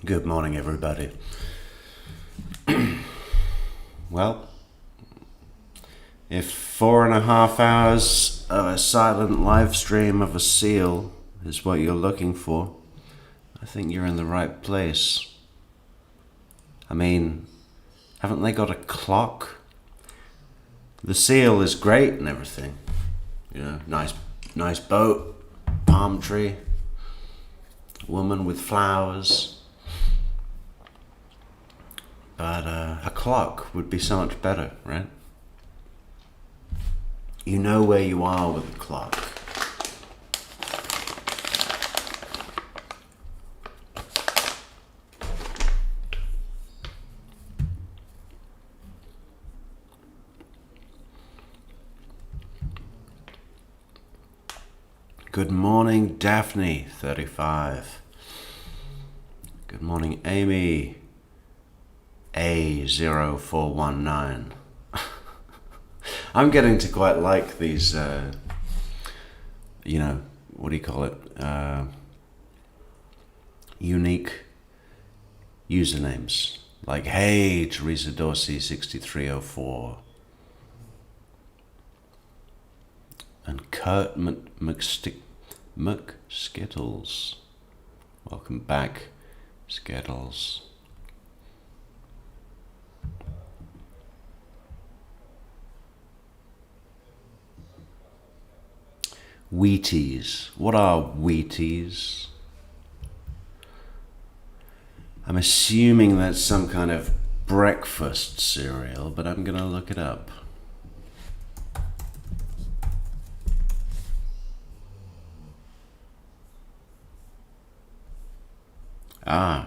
Good morning, everybody. Well, if 4.5 hours of a silent live stream of a seal is what you're looking for, I think you're in the right place. I mean, haven't they got a clock? The seal is great and everything. You know, nice boat, palm tree, woman with flowers. But a clock would be so much better, right? You know where you are with the clock. Good morning, Daphne, 35. Good morning, Amy, A0419. I'm getting to quite like these, what do you call it? Unique usernames. Like, hey, Teresa Dorsey, 6304. And Kurt McSkittles. Welcome back, Skittles. Wheaties. What are Wheaties? I'm assuming that's some kind of breakfast cereal, but I'm gonna look it up.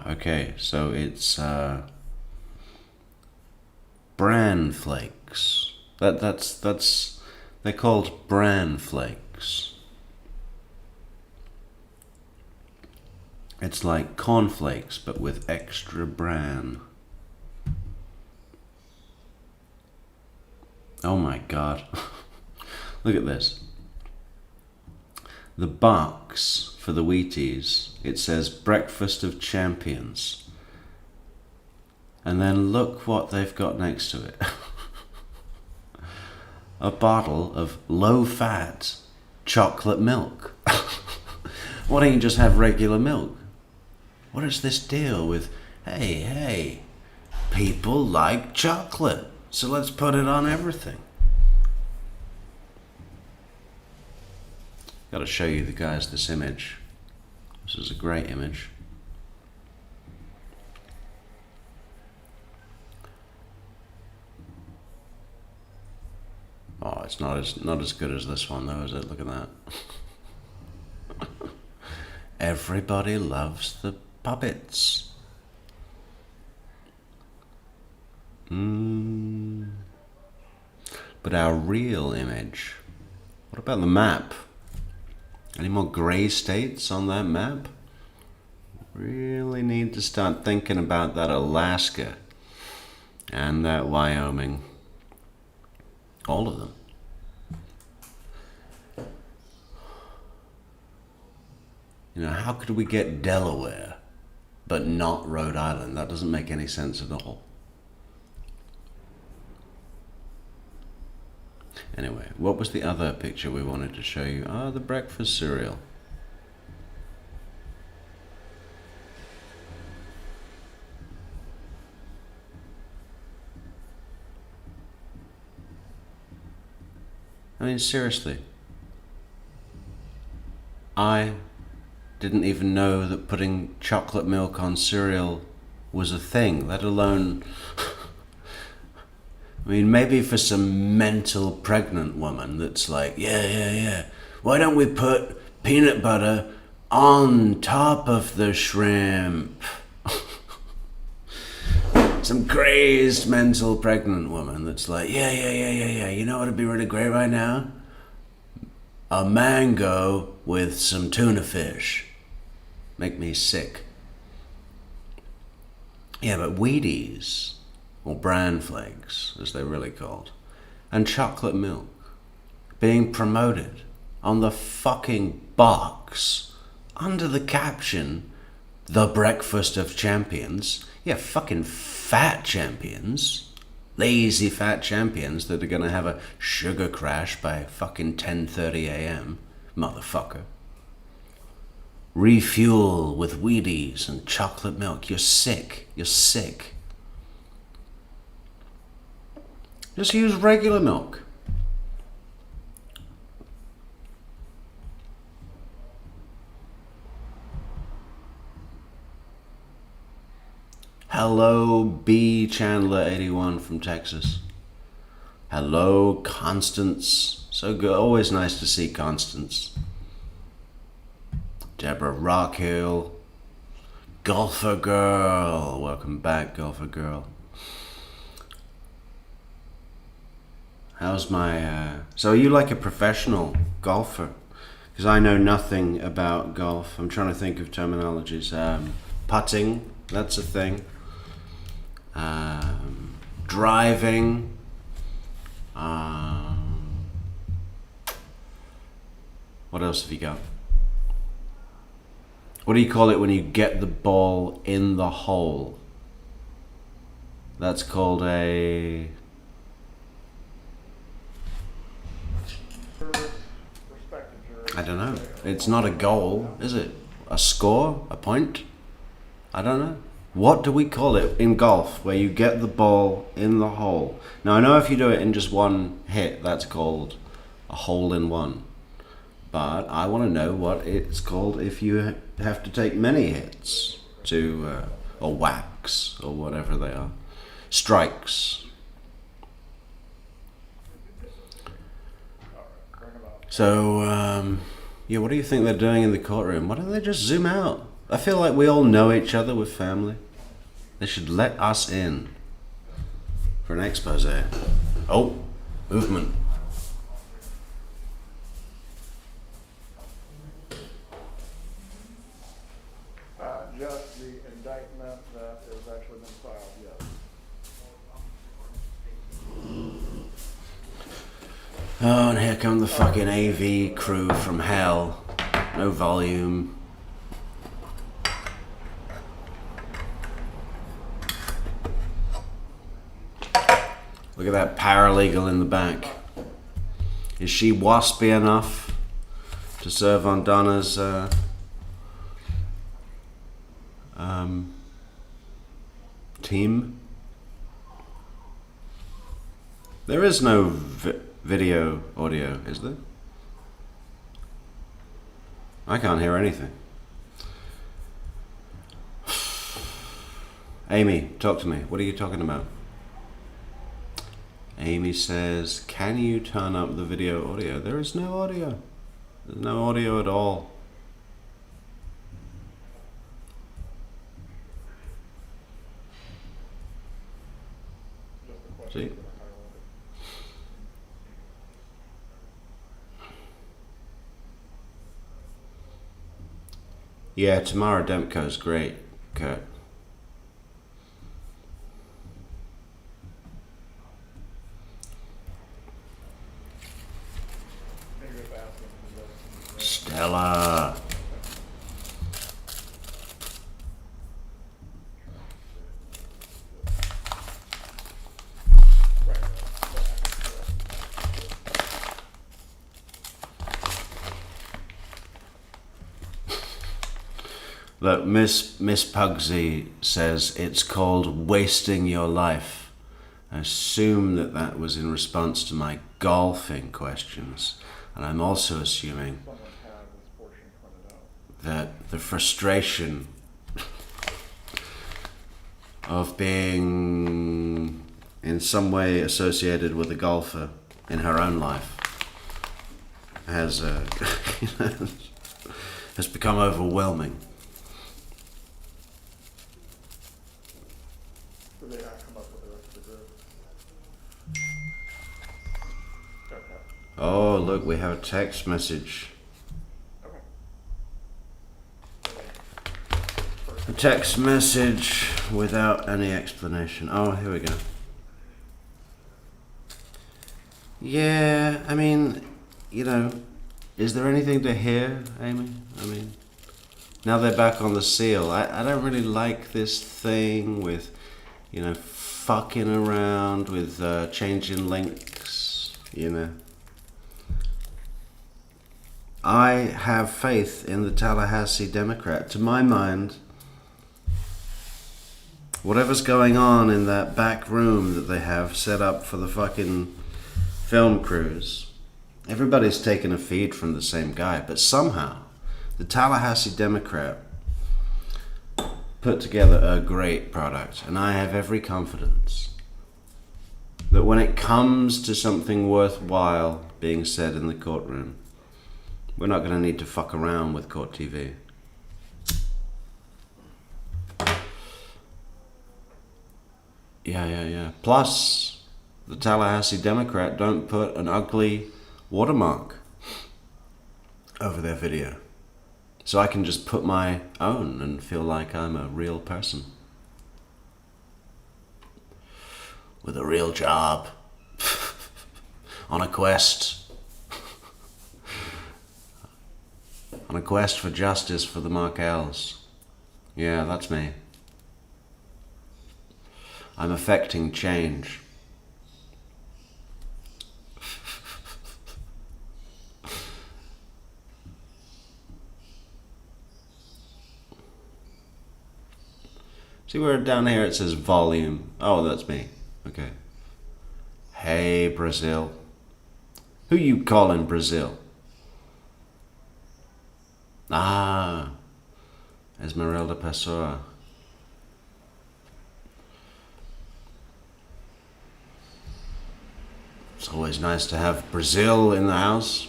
Okay, so it's bran flakes. That's they're called bran flakes. It's like cornflakes, but with extra bran. Oh my god. Look at this. The box for the Wheaties, it says Breakfast of Champions. And then look what they've got next to it. A bottle of low-fat chocolate milk. Why don't you just have regular milk? What is this deal with, hey, people like chocolate, so let's put it on everything. Got to show you the guys this image. This is a great image. Oh, it's not as good as this one though, is it? Look at that. Everybody loves the puppets. But our real image. What about the map? Any more gray states on that map? Really need to start thinking about that Alaska and that Wyoming. All of them. You know, how could we get Delaware but not Rhode Island? That doesn't make any sense at all. Anyway, what was the other picture we wanted to show you? The breakfast cereal. I mean, seriously. I didn't even know that putting chocolate milk on cereal was a thing, let alone... I mean, maybe for some mental pregnant woman that's like, yeah, why don't we put peanut butter on top of the shrimp? Some crazed mental pregnant woman that's like, yeah, you know what would be really great right now? A mango with some tuna fish. Make me sick. Yeah, but Wheaties, or bran flakes, as they're really called, and chocolate milk being promoted on the fucking box under the caption, the breakfast of champions. Yeah, fucking fat champions. Lazy fat champions that are gonna have a sugar crash by fucking 10:30 a.m. Motherfucker. Refuel with Wheaties and chocolate milk. You're sick. You're sick. Just use regular milk. Hello, B Chandler 81 from Texas. Hello, Constance. So good. Always nice to see Constance. Deborah Rockhill. Golfer Girl. Welcome back, Golfer Girl. How's my... So are you like a professional golfer? Because I know nothing about golf. I'm trying to think of terminologies. Putting, that's a thing. Driving. What else have you got? What do you call it when you get the ball in the hole? That's called a... I don't know. It's not a goal, is it? A score? A point? I don't know. What do we call it in golf where you get the ball in the hole? Now I know if you do it in just one hit, that's called a hole in one. But I want to know what it's called if you have to take many hits to, or whacks, or whatever they are. Strikes. So, yeah, what do you think they're doing in the courtroom? Why don't they just zoom out? I feel like we all know each other with family. They should let us in for an expose. Oh, movement. Just the indictment that has actually been filed, yes. Oh, and here come the fucking AV crew from hell. No volume. Look at that paralegal in the back. Is she waspy enough to serve on Donna's team? There is no video audio, is there? I can't hear anything. Amy, talk to me. What are you talking about? Amy says, can you turn up the video audio? There is no audio. There's no audio at all. See? Yeah, Tamara Demko's great, Kurt. Stella. Look, Miss Pugsy says it's called wasting your life. I assume that that was in response to my golfing questions, and I'm also assuming that the frustration of being in some way associated with a golfer in her own life has has become overwhelming. Did they not come up with the rest of the group? Okay. Oh, look, we have a text message. A text message without any explanation. Oh, here we go. Yeah, I mean, you know, is there anything to hear, Amy? I mean, Now they're back on the seal. I don't really like this thing with, you know, fucking around with changing links, you know. I have faith in the Tallahassee Democrat. To my mind, whatever's going on in that back room that they have set up for the fucking film crews, everybody's taking a feed from the same guy, but somehow the Tallahassee Democrat put together a great product, and I have every confidence that when it comes to something worthwhile being said in the courtroom, we're not going to need to fuck around with court TV. Yeah. Plus, the Tallahassee Democrat don't put an ugly watermark over their video. So I can just put my own and feel like I'm a real person. With a real job. On a quest. On a quest for justice for the Markells. Yeah, that's me. I'm affecting change. See where down here it says volume? Oh, that's me. Okay. Hey, Brazil. Who you calling Brazil? Ah, Esmeralda Pessoa. It's always nice to have Brazil in the house.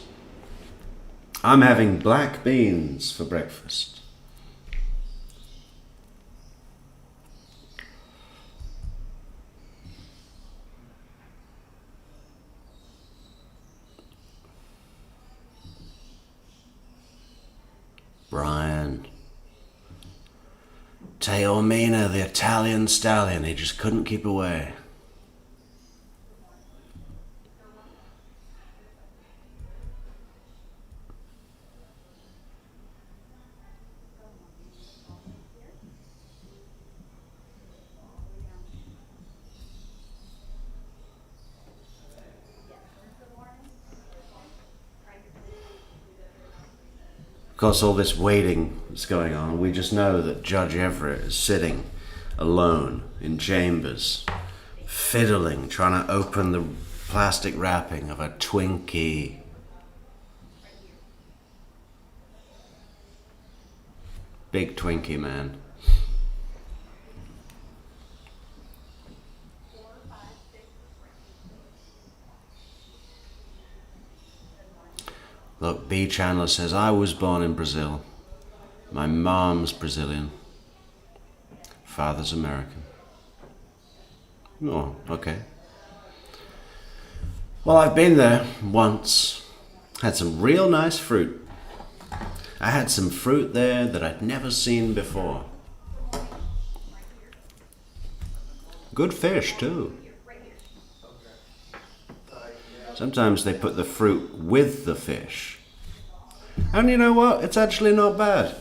I'm having black beans for breakfast. Brian. Taormina, the Italian stallion, he just couldn't keep away. Of course, all this waiting is going on. We just know that Judge Everett is sitting alone in chambers, fiddling, trying to open the plastic wrapping of a Twinkie. Big Twinkie, man. Look, B. Chandler says, I was born in Brazil. My mom's Brazilian. Father's American. Oh, okay. Well, I've been there once. Had some real nice fruit. I had some fruit there that I'd never seen before. Good fish, too. Sometimes they put the fruit with the fish. And you know what? It's actually not bad.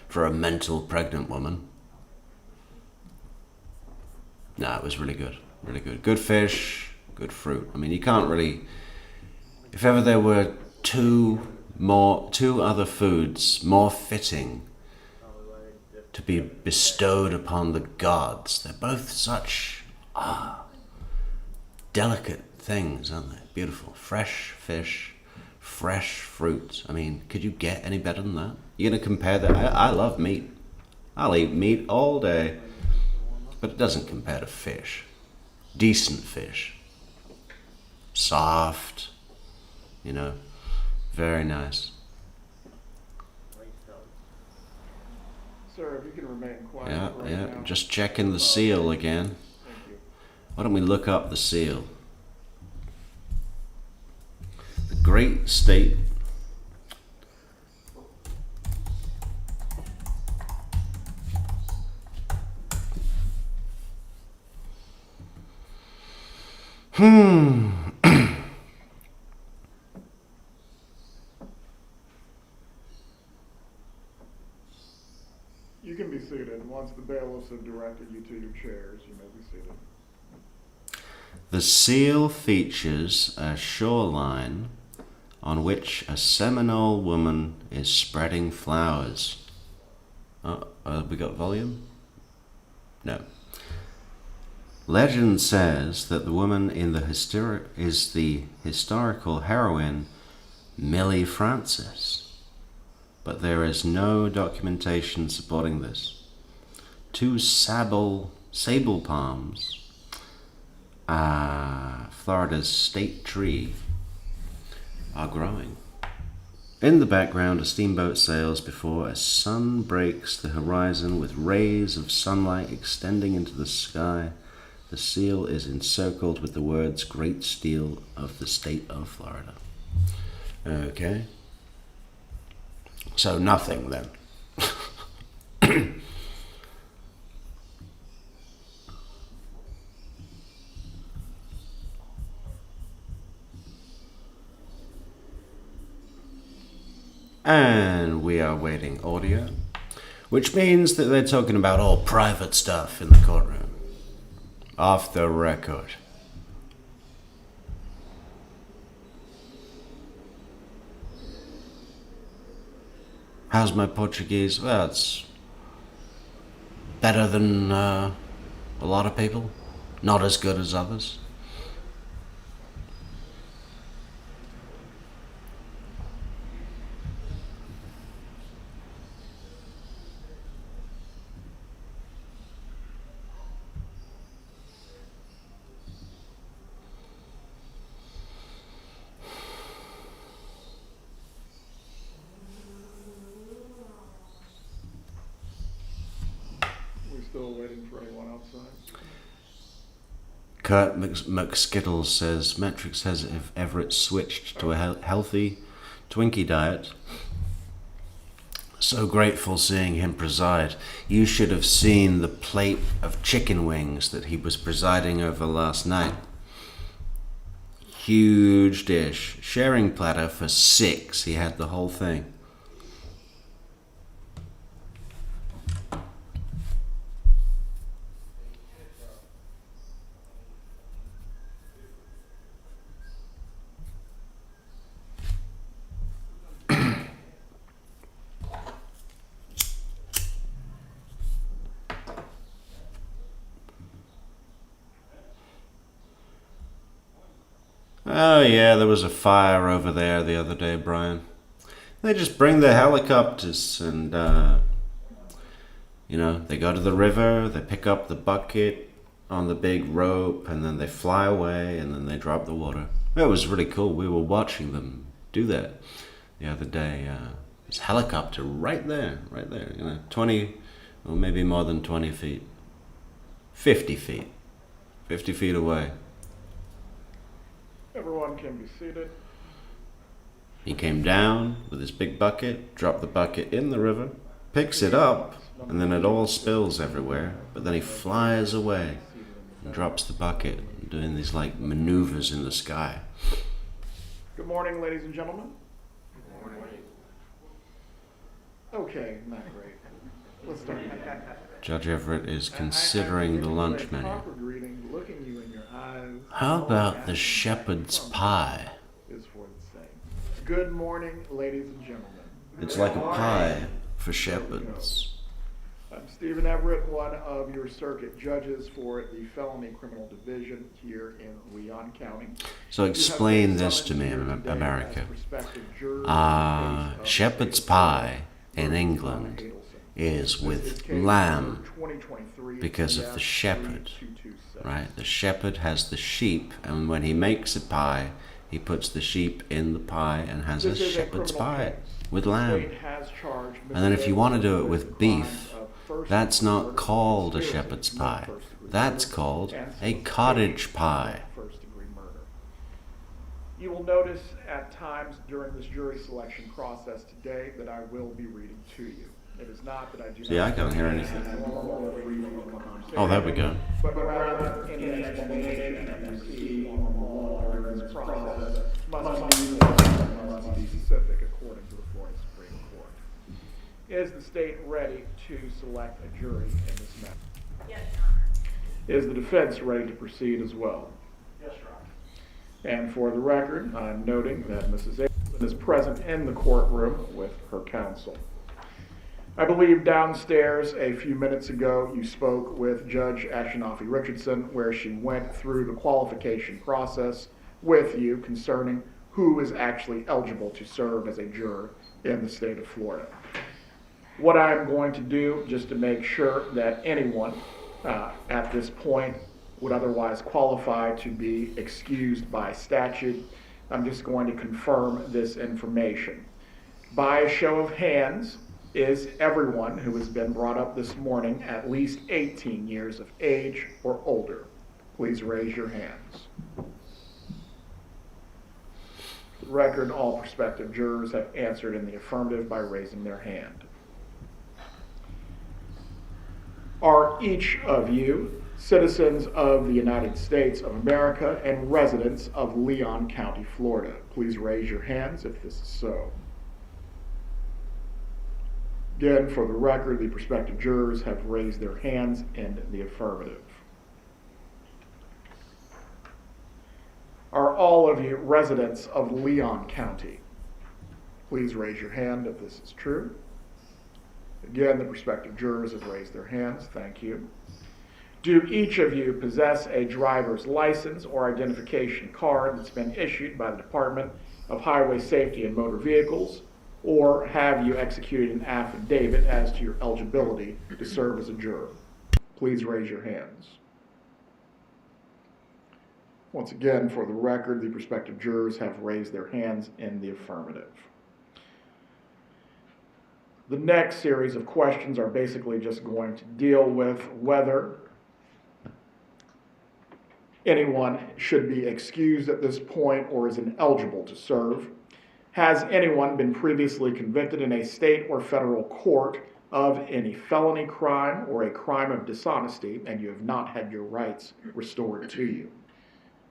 For a mental pregnant woman. No, it was really good. Really good. Good fish, good fruit. I mean, you can't really... If ever there were two other foods more fitting to be bestowed upon the gods. They're both such delicate things, aren't they? Beautiful. Fresh fish, fresh fruit. I mean, could you get any better than that? You're going to compare that? I love meat. I'll eat meat all day. But it doesn't compare to fish. Decent fish. Soft. You know, very nice. Sir, if you can remain quiet right now. Just checking the seal again. Thank you. Why don't we look up the seal? The great state. seated. Once the bailiffs have directed you to your chairs, you may be seated. The seal features a shoreline on which a Seminole woman is spreading flowers. We got volume? No. Legend says that the woman in the is the historical heroine Millie Francis, but there is no documentation supporting this. Two sable palms, Florida's state tree, are growing. In the background, a steamboat sails before a sun breaks the horizon with rays of sunlight extending into the sky. The seal is encircled with the words "Great Steel of the State of Florida." Okay. So nothing then. And we are waiting audio, which means that they're talking about all private stuff in the courtroom. Off the record. How's my Portuguese? Well, it's better than a lot of people. Not as good as others. Still waiting for anyone outside. Kurt McSkittles says, Metrix has if Everett switched to a healthy Twinkie diet. So grateful seeing him preside. You should have seen the plate of chicken wings that he was presiding over last night. Huge dish. Sharing platter for 6. He had the whole thing. Oh yeah, there was a fire over there the other day, Brian. They just bring the helicopters and, they go to the river, they pick up the bucket on the big rope, and then they fly away, and then they drop the water. It was really cool. We were watching them do that the other day. This helicopter right there, 20, or maybe more than 20 feet. 50 feet. 50 feet away. Everyone can be seated. He came down with his big bucket, dropped the bucket in the river, picks it up, and then it all spills everywhere. But then he flies away and drops the bucket, doing these maneuvers in the sky. Good morning, ladies and gentlemen. Good morning. Okay, not great. Let's start. Judge Everett is considering the lunch menu. Looking you in your eyes. How about the shepherd's pie? Is for the same. Good morning, ladies and gentlemen. It's like a pie for shepherds. I'm Stephen Everett, one of your circuit judges for the Felony Criminal Division here in Leon County. So explain this to me, America. Shepherd's pie in England is with lamb because of the shepherd, right? The shepherd has the sheep, and when he makes a pie, he puts the sheep in the pie and has a shepherd's pie with lamb. And then if you want to do it with beef, that's not called a shepherd's pie. That's called a cottage pie. You will notice at times during this jury selection process today that I will be reading to you. It is not that I do not. See, I can't hear anything. Oh, there we go. But rather, any explanation that you see on the law during this process must be specific according to the Florida Supreme Court. Is the state ready to select a jury in this matter? Yes, Your Honor. Is the defense ready to proceed as well? Yes, Your Honor. And for the record, I'm noting that Mrs. Adelson is present in the courtroom with her counsel. I believe downstairs a few minutes ago you spoke with Judge Ashenofi Richardson, where she went through the qualification process with you concerning who is actually eligible to serve as a juror in the state of Florida. What I'm going to do, just to make sure that anyone at this point would otherwise qualify to be excused by statute, I'm just going to confirm this information. By a show of hands, is everyone who has been brought up this morning at least 18 years of age or older? Please raise your hands. For the record, all prospective jurors have answered in the affirmative by raising their hand. Are each of you citizens of the United States of America and residents of Leon County, Florida? Please raise your hands if this is so. Again, for the record, the prospective jurors have raised their hands in the affirmative. Are all of you residents of Leon County? Please raise your hand if this is true. Again, the prospective jurors have raised their hands. Thank you. Do each of you possess a driver's license or identification card that's been issued by the Department of Highway Safety and Motor Vehicles, or have you executed an affidavit as to your eligibility to serve as a juror? Please raise your hands. Once again, for the record, the prospective jurors have raised their hands in the affirmative. The next series of questions are basically just going to deal with whether anyone should be excused at this point or is ineligible to serve. Has anyone been previously convicted in a state or federal court of any felony crime or a crime of dishonesty and you have not had your rights restored to you?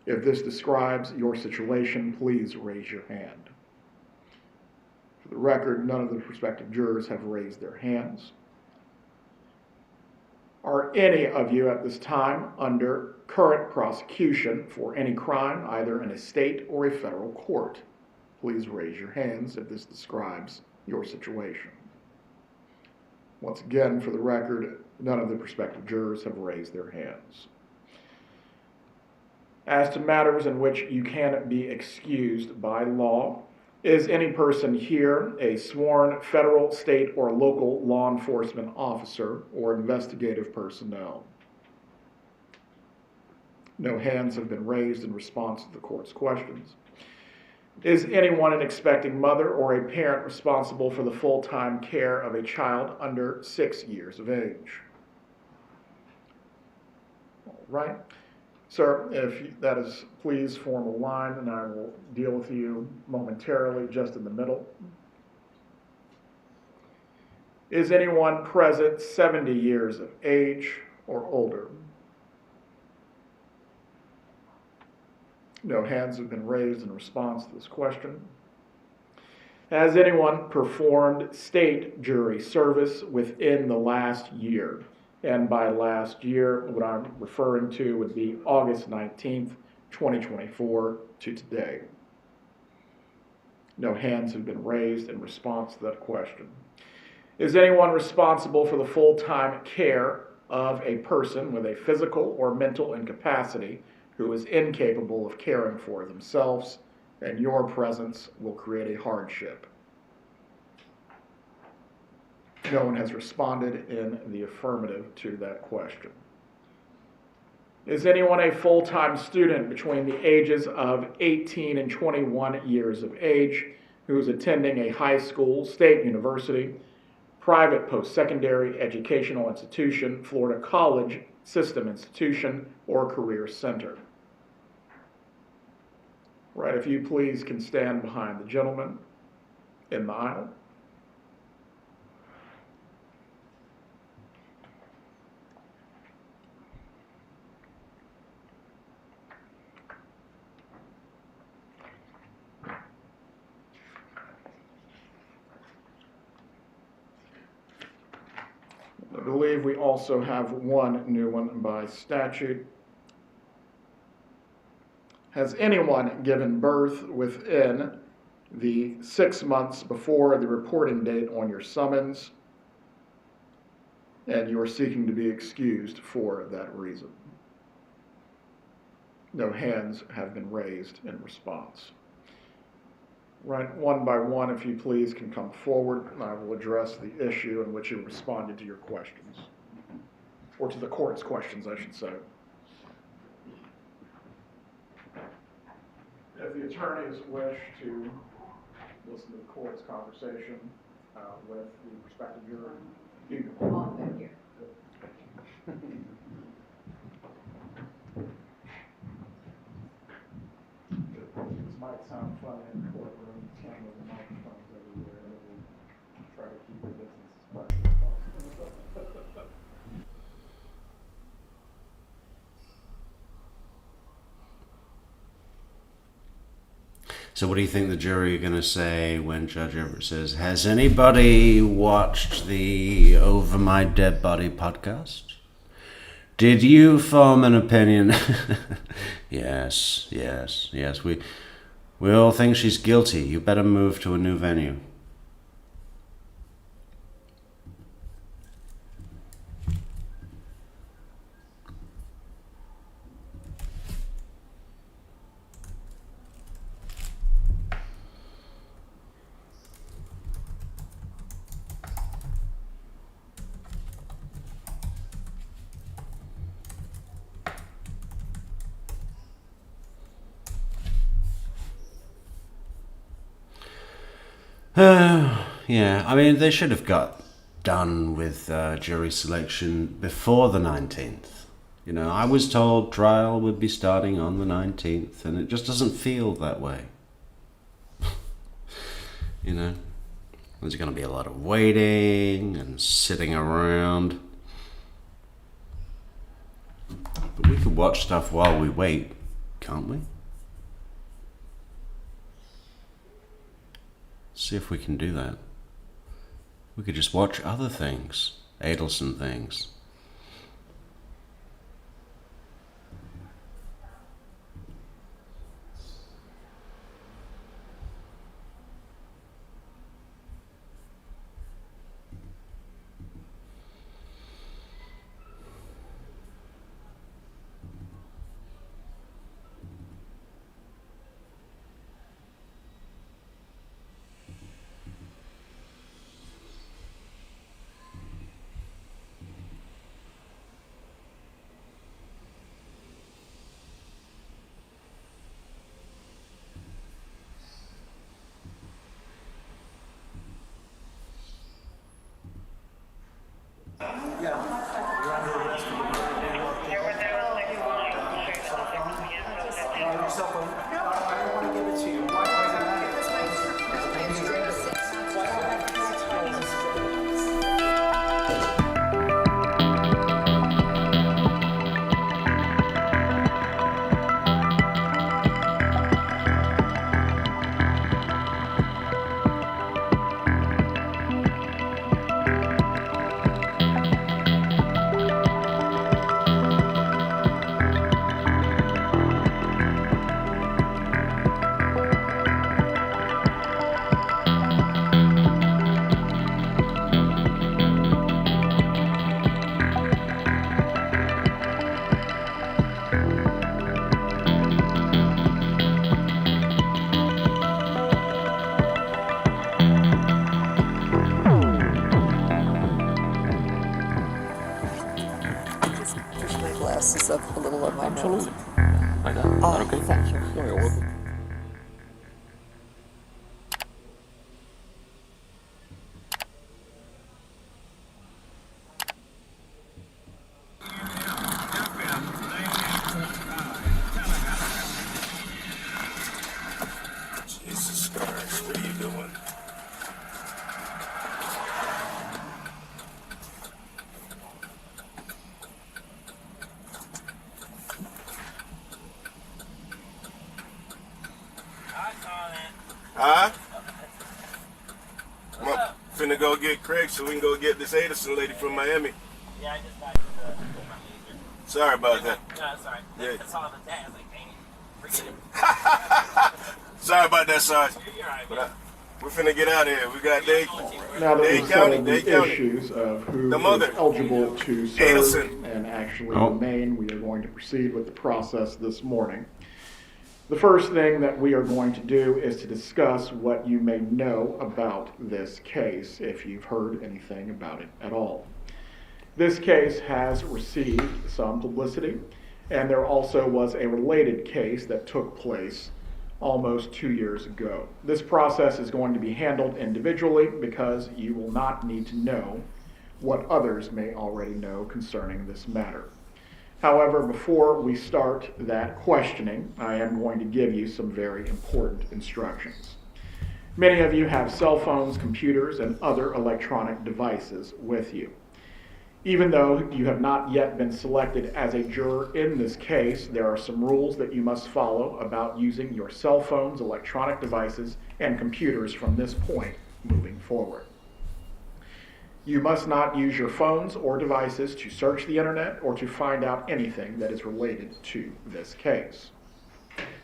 If this describes your situation, please raise your hand. For the record, none of the prospective jurors have raised their hands. Are any of you at this time under current prosecution for any crime, either in a state or a federal court? Please raise your hands if this describes your situation. Once again, for the record, none of the prospective jurors have raised their hands. As to matters in which you can be excused by law, is any person here a sworn federal, state, or local law enforcement officer or investigative personnel? No hands have been raised in response to the court's questions. Is anyone an expecting mother or a parent responsible for the full-time care of a child under 6 years of age? All right. Sir, if that is, please form a line and I will deal with you momentarily just in the middle. Is anyone present 70 years of age or older? No hands have been raised in response to this question. Has anyone performed state jury service within the last year? And by last year, what I'm referring to would be August 19th, 2024 to today. No hands have been raised in response to that question. Is anyone responsible for the full-time care of a person with a physical or mental incapacity who is incapable of caring for themselves, and your presence will create a hardship? No one has responded in the affirmative to that question. Is anyone a full-time student between the ages of 18 and 21 years of age who is attending a high school, state university, private post-secondary educational institution, Florida college system institution, or career center? Right, if you please can stand behind the gentleman in the aisle. believe we also have one new one by statute. Has anyone given birth within the 6 months before the reporting date on your summons, and you are seeking to be excused for that reason? No hands have been raised in response. Right, one by one, if you please, can come forward, and I will address the issue in which you responded to your questions, or to the court's questions, I should say. If the attorneys wish to listen to the court's conversation with the prospective juror, you can. Oh, thank you. This might sound funny in the courtroom, some of the microphones everywhere, but we'll try to keep the business as quiet as possible. So what do you think the jury are going to say when Judge Everett says, has anybody watched the Over My Dead Body podcast? Did you form an opinion? Yes. We all think she's guilty. You better move to a new venue. Yeah, I mean, they should have got done with jury selection before the 19th. You know, I was told trial would be starting on the 19th, and it just doesn't feel that way. You know, there's going to be a lot of waiting and sitting around. But we could watch stuff while we wait, can't we? See if we can do that. We could just watch other things, Adelson things. Glasses up a little on my nose. Like that? Oh, Okay. thank you. You're welcome. Jesus Christ, what are you doing? Huh? I'm finna go get Craig so we can go get this Adelson lady from Miami. Yeah, I just got to pull my laser. Sorry about that. No, that's all right. Yeah. That's all the day. I was like, dang it. Forget it. Sorry about that, Sarge. You're all right, But man. we're finna get out of here. We got Dade. Now that Dade we've County, settled the Dade County. issues of who The is mother. eligible to serve Adelson. and actually Oh. remain, we are going to proceed with the process this morning. The first thing that we are going to do is to discuss what you may know about this case, if you've heard anything about it at all. This case has received some publicity, and there also was a related case that took place almost 2 years ago. This process is going to be handled individually because you will not need to know what others may already know concerning this matter. However, before we start that questioning, I am going to give you some very important instructions. Many of you have cell phones, computers, and other electronic devices with you. Even though you have not yet been selected as a juror in this case, there are some rules that you must follow about using your cell phones, electronic devices, and computers from this point moving forward. You must not use your phones or devices to search the internet or to find out anything that is related to this case.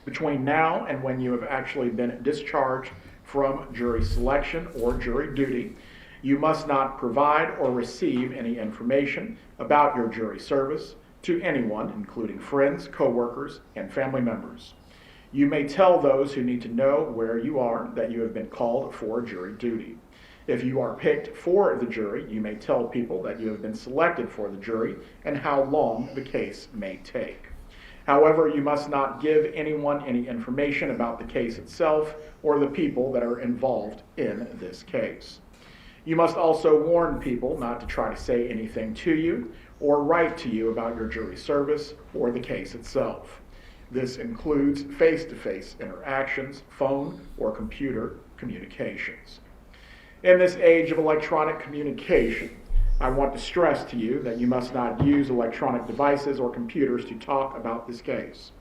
Between now and when you have actually been discharged from jury selection or jury duty, you must not provide or receive any information about your jury service to anyone, including friends, co-workers, and family members. You may tell those who need to know where you are that you have been called for jury duty. If you are picked for the jury, you may tell people that you have been selected for the jury and how long the case may take. However, you must not give anyone any information about the case itself or the people that are involved in this case. You must also warn people not to try to say anything to you or write to you about your jury service or the case itself. This includes face-to-face interactions, phone or computer communications. In this age of electronic communication, I want to stress to you that you must not use electronic devices or computers to talk about this case.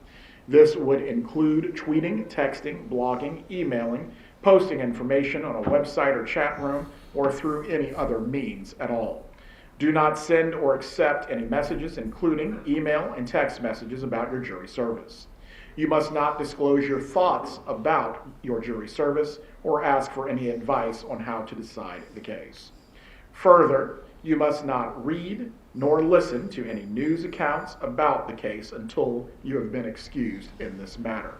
This would include tweeting, texting, blogging, emailing, posting information on a website or chat room, or through any other means at all. Do not send or accept any messages, including email and text messages about your jury service. You must not disclose your thoughts about your jury service or ask for any advice on how to decide the case. Further, you must not read nor listen to any news accounts about the case until you have been excused in this matter.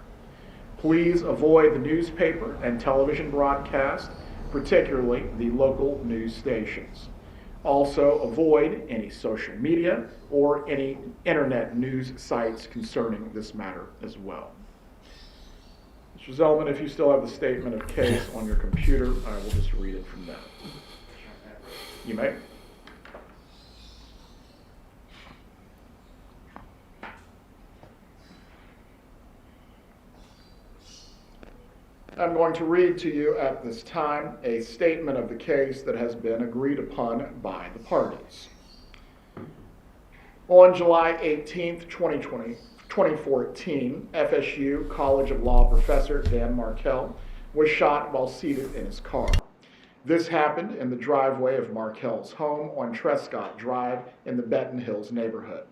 Please avoid the newspaper and television broadcast, particularly the local news stations. Also, avoid any social media or any internet news sites concerning this matter as well. Mr. Zellman, if you still have the statement of case on your computer, I will just read it from that. You may. I'm going to read to you at this time a statement of the case that has been agreed upon by the parties. On July 18th, 2014, FSU College of Law professor Dan Markell was shot while seated in his car. This happened in the driveway of Markell's home on Trescott Drive in the Benton Hills neighborhood.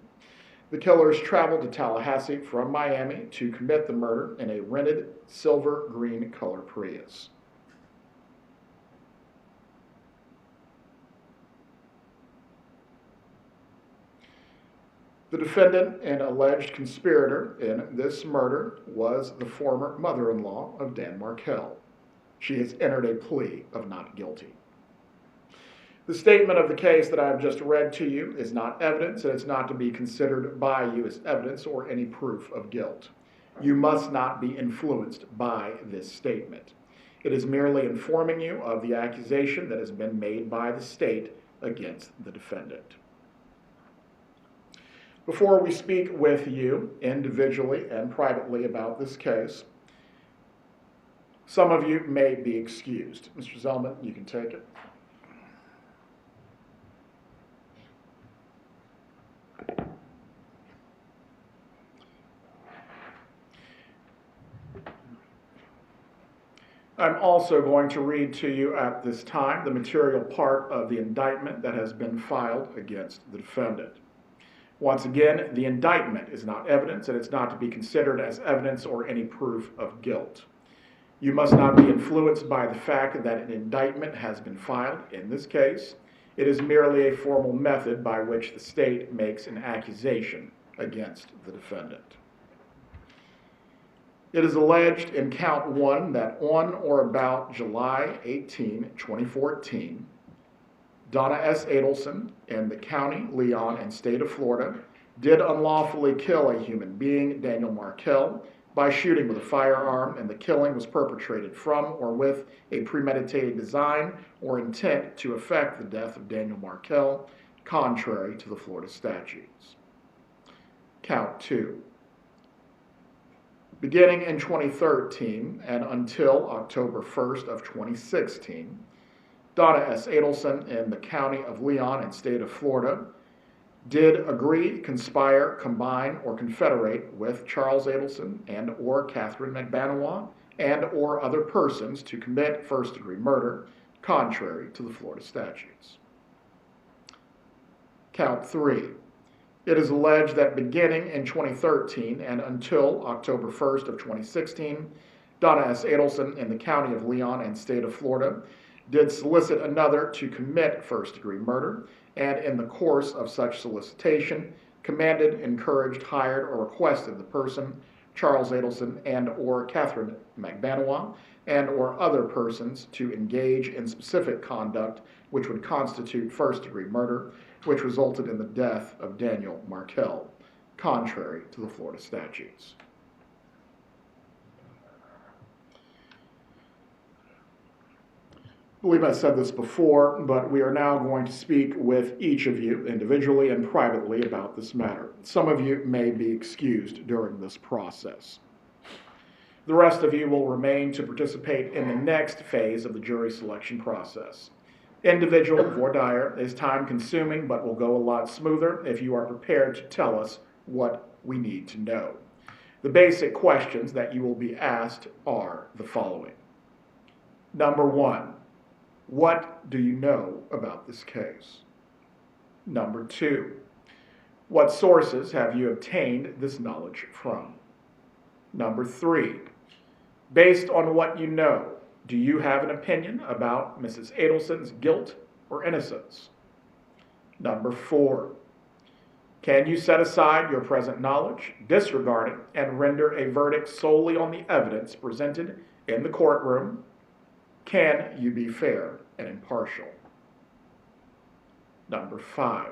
The killers traveled to Tallahassee from Miami to commit the murder in a rented silver green color Prius. The defendant and alleged conspirator in this murder was the former mother-in-law of Dan Markell. She has entered a plea of not guilty. The statement of the case that I have just read to you is not evidence, and it's not to be considered by you as evidence or any proof of guilt. You must not be influenced by this statement. It is merely informing you of the accusation that has been made by the state against the defendant. Before we speak with you individually and privately about this case, some of you may be excused. Mr. Zellman, you can take it. I'm also going to read to you at this time the material part of the indictment that has been filed against the defendant. Once again, the indictment is not evidence, and it's not to be considered as evidence or any proof of guilt. You must not be influenced by the fact that an indictment has been filed in this case. It is merely a formal method by which the state makes an accusation against the defendant. It is alleged in count 1 that on or about July 18, 2014, Donna S. Adelson in the county, Leon, and state of Florida did unlawfully kill a human being, Daniel Markell, by shooting with a firearm, and the killing was perpetrated from or with a premeditated design or intent to effect the death of Daniel Markell, contrary to the Florida statutes. Count 2. Beginning in 2013 and until October 1st of 2016, Donna S. Adelson in the county of Leon and state of Florida did agree, conspire, combine, or confederate with Charles Adelson and or Katherine Magban and or other persons to commit first-degree murder, contrary to the Florida statutes. Count 3. It is alleged that beginning in 2013 and until October 1st of 2016, Donna S. Adelson in the county of Leon and state of Florida did solicit another to commit first-degree murder, and in the course of such solicitation, commanded, encouraged, hired, or requested the person, Charles Adelson and or Katherine Magban and or other persons to engage in specific conduct which would constitute first-degree murder, which resulted in the death of Daniel Markell, contrary to the Florida statutes. I believe I said this before, but we are now going to speak with each of you individually and privately about this matter. Some of you may be excused during this process. The rest of you will remain to participate in the next phase of the jury selection process. Individual voir dire is time-consuming, but will go a lot smoother if you are prepared to tell us what we need to know. The basic questions that you will be asked are the following. Number 1, what do you know about this case? Number 2, what sources have you obtained this knowledge from? Number 3, based on what you know, do you have an opinion about Mrs. Adelson's guilt or innocence? Number 4, can you set aside your present knowledge, disregard it, and render a verdict solely on the evidence presented in the courtroom? Can you be fair and impartial? Number 5,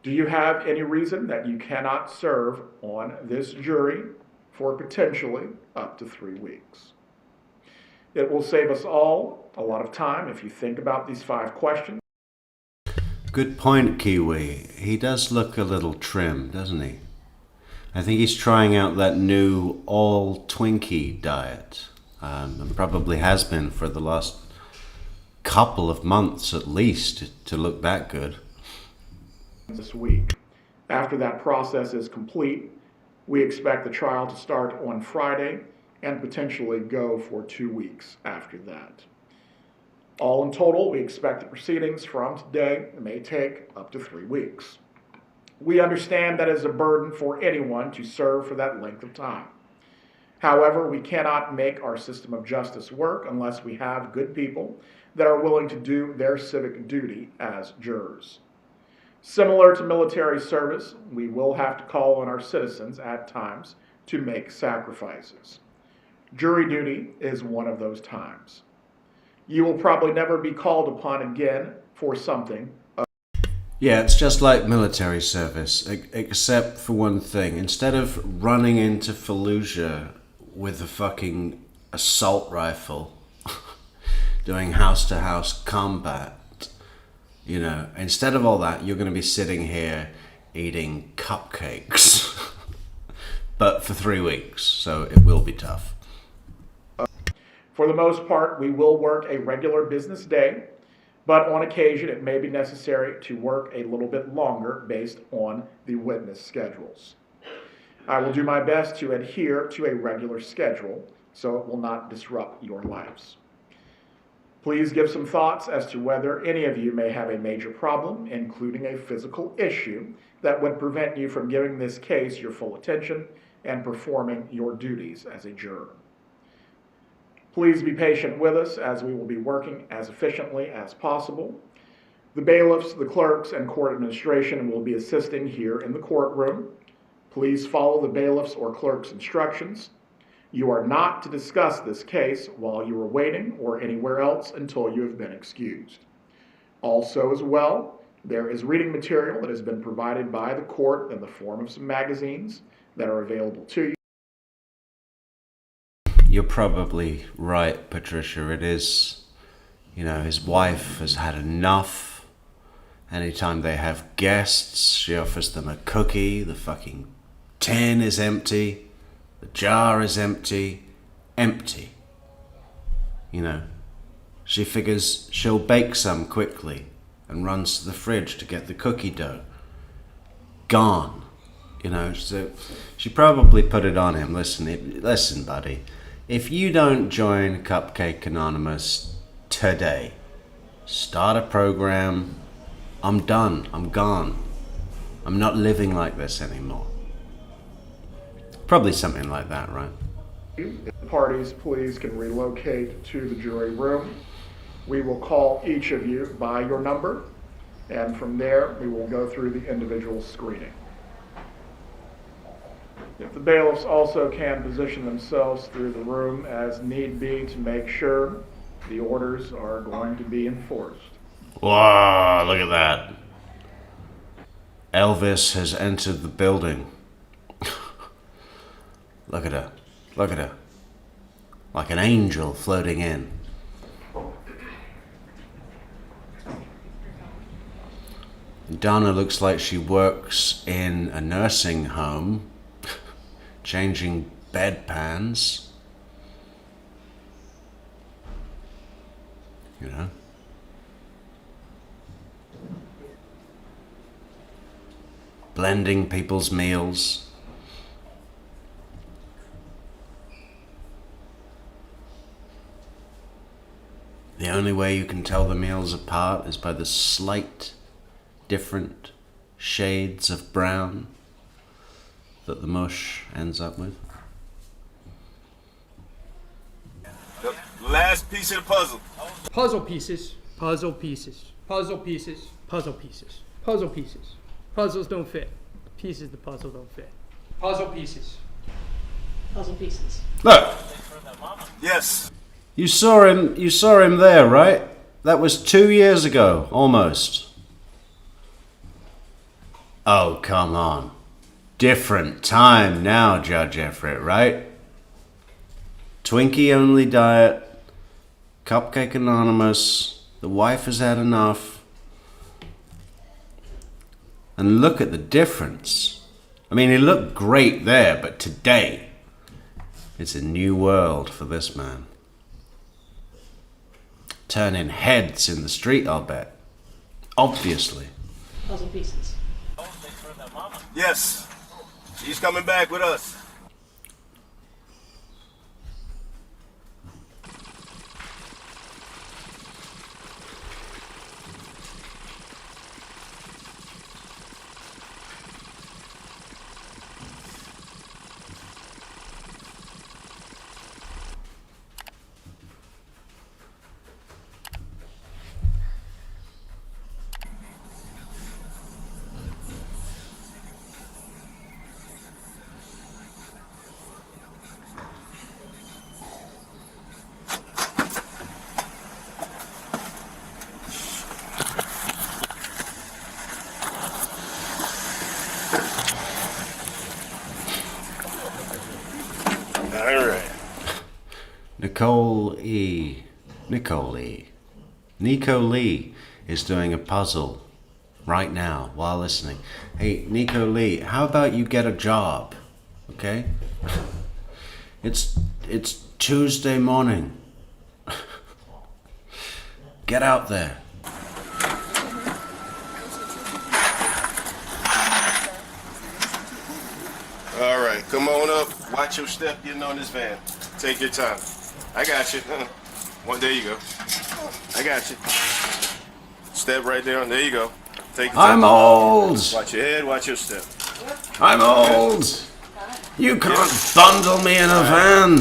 do you have any reason that you cannot serve on this jury for potentially up to 3 weeks? It will save us all a lot of time if you think about these 5 questions. Good point, Kiwi. He does look a little trim, doesn't he? I think he's trying out that new all Twinkie diet, and probably has been for the last couple of months at least to look that good. This week. After that process is complete, we expect the trial to start on Friday and potentially go for 2 weeks after that. All in total, we expect the proceedings from today may take up to 3 weeks. We understand that is a burden for anyone to serve for that length of time. However, we cannot make our system of justice work unless we have good people that are willing to do their civic duty as jurors. Similar to military service, we will have to call on our citizens at times to make sacrifices. Jury duty is one of those times. You will probably never be called upon again for something. Yeah, it's just like military service, except for one thing. Instead of running into Fallujah with a fucking assault rifle, doing house-to-house combat, you know, instead of all that, you're going to be sitting here eating cupcakes. But for 3 weeks, so it will be tough. For the most part, we will work a regular business day, but on occasion it may be necessary to work a little bit longer based on the witness schedules. I will do my best to adhere to a regular schedule so it will not disrupt your lives. Please give some thoughts as to whether any of you may have a major problem, including a physical issue, that would prevent you from giving this case your full attention and performing your duties as a juror. Please be patient with us as we will be working as efficiently as possible. The bailiffs, the clerks, and court administration will be assisting here in the courtroom. Please follow the bailiff's or clerk's instructions. You are not to discuss this case while you are waiting or anywhere else until you have been excused. Also as well, there is reading material that has been provided by the court in the form of some magazines that are available to you. You're probably right, Patricia. It is, his wife has had enough. Anytime they have guests, she offers them a cookie. The fucking tin is empty. The jar is empty. Empty. She figures she'll bake some quickly and runs to the fridge to get the cookie dough. Gone. So she probably put it on him. Listen, buddy. If you don't join Cupcake Anonymous today, start a program, I'm done. I'm gone. I'm not living like this anymore. Probably something like that, right? If the parties, please, can relocate to the jury room. We will call each of you by your number, and from there, we will go through the individual screening. If the bailiffs also can position themselves through the room as need be to make sure the orders are going to be enforced. Whoa, look at that. Elvis has entered the building. Look at her. Look at her. Like an angel floating in. Donna looks like she works in a nursing home, changing bedpans. Blending people's meals. The only way you can tell the meals apart is by the slight different shades of brown that the mush ends up with. The last piece of the puzzle. Puzzle pieces, puzzle pieces, puzzle pieces, puzzle pieces, puzzle pieces. Puzzles don't fit. Pieces the puzzle don't fit. Puzzle pieces. Puzzle pieces. Look, Yes. you saw him there, right? That was 2 years ago, almost. Oh, come on. Different time now, Judge Everett, right? Twinkie only diet, Cupcake Anonymous, the wife has had enough. And look at the difference. I mean, he looked great there, but today, it's a new world for this man. Turning heads in the street, I'll bet. Obviously. Puzzle pieces. Yes. She's coming back with us. All right. Nico Lee is doing a puzzle right now while listening. Hey, Nico Lee, how about you get a job? Okay? It's Tuesday morning. Get out there. All right, come on up. Watch your step getting on this van. Take your time. I got you. There you go. I got you. Step right there. There you go. Take your time. I'm old. Watch your head, watch your step. I'm old. You can't bundle me in a van.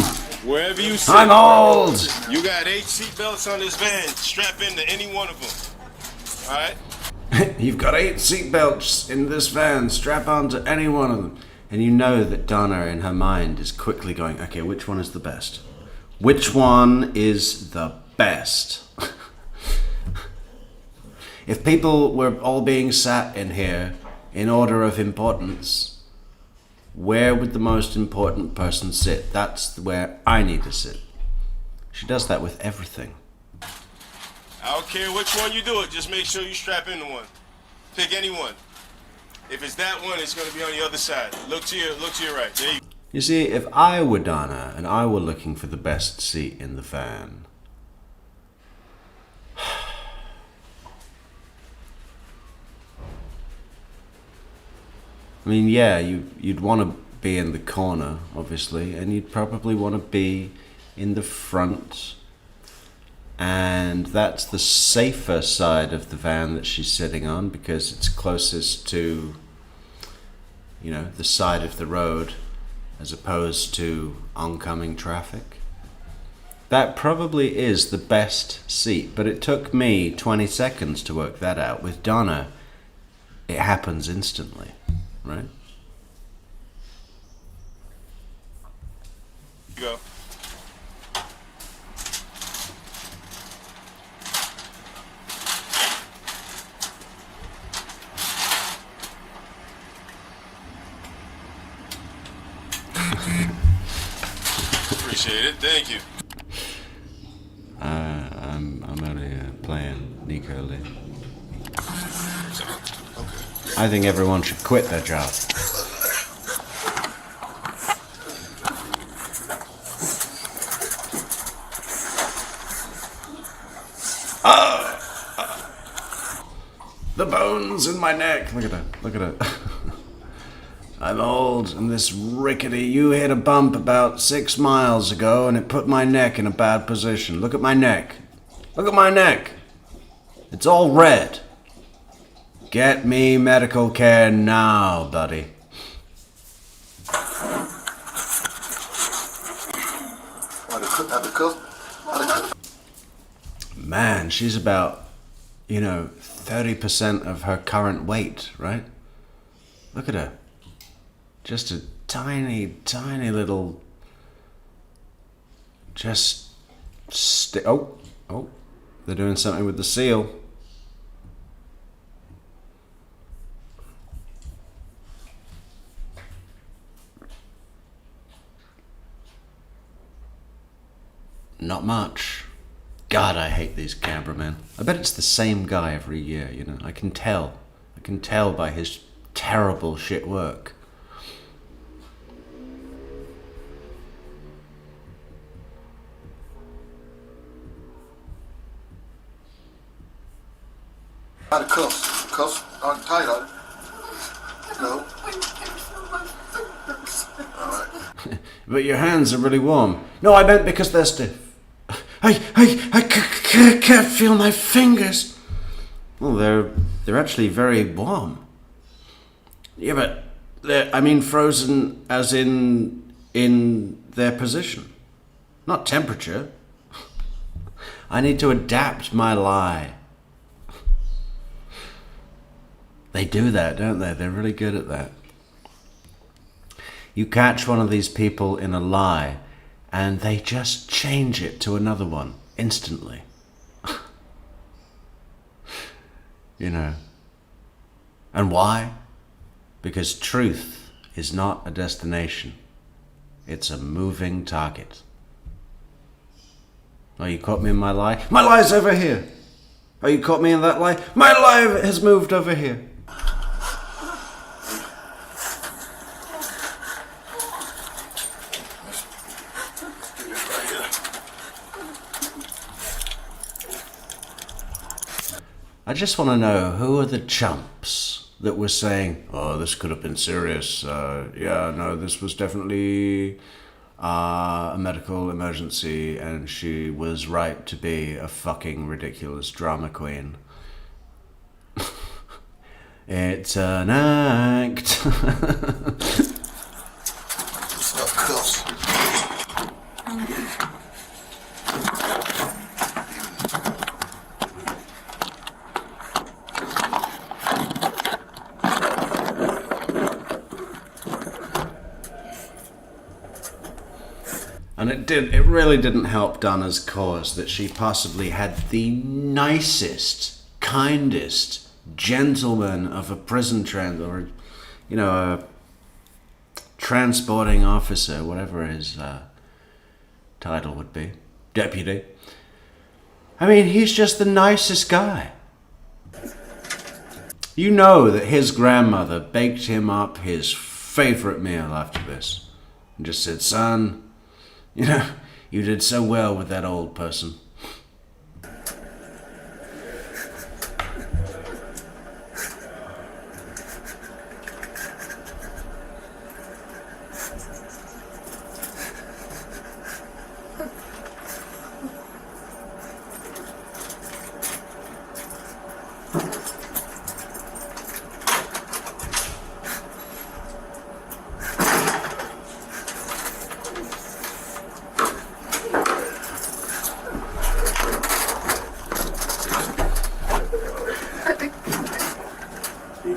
Wherever you sit. I'm old. You got 8 seat belts on this van. Strap into any one of them. All right? You've got 8 seatbelts in this van. Strap onto any one of them. And you know that Donna, in her mind, is quickly going, okay, which one is the best? Which one is the best? If people were all being sat in here in order of importance, where would the most important person sit? That's where I need to sit. She does that with everything. I don't care which one you do it. Just make sure you strap into one. Pick any one. If it's that one, it's going to be on the other side. Look to your right. There you go. You see, if I were Donna and I were looking for the best seat in the van, I mean, yeah, you'd want to be in the corner, obviously, and you'd probably want to be in the front. And that's the safer side of the van that she's sitting on because it's closest to, you know, the side of the road as opposed to oncoming traffic. That probably is the best seat, but it took me 20 seconds to work that out. With Donna, it happens instantly, right? Go. Appreciate it. Thank you. I'm only playing Nico Lee. I think everyone should quit their job. The bones in my neck. Look at that. Look at it. I'm old and this rickety. You hit a bump about 6 miles ago and it put my neck in a bad position. Look at my neck. Look at my neck. It's all red. Get me medical care now, buddy. Man, she's about, 30% of her current weight, right? Look at her. Just a tiny, tiny little... Oh, they're doing something with the seal. Not much. God, I hate these cameramen. I bet it's the same guy every year, I can tell. I can tell by his terrible shit work. The cuffs aren't tight, are they? No. All right. But your hands are really warm. No, I meant because they're stiff. I can't feel my fingers. Well, they're actually very warm. Yeah, but they're, frozen as in their position, not temperature. I need to adapt my lie. They do that, don't they? They're really good at that. You catch one of these people in a lie, and they just change it to another one instantly. And why? Because truth is not a destination. It's a moving target. Oh, you caught me in my lie? My lie's over here. Oh, you caught me in that lie? My lie has moved over here. I just want to know, who are the chumps that were saying, oh, this could have been serious. This was definitely a medical emergency, and she was right to be a fucking ridiculous drama queen. It's an act. What's up, cuss? And it really didn't help Donna's cause that she possibly had the nicest, kindest gentleman of a prison or, you know, a transporting officer, whatever his title would be, deputy. I mean, he's just the nicest guy. You know that his grandmother baked him up his favorite meal after this and just said, son, you know, you did so well with that old person.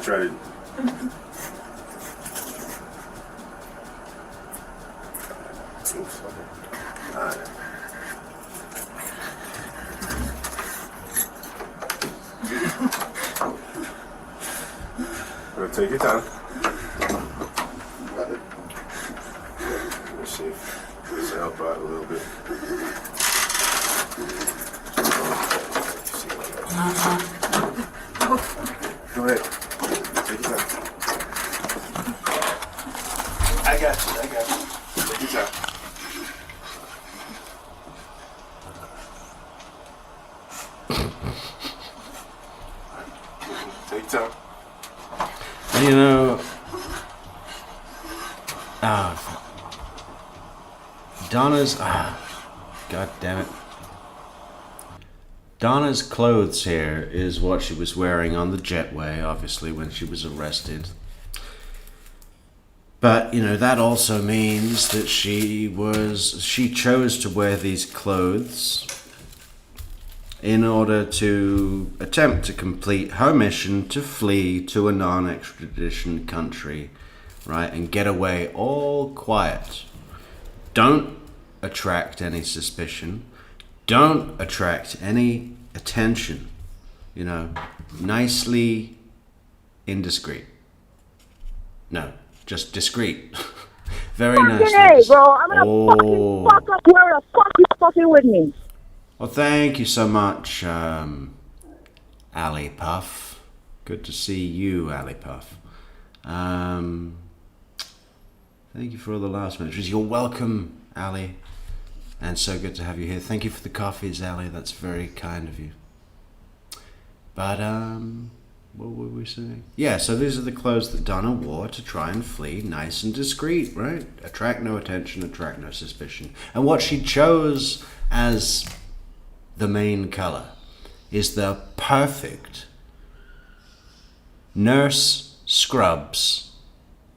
Try to. Oops, okay. All right. Gonna take your time. Let's see if this will help out a little bit. Go ahead. I got you. Take your time. Take your time. And you know, Donna's, god damn it. Donna's clothes here is what she was wearing on the jetway, obviously, when she was arrested. But, you know, that also means that she chose to wear these clothes in order to attempt to complete her mission to flee to a non-extradition country, right, and get away all quiet. Don't attract any suspicion. Don't attract any attention. You know, nicely indiscreet. No, just discreet. Very nice. Hey, bro, I'm gonna fucking fuck up where the fuck you fucking with me. Well, thank you so much, Ali Puff. Good to see you, Ali Puff. Thank you for all the last messages. You're welcome, Ali. And so good to have you here. Thank you for the coffees, Ali. That's very kind of you. But, what were we saying? Yeah, so these are the clothes that Donna wore to try and flee, nice and discreet, right? Attract no attention, attract no suspicion. And what she chose as the main color is the perfect nurse scrubs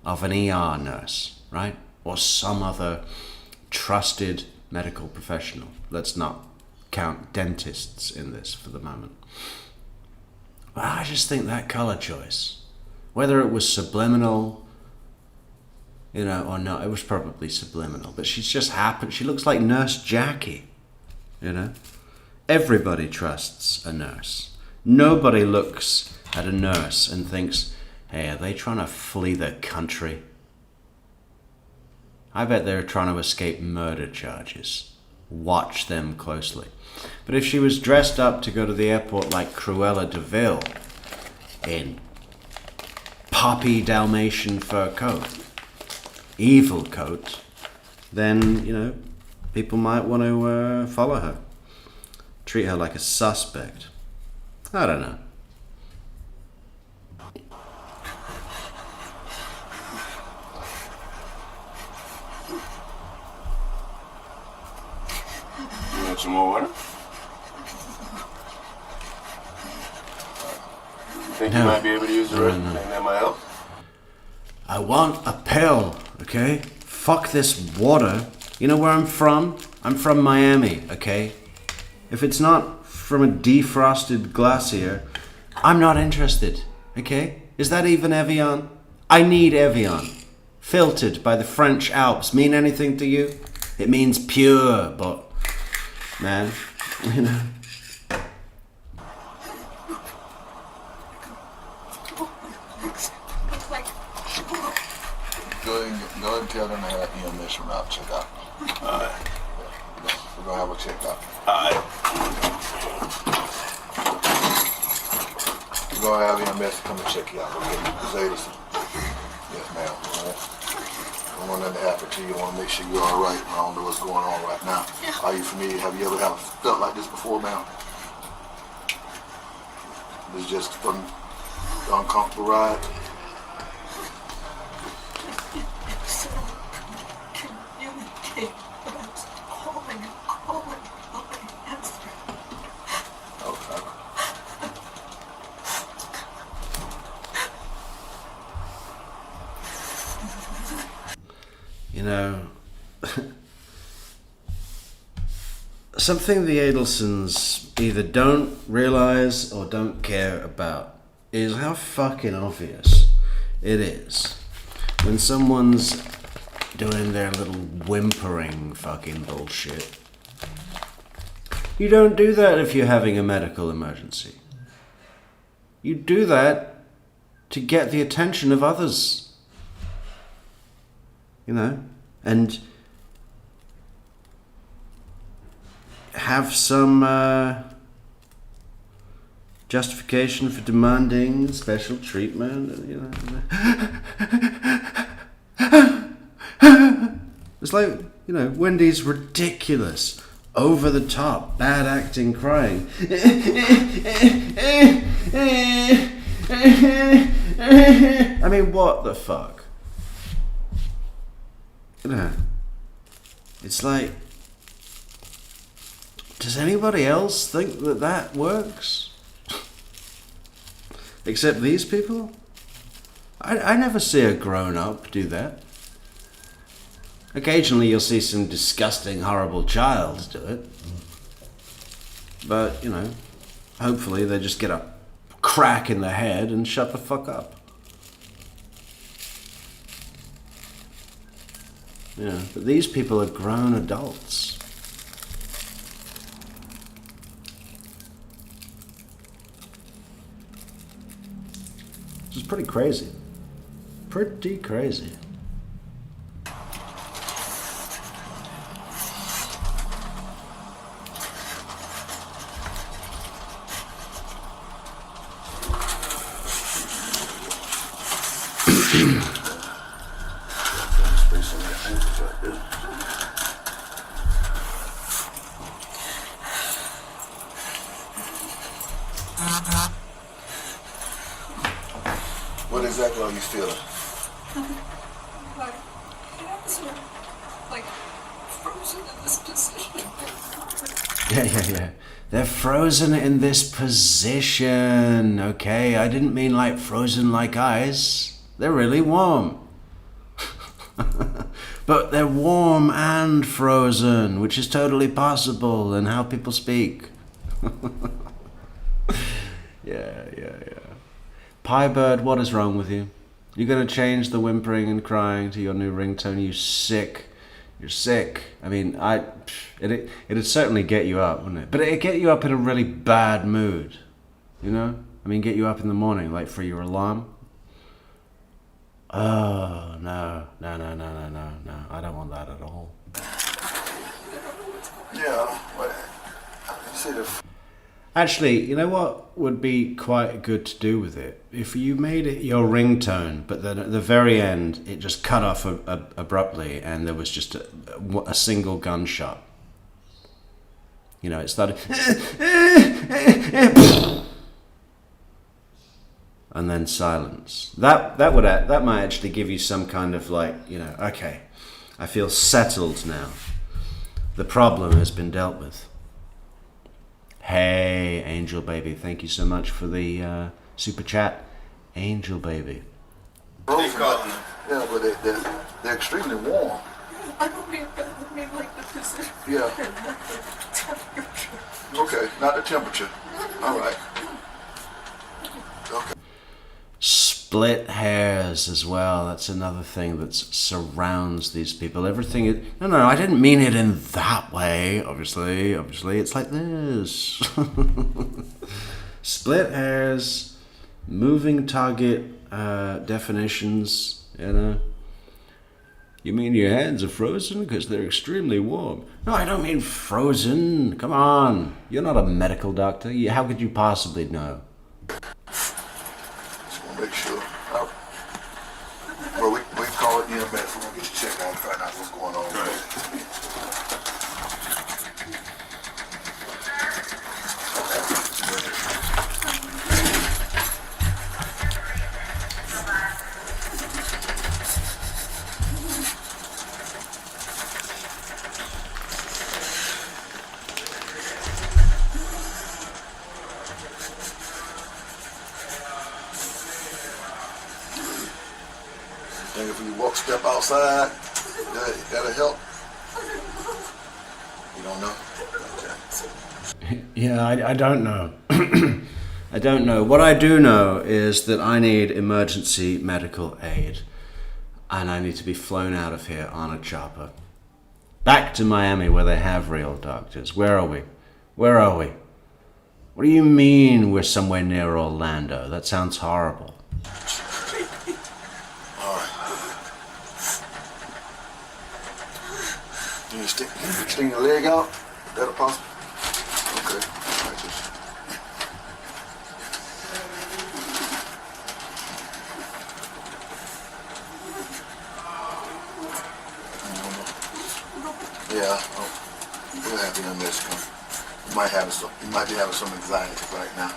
of an ER nurse, right? Or some other trusted medical professional. Let's not count dentists in this for the moment. But I just think that color choice, whether it was subliminal, you know, or not, it was probably subliminal, but she's just happened, she looks like Nurse Jackie, you know? Everybody trusts a nurse. Nobody looks at a nurse and thinks, hey, are they trying to flee the country? I bet they're trying to escape murder charges. Watch them closely. But if she was dressed up to go to the airport like Cruella de Vil in poppy Dalmatian fur coat, evil coat, then, you know, people might want to follow her. Treat her like a suspect. I don't know. Want some more water? Think you might be able to use the rest? Think that might help? I want a pill, okay? Fuck this water. You know where I'm from? I'm from Miami, okay? If it's not from a defrosted glacier, I'm not interested, okay? Is that even Evian? I need Evian. Filtered by the French Alps. Mean anything to you? It means pure, but, man, you know. Go ahead and tell them to have EMS from out check out. Alright. We're gonna have a check out. Alright. We're gonna have EMS come and check you out. Okay, Ms. Adelson. Yes, ma'am. I don't want nothing to happen to you. I want to make sure you're all right. I don't know what's going on right now. Are you familiar? Have you ever felt like this before, ma'am? This is just an uncomfortable ride. Communicate, but I was calling and calling, nobody answered. Okay. You know, something the Adelsons either don't realize or don't care about is how fucking obvious it is when someone's doing their little whimpering fucking bullshit. You don't do that if you're having a medical emergency. You do that to get the attention of others. You know, and have some justification for demanding special treatment, you know. It's like, you know, Wendy's ridiculous, over the top, bad acting, crying. I mean, what the fuck? You know, it's like, does anybody else think that that works? Except these people? I never see a grown-up do that. Occasionally you'll see some disgusting, horrible child do it. But, you know, hopefully they just get a crack in the head and shut the fuck up. Yeah, but these people are grown adults. Which is pretty crazy. Pretty crazy. What exactly are you feeling? My hands are like frozen in this position. Yeah. They're frozen in this position, okay? I didn't mean like frozen like ice. They're really warm. But they're warm and frozen, which is totally possible in how people speak. Yeah. Pie Bird, what is wrong with you? You gonna change the whimpering and crying to your new ringtone, you sick? You're sick. I mean, it'd certainly get you up, wouldn't it? But it'd get you up in a really bad mood, you know? I mean, get you up in the morning, like for your alarm. Oh, no. I don't want that at all. Yeah, but see the. Actually, you know what would be quite good to do with it? If you made it your ringtone, but then at the very end, it just cut off abruptly and there was just a single gunshot. You know, it started... and then silence. That might actually give you some kind of like, you know, okay, I feel settled now. The problem has been dealt with. Hey, Angel Baby, thank you so much for the super chat. Angel Baby. Yeah, but they're extremely warm. I don't mean that. I mean like the position. Yeah. Temperature. Okay, not the temperature. All right. Okay. Split hairs as well. That's another thing that surrounds these people. Everything is... No, I didn't mean it in that way, obviously. It's like this. Split hairs, moving target definitions, you know. You mean your hands are frozen because they're extremely warm? No, I don't mean frozen. Come on. You're not a medical doctor. How could you possibly know? Just want to make sure. Well, we can call it Inmate. We're going to get you checked out and find out what's going on. Think if you step outside, that'll help? You don't know? Okay. Yeah, I don't know. I don't know. What I do know is that I need emergency medical aid. And I need to be flown out of here on a chopper. Back to Miami where they have real doctors. Where are we? Where are we? What do you mean we're somewhere near Orlando? That sounds horrible. Can you sting your leg out? Is that a possible? Okay. Like this. Yeah. We'll have you in this come. You might be having some anxiety right now.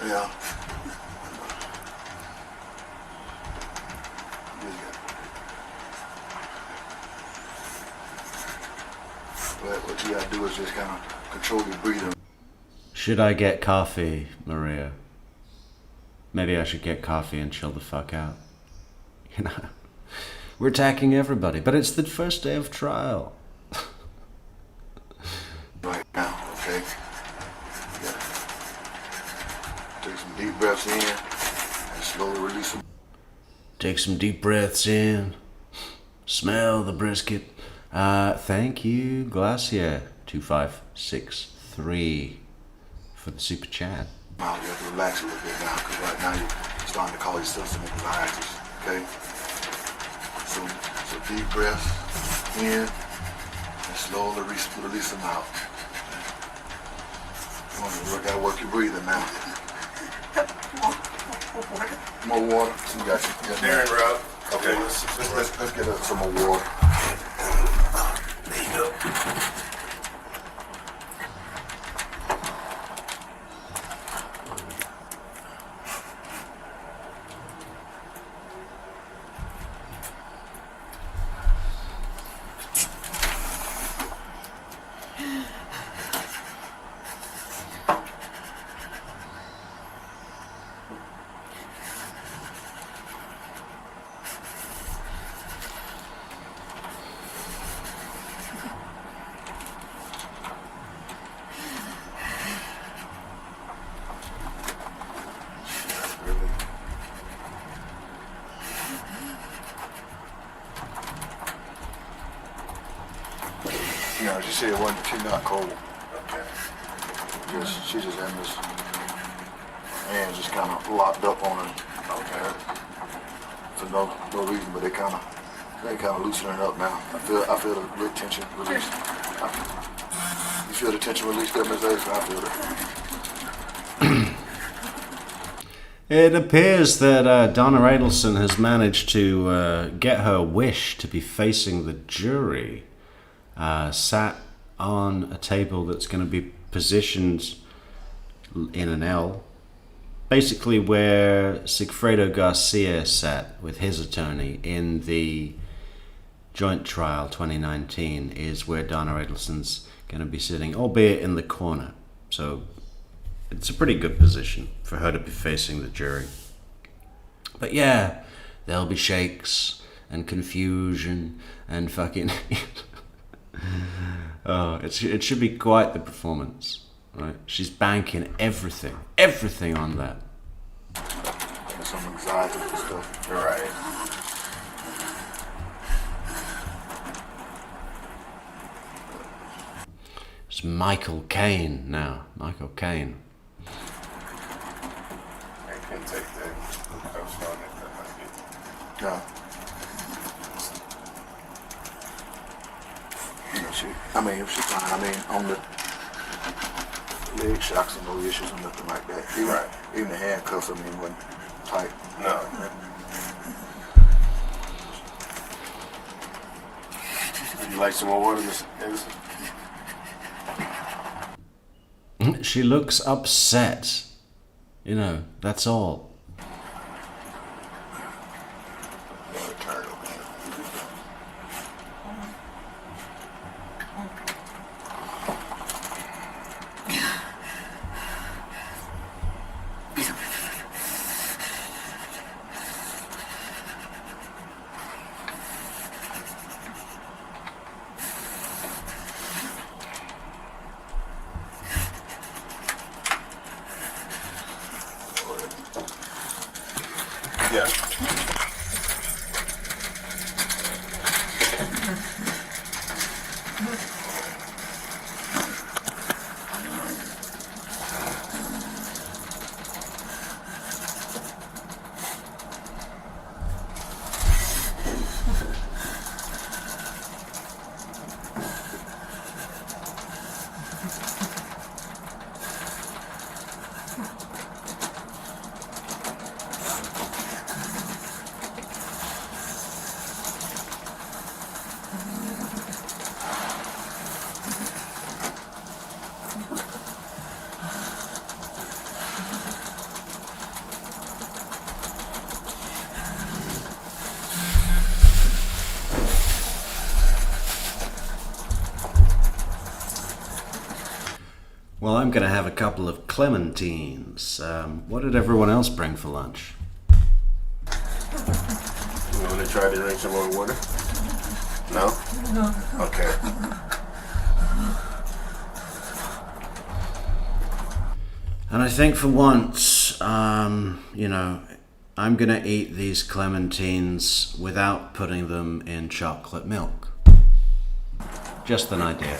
Yeah. What you gotta do is just kind of control your breathing. Should I get coffee, Maria? Maybe I should get coffee and chill the fuck out. You know, we're attacking everybody, but it's the first day of trial. Right now, okay? Yeah. Take some deep breaths in and slowly release them. Take some deep breaths in. Smell the brisket. Thank you, Glacier 2563 for the super chat. Now you have to relax a little bit now, because right now you're starting to call yourself some anxieties, okay? So deep breaths in and slowly release them out. You gotta work your breathing now. More water. You got you. Darren, Rob. Okay, let's get us some more water. There you go. Yeah, she said she's not cold. Okay. She just had this hands just kind of locked up on her. Okay. For no reason, but they kind of They kind of loosening up now. I feel the little tension release. You feel the tension release there, Ms. Adelson? I feel it. It appears that Donna Adelson has managed to get her wish to be facing the jury. Sat on a table that's going to be positioned in an L, basically where Sigfredo Garcia sat with his attorney in the joint trial 2019 is where Donna Adelson's going to be sitting, albeit in the corner. So it's a pretty good position for her to be facing the jury. But yeah, there'll be shakes and confusion and fucking... Oh, it should be quite the performance, right? She's banking everything on that. There's some anxiety and stuff. You're right. It's Michael Caine now. Michael Caine. I can't take that. I was on it. No. She's fine. On the leg shocks and no issues and nothing like that. Even the handcuffs, wasn't tight. No. Would you like some more water, Miss Adelson? She looks upset. That's all. Yeah. Well, I'm going to have a couple of clementines. What did everyone else bring for lunch? You want to try to drink some more water? No? No. Okay. And I think for once, I'm going to eat these clementines without putting them in chocolate milk. Just an idea.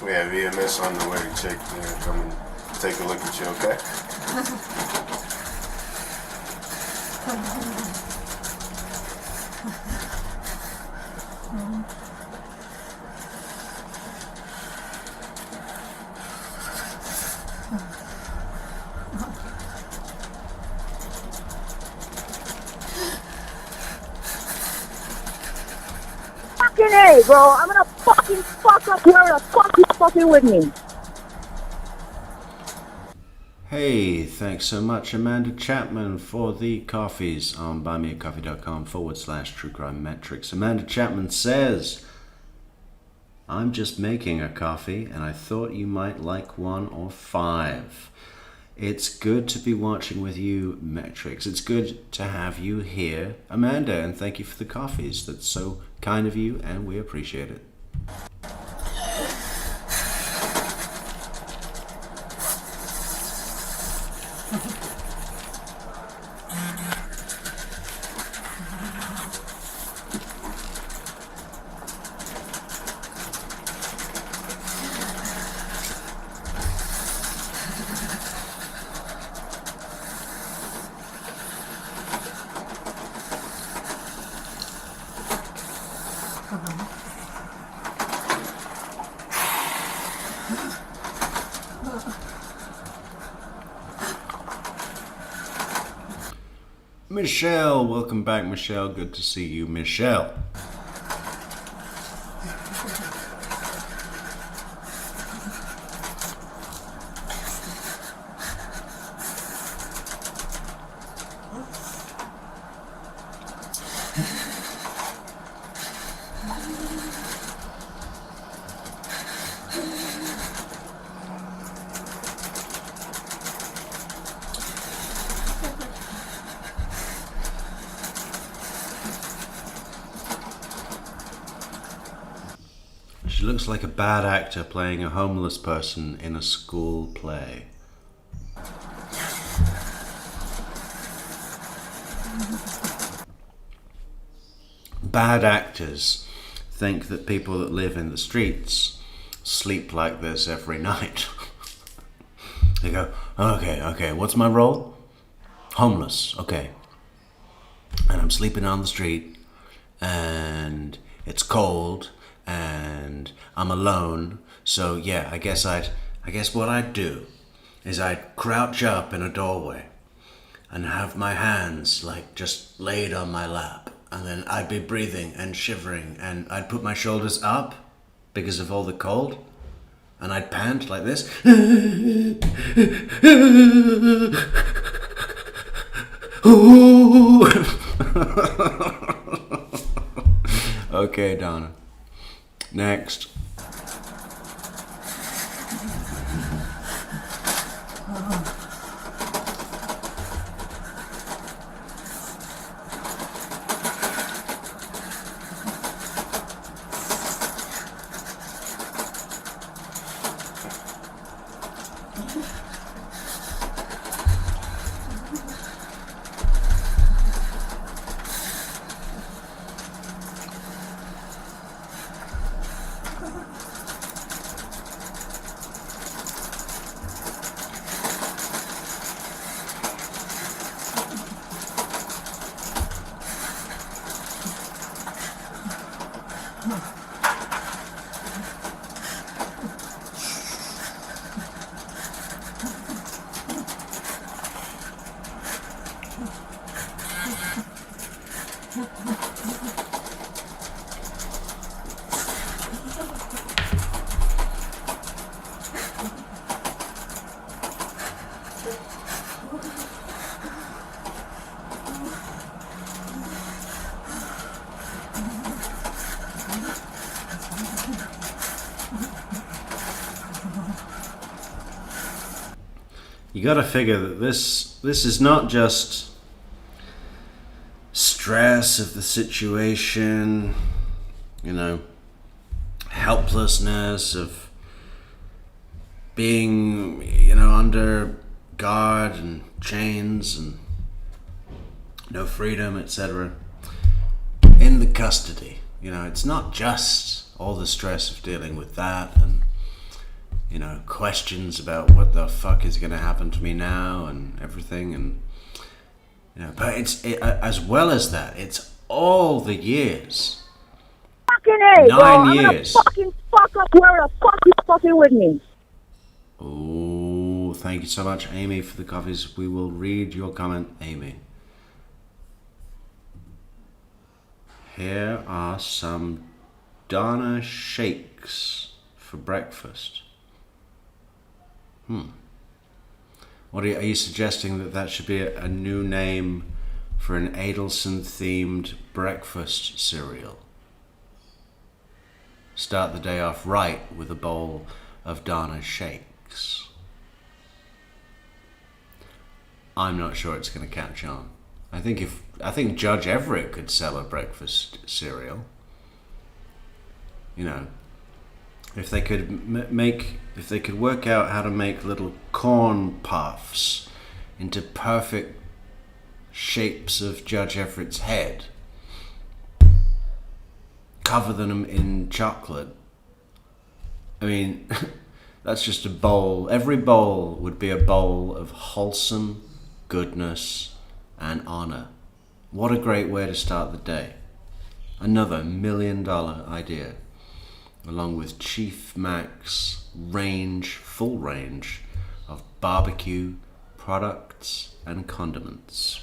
We have EMS on the way to check, come and take a look at you, okay? Fucking A, bro. I'm gonna fucking fuck up whoever the fuck you fucking with me. Hey, thanks so much, Amanda Chapman, for the coffees on buymeacoffee.com/True Crime Metrix. Amanda Chapman says, I'm just making a coffee and I thought you might like 1 or 5. It's good to be watching with you, Metrix. It's good to have you here, Amanda, and thank you for the coffees. That's so kind of you and we appreciate it. Michelle, welcome back, Michelle. Good to see you, Michelle. She looks like a bad actor playing a homeless person in a school play. Bad actors think that people that live in the streets sleep like this every night. They go, okay, what's my role? Homeless, okay. And I'm sleeping on the street, and it's cold, and I'm alone, so yeah, I guess what I'd do is I'd crouch up in a doorway and have my hands like just laid on my lap, and then I'd be breathing and shivering, and I'd put my shoulders up because of all the cold, and I'd pant like this. Okay, Donna. Next. You gotta figure that this is not just stress of the situation, you know, helplessness of being, you know, under guard and chains and no freedom, etc. In the custody, you know, it's not just all the stress of dealing with that and, you know, questions about what the fuck is going to happen to me now and everything, and you know, but as well as that, it's all the years. Fucking A, bro. 9 I'm years. gonna fucking fuck up whoever the fuck you fucking with me. Oh, thank you so much, Amy, for the coffees. We will read your comment, Amy. Here are some Donna shakes for breakfast. What are you suggesting that that should be a new name for an Adelson-themed breakfast cereal? Start the day off right with a bowl of Donna shakes. I'm not sure it's going to catch on. I think Judge Everett could sell a breakfast cereal. You know, if they could work out how to make little corn puffs into perfect shapes of Judge Everett's head, cover them in chocolate. I mean, that's just a bowl. Every bowl would be a bowl of wholesome goodness and honor. What a great way to start the day. Another $1 million idea, along with Chief Mac's full range of barbecue products and condiments.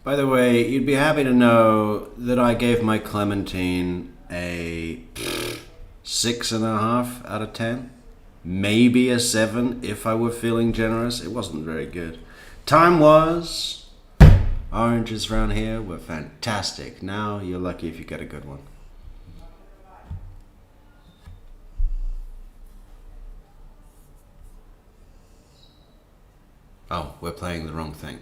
By the way, you'd be happy to know that I gave my Clementine a 6.5 out of 10. Maybe a 7 if I were feeling generous. It wasn't very good. Time was, oranges around here were fantastic. Now you're lucky if you get a good one. Oh, we're playing the wrong thing.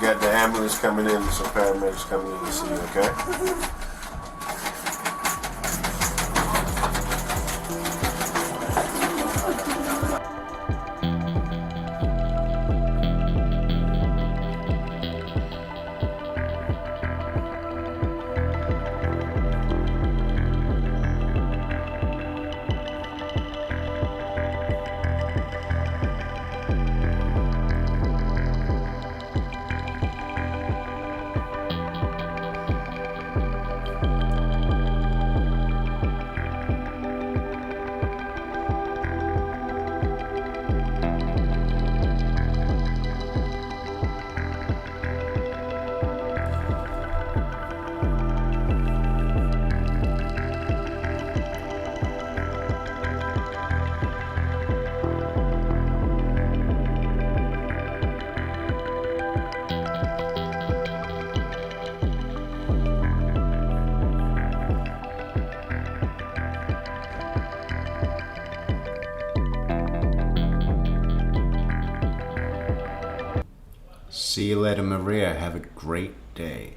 Got the ambulance coming in, some paramedics coming in to see you, okay? See you later, Maria. Have a great day.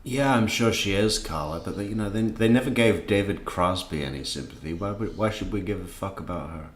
Yeah, I'm sure she is, Carla, but they never gave David Crosby any sympathy. Why should we give a fuck about her?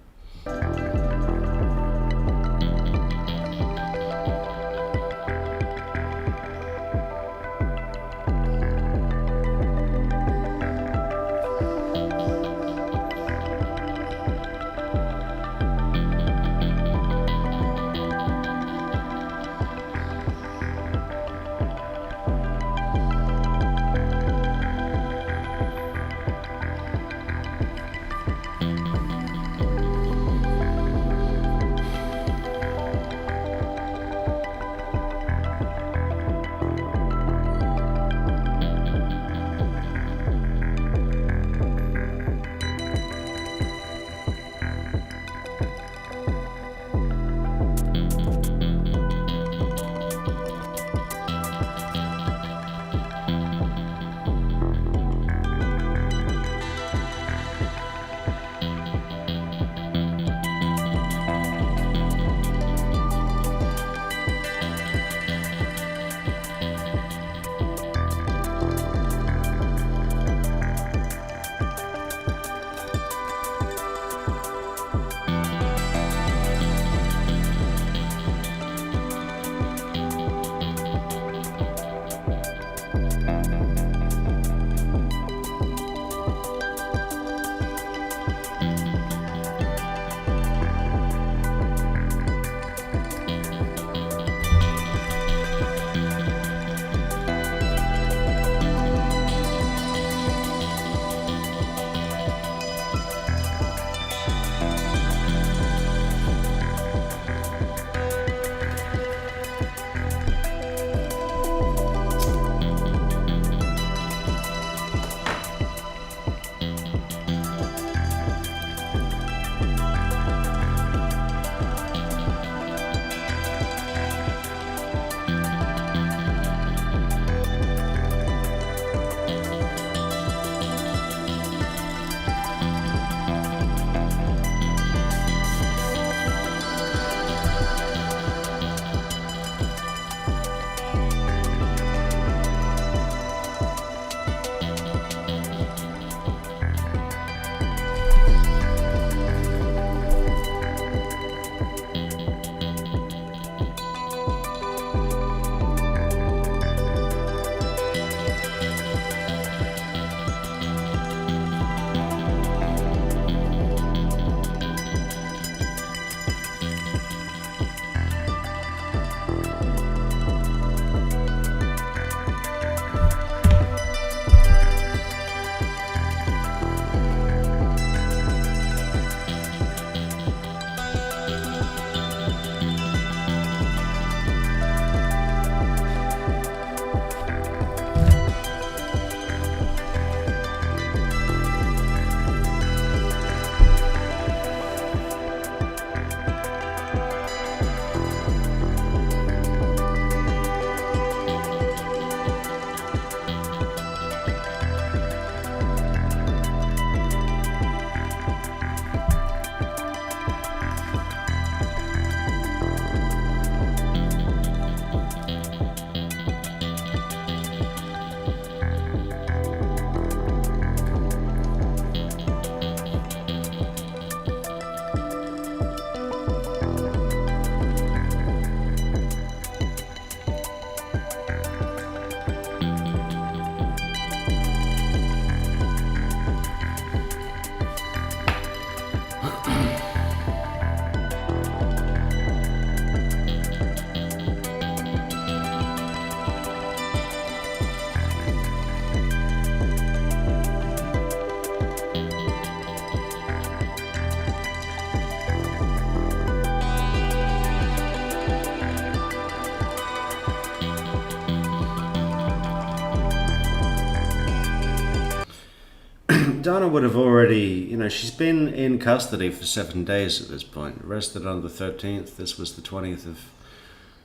Donna would have already, she's been in custody for 7 days at this point. Arrested on the 13th. This was the 20th of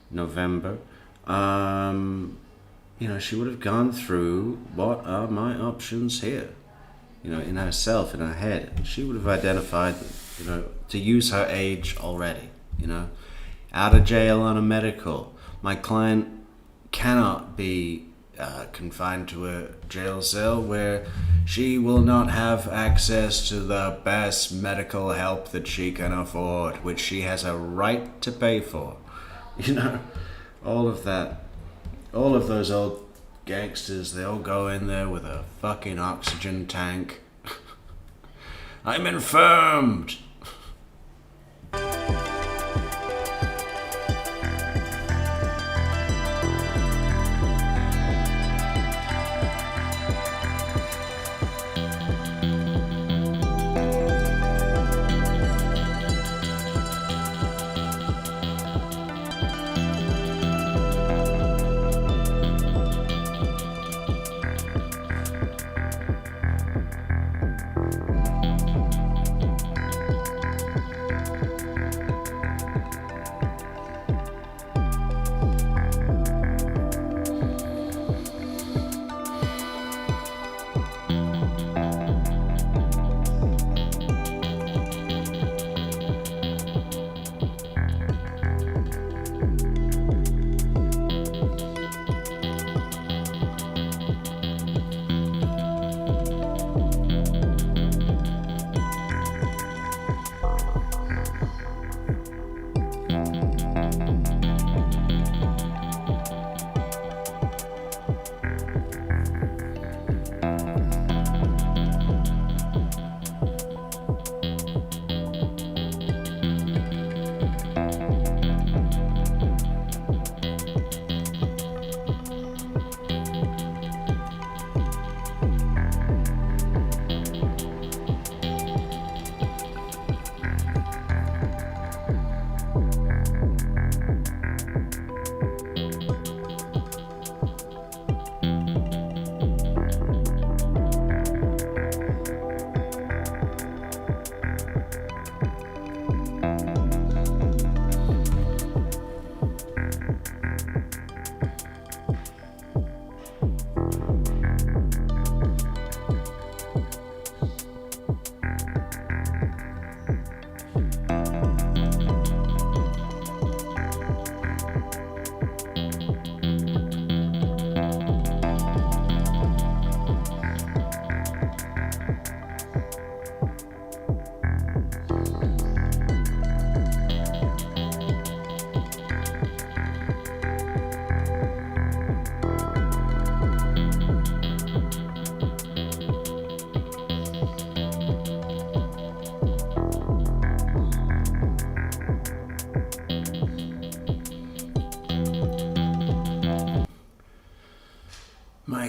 November. She would have gone through what are my options here, in herself, in her head. She would have identified, to use her age already, out of jail on a medical. My client cannot be confined to a jail cell where she will not have access to the best medical help that she can afford, which she has a right to pay for. All of that. All of those old gangsters, they all go in there with a fucking oxygen tank. I'm infirmed!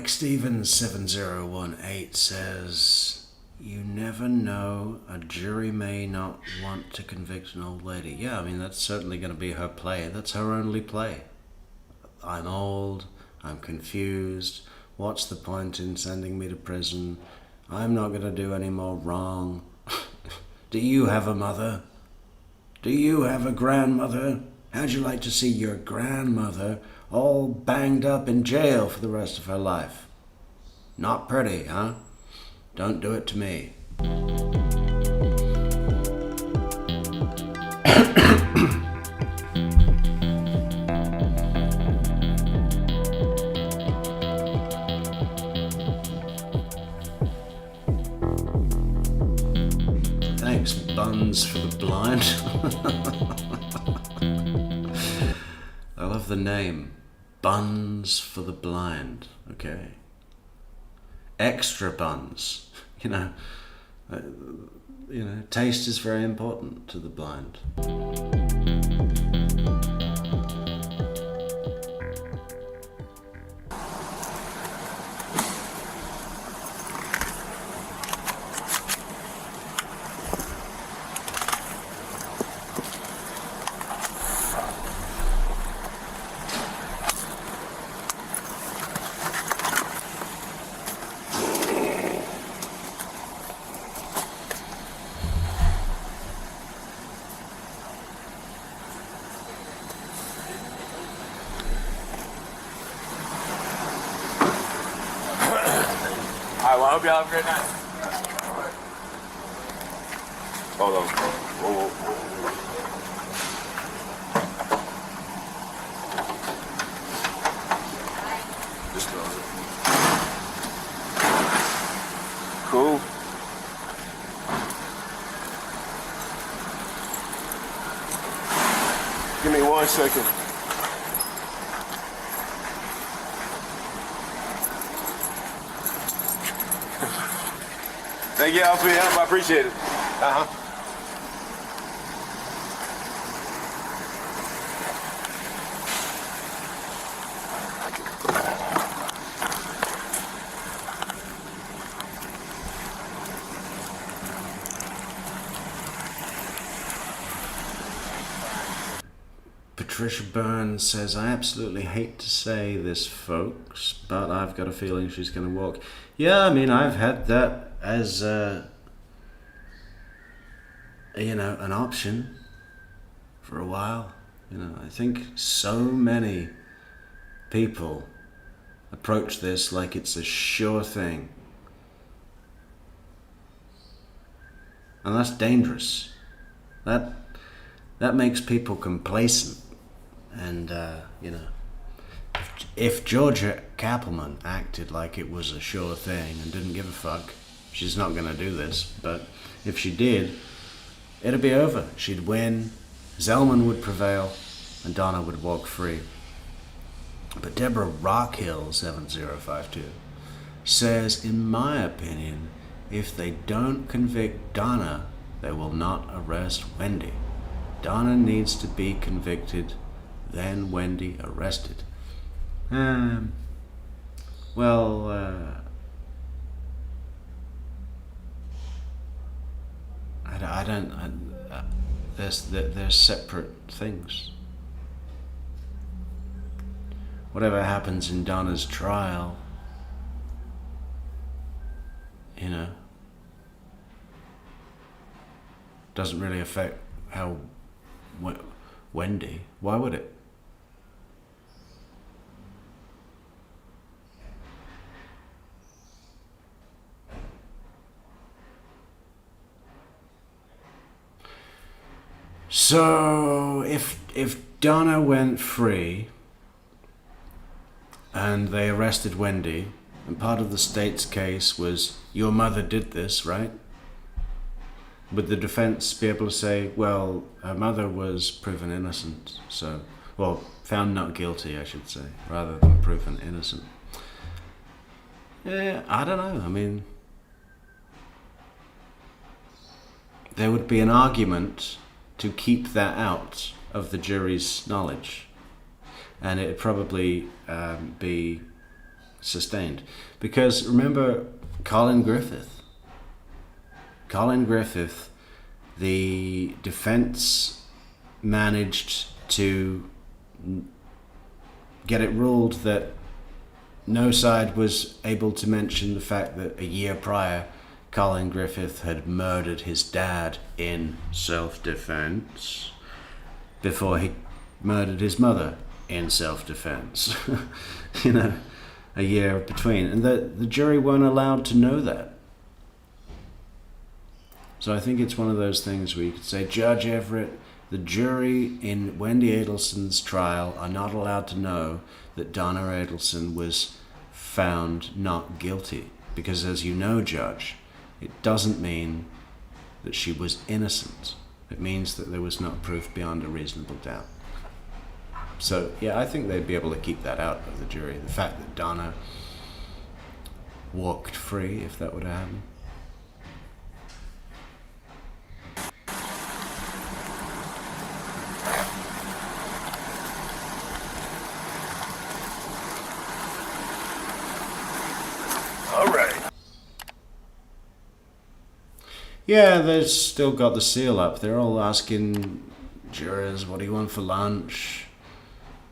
Stevens 7018 says, you never know, a jury may not want to convict an old lady. Yeah, I mean, that's certainly going to be her play. That's her only play. I'm old, I'm confused, what's the point in sending me to prison? I'm not going to do any more wrong. Do you have a mother? Do you have a grandmother? How'd you like to see your grandmother all banged up in jail for the rest of her life? Not pretty, huh? Don't do it to me. Thanks, Buns for the Blind. I love the name. Buns for the Blind. Okay. Extra buns. Taste is very important to the blind. well, I hope you have a great night. Hold on. Whoa, whoa. This does it. Cool. Give me 1 second. Thank y'all for your help. I appreciate it. Patricia Burns says, I absolutely hate to say this, folks, but I've got a feeling she's going to walk. Yeah, I mean, I've had that as, an option for a while. I think so many people approach this like it's a sure thing. And that's dangerous. That makes people complacent. And, if Georgia Kappelman acted like it was a sure thing and didn't give a fuck, she's not going to do this, but if she did, it'd be over. She'd win, Zellman would prevail, and Donna would walk free. But Deborah Rockhill, 7052, says, in my opinion, if they don't convict Donna, they will not arrest Wendy. Donna needs to be convicted, then Wendy arrested. They're separate things. Whatever happens in Donna's trial, doesn't really affect how Wendy. Why would it? So if Donna went free and they arrested Wendy, and part of the state's case was your mother did this, right? Would the defense be able to say, well, her mother was proven innocent, found not guilty, I should say, rather than proven innocent? Yeah, I don't know. I mean, there would be an argument to keep that out of the jury's knowledge, and it'd probably be sustained. Because remember Colin Griffith, the defense managed to get it ruled that no side was able to mention the fact that a year prior Colin Griffith had murdered his dad in self-defense before he murdered his mother in self-defense. A year between. And the jury weren't allowed to know that. So I think it's one of those things where you could say, Judge Everett, the jury in Wendy Adelson's trial are not allowed to know that Donna Adelson was found not guilty. Because as you know, Judge, it doesn't mean that she was innocent. It means that there was not proof beyond a reasonable doubt. So, yeah, I think they'd be able to keep that out of the jury. The fact that Donna walked free, if that would happen. All right. Yeah, they've still got the seal up. They're all asking jurors, what do you want for lunch?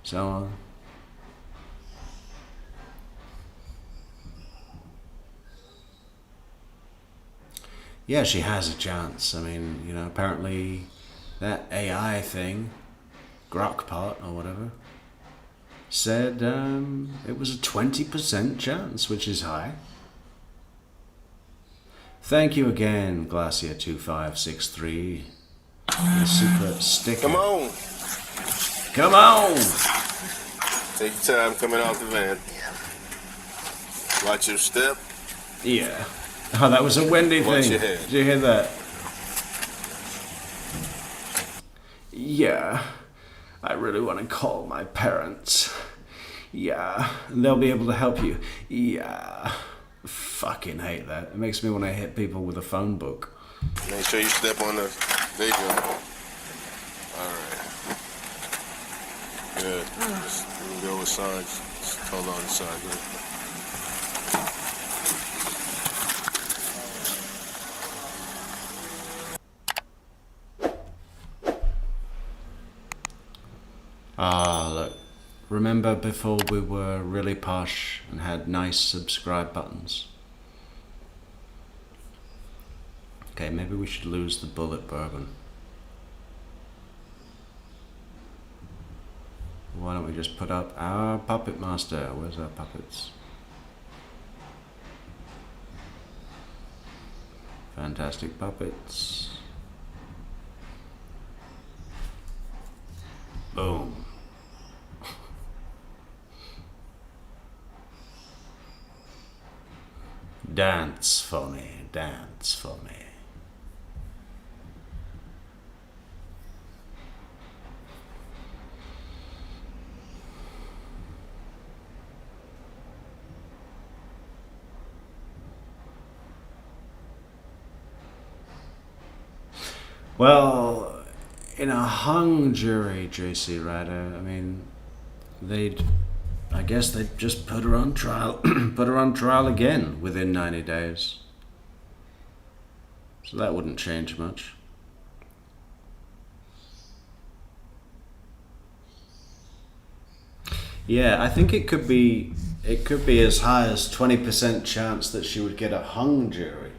So on. Yeah, she has a chance. I mean, apparently that AI thing, Grokpot or whatever, said it was a 20% chance, which is high. Thank you again, Glacier2563. The super sticker. Come on. Come on! Take your time coming out the van. Watch your step. Yeah. Oh, that was a windy Watch thing. your head. Did you hear that? Yeah. I really want to call my parents. Yeah. They'll be able to help you. Yeah. Fucking hate that. It makes me want to hit people with a phone book. Make sure you step on the... There you go. Alright. Good. Just go with sides. Just hold on the side. Good. Ah, look. Remember before we were really posh and had nice subscribe buttons? Okay, maybe we should lose the bullet bourbon. Why don't we just put up our puppet master? Where's our puppets? Fantastic puppets. Boom. Dance for me, dance for me. Well, in a hung jury, JC Ryder, I mean, I guess they'd just put her on trial, put her on trial again within 90 days. So that wouldn't change much. Yeah, I think it could be as high as 20% chance that she would get a hung jury.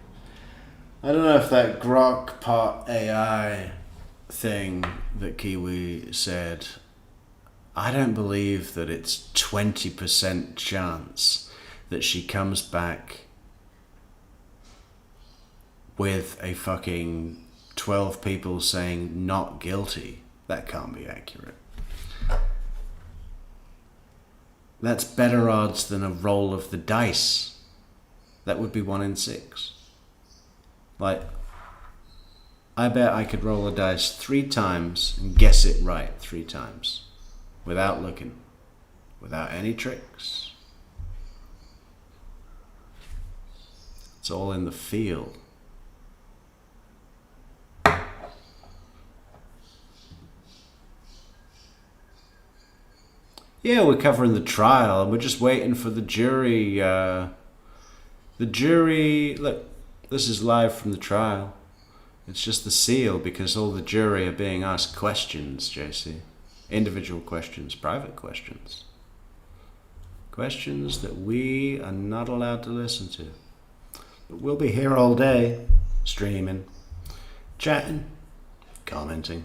I don't know if that Grok Pot AI thing that Kiwi said, I don't believe that it's 20% chance that she comes back with a fucking 12 people saying not guilty. That can't be accurate. That's better odds than a roll of the dice. That would be 1 in 6. Like, I bet I could roll a dice 3 times and guess it right 3 times. Without looking. Without any tricks. It's all in the feel. Yeah, we're covering the trial and we're just waiting for the jury. The jury, look, this is live from the trial. It's just the seal because all the jury are being asked questions, JC. Individual questions, private questions. Questions that we are not allowed to listen to. But we'll be here all day, streaming, chatting, commenting.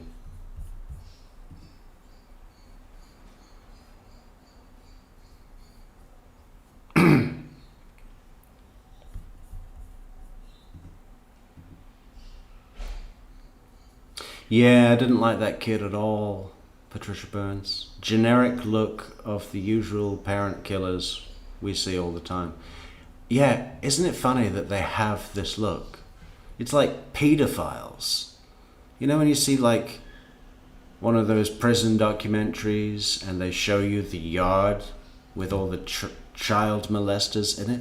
Yeah, I didn't like that kid at all, Patricia Burns. Generic look of the usual parent killers we see all the time. Yeah, isn't it funny that they have this look? It's like pedophiles. You know when you see like one of those prison documentaries and they show you the yard with all the child molesters in it?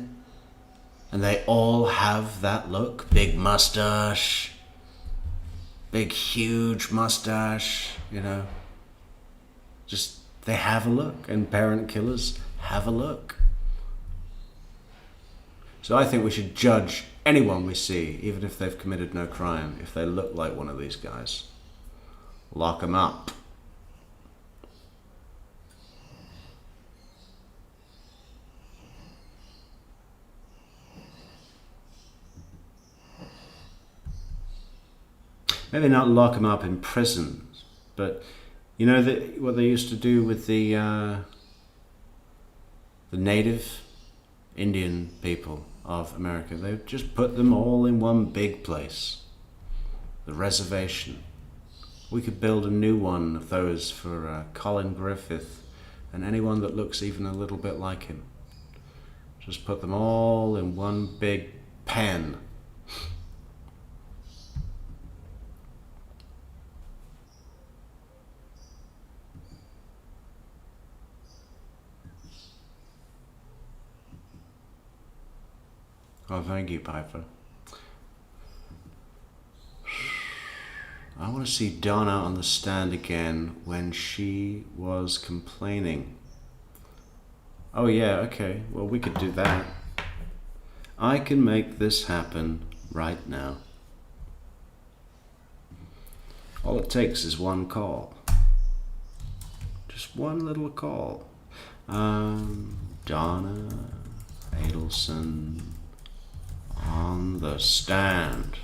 And they all have that look. Big mustache. Big, huge mustache, you know. Just, they have a look, and parent killers have a look. So I think we should judge anyone we see, even if they've committed no crime, if they look like one of these guys. Lock them up. Maybe not lock them up in prison, but you know what they used to do with the native Indian people of America. They've just put them all in one big place. The reservation. We could build a new one of those for Colin Griffith and anyone that looks even a little bit like him. Just put them all in one big pen. Oh, thank you, Piper. I want to see Donna on the stand again when she was complaining. Oh yeah, okay. Well, we could do that. I can make this happen right now. All it takes is one call. Just one little call. Donna Adelson on the stand.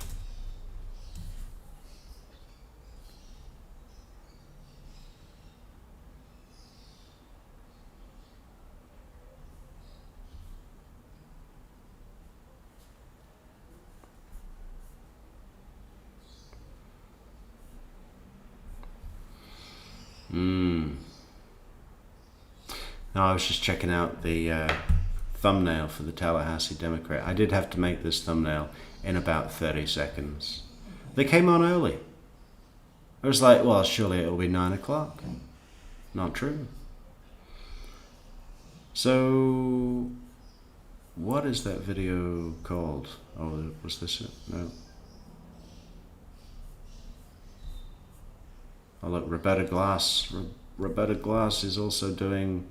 No, I was just checking out the thumbnail for the Tallahassee Democrat. I did have to make this thumbnail in about 30 seconds. They came on early. I was like, well, surely it'll be 9 o'clock. Not true. So, what is that video called? Oh, was this it? No. Oh look, Roberta Glass. Roberta Glass is also doing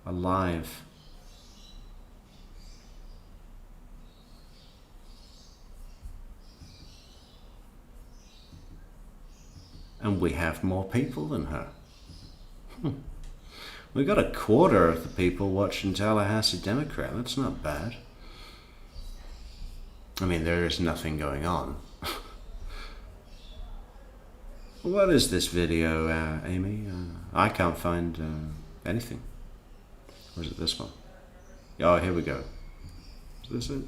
a live. And we have more people than her. We got a quarter of the people watching Tallahassee Democrat. That's not bad. I mean, there is nothing going on. What is this video, Amy? I can't find anything. Or is it this one? Oh, here we go. Is this it?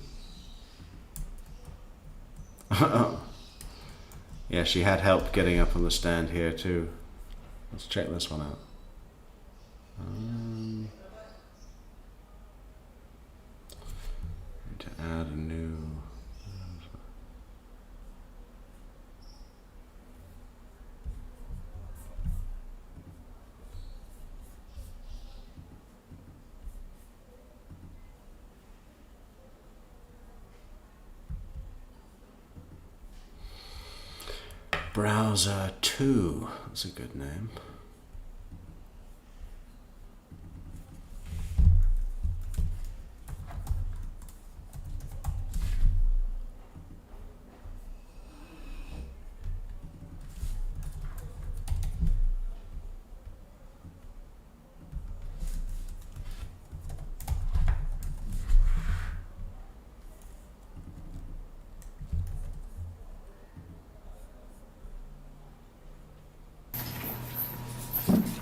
Oh. Yeah, she had help getting up on the stand here too. Let's check this one out. Need to add a new... Browser 2, that's a good name.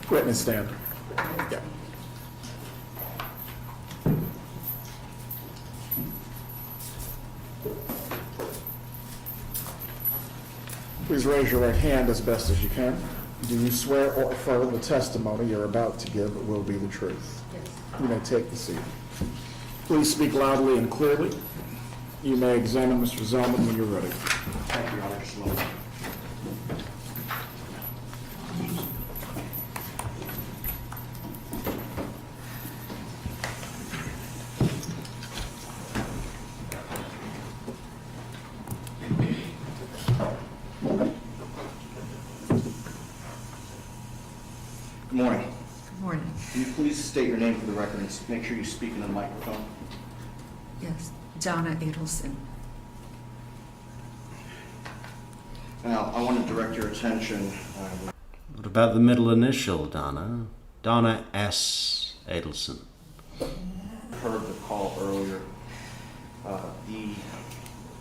Witness stand. Yeah. Please raise your right hand as best as you can. Do you swear or affirm the testimony you're about to give will be the truth? Yes. You may take the seat. Please speak loudly and clearly. You may examine Mr. Zellman when you're ready. Thank you, Your Honor. Just a moment. Good morning. Good morning. Can you please state your name for the record and make sure you speak into the microphone? Yes, Donna Adelson. Now, I want to direct your attention. What about the middle initial, Donna? Donna S. Adelson. Heard the call earlier. The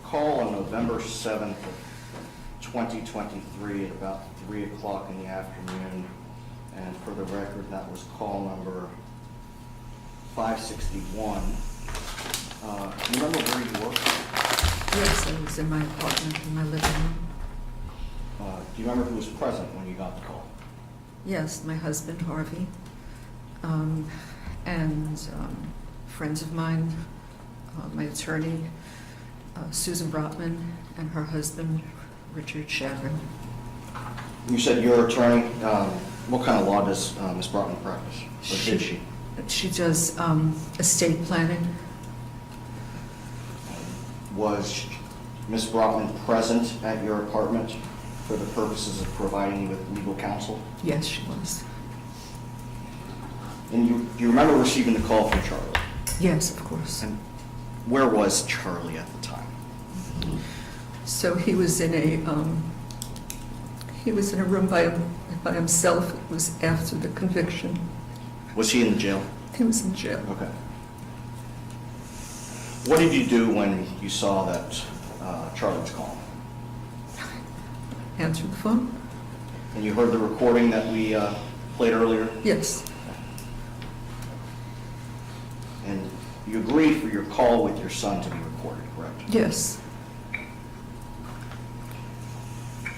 call on November 7th of 2023 at about 3 o'clock in the afternoon. And for the record, that was call number 561. Do you remember where you were? Yes, I was in my apartment, in my living room. Do you remember who was present when you got the call? Yes, my husband, Harvey, and friends of mine, my attorney, Susan Brotman, and her husband, Richard Chagrin. You said your attorney. What kind of law does Ms. Brotman practice? Or did she? She does estate planning. Was Ms. Brotman present at your apartment for the purposes of providing you with legal counsel? Yes, she was. And do you remember receiving the call from Charlie? Yes, of course. And where was Charlie at the time? So he was in a room by himself. It was after the conviction. Was he in the jail? He was in jail. Okay. What did you do when you saw that Charlie was calling? Answered the phone. And you heard the recording that we played earlier? Yes. And you agreed for your call with your son to be recorded, correct? Yes.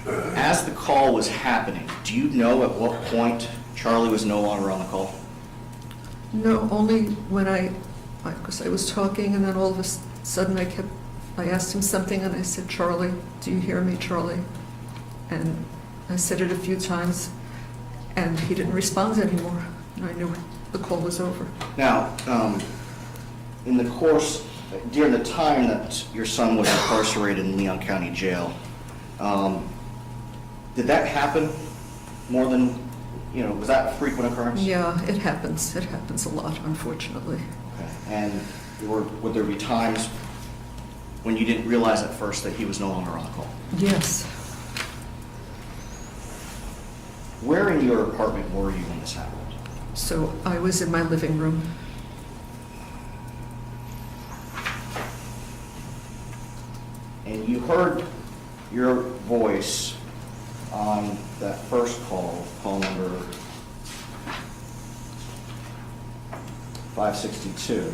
As the call was happening, do you know at what point Charlie was no longer on the call? No, only when because I was talking, and then all of a sudden I asked him something, and I said, "Charlie, do you hear me, Charlie?" And I said it a few times, and he didn't respond anymore. And I knew the call was over. Now, in the course, during the time that your son was incarcerated in Leon County Jail, did that happen more than, was that a frequent occurrence? Yeah, it happens. It happens a lot, unfortunately. Okay. And would there be times when you didn't realize at first that he was no longer on the call? Yes. Where in your apartment were you when this happened? So I was in my living room. And you heard your voice on that first call number 562,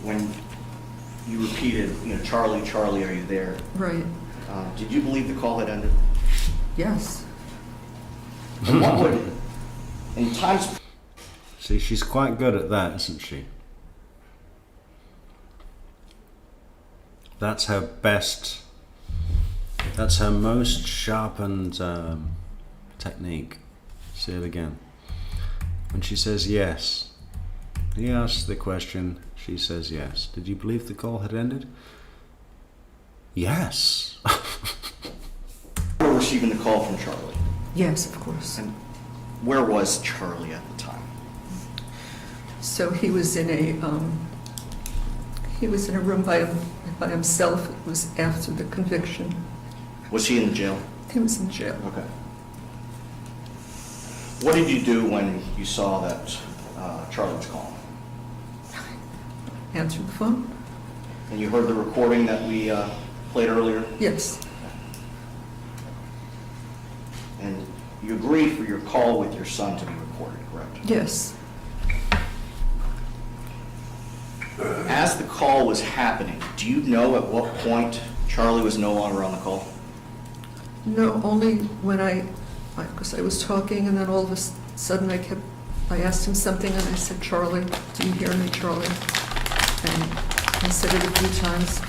when you repeated, "Charlie, Charlie, are you there?" Right. Did you believe the call had ended? Yes. And what would, in times... See, she's quite good at that, isn't she? That's her best, that's her most sharpened technique. Say it again. When she says yes, he asks the question, she says yes. Did you believe the call had ended? Yes. You were receiving the call from Charlie. Yes, of course. And where was Charlie at the time? So he was in a room by himself. It was after the conviction. Was he in the jail? He was in jail. Okay. What did you do when you saw that Charlie was calling? Answered the phone. And you heard the recording that we played earlier? Yes. And you agreed for your call with your son to be recorded, correct? Yes. As the call was happening, do you know at what point Charlie was no longer on the call? No, only when because I was talking, and then all of a sudden I asked him something, and I said, "Charlie, do you hear me, Charlie?" And I said it a few times,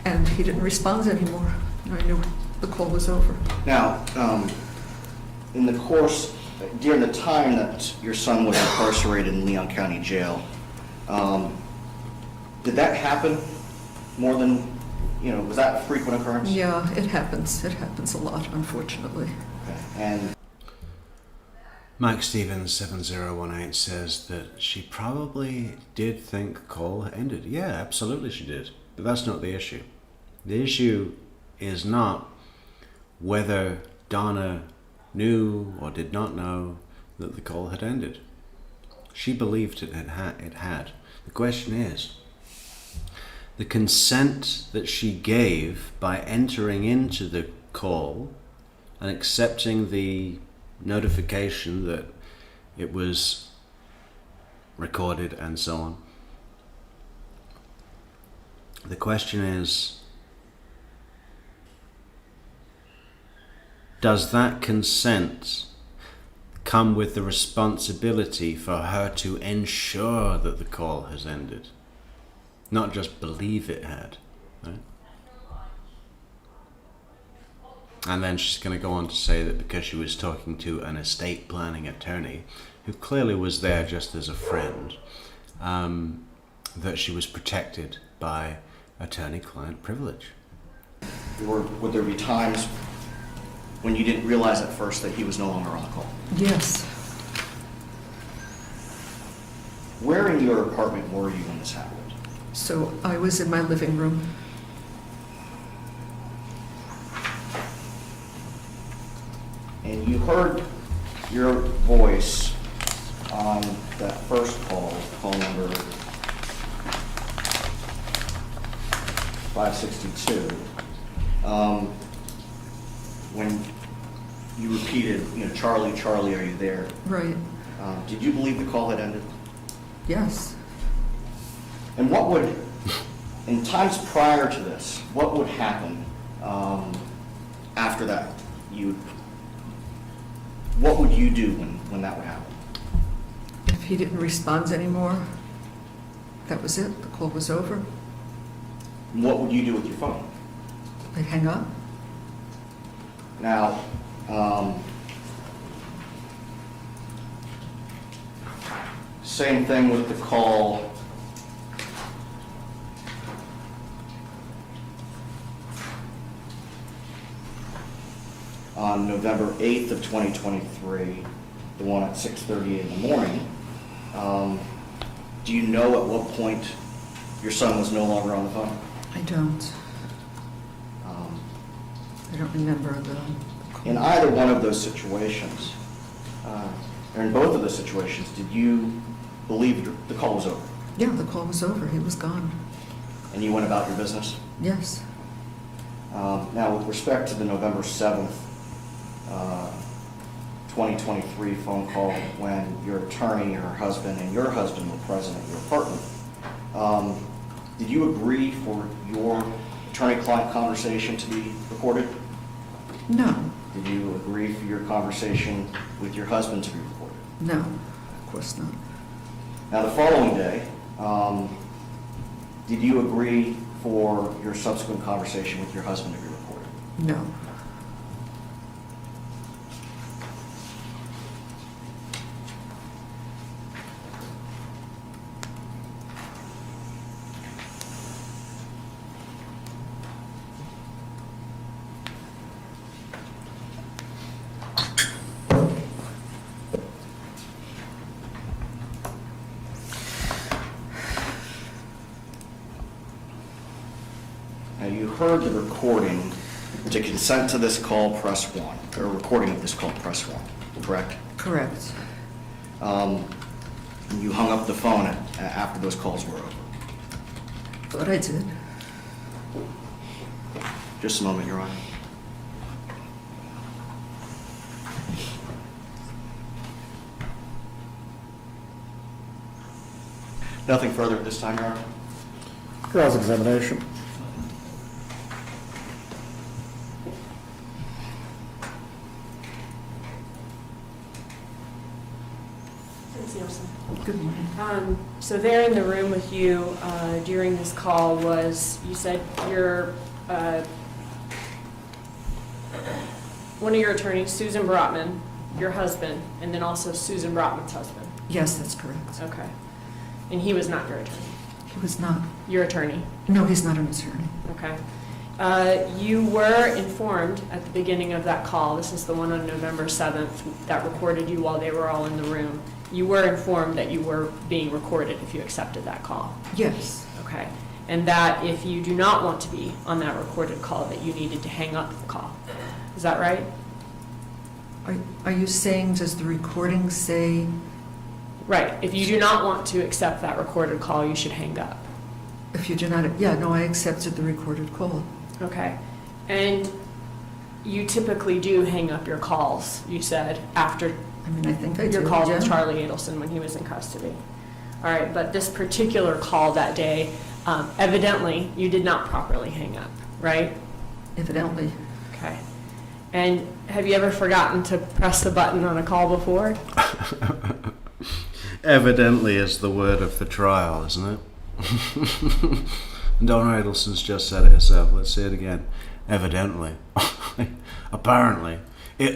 and he didn't respond anymore. And I knew the call was over. Now, in the course, during the time that your son was incarcerated in Leon County Jail, did that happen more than, was that a frequent occurrence? Yeah, it happens. It happens a lot, unfortunately. Okay. And Mike Stevens 7018 says that she probably did think the call ended. Yeah, absolutely she did. But that's not the issue. The issue is not whether Donna knew or did not know that the call had ended. She believed it had. The question is, the consent that she gave by entering into the call and accepting the notification that it was recorded and so on, The question is, does that consent come with the responsibility for her to ensure that the call has ended? Not just believe it had, right? And then she's going to go on to say that because she was talking to an estate planning attorney, who clearly was there just as a friend, that she was protected by attorney-client privilege. Would there be times when you didn't realize at first that he was no longer on the call? Yes. Where in your apartment were you when this happened? So I was in my living room. And you heard your voice on that first call number 562, when you repeated, Charlie, Charlie, are you there? Right. Did you believe the call had ended? Yes. And what would, in times prior to this, what would happen after that? What would you do when that would happen? If he didn't respond anymore, that was it. The call was over. What would you do with your phone? I'd hang up. Now, same thing with the call on November 8th of 2023, the one at 6:38 in the morning. Do you know at what point your son was no longer on the phone? I don't. I don't remember the call. In either one of those situations, or in both of those situations, did you believe the call was over? Yeah, the call was over. He was gone. And you went about your business? Yes. Now, with respect to the November 7th, 2023 phone call when your attorney, her husband, and your husband were present at your apartment, did you agree for your attorney-client conversation to be recorded? No. Did you agree for your conversation with your husband to be recorded? No, of course not. Now, the following day, did you agree for your subsequent conversation with your husband to be recorded? No. Now, you heard the recording. To consent to this call, press 1. Or recording of this call, press 1. Correct? Correct. You hung up the phone after those calls were over. Thought I did. Just a moment, Your Honor. Nothing further at this time, Your Honor? Cross-examination. Good morning. So there in the room with you during this call was, you said your, one of your attorneys, Susan Brotman, your husband, and then also Susan Brotman's husband. Yes, that's correct. Okay. And he was not your attorney? He was not. Your attorney? No, he's not an attorney. Okay. You were informed at the beginning of that call, this is the one on November 7th that recorded you while they were all in the room. You were informed that you were being recorded if you accepted that call? Yes. Okay. And that if you do not want to be on that recorded call, that you needed to hang up the call. Is that right? Are you saying, does the recording say? Right. If you do not want to accept that recorded call, you should hang up. If you do not, yeah, no, I accepted the recorded call. Okay. And you typically do hang up your calls, you said, after I mean, I think I your did, call with yeah. Charlie Adelson when he was in custody. All right, but this particular call that day, Evidently, you did not properly hang up, right? Evidently. Okay. And have you ever forgotten to press the button on a call before? Evidently is the word of the trial, isn't it? Donna Adelson's just said it herself. Let's say it again. Evidently. Apparently.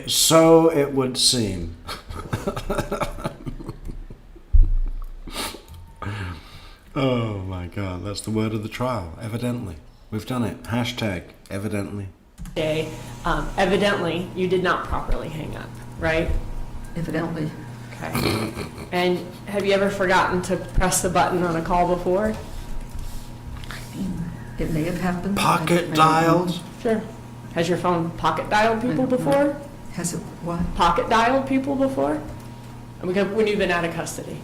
So it would seem. Oh my God, that's the word of the trial. Evidently. We've done it. Hashtag evidently. Okay. Evidently, you did not properly hang up, right? Evidently. Okay. And have you ever forgotten to press the button on a call before? It may have happened. Pocket dialed? Sure. Has your phone pocket dialed people before? Has it what? Pocket dialed people before? When you've been out of custody.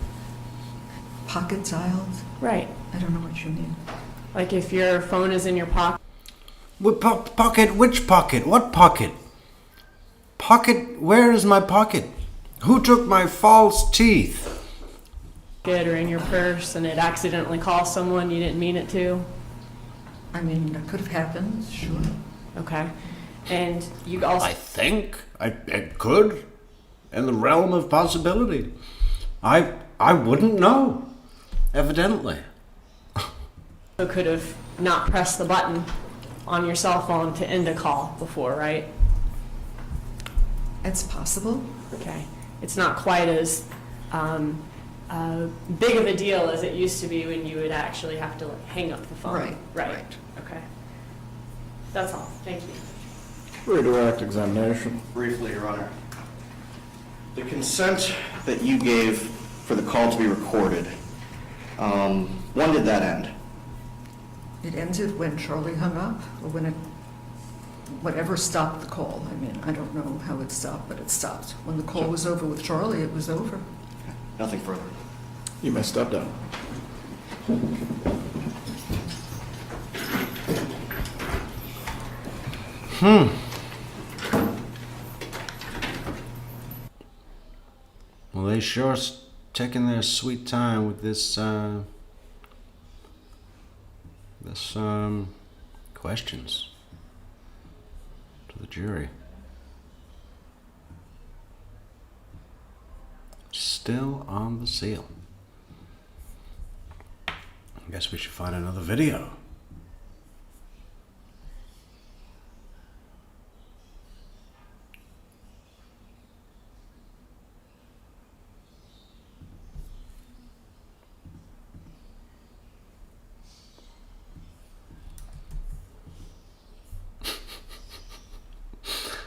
Pocket dialed? Right. I don't know what you mean. Like if your phone is in your pocket. Pocket? Which pocket? What pocket? Pocket? Where is my pocket? Who took my false teeth? Or in your purse and it accidentally calls someone you didn't mean it to? I mean, that could have happened, sure. Okay. And you also... I think it could, in the realm of possibility. I wouldn't know, evidently. could have not pressed the button on your cell phone to end a call before, right? It's possible. Okay. It's not quite as big of a deal as it used to be when you would actually have to hang up the phone. Right. Right. Okay. That's all. Thank you. Redirect examination. Briefly, Your Honor. The consent that you gave for the call to be recorded, when did that end? It ended when Charlie hung up, or when it, whatever stopped the call. I mean, I don't know how it stopped, but it stopped. When the call was over with Charlie, it was over. Nothing further. You may step down. Well, they sure taking their sweet time with this questions to the jury. Still on the seal. I guess we should find another video.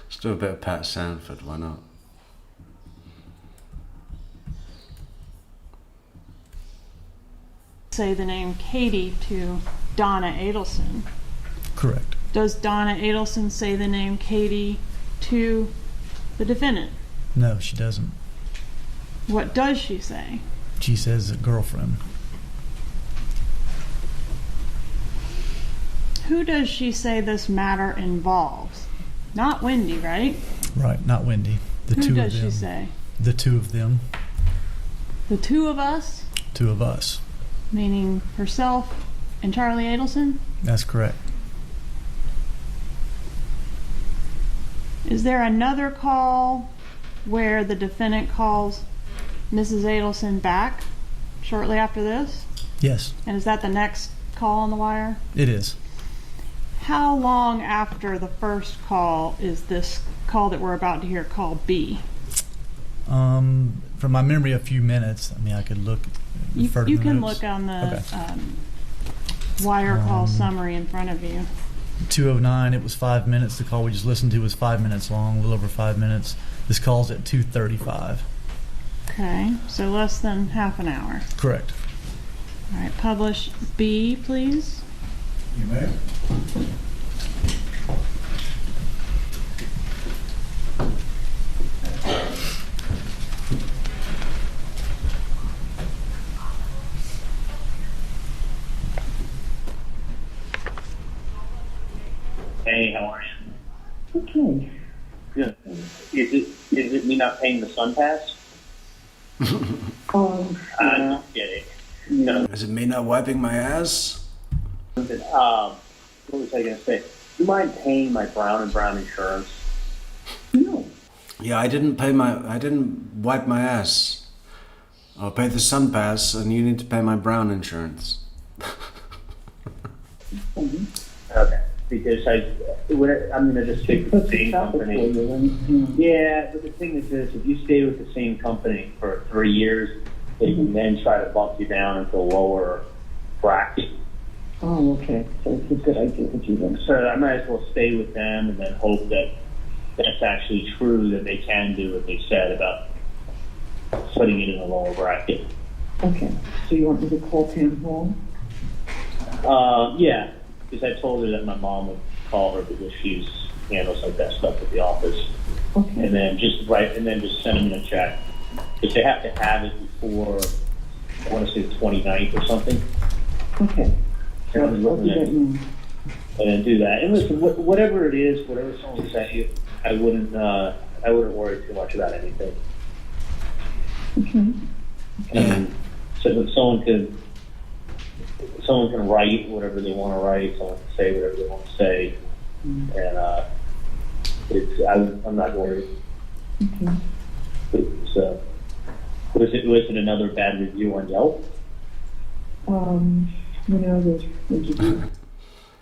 Let's do a bit of Pat Sanford, why not? Say the name Katie to Donna Adelson. Correct. Does Donna Adelson say the name Katie to the defendant? No, she doesn't. What does she say? She says a girlfriend. Who does she say this matter involves? Not Wendy, right? Right, not Wendy. The Who two does of them. she say? The two of them. The two of us? Two of us. Meaning herself and Charlie Adelson? That's correct. Is there another call where the defendant calls Mrs. Adelson back shortly after this? Yes, And is that the next call on the wire? it is. How long after the first call is this call that we're about to hear, call B? From my memory, a few minutes. I mean, I could look further. You the can notes. look on the Okay. wire call summary in front of you. 2:09. It was 5 minutes. The call we just listened to was 5 minutes long, a little over 5 minutes. This call's at 2:35. Okay, so less than half an hour. Correct. All right, publish B, please. You may. Hey, how are you? Okay. Good. Is it me not paying the Sun Pass? No. I'm just kidding. No. Is it me not wiping my ass? What was I going to say? Do you mind paying my Brown and Brown insurance? No. Yeah, I didn't wipe my ass. I'll pay the sun pass, and you need to pay my Brown insurance. Okay. Because I'm going to just stick with the same company. Yeah, but the thing is this, if you stay with the same company for 3 years, they can then try to bump you down into a lower bracket. Oh, okay. So it's a good idea to do that. So I might as well stay with them and then hope that that's actually true, that they can do what they said about putting it in a lower bracket. Okay. So you want me to call Pam Hall? Yeah, because I told her that my mom would call her because she handles like that stuff at the office. Okay. And then just send them in a check. Because they have to have it before, I want to say the 29th or something. Okay. So And I'll do that now. then do that. And listen, whatever it is, whatever someone sent you, I wouldn't worry too much about anything. Okay. And so that someone can write whatever they want to write, someone can say whatever they want to say, and I'm not worried. Okay. So, was it another bad review on Yelp? There's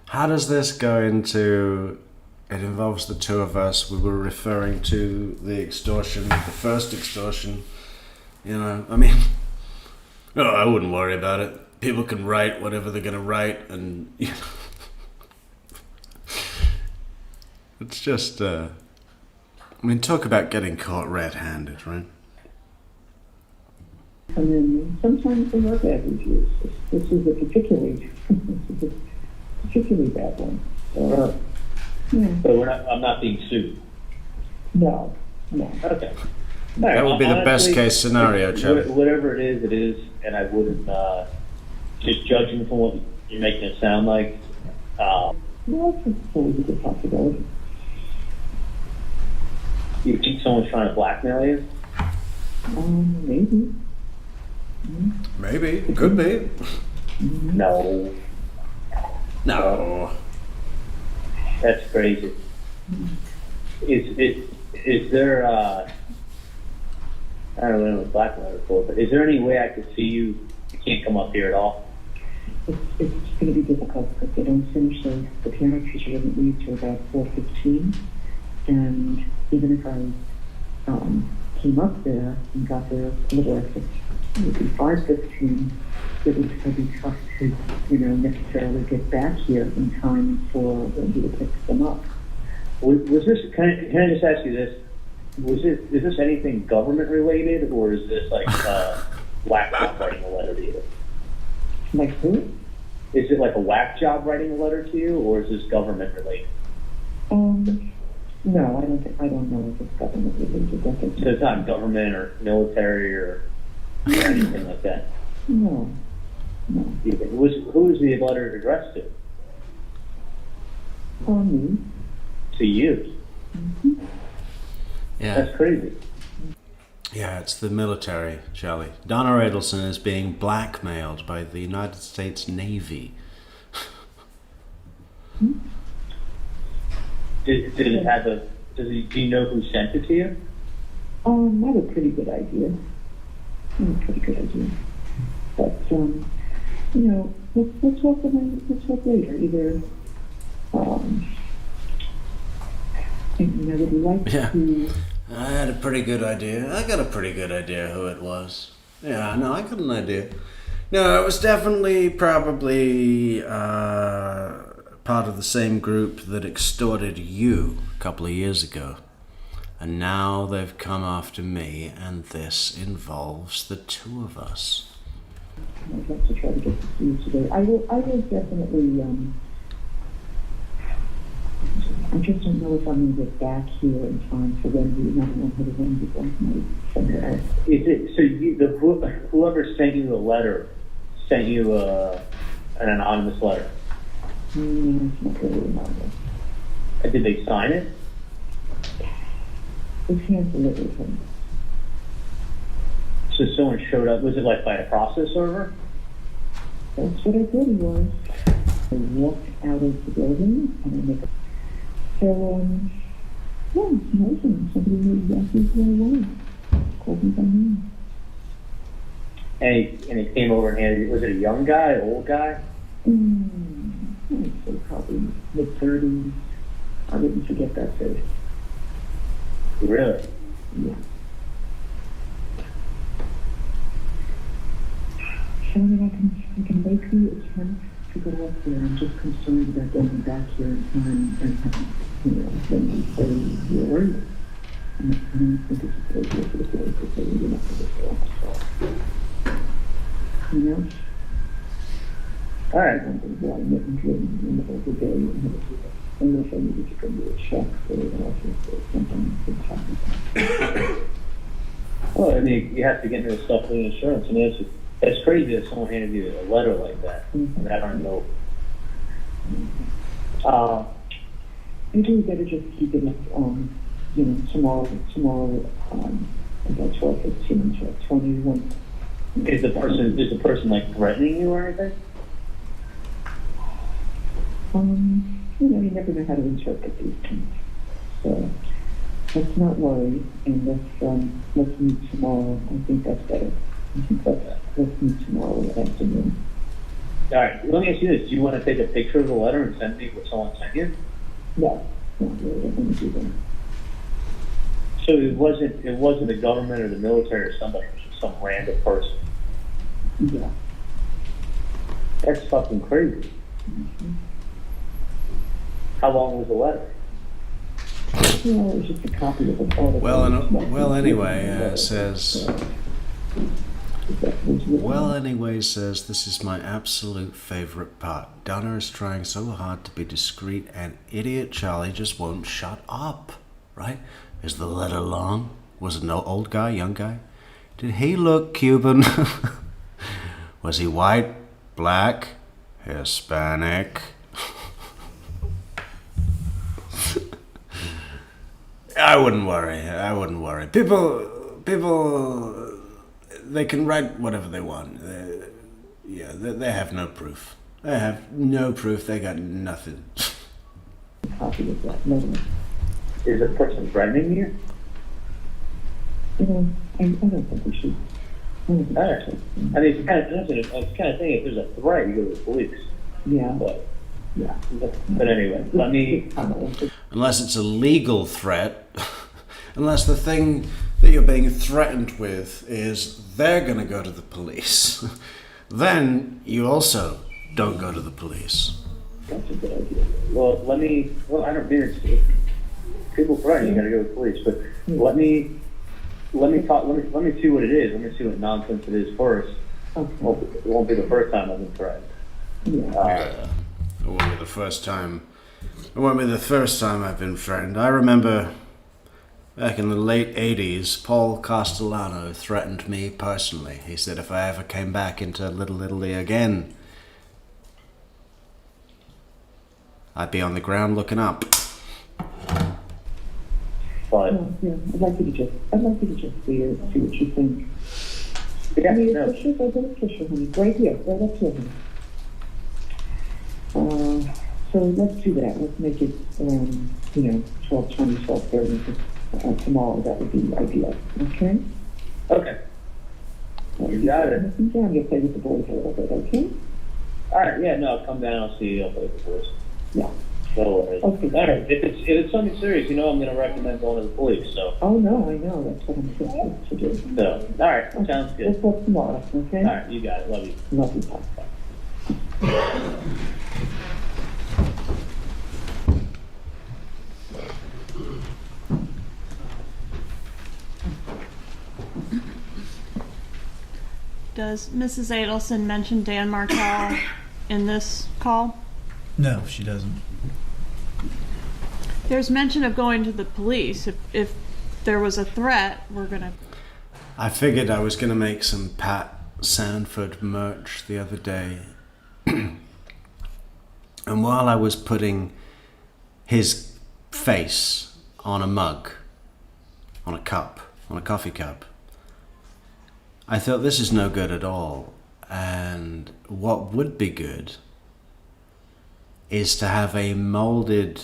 How does this go into? It involves the two of us. We were referring to the extortion, the first extortion. I mean, I wouldn't worry about it. People can write whatever they're going to write, and it's just. Talk about getting caught red-handed, right? And then sometimes they are bad reviews. This is a particularly bad one. Yeah. So I'm not being sued. No. Okay. That would be the best case scenario, Chad. Whatever it is, and I wouldn't just judging from what you're making it sound like. Well, it's always a good possibility. You think someone's trying to blackmail you? Maybe. Maybe. Could be. No. That's crazy. Is there, I don't know what blackmail is for, but is there any way I could see you? You can't come up here at all? It's going to be difficult because they don't finish the piano teacher doesn't leave till about 4:15. And even if I came up there and got there a little after, it would be 5:15, it would be tough to, necessarily get back here in time for you to pick them up. Was this, can I just ask you this? Is this anything government related, or is this like whack job writing a letter to you? Like who? Is it like a whack job writing a letter to you, or is this government related? No, I don't know if it's government related. So it's not government or military or anything like that? No. Who was the letter addressed to? Me. To you? Yeah. That's crazy. Yeah, it's the military, Charlie. Donna Adelson is being blackmailed by the United States Navy. Do you know who sent it to you? I have a pretty good idea. But, let's talk later. Either, would you like to... I had a pretty good idea. I got a pretty good idea who it was. Yeah, no, I got an idea. No, it was definitely probably part of the same group that extorted you a couple of years ago. And now they've come after me, and this involves the two of us. I'd like to try to get to see you today. I will definitely, I just don't know if I'm going to get back here in time for Wendy. I don't know who the Wendy was. Is it so? Whoever sent you the letter sent you an anonymous letter? No, it's not really anonymous. Did they sign it? It's hand-delivered him. So someone showed up. Was it like by a process server? That's what I thought he was. I walked out of the building and I make a... So, yeah, it's amazing. Somebody knew exactly who I was. Called me by name. And he came over and handed you, was it a young guy, old guy? I'd say probably mid-30s. I wouldn't forget that face. Really? Yeah. Shannon, I can make the attempt to go up there. I'm just concerned about getting back here in time and, when you say you're early. And I don't think it's a good idea for the boys to say you're not going to go. You know? All right. I'm going to go out and in the whole day and unless I needed to come to a check or an office or something to happen. Well, I mean, you have to get into the stuff with the insurance. I mean, it's crazy that someone handed you a letter like that. I mean, I don't know. Maybe we better just keep it up, tomorrow, about 12:15, 12:21. Is the person like threatening you or anything? You never know how to interpret these things. So let's not worry, and let's meet tomorrow. I think that's better. Let's meet tomorrow afternoon. All right. Let me ask you this: do you want to take a picture of the letter and send me what someone sent you? No, not really. I'm going to do that. So it wasn't the government or the military or somebody. It was just some random person. Yeah. That's fucking crazy. Mm-hmm. How long was the letter? Well, it was just a copy of the article. Says this is my absolute favorite part. Donna is trying so hard to be discreet and idiot Charlie just won't shut up, right? Is the letter long? Was it an old guy, young guy? Did he look Cuban? Was he white, black, Hispanic? I wouldn't worry. People, they can write whatever they want. They have no proof. They have no proof. They got nothing. Copy of that letter. Is the person threatening you? I don't think we should. All right. I mean, it's kind of thing. If there's a threat, you go to the police. Yeah. But anyway, let me. Unless it's a legal threat, unless the thing that you're being threatened with is they're going to go to the police, then you also don't go to the police. That's a good idea. Well, I don't mean it's people threaten you, got to go to the police. But let me see what it is. Let me see what nonsense it is first. Okay. It won't be the first time I've been threatened. It won't be the first time. It won't be the first time I've been threatened. I remember back in the late 80s, Paul Castellano threatened me personally. He said if I ever came back into Little Italy again, I'd be on the ground looking up. Fine. Yeah, I'd like you to just see what you think. Yeah, I mean, no. official, honey. Right here, right up here, honey. So let's do that. Let's make it, 12:20, 12:30 tomorrow. That would be ideal. Okay? Okay. You got it. Come down. You'll play with the boys a little bit, okay? All right. Yeah. No. I'll come down. I'll see you. I'll play with the boys. Yeah. No worries. Okay. All right. If it's something serious, I'm going to recommend going to the police. So. Oh no, I know. That's what I'm supposed to do. So. All right. Sounds good. Let's talk tomorrow. Okay? All right. You got it. Love you. Love you, Pop. Does Mrs. Adelson mention Dan Martell in this call? No, she doesn't. There's mention of going to the police. If there was a threat, we're going to... I figured I was going to make some Pat Sanford merch the other day. And while I was putting his face on a mug, on a cup, on a coffee cup, I thought this is no good at all. And what would be good is to have a molded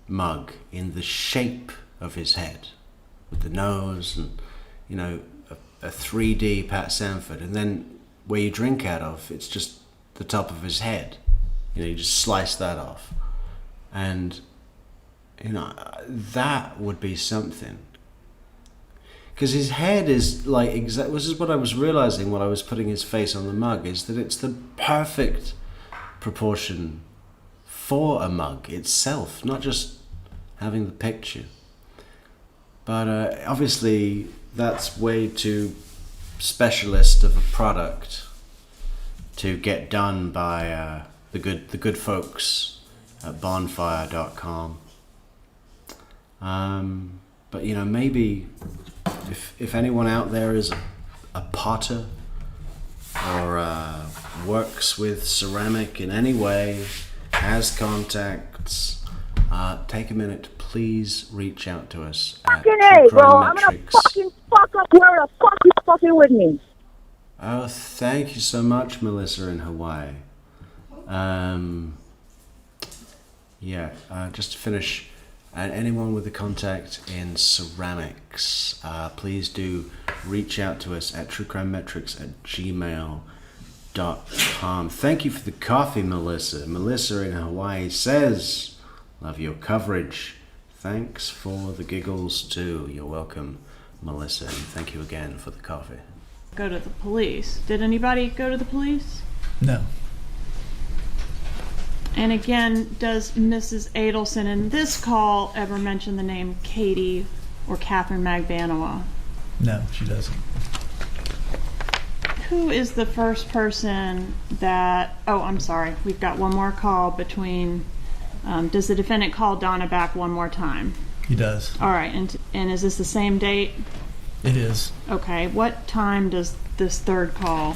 mug in the shape of his head, with the nose and, you know, a 3D Pat Sanford, and then where you drink out of, it's just the top of his head. You know, you just slice that off. And, you know, that would be something. Because his head is like, this is what I was realizing while I was putting his face on the mug, is that it's the perfect proportion for a mug itself, not just having the picture. But obviously that's way too specialist of a product to get done by the good folks at bonfire.com. But you know, maybe if anyone out there is a potter or works with ceramic in any way, has contacts, take a minute to please reach out to us at Fucking A, bro. I'm gonna Metrix. fucking fuck up where the fuck you fucking with me. Oh, thank you so much, Melissa in Hawaii. Just to finish, anyone with a contact in ceramics, please do reach out to us at truecrimemetrics@gmail.com. Thank you for the coffee, Melissa. Melissa in Hawaii says, love your coverage. Thanks for the giggles too. You're welcome, Melissa, and thank you again for the coffee. Go to the police. Did anybody go to the police? No. And again, does Mrs. Adelson in this call ever mention the name Katie or Katherine Magban? No, she doesn't. Who is the first person that... Oh, I'm sorry. We've got one more call between... does the defendant call Donna back one more time? He does. All right. And is this the same date? It is. Okay. What time does this third call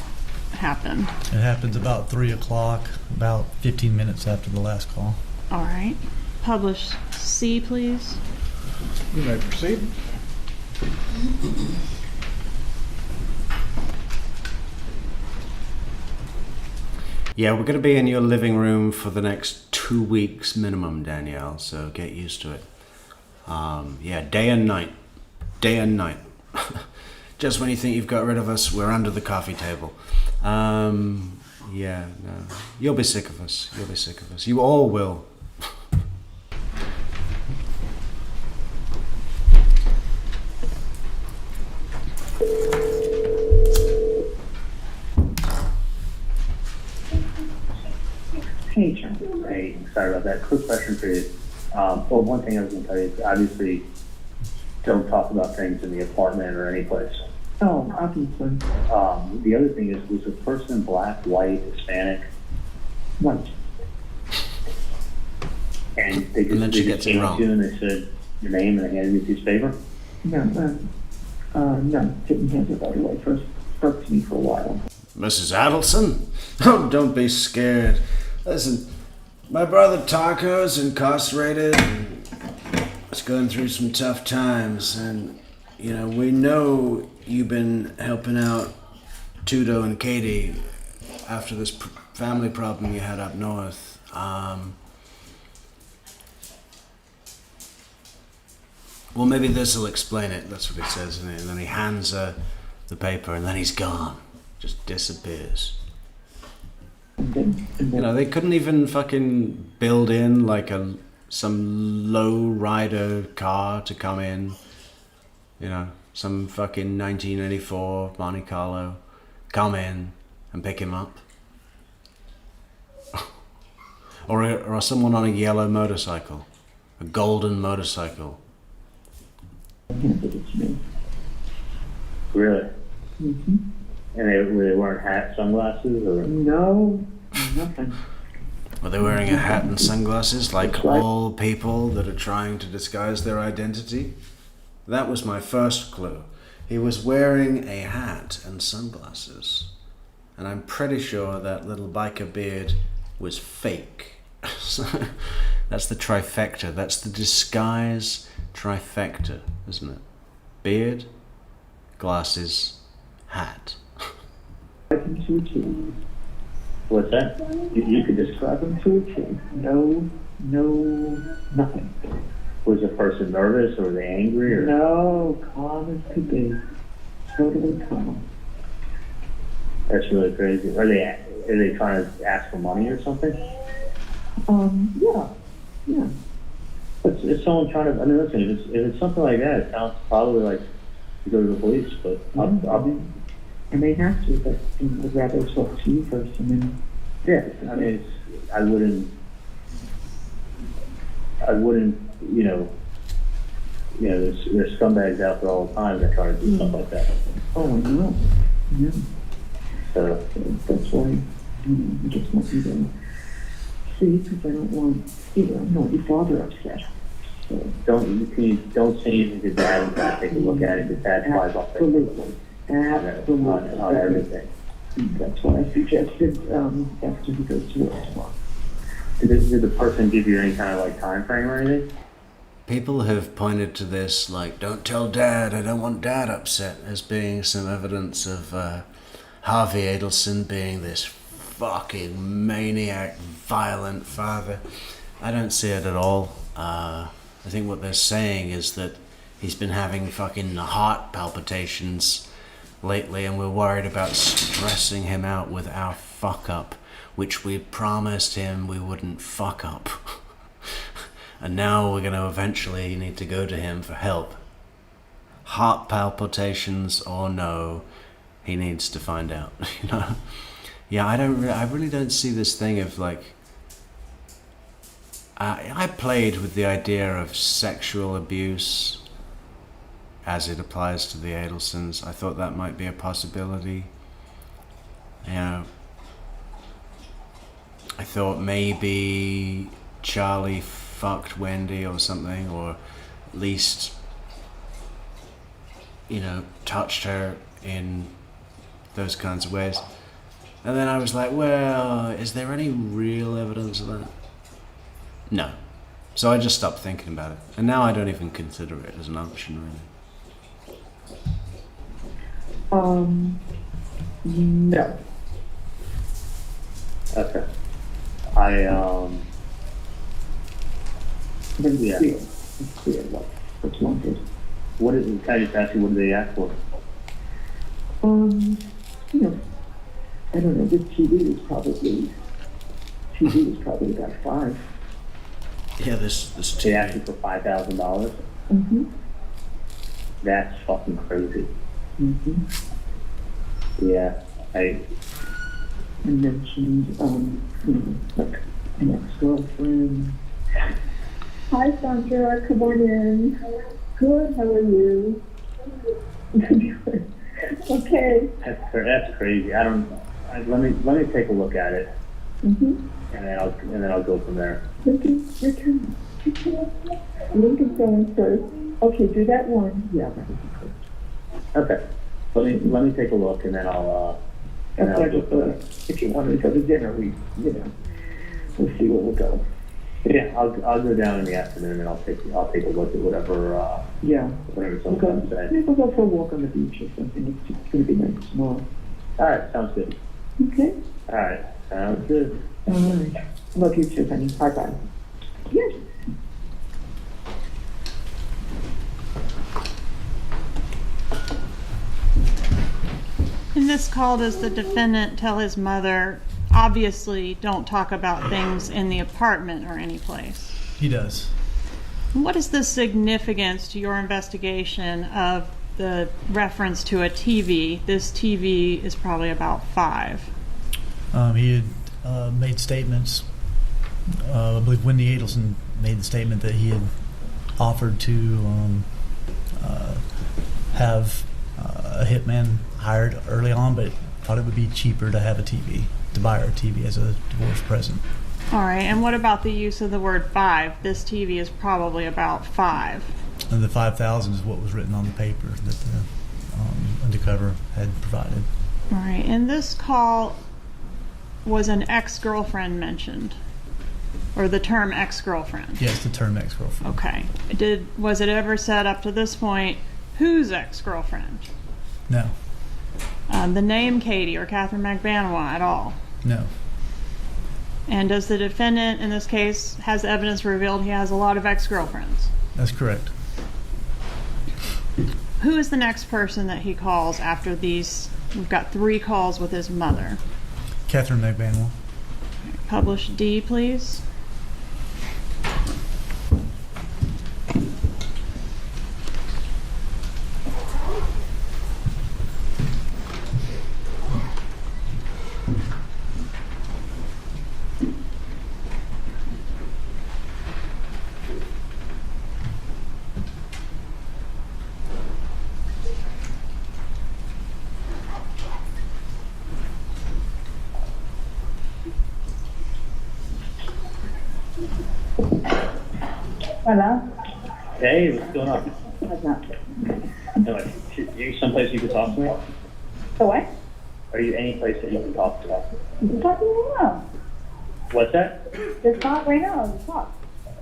happen? It happens about 3 o'clock, about 15 minutes after the last call. All right. Publish C, please. You may proceed. Yeah, we're going to be in your living room for the next 2 weeks minimum, Danielle, so get used to it. Day and night. Day and night. Just when you think you've got rid of us, we're under the coffee table. You'll be sick of us. You'll be sick of us. You all will. Hey, John. Hey, sorry about that. Quick question for you. One thing I was going to tell you is obviously don't talk about things in the apartment or any place. Oh, obviously. The other thing is, was the person black, white, Hispanic? White. And they And then she just gets it came wrong. to you and they said your name and they handed you a piece of paper? No, didn't have it right away. First spoke to me for a while. Mrs. Adelson? Oh, don't be scared. Listen, my brother Taco's incarcerated and is going through some tough times, and, you know, we know you've been helping out Tudo and Katie after this family problem you had up north. Well, maybe this will explain it. That's what it says, isn't it? And then he hands her the paper, and then he's gone. Just disappears. You know, they couldn't even fucking build in like some low rider car to come in. You know, some fucking 1984 Monte Carlo come in and pick him up. or someone on a yellow motorcycle, a golden motorcycle. Really? Mm-hmm. And they weren't hats, sunglasses, or? No, nothing. Were they wearing a hat and sunglasses like all people that are trying to disguise their identity? That was my first clue. He was wearing a hat and sunglasses. And I'm pretty sure that little biker beard was fake. That's the trifecta. That's the disguise trifecta, isn't it? Beard, glasses, hat. What's that? You could describe them to a T. No, nothing. Was the person nervous or were they angry or? No, calm as could be. Totally calm. That's really crazy. Are they trying to ask for money or something? Yeah. If someone trying to, I mean, listen, if it's something like that, it sounds probably like you go to the police, but I may have to, but I'd rather talk to you first and then. Yeah, I mean, I wouldn't, there's scumbags out there all the time that try to do stuff like that. Oh, I know. Yeah. So that's why, I just want you to see, because I don't want your father upset. So don't say anything to Dad and try to take a look at it, because Dad flies off on everything. That's why I suggested after he goes to work tomorrow. Did the person give you any kind of like time frame or anything? People have pointed to this, like, don't tell Dad, I don't want Dad upset, as being some evidence of Harvey Adelson being this fucking maniac, violent father. I don't see it at all. I think what they're saying is that he's been having fucking heart palpitations lately, and we're worried about stressing him out with our fuck up, which we promised him we wouldn't fuck up. And now we're going to eventually need to go to him for help. Heart palpitations or no, he needs to find out. Yeah, I really don't see this thing of like. I played with the idea of sexual abuse as it applies to the Adelsons. I thought that might be a possibility. I thought maybe Charlie fucked Wendy or something, or at least, touched her in those kinds of ways. And then I was like, well, is there any real evidence of that? No. So I just stopped thinking about it. And now I don't even consider it as an option, really. No. Okay. It's clear what's wanted. What is it? Can I just ask you, what do they ask for? I don't know, this TV was probably about 5. Yeah, this TV. They asked you for $5,000? Mm-hmm. That's fucking crazy. Mm-hmm. Yeah, I mentioned, like an ex-girlfriend. Hi, Sandra, come on in. Good, how are you? Okay. That's crazy. Let me take a look at it. Mm-hmm. And then I'll go from there. Lincoln's going first. Okay, do that one. Yeah, that would be good. Okay. Let me take a look, and then I'll go from there. If you want to go to dinner, we'll see where we'll go. Yeah, I'll go down in the afternoon, and I'll take a look at whatever. Whatever someone says. Maybe we'll go for a walk on the beach or something. It's going to be nice tomorrow. All right, sounds good. Okay. All right, sounds good. All right. Love you too, honey. Bye-bye. Yes. In this call, does the defendant tell his mother, obviously, don't talk about things in the apartment or any place? He does. What is the significance to your investigation of the reference to a TV? This TV is probably about 5. He had made statements. I believe Wendy Adelson made the statement that he had offered to have a hitman hired early on, but thought it would be cheaper to have a TV, to buy her a TV as a divorce present. All right, and what about the use of the word 5? This TV is probably about 5. And the 5,000 is what was written on the paper that the undercover had provided. All right, in this call, was an ex-girlfriend mentioned? Or the term ex-girlfriend? Yes, the term ex-girlfriend. Okay. Was it ever said up to this point, whose ex-girlfriend? No. The name Katie or Katherine Magban at all? No. And does the defendant in this case, has the evidence revealed he has a lot of ex-girlfriends? That's correct. Who is the next person that he calls after these? We've got 3 calls with his mother. Katherine Magban. Publish D, please. Hello? Hey, what's going on? What's up? Anyway, are you someplace you can talk to me? So what? Are you any place that you can talk to me? You can talk to me right now. What's that? Just talk right now. Just talk.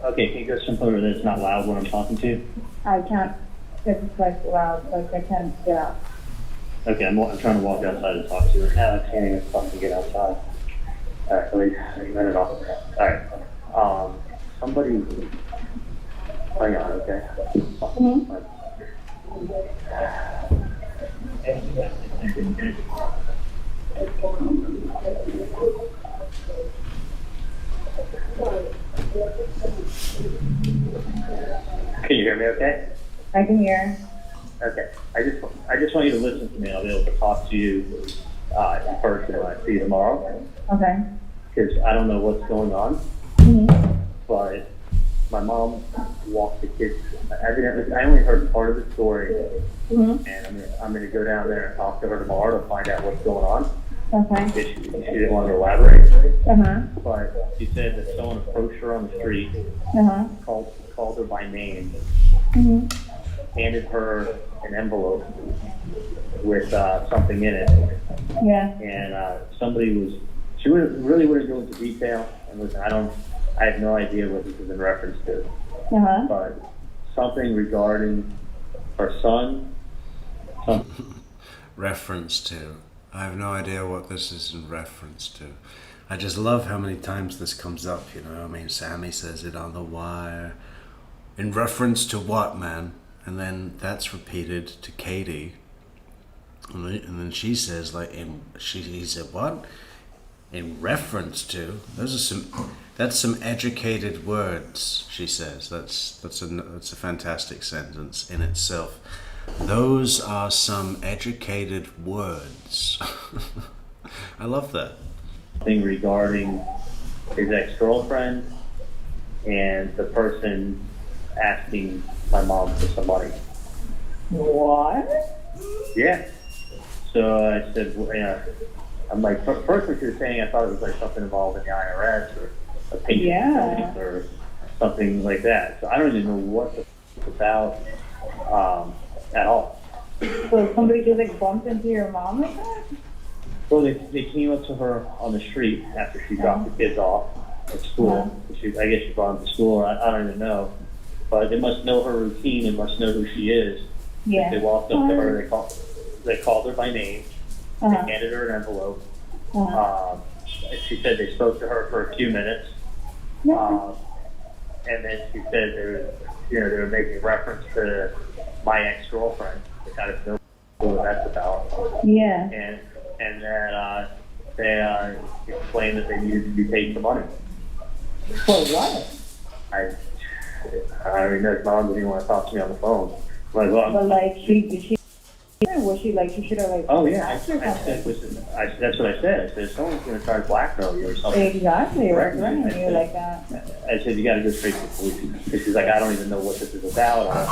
Okay, can you go somewhere where it's not loud when I'm talking to you? I can't. It's like loud. Like I can't get out. Okay, I'm trying to walk outside and talk to you. Now I can't even fucking get outside. Alright, let me turn it off. Alright, somebody... Hang on, okay? Can you hear me okay? I can hear. Okay. I just want you to listen to me. I'll be able to talk to you in person when I see you tomorrow. Okay. Because I don't know what's going on. But my mom walked the kids. Evidently, I only heard part of the story. And I'm gonna go down there and talk to her tomorrow to find out what's going on. Okay. She didn't want to elaborate. Uh-huh. But she said that someone approached her on the street, called her by name, handed her an envelope with something in it. Yeah. And somebody was, she really wouldn't go into detail. And listen, I have no idea what this is in reference to. But something regarding her son. Reference to. I have no idea what this is in reference to. I just love how many times this comes up, you know. I mean, Sammy says it on the wire. In reference to what, man? And then that's repeated to Katie. And then she says, like, he said, what? In reference to? That's some educated words, she says. That's a fantastic sentence in itself. Those are some educated words. I love that. Thing regarding his ex-girlfriend and the person asking my mom for some money. What? Yeah. So I said, I'm like, first what you're saying, I thought it was like something involved in the IRS or a payment or something like that. So I don't even know what it's about at all. So somebody just like bumped into your mom like that? Well, they came up to her on the street after she dropped the kids off at school. I guess she brought them to school. I don't even know. But they must know her routine and must know who she is. Yeah. They walked up to her. They called her by name. They handed her an envelope. She said they spoke to her for a few minutes. And then she said they were making reference to my ex-girlfriend. They kind of know what that's about. Yeah. And that they explained that they needed to be paid some money. For what? I don't even know if mom didn't want to talk to me on the phone. Like, well, but like, was she like, she should have like, oh yeah, I said, that's what I said. I said, someone's going to try to blackmail you or something. Exactly, right, you like that. I said, you got to go straight to the police. Because she's like, I don't even know what this is about. I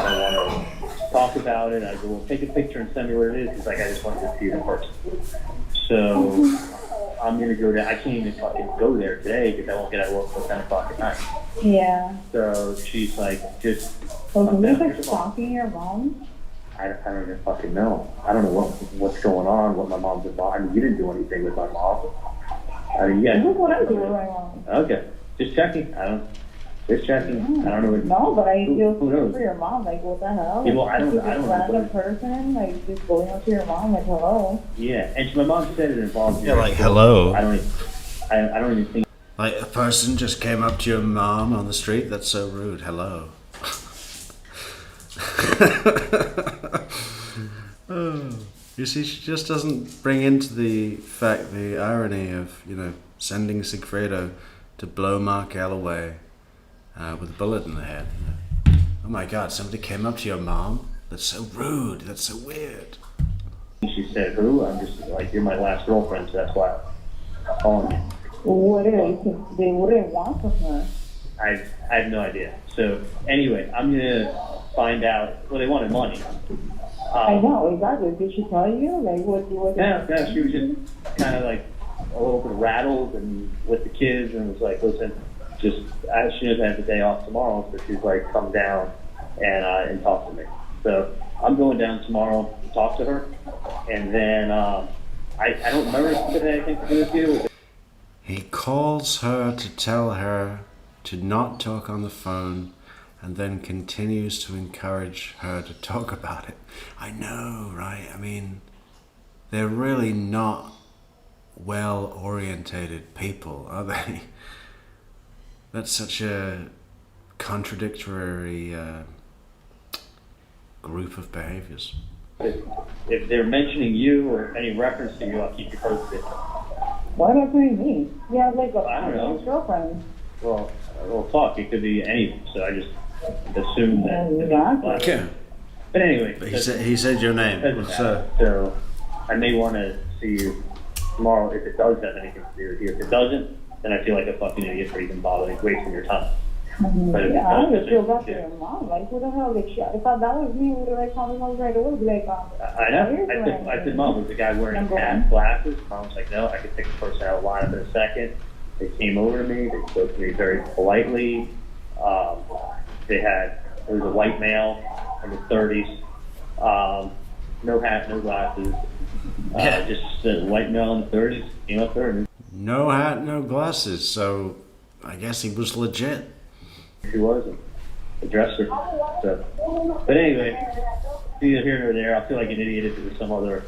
don't want to talk about it. I go, well, take a picture and send me what it is. She's like, I just want to see it in person. So I'm going to go there. I can't even fucking go there today because I won't get out of work until 10 o'clock at night. Yeah. So she's like, just... So who's like stalking your mom? I don't even fucking know. I don't know what's going on, what my mom's involved. I mean, you didn't do anything with my mom. I mean, yeah. This is what I do with my mom. Okay. Just checking. Just checking. Yeah. I don't know what... No, but I feel knows? for your mom. Like, what the hell? Yeah, well, I don't know. Random person, like, just going up to your mom, like, hello. Yeah, and my mom said it involved... Yeah, like, hello. I don't even think... Like a person just came up to your mom on the street? That's so rude. Hello. Oh. You see, she just doesn't bring into the fact the irony of, sending Sigfredo to blow Mark L away with a bullet in the head. Oh my God, somebody came up to your mom? That's so rude. That's so weird. She said, who? I'm just like, you're my last girlfriend, so that's why I'm calling you. What do they want from her? I have no idea. So anyway, I'm gonna find out. Well, they wanted money. I know, exactly. Did she tell you? Like, what? No, she was just kind of like a little bit rattled and with the kids, and was like, listen, just as soon as I have the day off tomorrow, so she's like, come down and talk to me. So I'm going down tomorrow to talk to her, and then I don't remember if she had anything to do with you. He calls her to tell her to not talk on the phone, and then continues to encourage her to talk about it. I know, right? I mean, they're really not well-orientated people, are they? That's such a contradictory group of behaviors. If they're mentioning you or any reference to you, I'll keep you posted. Why not doing me? Yeah, like I don't know. girlfriend. Well, we'll talk. It could be anyone, so I just assume that. Exactly. Yeah. But anyway. But he said your name. So I may want to see you tomorrow if it does have anything to do with you. If it doesn't, then I feel like a fucking idiot for even bothering wasting your time. But if it Yeah, I does, would feel bad for your mom. Like, who the hell? Like, if that was me, would have called me home right away? Be like, I know. I said, Mom, was the guy wearing hat, glasses? Mom's like, no, I could pick the person out of line up in a second. They came over to me. They spoke to me very politely. There was a white male in his 30s. No hat, no glasses. Just a white male in the 30s. Came up there. And no hat, no glasses. So I guess he was legit. He wasn't. The dresser. So, but anyway, neither here nor there. I feel like an idiot if it was some other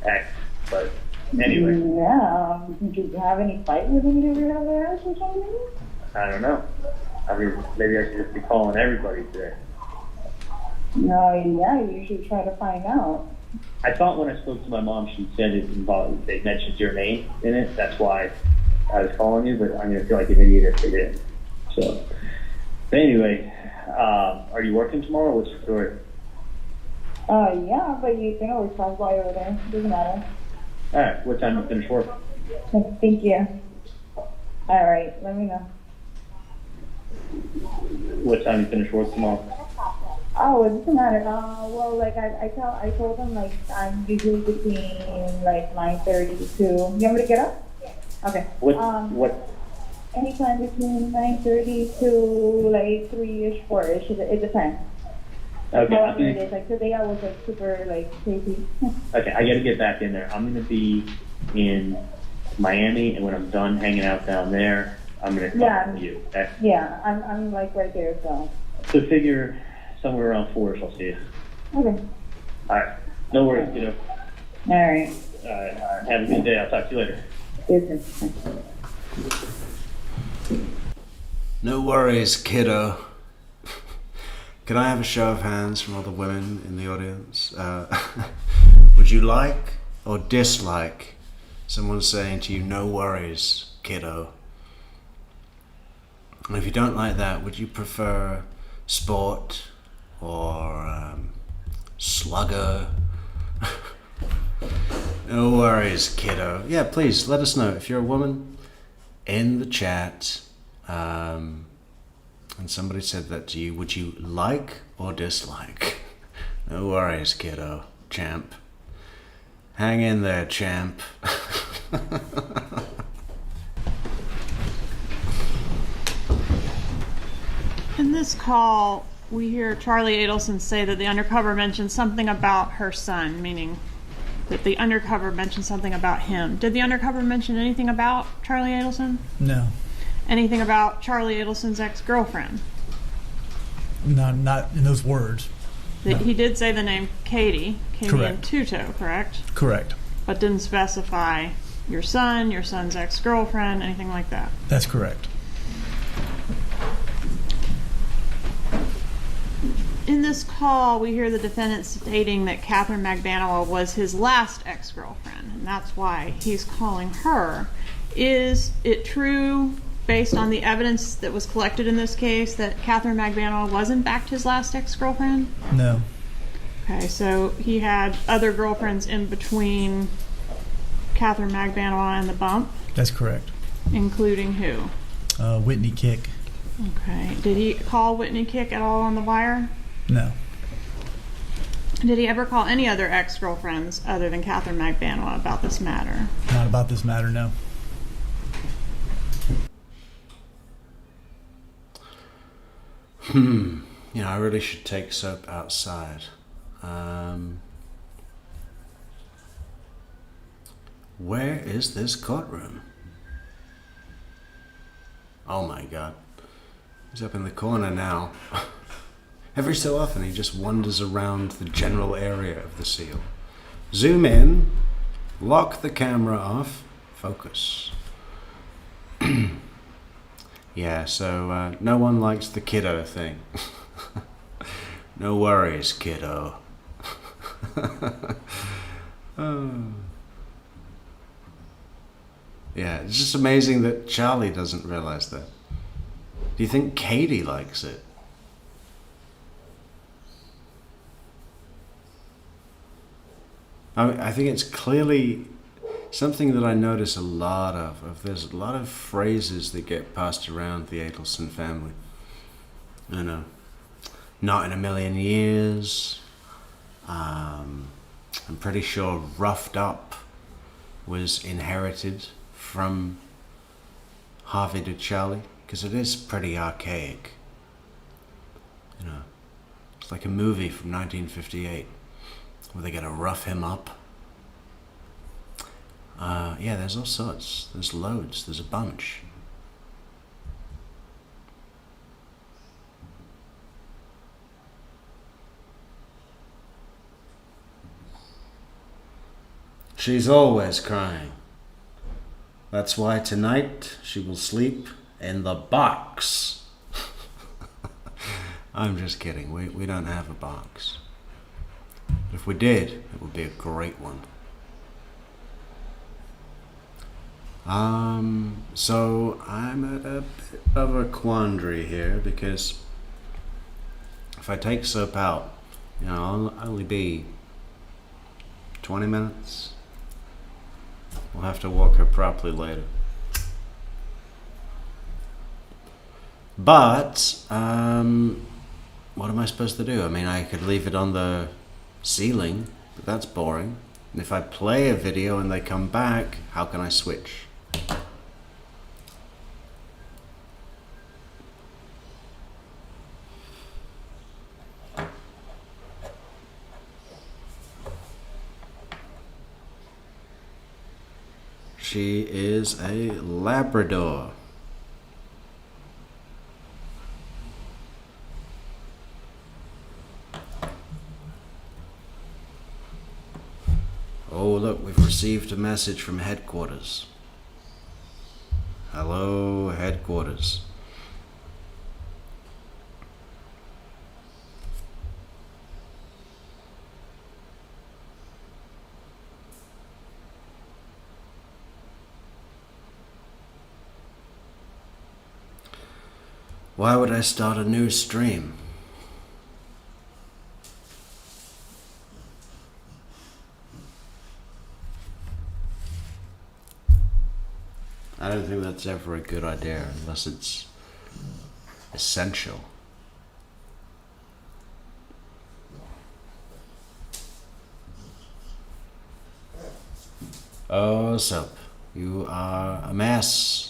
act. But anyway. Yeah. Did you have any fight with anybody over there or something? I don't know. I mean, maybe I should just be calling everybody today. No, yeah, you should try to find out. I thought when I spoke to my mom, she said they mentioned your name in it. That's why I was calling you, but I'm going to feel like an idiot if they didn't. So, but anyway, are you working tomorrow? What's your story? Yeah, but you can always pass by over there. Doesn't matter. All right. What time do you finish work? Thank you. All right, let me know. What time do you finish work tomorrow? Oh, it doesn't matter. Well, like I told them like I'm usually between like 9:30 to. You want me to get up? Okay. What? Anytime between 9:30 to like 3-ish, 4-ish. It depends. Okay. It's like today I was like super like crazy. Okay, I got to get back in there. I'm going to be in Miami, and when I'm done hanging out down there, I'm going to come to you. Okay? Yeah, I'm like right there, so. So figure somewhere around 4-ish, I'll see you. Okay. All right. No worries, kiddo. All right. All right. Have a good day. I'll talk to you later. Yes, No worries, kiddo. Can I have a show of hands from all the women in the audience? Would you like or dislike someone saying to you, no worries, kiddo? And if you don't like that, would you prefer sport or slugger? No worries, kiddo. Yeah, please let us know if you're a woman in the chat. And somebody said that to you, would you like or dislike? No worries, kiddo. Champ. Hang in there, champ. In this call, we hear Charlie Adelson say that the undercover mentioned something about her son, meaning that the undercover mentioned something about him. Did the undercover mention anything about Charlie Adelson? No. Anything about Charlie Adelson's ex-girlfriend? No, not in those words. No. He did say the name Katie Correct. and Tuto, correct? Correct. But didn't specify your son's ex-girlfriend, anything like that? That's correct. In this call, we hear the defendant stating that Katherine Magban was his last ex-girlfriend, and that's why he's calling her. Is it true, based on the evidence that was collected in this case, that Katherine Magban was in fact his last ex-girlfriend? No. Okay, so he had other girlfriends in between Katherine Magban and the bump? That's correct. Including who? Whitney Kick. Okay. Did he call Whitney Kick at all on the wire? No. Did he ever call any other ex-girlfriends other than Katherine Magban about this matter? Not about this matter, no. You know, I really should take soap outside. Where is this courtroom? Oh my God. He's up in the corner now. Every so often he just wanders around the general area of the seal. Zoom in, lock the camera off, focus. Yeah, so no one likes the kiddo thing. No worries, kiddo. Oh. Yeah, it's just amazing that Charlie doesn't realize that. Do you think Katie likes it? I think it's clearly something that I notice a lot of. There's a lot of phrases that get passed around the Adelson family. You know, not in a million years. I'm pretty sure roughed up was inherited from Harvey to Charlie, because it is pretty archaic. You know, it's like a movie from 1958 where they gotta rough him up. Yeah, there's all sorts. There's loads. There's a bunch. She's always crying. That's why tonight she will sleep in the box. I'm just kidding. We don't have a box. But if we did, it would be a great one. So I'm at a bit of a quandary here, because if I take soap out, you know, I'll only be 20 minutes. We'll have to walk her properly later. But, what am I supposed to do? I mean, I could leave it on the ceiling, but that's boring. And if I play a video and they come back, how can I switch? She is a Labrador. Oh, look, we've received a message from headquarters. Hello, headquarters. Why would I start a new stream? I don't think that's ever a good idea unless it's essential. Oh, Soap, you are a mess.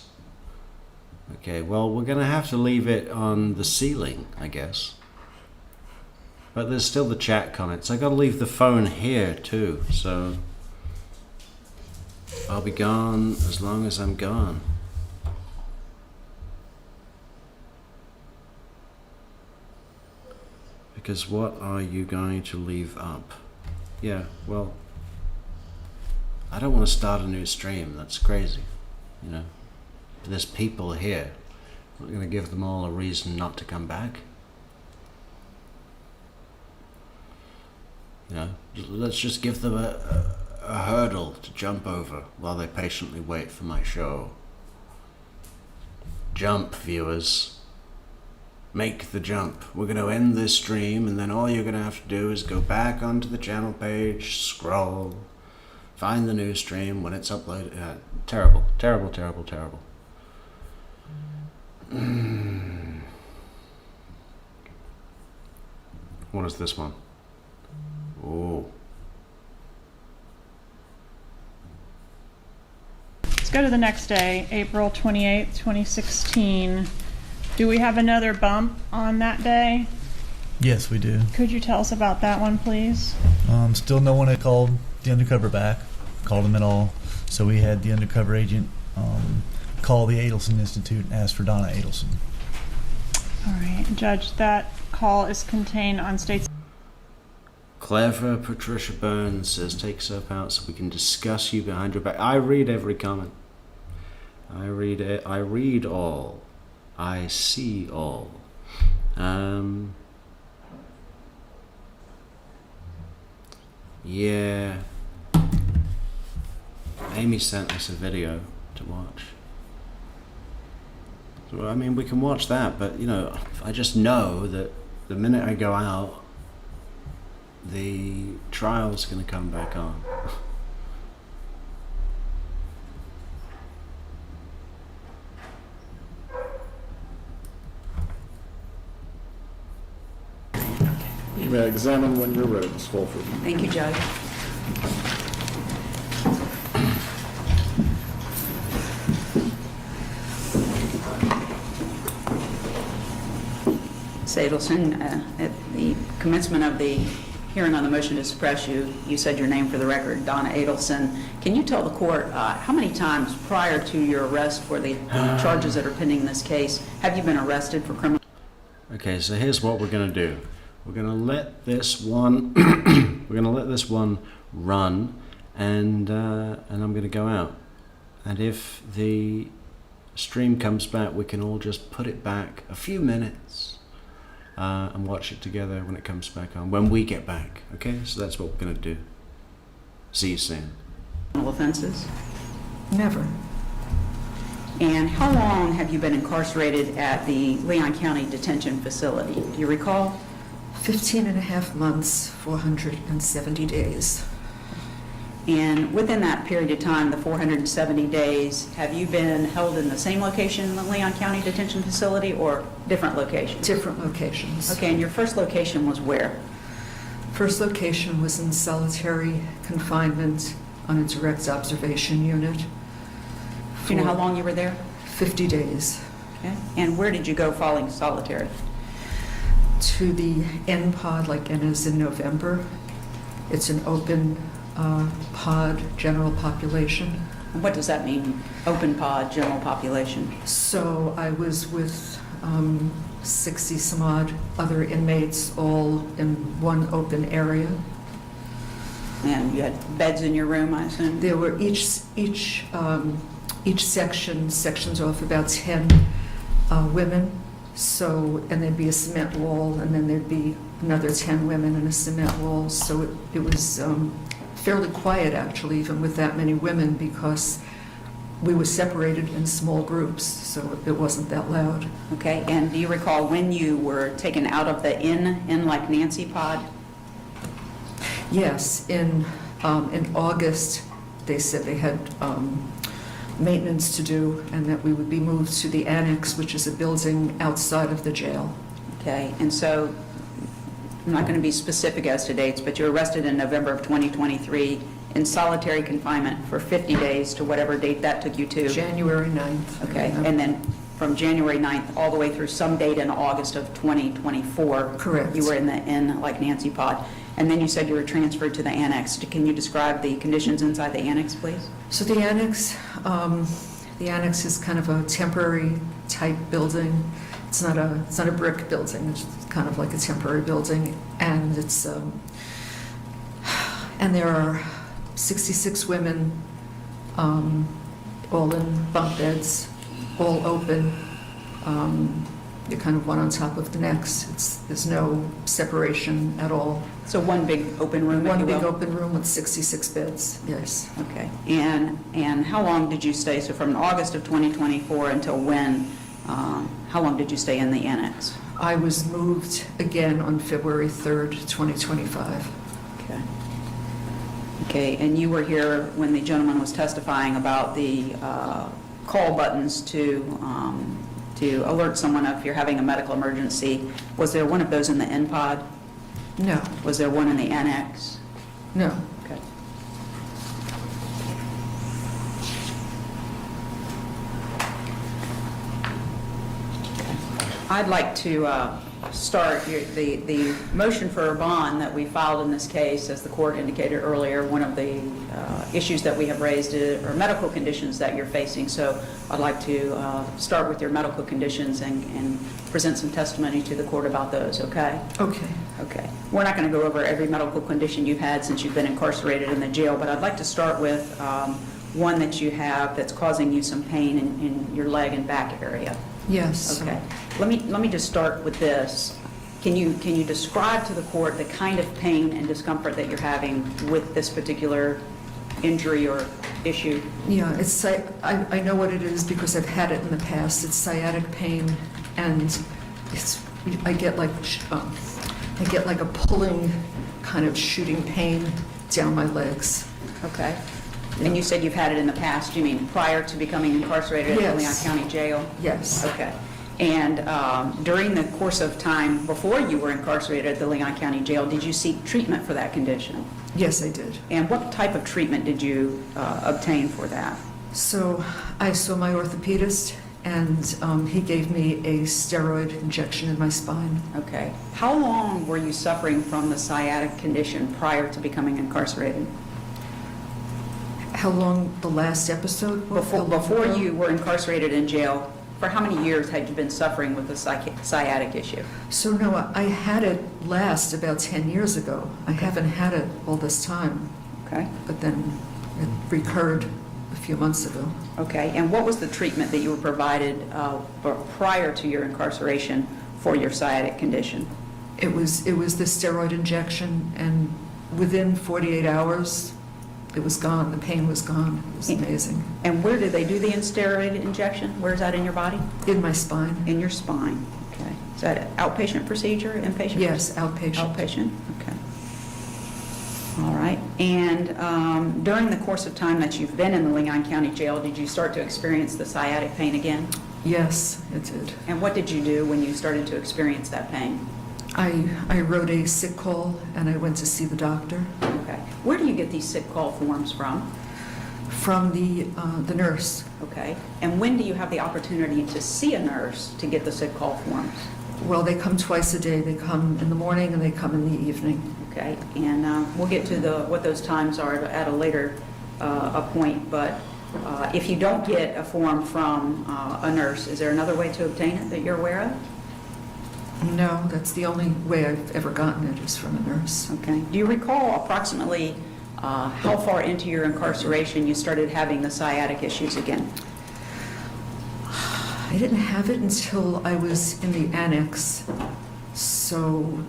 Okay, well, we're gonna have to leave it on the ceiling, I guess. But there's still the chat comments. I gotta leave the phone here too, so I'll be gone as long as I'm gone. Because what are you going to leave up? Yeah, well, I don't want to start a new stream. That's crazy. You know, there's people here. We're going to give them all a reason not to come back. You know, let's just give them a hurdle to jump over while they patiently wait for my show. Jump, viewers. Make the jump. We're going to end this stream, and then all you're going to have to do is go back onto the channel page, scroll, find the new stream when it's uploaded. Terrible, terrible, terrible, terrible. What is this one? Oh. Let's go to the next day, April 28th, 2016. Do we have another bump on that day? Yes, we do. Could you tell us about that one, please? Still no one had called the undercover back, called him at all. So we had the undercover agent call the Adelson Institute and ask for Donna Adelson. All right, Judge, that call is contained on state's... Clever Patricia Burns says, take soap out so we can discuss you behind your back. I read every comment. I read it. I read all. I see all. Yeah. Amy sent us a video to watch. So, I mean, we can watch that, but, you know, I just know that the minute I go out, the trial's going to come back on. You may examine when you're ready, Ms. Fulford. Thank you, Judge. Ms. Adelson, at the commencement of the hearing on the motion to suppress you, you said your name for the record, Donna Adelson. Can you tell the court how many times prior to your arrest for the charges that are pending in this case have you been arrested for criminal? Okay, so here's what we're going to do. We're going to let this one run, and I'm going to go out. And if the stream comes back, we can all just put it back a few minutes and watch it together when it comes back on, when we get back. Okay, so that's what we're going to do. See you soon. Criminal offenses? Never. And how long have you been incarcerated at the Leon County Detention Facility? Do you recall? 15 and a half months, 470 days. And within that period of time, the 470 days, have you been held in the same location in the Leon County Detention Facility or different locations? Different locations. Okay, and your first location was where? First location was in solitary confinement on a direct observation unit. Do you know how long you were there? 50 days. Okay, and where did you go following solitary? To the N pod, like N is in November. It's an open pod, general population. And what does that mean, open pod, general population? So I was with 60 some odd other inmates, all in one open area. And you had beds in your room, I assume? There were each sections off about 10 women. So, and there'd be a cement wall, and then there'd be another 10 women and a cement wall. So it was fairly quiet, actually, even with that many women, because we were separated in small groups, so it wasn't that loud. Okay, and do you recall when you were taken out of the in like Nancy pod? Yes, in August, they said they had maintenance to do, and that we would be moved to the annex, which is a building outside of the jail. Okay, and so I'm not going to be specific as to dates, but you were arrested in November of 2023 in solitary confinement for 50 days to whatever date that took you to. January 9th. Okay, and then from January 9th all the way through some date in August of 2024. Correct. You were in the in like Nancy pod. And then you said you were transferred to the annex. Can you describe the conditions inside the annex, please? So the annex is kind of a temporary type building. It's not a brick building. It's kind of like a temporary building, and it's and there are 66 women, all in bunk beds, all open. You're kind of one on top of the next. There's no separation at all. So one big open room, if One you big will? open room with 66 beds, yes. Okay. And how long did you stay? So from August of 2024 until when? How long did you stay in the annex? I was moved again on February 3rd, 2025. Okay. Okay, and you were here when the gentleman was testifying about the call buttons to alert someone if you're having a medical emergency. Was there one of those in the N pod? No. Was there one in the annex? No. Okay. I'd like to start the motion for a bond that we filed in this case. As the court indicated earlier, one of the issues that we have raised are medical conditions that you're facing. So I'd like to start with your medical conditions and present some testimony to the court about those, okay? Okay. Okay. We're not going to go over every medical condition you've had since you've been incarcerated in the jail, but I'd like to start with one that you have that's causing you some pain in your leg and back area. Yes. Okay. Let me just start with this. Can you describe to the court the kind of pain and discomfort that you're having with this particular injury or issue? Yeah, it's I know what it is because I've had it in the past. It's sciatic pain, and I get like a pulling kind of shooting pain down my legs. Okay. And you said you've had it in the past. You mean prior to becoming incarcerated at the Leon County Jail? Yes. Okay. And during the course of time before you were incarcerated at the Leon County Jail, did you seek treatment for that condition? Yes, I did. And what type of treatment did you obtain for that? So I saw my orthopedist, and he gave me a steroid injection in my spine. Okay. How long were you suffering from the sciatic condition prior to becoming incarcerated? How long the last episode? Before you were incarcerated in jail, for how many years had you been suffering with the sciatic issue? So no, I had it last about 10 years ago. I haven't had it all this time. Okay. But then it recurred a few months ago. Okay. And what was the treatment that you were provided prior to your incarceration for your sciatic condition? It was the steroid injection, and within 48 hours, it was gone. The pain was gone. It was amazing. And where did they do the steroid injection? Where is that in your body? In my spine. In your spine. Okay. Is that an outpatient procedure, inpatient? Yes, outpatient. Outpatient. Okay. All right. And during the course of time that you've been in the Leon County Jail, did you start to experience the sciatic pain again? Yes, it did. And what did you do when you started to experience that pain? I wrote a sick call, and I went to see the doctor. Okay. Where do you get these sick call forms from? From the nurse. Okay. And when do you have the opportunity to see a nurse to get the sick call forms? Well, they come twice a day. They come in the morning and they come in the evening. Okay. And we'll get to what those times are at a later point. But if you don't get a form from a nurse, is there another way to obtain it that you're aware of? No, that's the only way I've ever gotten it is from a nurse. Okay. Do you recall approximately how far into your incarceration you started having the sciatic issues again? I didn't have it until I was in the annex, so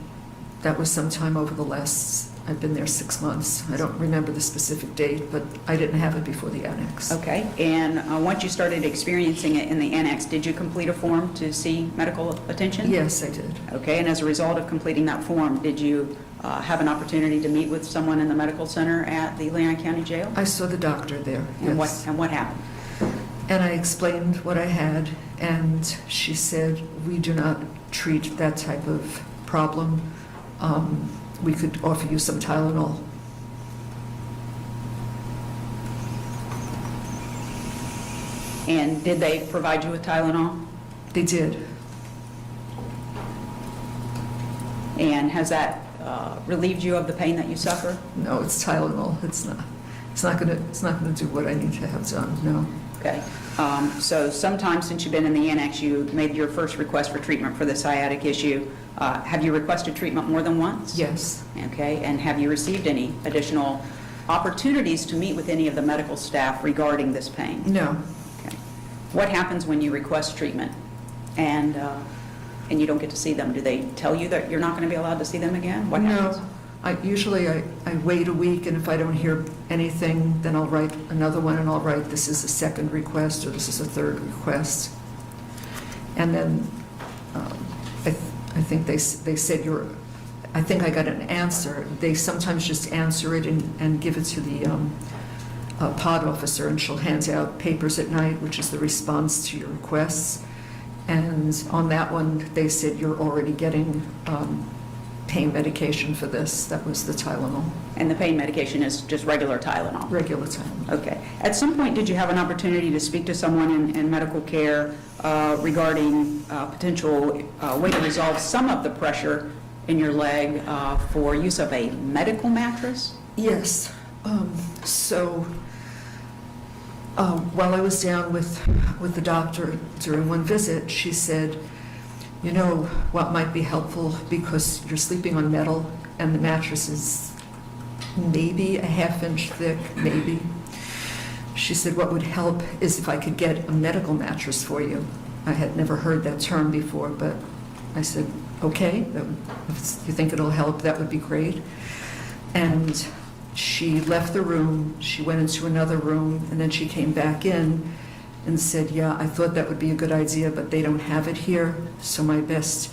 that was sometime over the last, I've been there 6 months. I don't remember the specific date, but I didn't have it before the annex. Okay. And once you started experiencing it in the annex, did you complete a form to see medical attention? Yes, I did. Okay. And as a result of completing that form, did you have an opportunity to meet with someone in the medical center at the Leon County Jail? I saw the doctor there, And yes. what happened? And I explained what I had, and she said, we do not treat that type of problem. We could offer you some Tylenol. And did they provide you with Tylenol? They did. And has that relieved you of the pain that you suffer? No, it's Tylenol. It's not gonna do what I need to have done. No. Okay. So sometime since you've been in the annex, you made your first request for treatment for the sciatic issue. Have you requested treatment more than once? Yes. Okay. And have you received any additional opportunities to meet with any of the medical staff regarding this pain? No. Okay. What happens when you request treatment and you don't get to see them? Do they tell you that you're not going to be allowed to see them again? What happens? No. Usually I wait a week, and if I don't hear anything, then I'll write another one, and I'll write, this is a second request, or this is a third request. And then I think they said I think I got an answer. They sometimes just answer it and give it to the pod officer, and she'll hand out papers at night, which is the response to your requests. And on that one, they said you're already getting pain medication for this. That was the Tylenol. And the pain medication is just regular Tylenol? Regular Tylenol. Okay. At some point, did you have an opportunity to speak to someone in medical care regarding potential way to resolve some of the pressure in your leg for use of a medical mattress? Yes. While I was down with the doctor during one visit, she said, you know what might be helpful, because you're sleeping on metal and the mattress is maybe a half-inch thick, maybe. She said what would help is if I could get a medical mattress for you. I had never heard that term before, but I said, okay, if you think it'll help, that would be great. And she left the room, she went into another room, and then she came back in and said, yeah, I thought that would be a good idea, but they don't have it here. So my best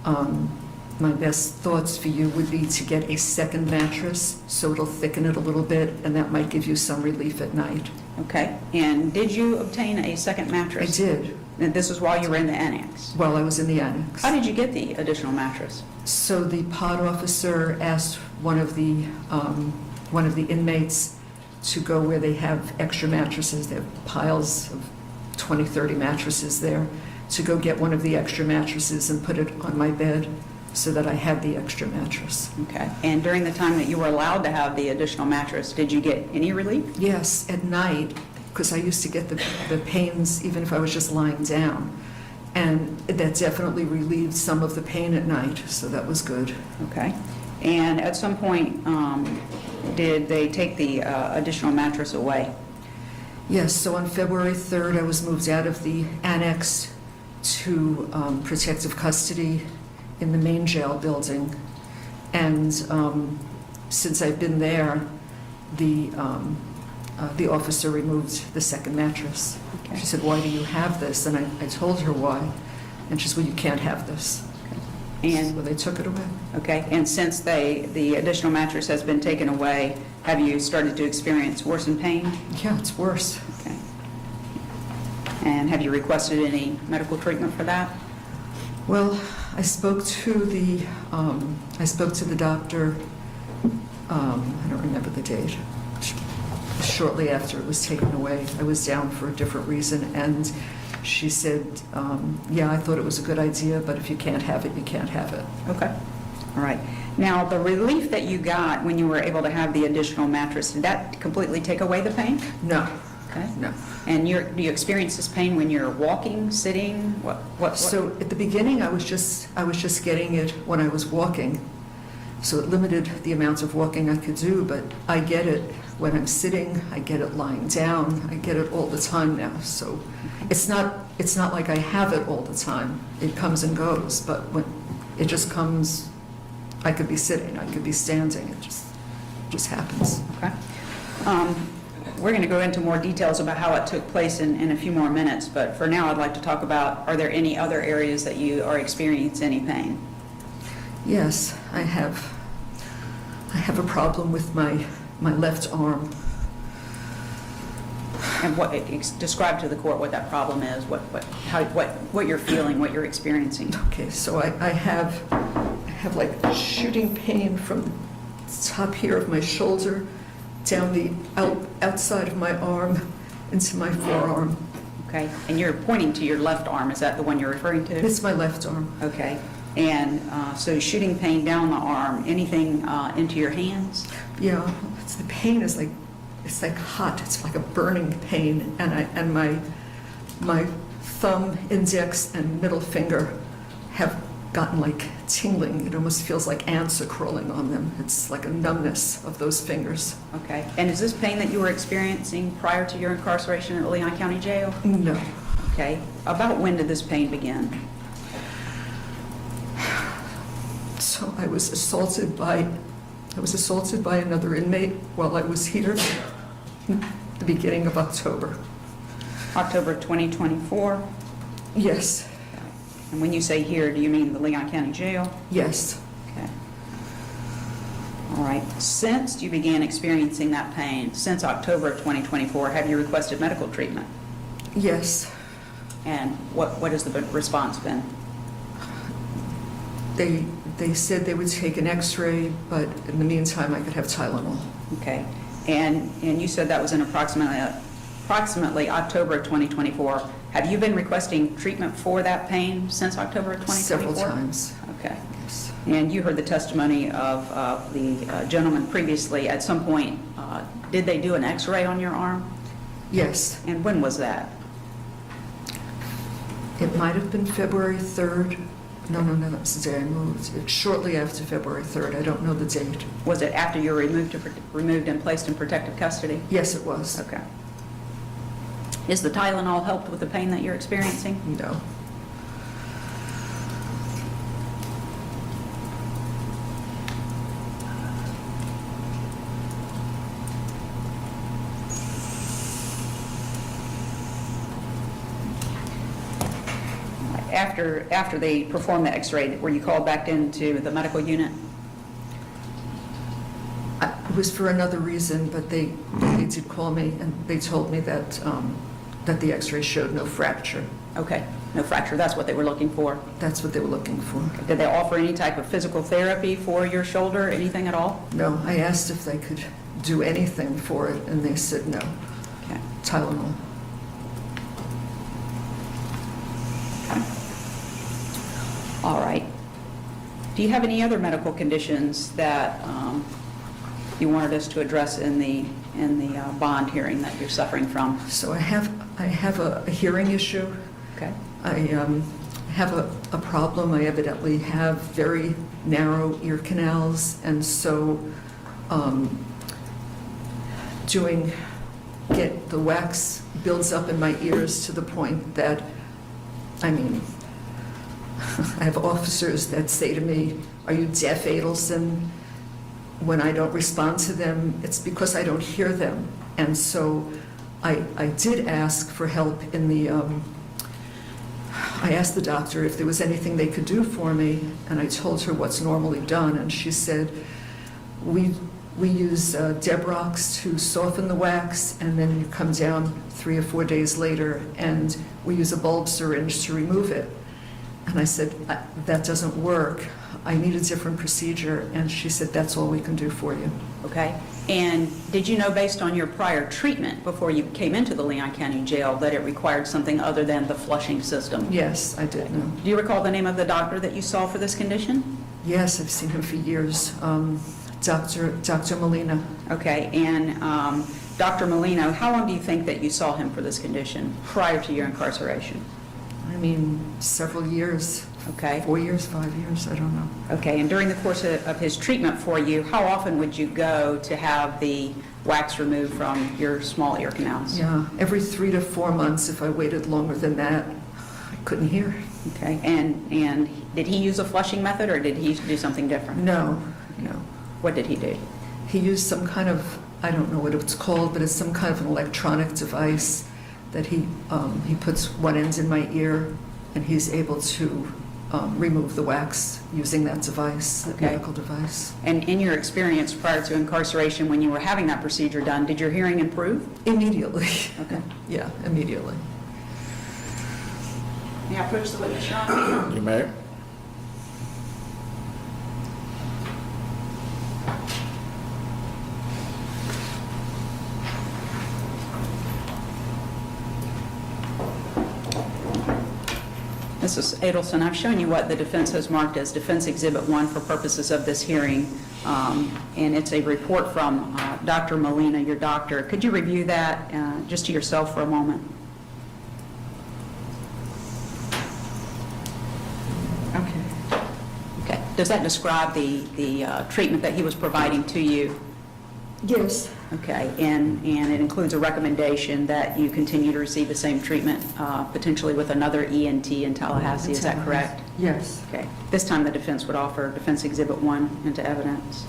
thoughts for you would be to get a second mattress, so it'll thicken it a little bit, and that might give you some relief at night. Okay. And did you obtain a second mattress? I did. And this was while you were in the annex? While I was in the annex. How did you get the additional mattress? So the pod officer asked one of the inmates to go where they have extra mattresses. They have piles of 20, 30 mattresses there, to go get one of the extra mattresses and put it on my bed so that I had the extra mattress. Okay. And during the time that you were allowed to have the additional mattress, did you get any relief? Yes, at night, because I used to get the pains even if I was just lying down. And that definitely relieved some of the pain at night, so that was good. Okay. And at some point, did they take the additional mattress away? Yes, so on February 3rd, I was moved out of the annex to protective custody in the main jail building. And since I've been there, the officer removed the second mattress. Okay. She said, why do you have this? And I told her why. And she said, well, you can't have this. And so they took it away. Okay. And since the additional mattress has been taken away, have you started to experience worsened pain? Yeah, it's worse. Okay. And have you requested any medical treatment for that? Well, I spoke to the doctor. I don't remember the date. Shortly after it was taken away, I was down for a different reason, and she said, yeah, I thought it was a good idea, but if you can't have it, you can't have it. Okay. All right. Now, the relief that you got when you were able to have the additional mattress, did that completely take away the pain? No. Okay. No. And do you experience this pain when you're walking, sitting? What? So at the beginning, I was just getting it when I was walking. So it limited the amount of walking I could do, but I get it when I'm sitting, I get it lying down, I get it all the time now. So it's not like I have it all the time. It comes and goes, but when it just comes, I could be sitting, I could be standing, it just happens. Okay. We're going to go into more details about how it took place in a few more minutes, but for now I'd like to talk about, are there any other areas that you are experiencing any pain? Yes, I have a problem with my left arm. And describe to the court what that problem is, what you're feeling, what you're experiencing. Okay, so I have like shooting pain from the top here of my shoulder down the outside of my arm into my forearm. Okay, and you're pointing to your left arm. Is that the one you're referring to? It's my left arm. Okay, and so shooting pain down the arm. Anything into your hands? Yeah, the pain is like, it's like hot. It's like a burning pain, and my thumb, index, and middle finger have gotten like tingling. It almost feels like ants are crawling on them. It's like a numbness of those fingers. Okay. And is this pain that you were experiencing prior to your incarceration at Leon County Jail? No. Okay. About when did this pain begin? So I was assaulted by another inmate while I was here, the beginning of October. October 2024? Yes. And when you say here, do you mean the Leon County Jail? Yes. Okay. All right. Since you began experiencing that pain, since October of 2024, have you requested medical treatment? Yes. And what has the response been? They said they would take an x-ray, but in the meantime, I could have Tylenol. Okay. And you said that was in approximately October of 2024. Have you been requesting treatment for that pain since October of 2024? Several times. Okay. Yes. And you heard the testimony of the gentleman previously. At some point, did they do an x-ray on your arm? Yes. And when was that? It might have been February 3rd. No, that was the day I moved. It's shortly after February 3rd. I don't know the date. Was it after you were removed and placed in protective custody? Yes, it was. Okay. Is the Tylenol helped with the pain that you're experiencing? No. After they performed the x-ray, were you called back into the medical unit? It was for another reason, but they did call me, and they told me that the x-ray showed no fracture. Okay, no fracture. That's what they were looking for? That's what they were looking for. Did they offer any type of physical therapy for your shoulder, anything at all? No, I asked if they could do anything for it, and they said no. Okay. Tylenol. All right. Do you have any other medical conditions that you wanted us to address in the bond hearing that you're suffering from? So I have a hearing issue. Okay. I have a problem. I evidently have very narrow ear canals, and so the wax builds up in my ears to the point that, I mean, I have officers that say to me, "Are you deaf, Adelson?" When I don't respond to them, it's because I don't hear them. And so I did ask for help in the, I asked the doctor if there was anything they could do for me, and I told her what's normally done, and she said, we use Debrox to soften the wax, and then you come down 3 or 4 days later, and we use a bulb syringe to remove it. And I said, that doesn't work. I need a different procedure. And she said, that's all we can do for you. Okay. And did you know, based on your prior treatment before you came into the Leon County Jail, that it required something other than the flushing system? Yes, I did know. Do you recall the name of the doctor that you saw for this condition? Yes, I've seen him for years. Dr. Molina. Okay. And Dr. Molina, how long do you think that you saw him for this condition prior to your incarceration? I mean, several years. Okay. 4 years, 5 years, I don't know. Okay, and during the course of his treatment for you, how often would you go to have the wax removed from your small ear canals? Yeah, every 3 to 4 months. If I waited longer than that, I couldn't hear. Okay, and did he use a flushing method, or did he do something different? No. What did he do? He used some kind of, I don't know what it's called, but it's some kind of an electronic device that he puts one end in my ear, and he's able to remove the wax using that device, that medical device. And in your experience prior to incarceration, when you were having that procedure done, did your hearing improve? Immediately. Okay. Yeah, immediately. May I approach the witness, Your Honor? You may. Mrs. Adelson, I've shown you what the defense has marked as Defense Exhibit 1 for purposes of this hearing, and it's a report from Dr. Molina, your doctor. Could you review that just to yourself for a moment? Okay. Does that describe the treatment that he was providing to you? Yes. Okay, and it includes a recommendation that you continue to receive the same treatment, potentially with another ENT in Tallahassee, is that correct? Yes. Okay. This time the defense would offer Defense Exhibit 1 into evidence.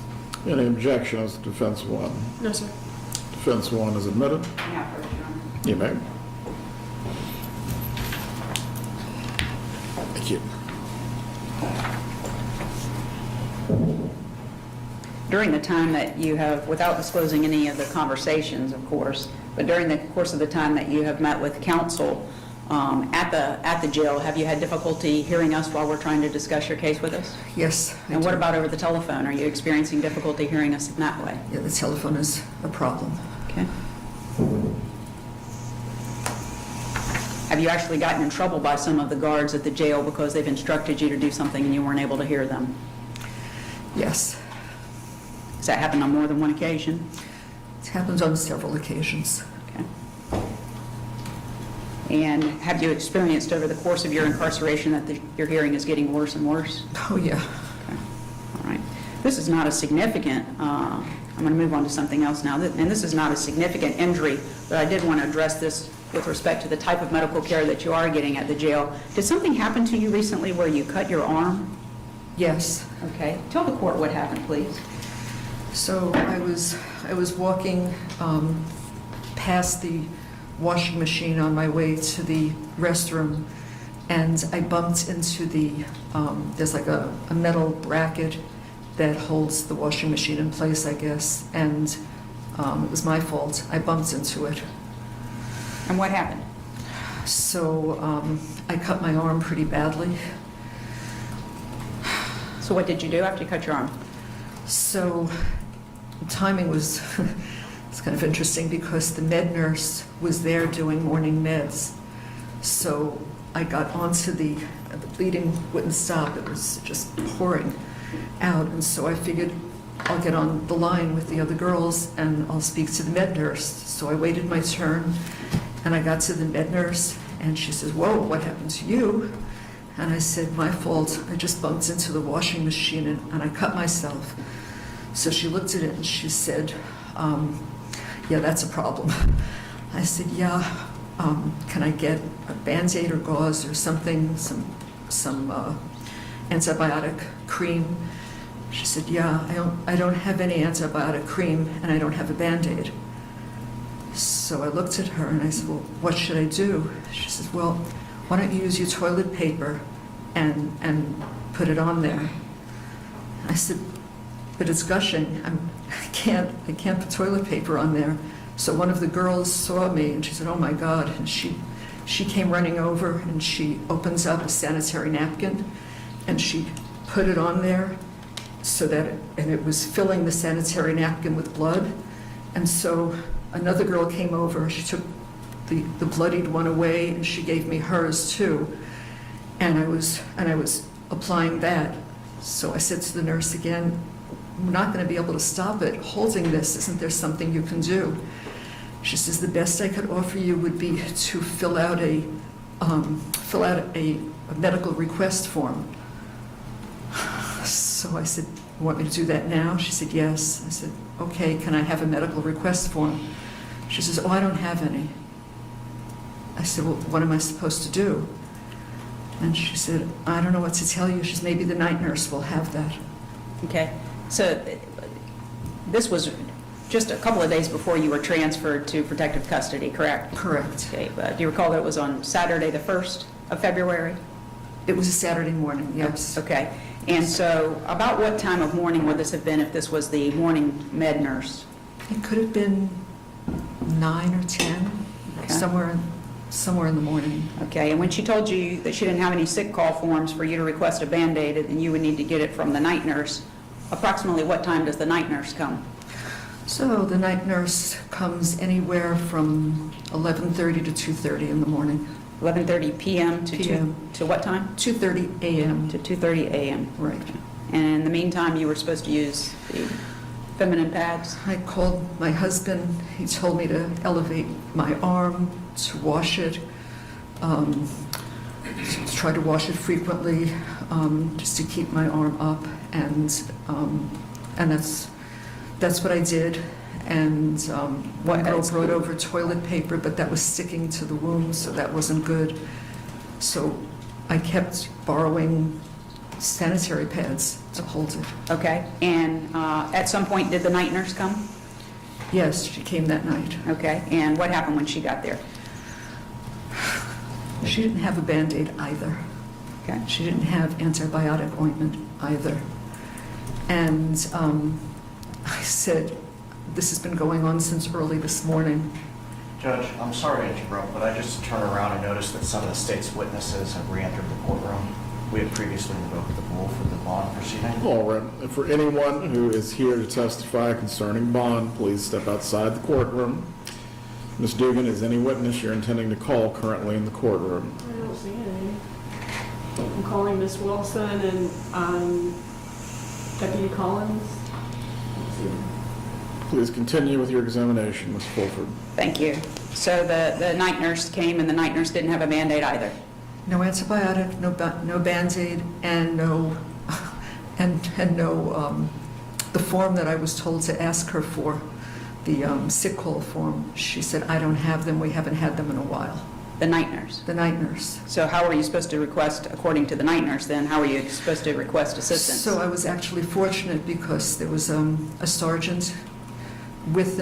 Any objections to defense 1? No, sir. Defense 1 is admitted. Yeah, Your Honor. You may. Thank you. During the time that you have, without disclosing any of the conversations, of course, but during the course of the time that you have met with counsel at the jail, have you had difficulty hearing us while we're trying to discuss your case with us? Yes. And what about over the telephone? Are you experiencing difficulty hearing us in that way? Yeah, the telephone is a problem. Okay. Have you actually gotten in trouble by some of the guards at the jail because they've instructed you to do something and you weren't able to hear them? Yes. Has that happened on more than one occasion? It happens on several occasions. Okay. And have you experienced over the course of your incarceration that your hearing is getting worse and worse? Oh, yeah. Okay. All right. This is not a significant, I'm going to move on to something else now, and this is not a significant injury, but I did want to address this with respect to the type of medical care that you are getting at the jail. Did something happen to you recently where you cut your arm? Yes. Okay. Tell the court what happened, please. So I was walking past the washing machine on my way to the restroom, and I bumped into there's like a metal bracket that holds the washing machine in place, I guess, and it was my fault. I bumped into it. And what happened? So I cut my arm pretty badly. So what did you do after you cut your arm? So the timing was it's kind of interesting because the med nurse was there doing morning meds. So I got onto the bleeding wouldn't stop. It was just pouring out. And so I figured I'll get on the line with the other girls and I'll speak to the med nurse. So I waited my turn and I got to the med nurse and she says, "Whoa, what happened to you?" And I said, "My fault. I just bumped into the washing machine and I cut myself." So she looked at it and she said, "Yeah, that's a problem." I said, "Yeah, can I get a Band-Aid or gauze or something, some antibiotic cream?" She said, "Yeah, I don't have any antibiotic cream and I don't have a Band-Aid." So I looked at her and I said, "Well, what should I do?" She said, "Well, why don't you use your toilet paper and put it on there?" I said, "But it's gushing. I can't put toilet paper on there." So one of the girls saw me and she said, "Oh my God!" And she came running over and she opens up a sanitary napkin and she put it on there so that it was filling the sanitary napkin with blood. And so another girl came over. She took the bloodied one away and she gave me hers too. And I was applying that. So I said to the nurse again, "We're not going to be able to stop it holding this. Isn't there something you can do?" She says, "The best I could offer you would be to fill out a medical request form." So I said, "You want me to do that now?" She said, "Yes." I said, "Okay, can I have a medical request form?" She says, "Oh, I don't have any." I said, "Well, what am I supposed to do?" And she said, "I don't know what to tell you." She says, "Maybe the night nurse will have that." Okay. So this was just a couple of days before you were transferred to protective custody, correct? Correct. Okay. Do you recall that it was on Saturday the 1st of February? It was a Saturday morning, yes. Okay. And so about what time of morning would this have been if this was the morning med nurse? It could have been 9 or 10, Okay. somewhere in the morning. Okay, and when she told you that she didn't have any sick call forms for you to request a Band-Aid and you would need to get it from the night nurse, approximately what time does the night nurse come? So the night nurse comes anywhere from 11:30 to 2:30 in the morning. 11:30 p.m. to PM. to what time? 2:30 a.m. To 2:30 a.m. Right. And in the meantime, you were supposed to use the feminine pads? I called my husband. He told me to elevate my arm, to wash it. try to wash it frequently, just to keep my arm up, and that's what I did. And one girl brought over toilet paper, but that was sticking to the wound, so that wasn't good. So I kept borrowing sanitary pads to hold it. Okay, and at some point, did the night nurse come? Yes, she came that night. Okay, and what happened when she got there? She didn't have a Band-Aid either. Okay. She didn't have antibiotic ointment either. And I said, this has been going on since early this morning. Judge, I'm sorry to interrupt, but I just turned around and noticed that some of the state's witnesses have re-entered the courtroom. We had previously invoked the rule for the bond proceeding. All right. And for anyone who is here to testify concerning bond, please step outside the courtroom. Ms. Dugan, is any witness you're intending to call currently in the courtroom? I don't see any. I'm calling Miss Wilson and Deputy Collins. Please continue with your examination, Ms. Fulford. Thank you. So the night nurse came, and the night nurse didn't have a Band-Aid either? No antibiotic, no Band-Aid, and no, the form that I was told to ask her for, the sick call form. She said, I don't have them, we haven't had them in a while. The night nurse? The night nurse. So how were you supposed to request, according to the night nurse then, how were you supposed to request assistance? So I was actually fortunate because there was a sergeant with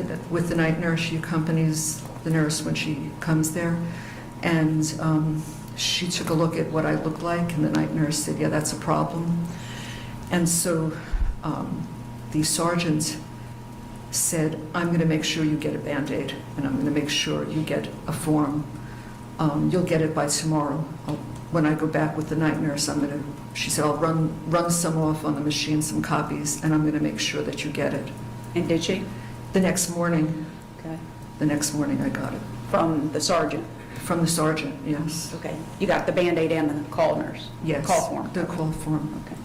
the night nurse. She accompanies the nurse when she comes there. And she took a look at what I look like, and the night nurse said, yeah, that's a problem. And so the sergeant said, I'm going to make sure you get a Band-Aid, and I'm going to make sure you get a form. You'll get it by tomorrow. When I go back with the night nurse, she said, I'll run some off on the machine, some copies, and I'm going to make sure that you get it. And did she? The next morning. Okay. The next morning I got it. From the sergeant? From the sergeant, yes. Okay. You got the Band-Aid and the call nurse? Yes. Call form? The call form. Okay.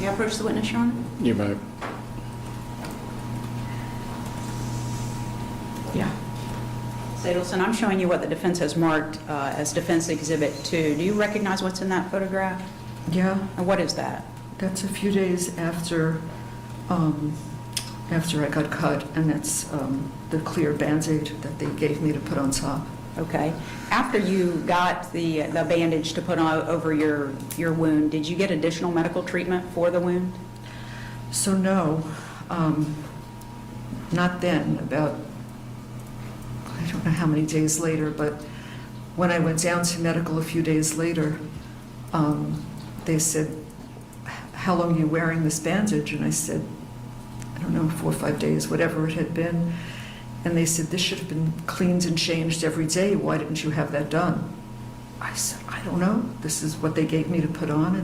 May I approach the witness, Your Honor? You may. Yeah. Adelson, I'm showing you what the defense has marked as Defense Exhibit 2. Do you recognize what's in that photograph? Yeah. And what is that? That's a few days after I got cut, and that's the clear Band-Aid that they gave me to put on top. Okay. After you got the bandage to put on over your wound, did you get additional medical treatment for the wound? So no, not then. About, I don't know how many days later, but when I went down to medical a few days later, they said, how long are you wearing this bandage? And I said, I don't know, 4 or 5 days, whatever it had been. And they said, this should have been cleaned and changed every day. Why didn't you have that done? I said, I don't know. This is what they gave me to put on,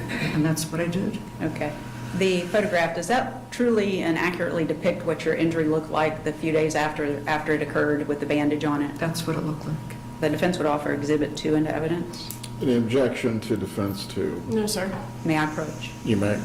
and that's what I did. Okay. The photograph, does that truly and accurately depict what your injury looked like the few days after it occurred with the bandage on it? That's what it looked like. The defense would offer Exhibit 2 into evidence? Any objection to Defense 2? No, sir. May I approach? You may.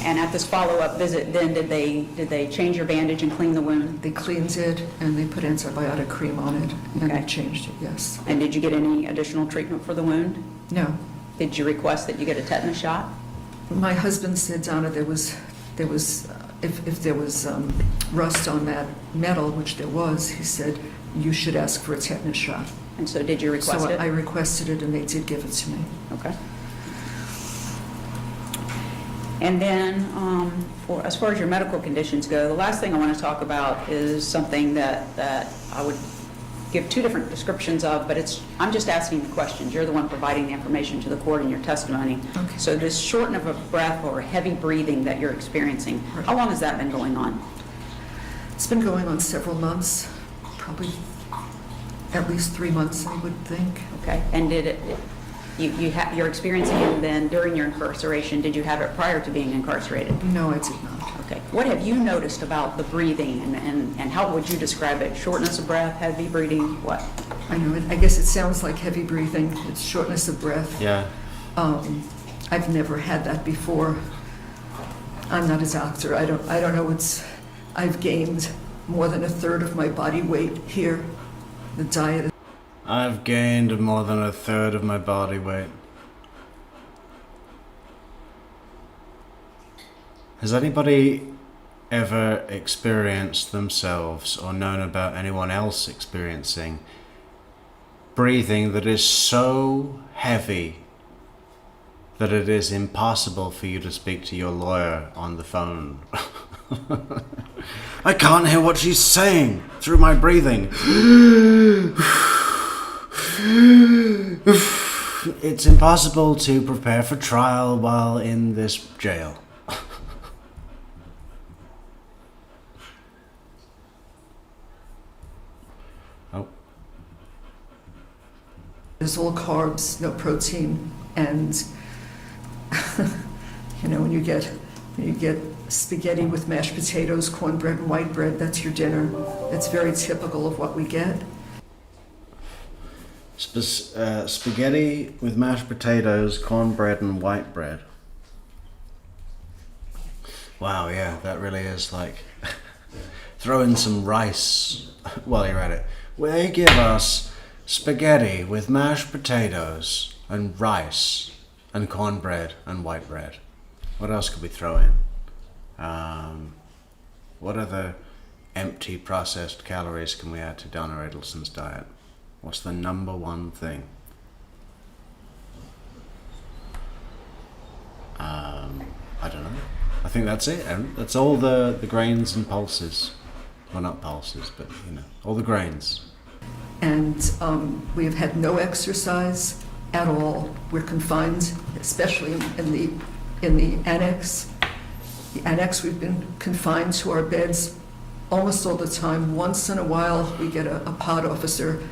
And at this follow-up visit, then did they change your bandage and clean the wound? They cleaned it, and they put antibiotic cream on it, and they changed it, yes. And did you get any additional treatment for the wound? No. Did you request that you get a tetanus shot? My husband said, Donna, if there was rust on that metal, which there was, he said, you should ask for a tetanus shot. And so did you request it? So I requested it, and they did give it to me. Okay. And then, as far as your medical conditions go, the last thing I want to talk about is something that I would give 2 different descriptions of, but I'm just asking the questions. You're the one providing the information to the court in your testimony. Okay. So this shortness of breath or heavy breathing that you're experiencing, how long has that been going on? It's been going on several months, probably at least 3 months, I would think. Okay. And you're experiencing it then during your incarceration. Did you have it prior to being incarcerated? No, I did not. Okay. What have you noticed about the breathing, and how would you describe it? Shortness of breath, heavy breathing, what? I know, I guess it sounds like heavy breathing. It's shortness of breath. Yeah. I've never had that before. I'm not a doctor. I don't know. I've gained more than 1/3 of my body weight here. The diet. I've gained more than 1/3 of my body weight. Has anybody ever experienced themselves or known about anyone else experiencing breathing that is so heavy that it is impossible for you to speak to your lawyer on the phone? I can't hear what she's saying through my breathing. It's impossible to prepare for trial while in this jail. Oh. There's all carbs, no protein, and you know, when you get spaghetti with mashed potatoes, cornbread, and white bread, that's your dinner. It's very typical of what we get. Spaghetti with mashed potatoes, cornbread, and white bread. Wow, yeah, that really is like throw in some rice while you're at it. They give us spaghetti with mashed potatoes and rice and cornbread and white bread. What else could we throw in? What other empty processed calories can we add to Donna Adelson's diet? What's the number one thing? I don't know. I think that's it. That's all the grains and pulses. Well, not pulses, but you know, all the grains. And we have had no exercise at all. We're confined, especially in the annex. The annex, we've been confined to our beds almost all the time. Once in a while, we get a pod officer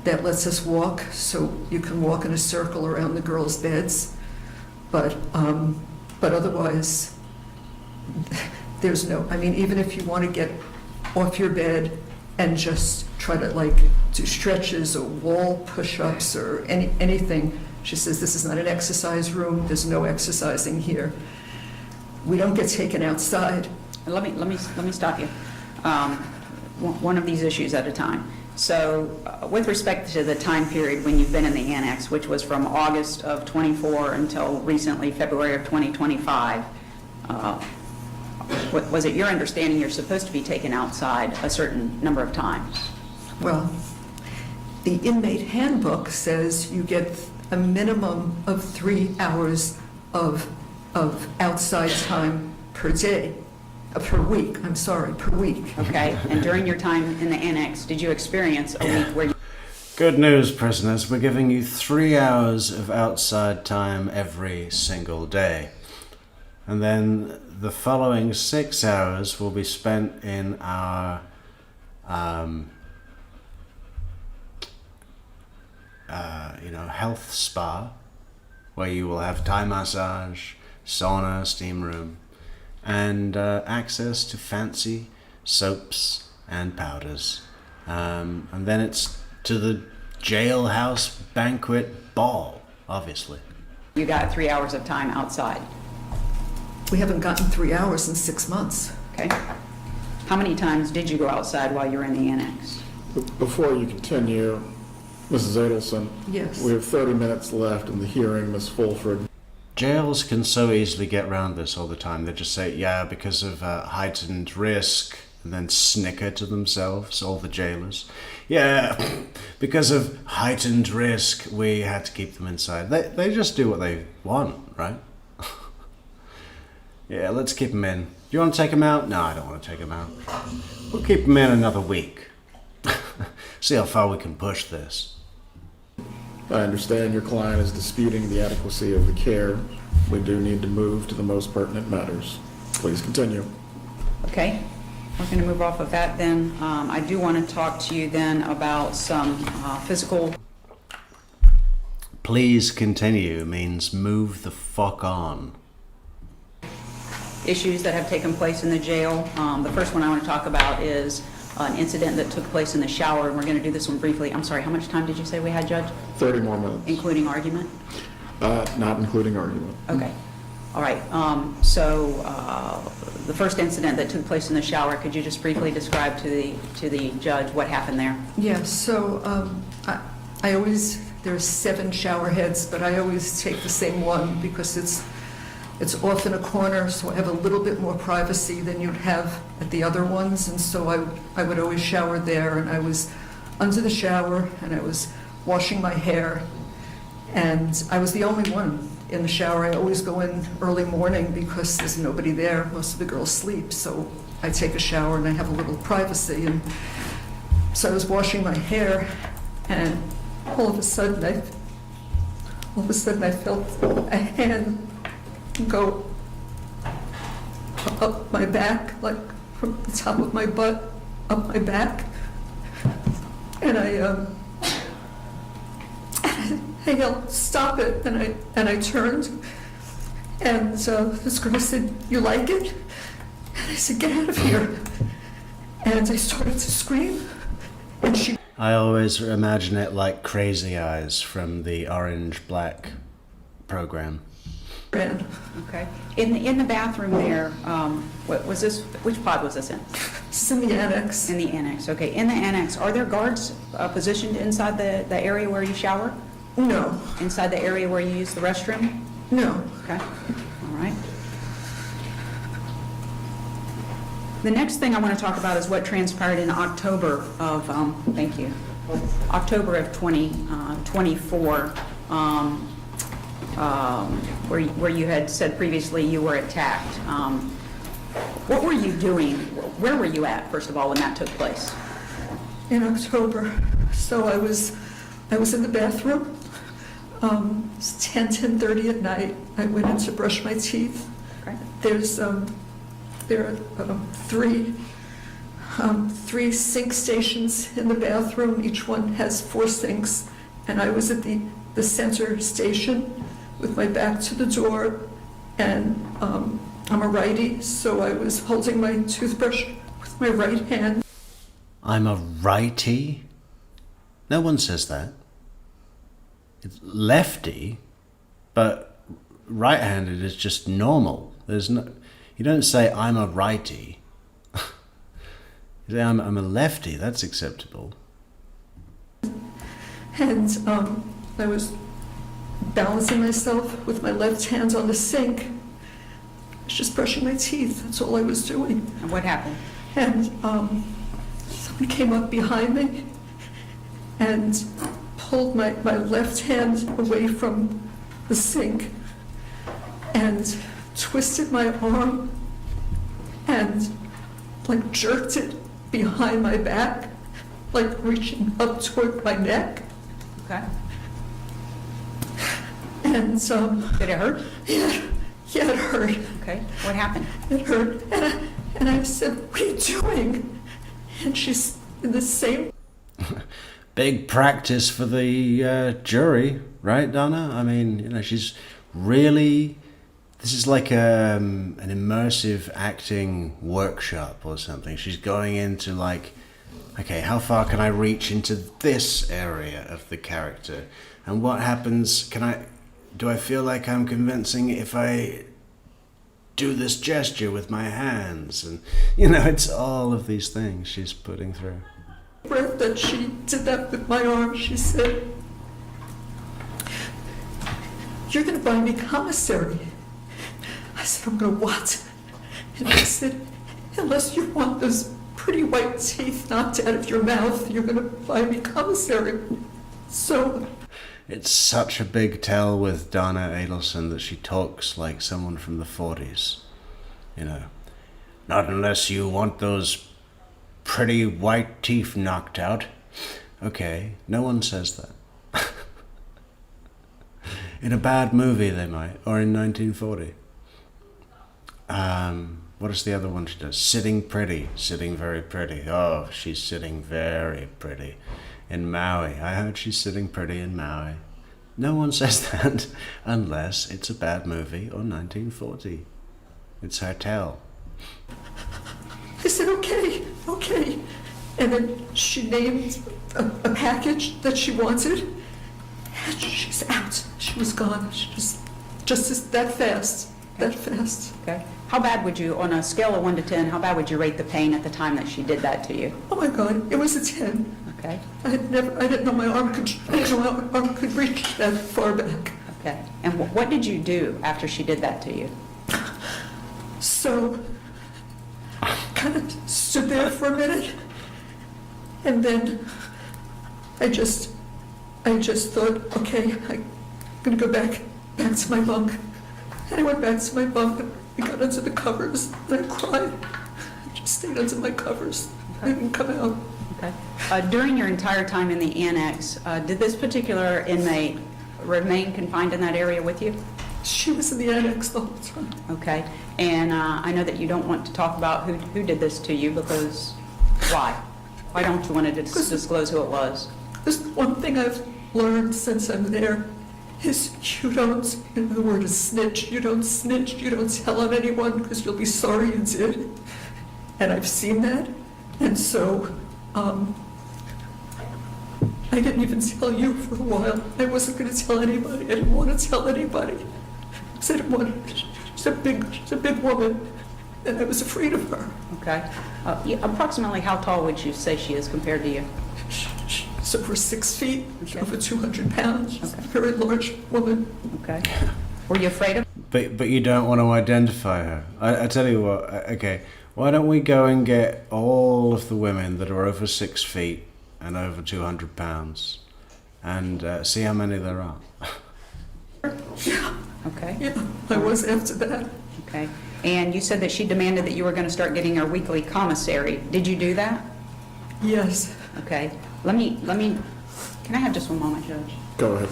that lets us walk, so you can walk in a circle around the girls' beds. But otherwise, there's no, I mean, even if you want to get off your bed and just try to like do stretches or wall push-ups or anything, she says, this is not an exercise room, there's no exercising here. We don't get taken outside. Let me stop you. One of these issues at a time. So with respect to the time period when you've been in the annex, which was from August of 24 until recently February of 2025, was it your understanding you're supposed to be taken outside a certain number of times? Well, the inmate handbook says you get a minimum of 3 hours of outside time per day. Per week, I'm sorry, per week. Okay, and during your time in the annex, did you experience a week where you... Good news, prisoners. We're giving you 3 hours of outside time every single day. And then the following 6 hours will be spent in our health spa, where you will have Thai massage, sauna, steam room, and access to fancy soaps and powders. And then it's to the Jailhouse banquet ball, obviously. You got 3 hours of time outside. We haven't gotten 3 hours in 6 months. Okay. How many times did you go outside while you were in the annex? Before you continue, Mrs. Adelson. Yes. We have 30 minutes left in the hearing, Ms. Fulford. Jails can so easily get around this all the time. They just say, yeah, because of heightened risk, and then snicker to themselves, all the jailers. Yeah, because of heightened risk, we had to keep them inside. They just do what they want, right? Yeah, let's keep them in. Do you want to take them out? No, I don't want to take them out. We'll keep them in another week. See how far we can push this. I understand your client is disputing the adequacy of the care. We do need to move to the most pertinent matters. Please continue. Okay, we're going to move off of that then. I do want to talk to you then about some physical... Please continue means move the fuck on. Issues that have taken place in the jail. The first one I want to talk about is an incident that took place in the shower, and we're going to do this one briefly. I'm sorry, how much time did you say we had, Judge? 30 more minutes. Including argument? Not including argument. Okay. All right. So the first incident that took place in the shower, could you just briefly describe to the judge what happened there? Yeah, so I always, there's 7 shower heads, but I always take the same one because it's off in a corner, so I have a little bit more privacy than you'd have at the other ones, and so I would always shower there, and I was under the shower, and I was washing my hair, and I was the only one in the shower. I always go in early morning because there's nobody there. Most of the girls sleep, so I take a shower and I have a little privacy. And so I was washing my hair, and all of a sudden I felt a hand go up my back, like from the top of my butt up my back, and I yelled, "Stop it!" and I turned, and this girl said, "You like it?" And I said, "Get out of here!" And I started to scream, and she. I always imagine it like Crazy Eyes from the Orange Black program. Ran. Okay. In the bathroom there, what was this? Which pod was this in? It's in the annex. In the annex. Okay. In the annex, are there guards positioned inside the area where you shower? No. Inside the area where you use the restroom? No. Okay. All right. The next thing I want to talk about is what transpired in October of, thank you, October of 2024, where you had said previously you were attacked. What were you doing? Where were you at, first of all, when that took place? In October. So I was in the bathroom. It's 10:30 at night. I went in to brush my teeth. Okay. There are three sink stations in the bathroom. Each one has 4 sinks, and I was at the center station with my back to the door, and I'm a righty, so I was holding my toothbrush with my right hand. I'm a righty? No one says that. It's lefty, but right-handed is just normal. There's no. You don't say I'm a righty. You say I'm a lefty. That's acceptable. And I was balancing myself with my left hand on the sink. I was just brushing my teeth. That's all I was doing. And what happened? And someone came up behind me and pulled my left hand away from the sink and twisted my arm and like jerked it behind my back, like reaching up toward my neck. Okay. And did it hurt? Yeah, it hurt. Okay. What happened? It hurt. And I said, "What are you doing?" And she's in the same. Big practice for the jury, right, Donna? I mean, she's really. This is like an immersive acting workshop or something. She's going into like, okay, how far can I reach into this area of the character? And what happens, do I feel like I'm convincing if I do this gesture with my hands? And, it's all of these things she's putting through. Breath that she did that with my arm, she said, "You're going to buy me commissary." I said, "I'm going to what?" And she said, "Unless you want those pretty white teeth knocked out of your mouth, you're going to buy me commissary." So it's such a big tell with Donna Adelson that she talks like someone from the 40s. Not unless you want those pretty white teeth knocked out. Okay, no one says that. In a bad movie they might, or in 1940. What is the other one she does? Sitting pretty, sitting very pretty. Oh, she's sitting very pretty. In Maui, I heard she's sitting pretty in Maui. No one says that unless it's a bad movie or 1940. It's her tell. I said, okay. And then she named a package that she wanted, She's out. She was gone. She just that fast. That fast. Okay. How bad would you, on a scale of 1 to 10, how bad would you rate the pain at the time that she did that to you? Oh my God, it was a 10. Okay. I didn't know my arm could reach that far back. Okay. And what did you do after she did that to you? So, kind of stood there for a minute, and then I just thought, okay, I'm gonna go back to my bunk. And I went back to my bunk and I got under the covers and I cried. I just stayed under my covers. I didn't come out. Okay. During your entire time in the annex, did this particular inmate remain confined in that area with you? She was in the annex the whole time. Okay. And I know that you don't want to talk about who did this to you because why? Why don't you want to disclose who it was? There's one thing I've learned since I'm there is you don't, the word is snitch, you don't snitch, you don't tell on anyone because you'll be sorry you did. And I've seen that. And so, I didn't even tell you for a while. I wasn't going to tell anybody. I didn't want to tell anybody. I didn't want, she's a big woman, and I was afraid of her. Okay. Approximately how tall would you say she is compared to you? She's over 6 feet, over 200 pounds. She's a very large woman. Okay. Were you afraid of her? But you don't want to identify her. I tell you what, okay, why don't we go and get all of the women that are over 6 feet and over 200 pounds and see how many there are. Yeah. Okay. Yeah, I was after that. Okay. And you said that she demanded that you were going to start getting her weekly commissary. Did you do that? Yes. Okay. Let me, can I have just one moment, Judge? Go ahead.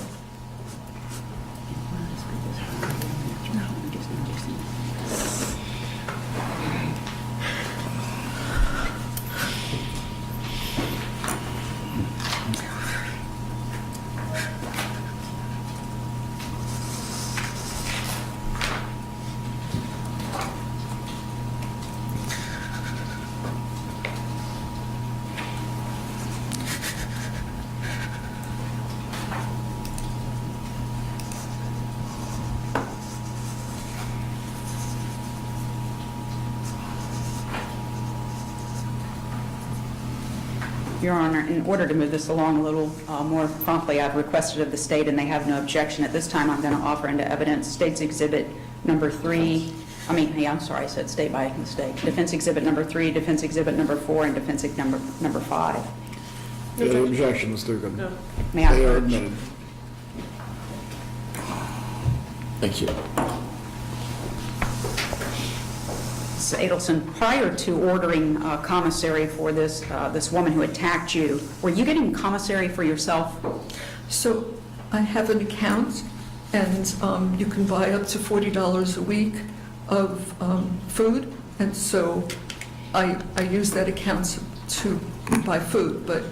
Your Honor, in order to move this along a little more promptly, I've requested of the state, and they have no objection. At this time, I'm going to offer into evidence State's Exhibit number 3. I'm sorry, I said state by mistake. Defense Exhibit number 3, Defense Exhibit number 4, and Defense Exhibit number 5. No objections, they're good. No. May I They are urge? admitted. Thank you. Ms. Adelson, prior to ordering commissary for this woman who attacked you, were you getting commissary for yourself? So I have an account, and you can buy up to $40 a week of food, and so I use that account to buy food, but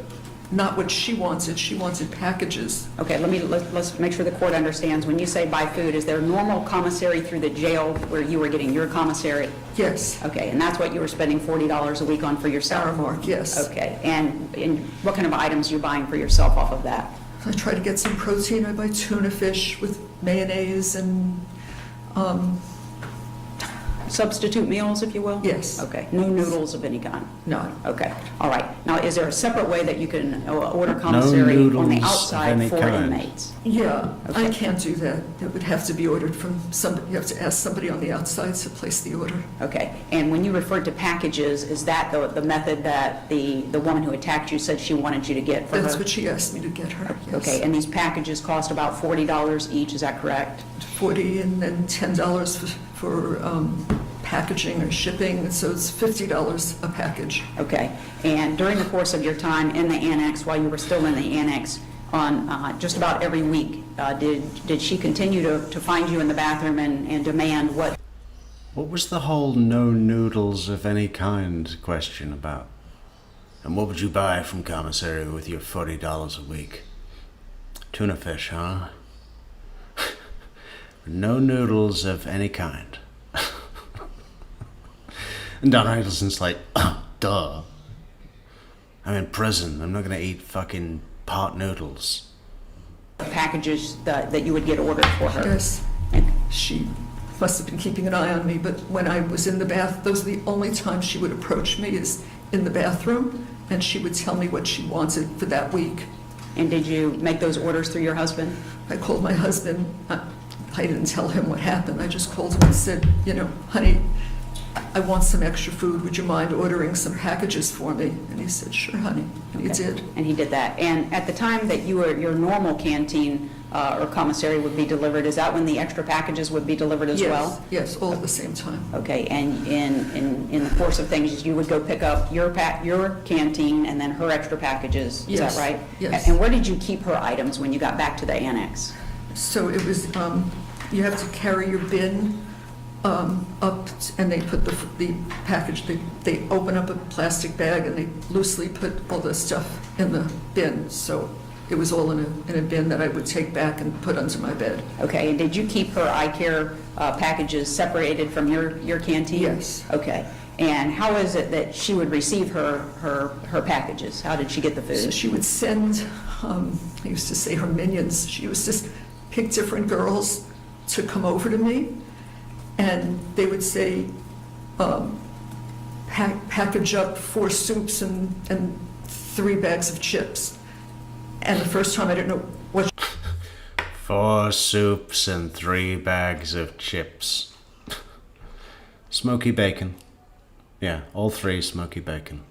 not what she wanted. She wanted packages. Okay, let's make sure the court understands. When you say buy food, is there normal commissary through the jail where you were getting your commissary? Yes. Okay, and that's what you were spending $40 a week on for yourself? Aramark, yes. Okay, and what kind of items are you buying for yourself off of that? I try to get some protein. I buy tuna fish with mayonnaise and substitute meals, if you will? Yes. Okay, no noodles of any kind? No. Okay, all right. Now, is there a separate way that you can order commissary on the noodles outside of any for kind. inmates? Yeah, Okay. I can't do that. It would have to be ordered from somebody. You have to ask somebody on the outside to place the order. Okay, and when you referred to packages, is that the method that the woman who attacked you said she wanted you to get for her? That's what she asked me to get her, yes. Okay, and these packages cost about $40 each, is that correct? $40 and then $10 for packaging or shipping, so it's $50 a package. Okay, and during the course of your time in the annex, while you were still in the annex, on just about every week, did she continue to find you in the bathroom and demand what? What was the whole no noodles of any kind question about? And what would you buy from commissary with your $40 a week? Tuna fish, huh? No noodles of any kind. And Donna Adelson's like, oh, duh. I'm in prison. I'm not gonna eat fucking pot noodles. packages that you would get ordered for her? Yes. And- She must have been keeping an eye on me, but when I was in the bath, those are the only times she would approach me is in the bathroom, and she would tell me what she wanted for that week. And did you make those orders through your husband? I called my husband. I didn't tell him what happened. I just called him and said, you know, honey, I want some extra food. Would you mind ordering some packages for me? And he said, sure, honey. And he did. And he did that. And at the time that your normal canteen or commissary would be delivered, is that when the extra packages would be delivered as well? Yes, all at the same time. Okay, and in the course of things, you would go pick up your canteen and then her extra packages, is Yes, that right? yes. And where did you keep her items when you got back to the annex? So it was, you have to carry your bin up, and they put the package, they open up a plastic bag and they loosely put all the stuff in the bin. So it was all in a bin that I would take back and put under my bed. Okay, and did you keep her eye care packages separated from your canteen? Yes. Okay, and how is it that she would receive her packages? How did she get the food? So she would send, I used to say her minions, she was just pick different girls to come over to me, and they would say, package up 4 soups and 3 bags of chips. And the first time I didn't know what... 4 soups and 3 bags of chips. Smoky bacon. Yeah, all 3 smoky bacon.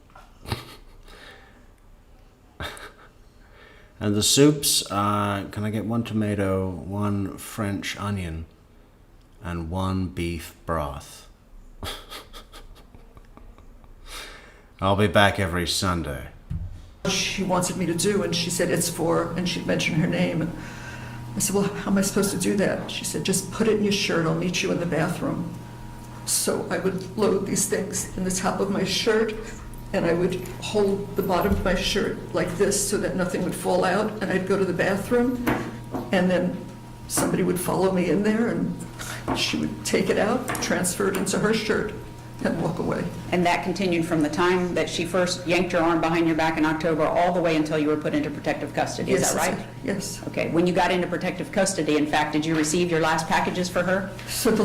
And the soups, can I get 1 tomato, 1 French onion, and 1 beef broth? I'll be back every Sunday. She wanted me to do, and she said it's for, and she'd mention her name. And I said, well, how am I supposed to do that? She said, just put it in your shirt, I'll meet you in the bathroom. So I would load these things in the top of my shirt, and I would hold the bottom of my shirt like this so that nothing would fall out, and I'd go to the bathroom, and then somebody would follow me in there, and she would take it out, transfer it into her shirt, and walk away. And that continued from the time that she first yanked your arm behind your back in October all the way until you were put into protective custody, is that right? Yes. Okay, when you got into protective custody, in fact, did you receive your last packages for her? So the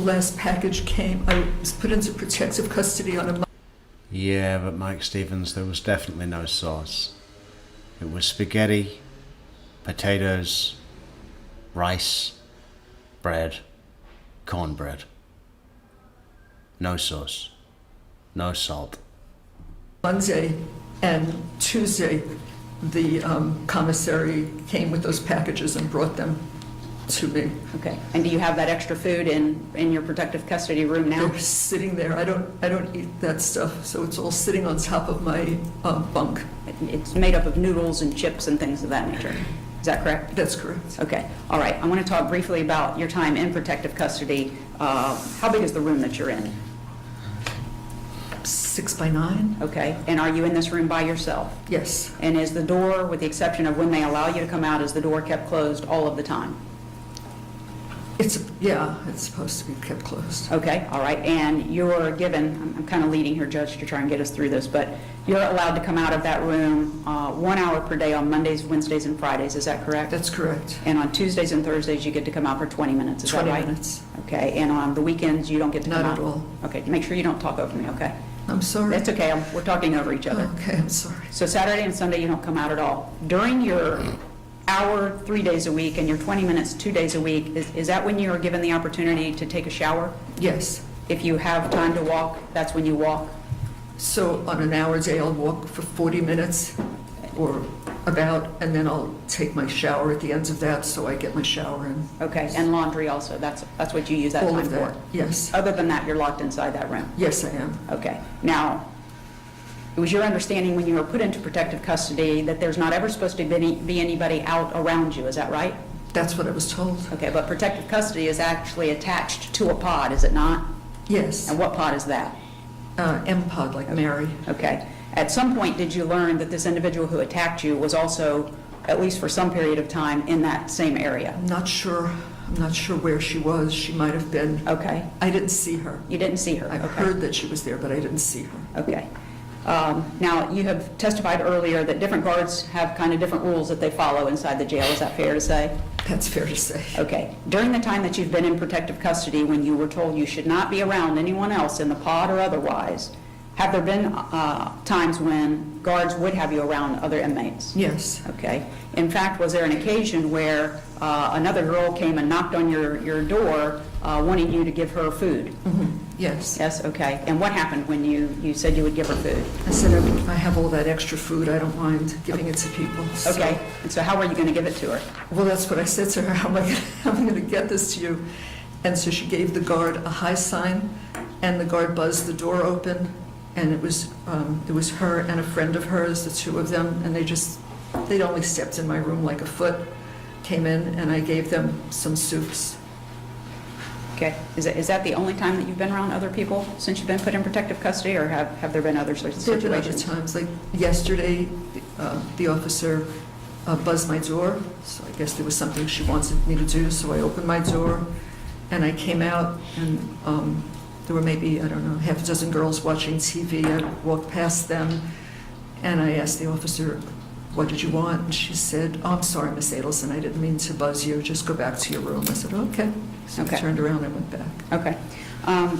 last package came, I was put into protective custody on a... Yeah, but Mike Stevens, there was definitely no sauce. It was spaghetti, potatoes, rice, bread, cornbread. No sauce, no salt. Monday and Tuesday, the commissary came with those packages and brought them to me. Okay, and do you have that extra food in your protective custody room now? They're sitting there. I don't eat that stuff, so it's all sitting on top of my bunk. It's made up of noodles and chips and things of that nature. Is that correct? That's correct. Okay, all right. I want to talk briefly about your time in protective custody. How big is the room that you're in? 6 by 9. Okay, and are you in this room by yourself? Yes. And is the door, with the exception of when they allow you to come out, is the door kept closed all of the time? It's supposed to be kept closed. Okay, all right, and you're given, I'm kind of leading here, Judge, to try and get us through this, but you're allowed to come out of that room 1 hour per day on Mondays, Wednesdays, and Fridays, is that correct? That's correct. And on Tuesdays and Thursdays, you get to come out for 20 minutes, is that 20 right? minutes. Okay, and on the weekends, you don't get to come out? Not at all. Okay, make sure you don't talk over me, okay? I'm sorry. That's okay, we're talking over each other. Okay, I'm sorry. So Saturday and Sunday, you don't come out at all. During your hour 3 days a week and your 20 minutes 2 days a week, is that when you are given the opportunity to take a shower? Yes. If you have time to walk, that's when you walk? So on an hour a day, I'll walk for 40 minutes or about, and then I'll take my shower at the end of that, so I get my shower in. Okay, and laundry also, that's what you use that All time of that, for? yes. Other than that, you're locked inside that room? Yes, I am. Okay. Now, it was your understanding when you were put into protective custody that there's not ever supposed to be anybody out around you, is that right? That's what I was told. Okay, but protective custody is actually attached to a pod, is it not? Yes. And what pod is that? M-pod, like Mary. Okay. At some point, did you learn that this individual who attacked you was also, at least for some period of time, in that same area? I'm not sure where she was. She might have been. Okay. I didn't see her. You didn't see her? I Okay. heard that she was there, but I didn't see her. Okay. Now, you have testified earlier that different guards have kind of different rules that they follow inside the jail. Is that fair to say? That's fair to say. Okay. During the time that you've been in protective custody, when you were told you should not be around anyone else in the pod or otherwise, have there been times when guards would have you around other inmates? Yes. Okay. In fact, was there an occasion where another girl came and knocked on your door wanting you to give her food? Mm-hmm. Yes. Yes, okay. And what happened when you said you would give her food? I said, I have all that extra food. I don't mind giving it to people. Okay. And so how were you going to give it to her? Well, that's what I said to her. How am I going to get this to you? And so she gave the guard a high sign, and the guard buzzed the door open, and it was her and a friend of hers, the two of them, and they'd only stepped in my room like a foot, came in, and I gave them some soups. Okay. Is that the only time that you've been around other people since you've been put in protective custody, or have there been other situations? There have been other times. Like yesterday, the officer buzzed my door, so I guess there was something she wanted me to do, so I opened my door, and I came out, and there were maybe, I don't know, half a dozen girls watching TV. I walked past them, and I asked the officer, "What did you want?" And she said, "Oh, I'm sorry, Miss Adelson, I didn't mean to buzz you. Just go back to your room." I said, "Okay." So I turned around and went back. Okay.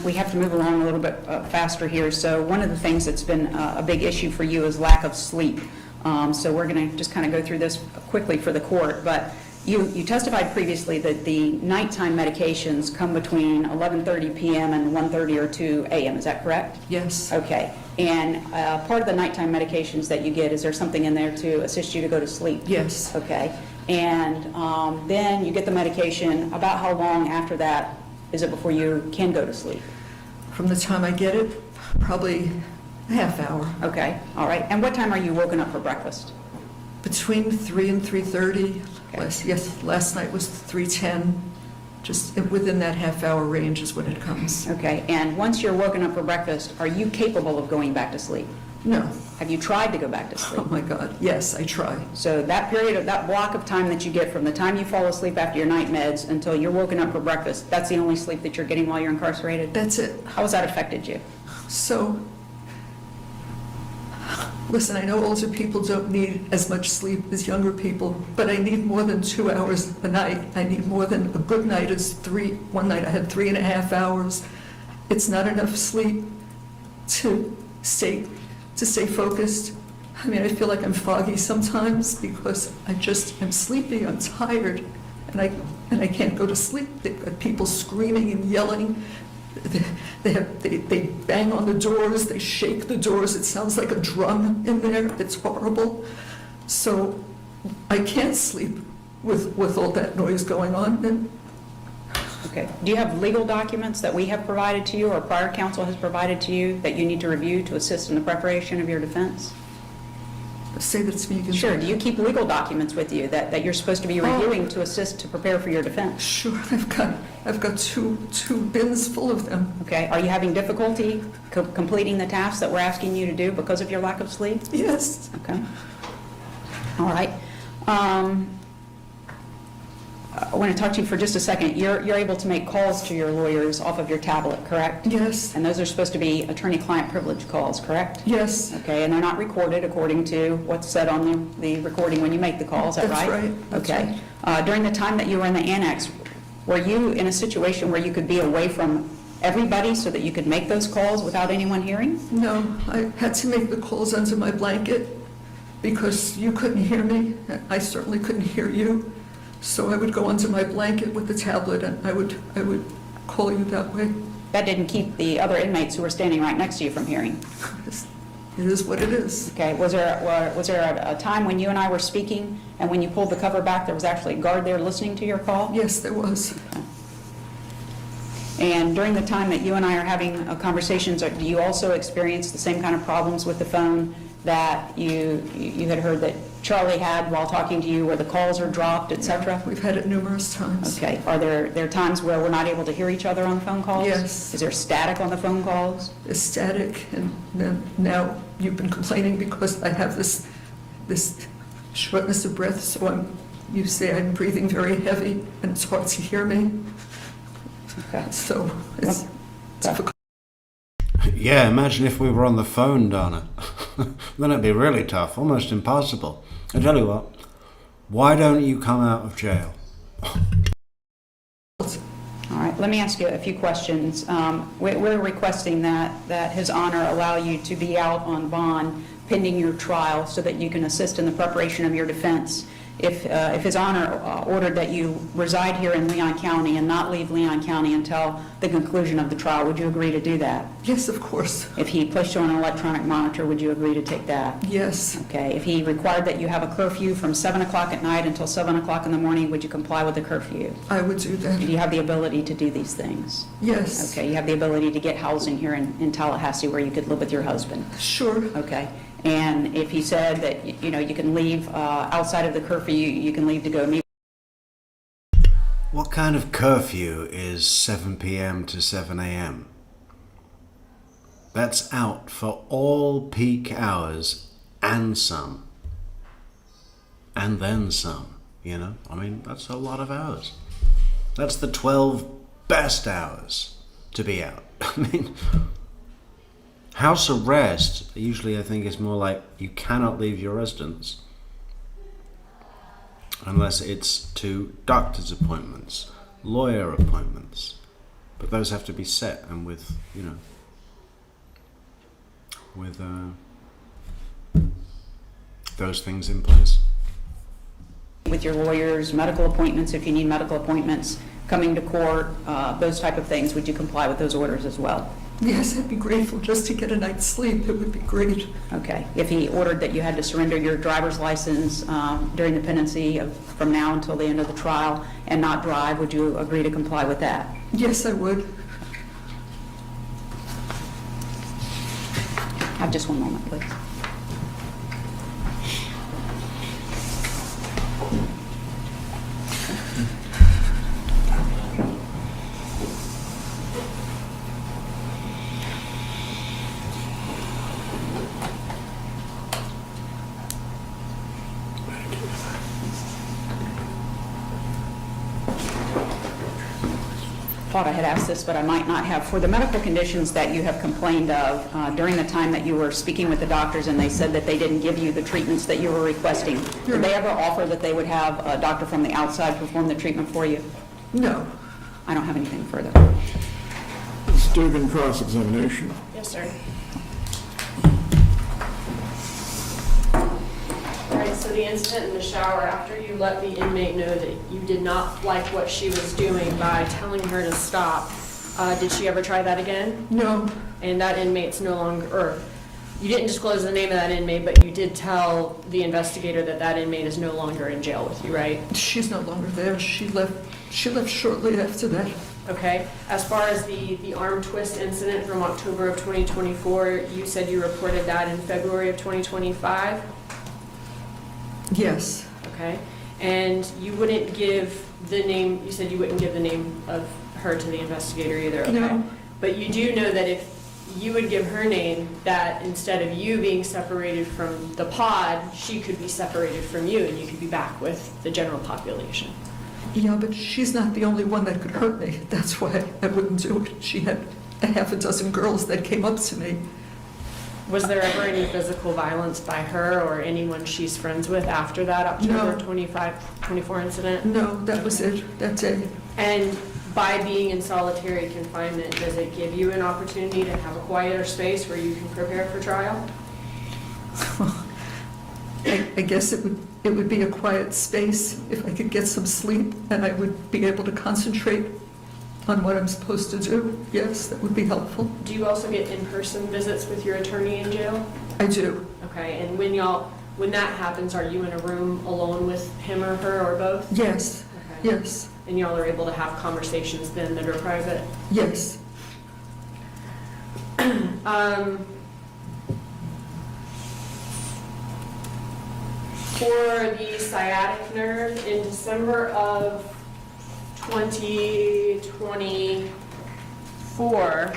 We have to move along a little bit faster here. So one of the things that's been a big issue for you is lack of sleep. So we're going to just kind of go through this quickly for the court. But you testified previously that the nighttime medications come between 11:30 p.m. and 1:30 or 2 a.m. Is that correct? Yes. Okay. And part of the nighttime medications that you get, is there something in there to assist you to go to sleep? Yes. Okay. And then you get the medication. About how long after that is it before you can go to sleep? From the time I get it, probably a half hour. Okay. All right. And what time are you woken up for breakfast? Between 3 and 3:30. Okay. Last night was 3:10. Just within that half-hour range is when it comes. Okay. And once you're woken up for breakfast, are you capable of going back to sleep? No. Have you tried to go back to sleep? Oh, my God. Yes, I try. So that block of time that you get from the time you fall asleep after your night meds until you're woken up for breakfast, that's the only sleep that you're getting while you're incarcerated? That's it. How has that affected you? So, listen, I know older people don't need as much sleep as younger people, but I need more than 2 hours a night. I need more than a good night is 3. One night I had 3.5 hours. It's not enough sleep to stay focused. I mean, I feel like I'm foggy sometimes because I just am sleepy, I'm tired, and I can't go to sleep. They've got people screaming and yelling. They bang on the doors, they shake the doors. It sounds like a drum in there. It's horrible. So I can't sleep with all that noise going on. And okay. Do you have legal documents that we have provided to you or prior counsel has provided to you that you need to review to assist in the preparation of your defense? Say that to me again. Sure. Do you keep legal documents with you that you're supposed to be reviewing to assist to prepare for your defense? Sure. I've got two bins full of them. Okay. Are you having difficulty completing the tasks that we're asking you to do because of your lack of sleep? Yes. Okay. All right. I want to talk to you for just a second. You're able to make calls to your lawyers off of your tablet, correct? Yes. And those are supposed to be attorney-client privilege calls, correct? Yes. Okay, and they're not recorded according to what's said on the recording when you make the calls, is that right? That's right. That's okay. right. During the time that you were in the annex, were you in a situation where you could be away from everybody so that you could make those calls without anyone hearing? No, I had to make the calls under my blanket because you couldn't hear me. I certainly couldn't hear you. So I would go under my blanket with the tablet and I would call you that way. That didn't keep the other inmates who were standing right next to you from hearing? It is what it is. Okay. Was there a time when you and I were speaking and when you pulled the cover back there was actually a guard there listening to your call? Yes, there was. Okay. And during the time that you and I are having conversations, do you also experience the same kind of problems with the phone that you had heard that Charlie had while talking to you, where the calls are dropped, etc.? We've had it numerous times. Okay. Are there times where we're not able to hear each other on the phone calls? Yes. Is there static on the phone calls? It's static, and now you've been complaining because I have this shortness of breath, so you say I'm breathing very heavy, and it's hard to hear me. Okay. So it's difficult. Yeah, imagine if we were on the phone, Donna. Then it'd be really tough, almost impossible. I tell you what, why don't you come out of jail? All right, let me ask you a few questions. We're requesting that His Honor allow you to be out on bond pending your trial so that you can assist in the preparation of your defense. If His Honor ordered that you reside here in Leon County and not leave Leon County until the conclusion of the trial, would you agree to do that? Yes, of course. If he placed you on an electronic monitor, would you agree to take that? Yes. Okay. If he required that you have a curfew from 7 o'clock at night until 7 o'clock in the morning, would you comply with the curfew? I would do that. Do you have the ability to do these things? Yes. Okay. You have the ability to get housing here in Tallahassee where you could live with your husband? Sure. Okay. And if he said that, you can leave outside of the curfew, you can leave to go meet. What kind of curfew is 7 p.m. to 7 a.m.? That's out for all peak hours and some. And then some, I mean, that's a lot of hours. That's the 12 best hours to be out. I mean, house arrest, usually I think is more like you cannot leave your residence unless it's to doctor's appointments, lawyer appointments. But those have to be set and with those things in place. With your lawyers, medical appointments, if you need medical appointments, coming to court, those type of things, would you comply with those orders as well? Yes, I'd be grateful just to get a night's sleep. It would be great. Okay. If he ordered that you had to surrender your driver's license during the pendency from now until the end of the trial and not drive, would you agree to comply with that? Yes, I would. Have just one moment, please. Thought I had asked this, but I might not have. For the medical conditions that you have complained of during the time that you were speaking with the doctors and they said that they didn't give you the treatments that you were requesting, did they ever offer that they would have a doctor from the outside perform the treatment for you? No. I don't have anything further. Student cross-examination. Yes, sir. All right, so the incident in the shower, after you let the inmate know that you did not like what she was doing by telling her to stop, did she ever try that again? No. And that inmate's no longer, or you didn't disclose the name of that inmate, but you did tell the investigator that that inmate is no longer in jail with you, right? She's no longer there. She left shortly after that. Okay. As far as the arm twist incident from October of 2024, you said you reported that in February of 2025? Yes. Okay. And you wouldn't give the name, you said you wouldn't give the name of her to the investigator either, okay? No. But you do know that if you would give her name, that instead of you being separated from the pod, she could be separated from you and you could be back with the general population. Yeah, but she's not the only one that could hurt me. That's why I wouldn't do it. She had a half a dozen girls that came up to me. Was there ever any physical violence by her or anyone she's friends with after that October 24 incident? No, that was it, that day. And by being in solitary confinement, does it give you an opportunity to have a quieter space where you can prepare for trial? I guess it would be a quiet space if I could get some sleep and I would be able to concentrate on what I'm supposed to do. Yes, that would be helpful. Do you also get in-person visits with your attorney in jail? I do. Okay, and when that happens, are you in a room alone with him or her or both? Yes. Okay. Yes. And y'all are able to have conversations then that are private? Yes. For the sciatic nerve, in December of 2024,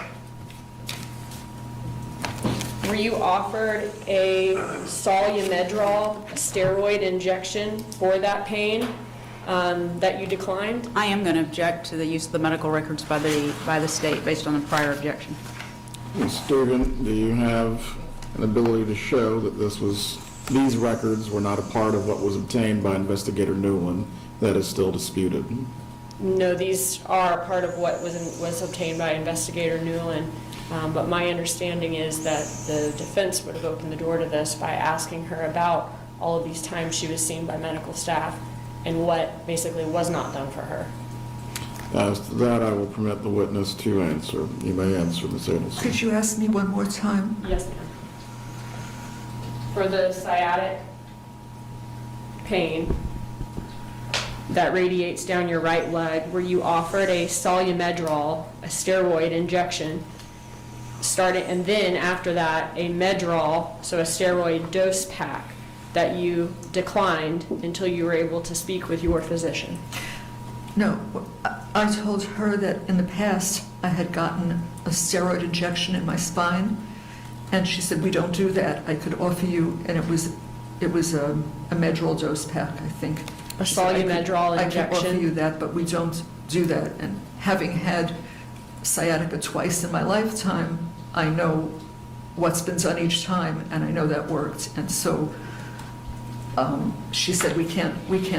were you offered a Solumedrol, a steroid injection for that pain that you declined? I am going to object to the use of the medical records by the state based on a prior objection. Ms. Dugan, do you have an ability to show that these records were not a part of what was obtained by Investigator Newland that is still disputed? No, these are part of what was obtained by Investigator Newland, but my understanding is that the defense would have opened the door to this by asking her about all of these times she was seen by medical staff and what basically was not done for her. As to that, I will permit the witness to answer. You may answer, Ms. Adelson. Could you ask me one more time? Yes, ma'am. For the sciatic pain that radiates down your right leg, were you offered a Solumedrol, a steroid injection, and then after that a Medrol, so a steroid dose pack, that you declined until you were able to speak with your physician? No, I told her that in the past I had gotten a steroid injection in my spine, and she said, we don't do that. I could offer you, and it was a Medrol dose pack, I think. A Solumedrol injection? I can offer you that, but we don't do that. And having had sciatica twice in my lifetime, I know what's been done each time, and I know that worked. And so she said, we can't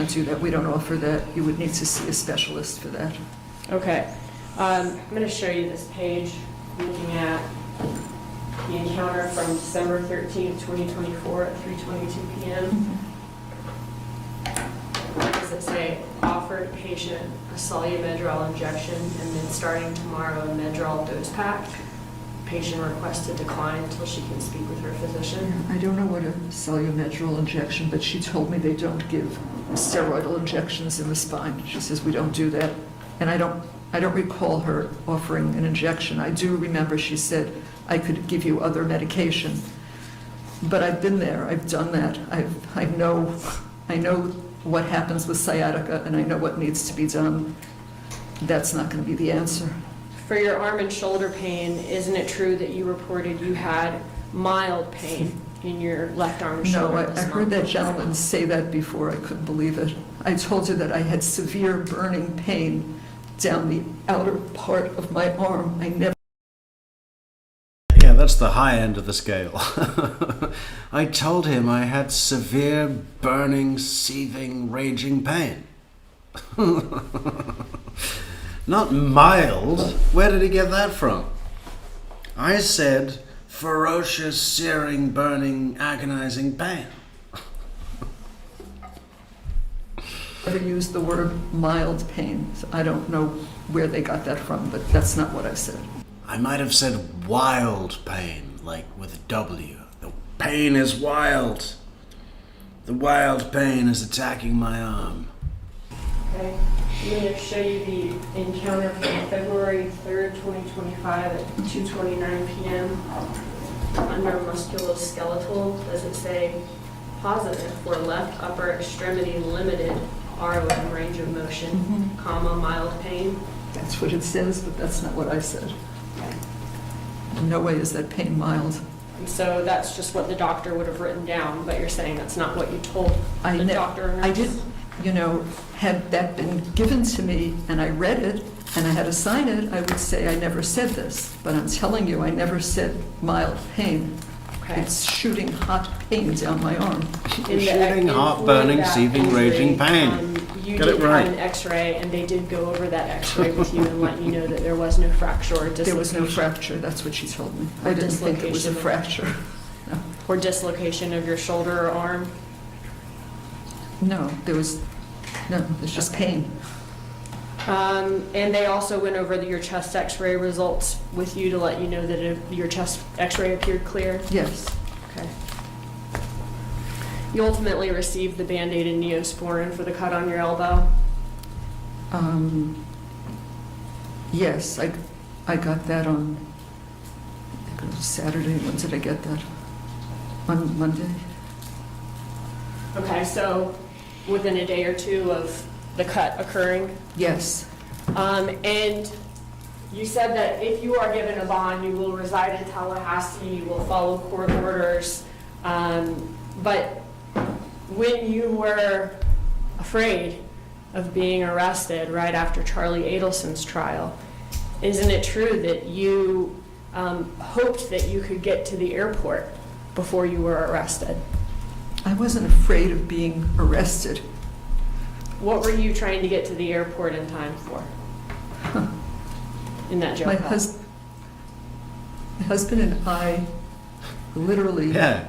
do that. We don't offer that. You would need to see a specialist for that. Okay. I'm going to show you this page, looking at the encounter from December 13th, 2024 at 3:22 p.m. Does it say, offered patient a Solumedrol injection and then starting tomorrow a Medrol dose pack? Patient requested decline until she can speak with her physician. I don't know what a Solumedrol injection, but she told me they don't give steroidal injections in the spine. She says we don't do that. And I don't recall her offering an injection. I do remember she said I could give you other medication. But I've been there, I've done that. I know what happens with sciatica, and I know what needs to be done. That's not going to be the answer. For your arm and shoulder pain, isn't it true that you reported you had mild pain in your left arm and shoulder? No, I heard that gentleman say that before. I couldn't believe it. I told her that I had severe burning pain down the outer part of my arm. I never... Yeah, that's the high end of the scale. I told him I had severe, burning, seething, raging pain. Not mild. Where did he get that from? I said ferocious, searing, burning, agonizing pain. Never used the word mild pain. So I don't know where they got that from, but that's not what I said. I might have said wild pain, like with a W. The pain is wild. The wild pain is attacking my arm. Okay. I'm going to show you the encounter from February 3rd, 2025 at 2:29 p.m. Under musculoskeletal, does it say positive for left upper extremity limited ROM range of motion, comma, mild pain? That's what it says, but that's not what I said. In no way is that pain mild. And so that's just what the doctor would have written down, but you're saying that's not what you told the doctor or nurse? I didn't, had that been given to me and I read it and I had to sign it, I would say I never said this. But I'm telling you, I never said mild pain. Okay. It's shooting hot pain down my arm. Shooting, hot, burning, seething, raging pain. You Get it did right. have an x-ray, and they did go over that x-ray with you and let you know that there was no fracture or dislocation. There was no fracture, that's what she told me. I didn't think it was a fracture. No. Or dislocation of your shoulder or arm? No, there's just pain. And they also went over your chest x-ray results with you to let you know that your chest x-ray appeared clear? Yes. Okay. You ultimately received the Band-Aid and Neosporin for the cut on your elbow? Yes, I got that on, I think it was Saturday. When did I get that? On Monday. Okay, so within a day or two of the cut occurring? Yes. And you said that if you are given a bond, you will reside in Tallahassee, you will follow court orders. But when you were afraid of being arrested right after Charlie Adelson's trial, isn't it true that you hoped that you could get to the airport before you were arrested. I wasn't afraid of being arrested. What were you trying to get to the airport in time for? In that jail My call? husband and I literally Yeah.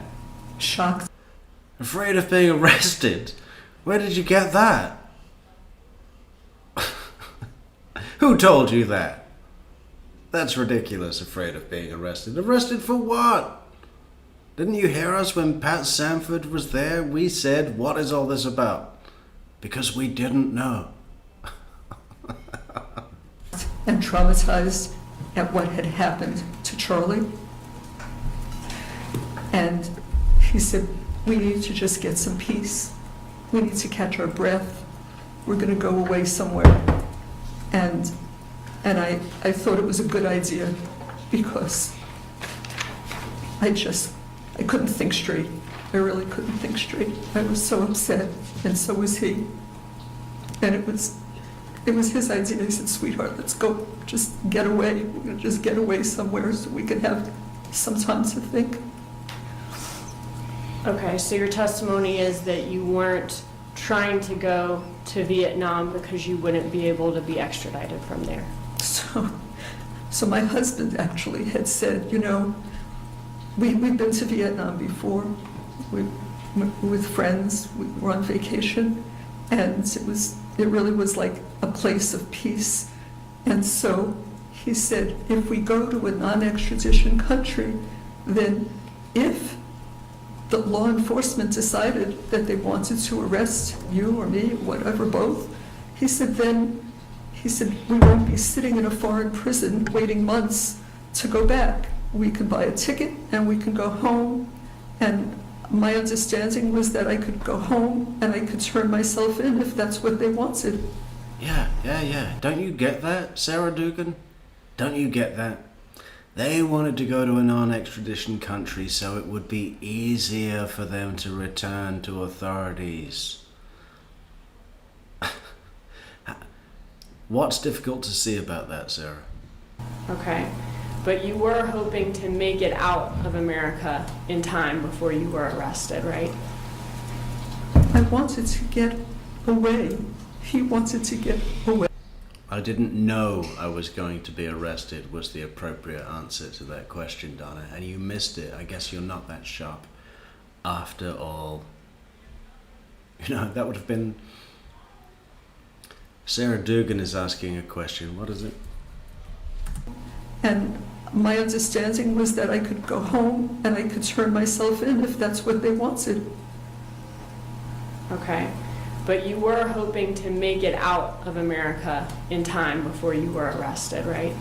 shocked. Afraid of being arrested? Where did you get that? Who told you that? That's ridiculous, afraid of being arrested. Arrested for what? Didn't you hear us when Pat Sanford was there? We said, what is all this about? Because we didn't know. And traumatized at what had happened to Charlie. And he said, we need to just get some peace. We need to catch our breath. We're going to go away somewhere. And I thought it was a good idea because I couldn't think straight. I really couldn't think straight. I was so upset, and so was he. And it was his idea. He said, sweetheart, let's go, just get away. We're going to just get away somewhere so we can have some time to think. Okay, so your testimony is that you weren't trying to go to Vietnam because you wouldn't be able to be extradited from there. So my husband actually had said, you know, we've been to Vietnam before with friends. We were on vacation, and it really was like a place of peace. And so he said, if we go to a non-extradition country, then if the law enforcement decided that they wanted to arrest you or me, whatever, both, he said, we won't be sitting in a foreign prison waiting months to go back. We can buy a ticket and we can go home. And my understanding was that I could go home and I could turn myself in if that's what they wanted. Yeah. Don't you get that, Sarah Dugan? Don't you get that? They wanted to go to a non-extradition country so it would be easier for them to return to authorities. What's difficult to see about that, Sarah? Okay, but you were hoping to make it out of America in time before you were arrested, right? I wanted to get away. He wanted to get away. I didn't know I was going to be arrested was the appropriate answer to that question, Donna, and you missed it. I guess you're not that sharp. After all, you know, that would have been... Sarah Dugan is asking a question. What is it? And my understanding was that I could go home and I could turn myself in if that's what they wanted. Okay, but you were hoping to make it out of America in time before you were arrested, right?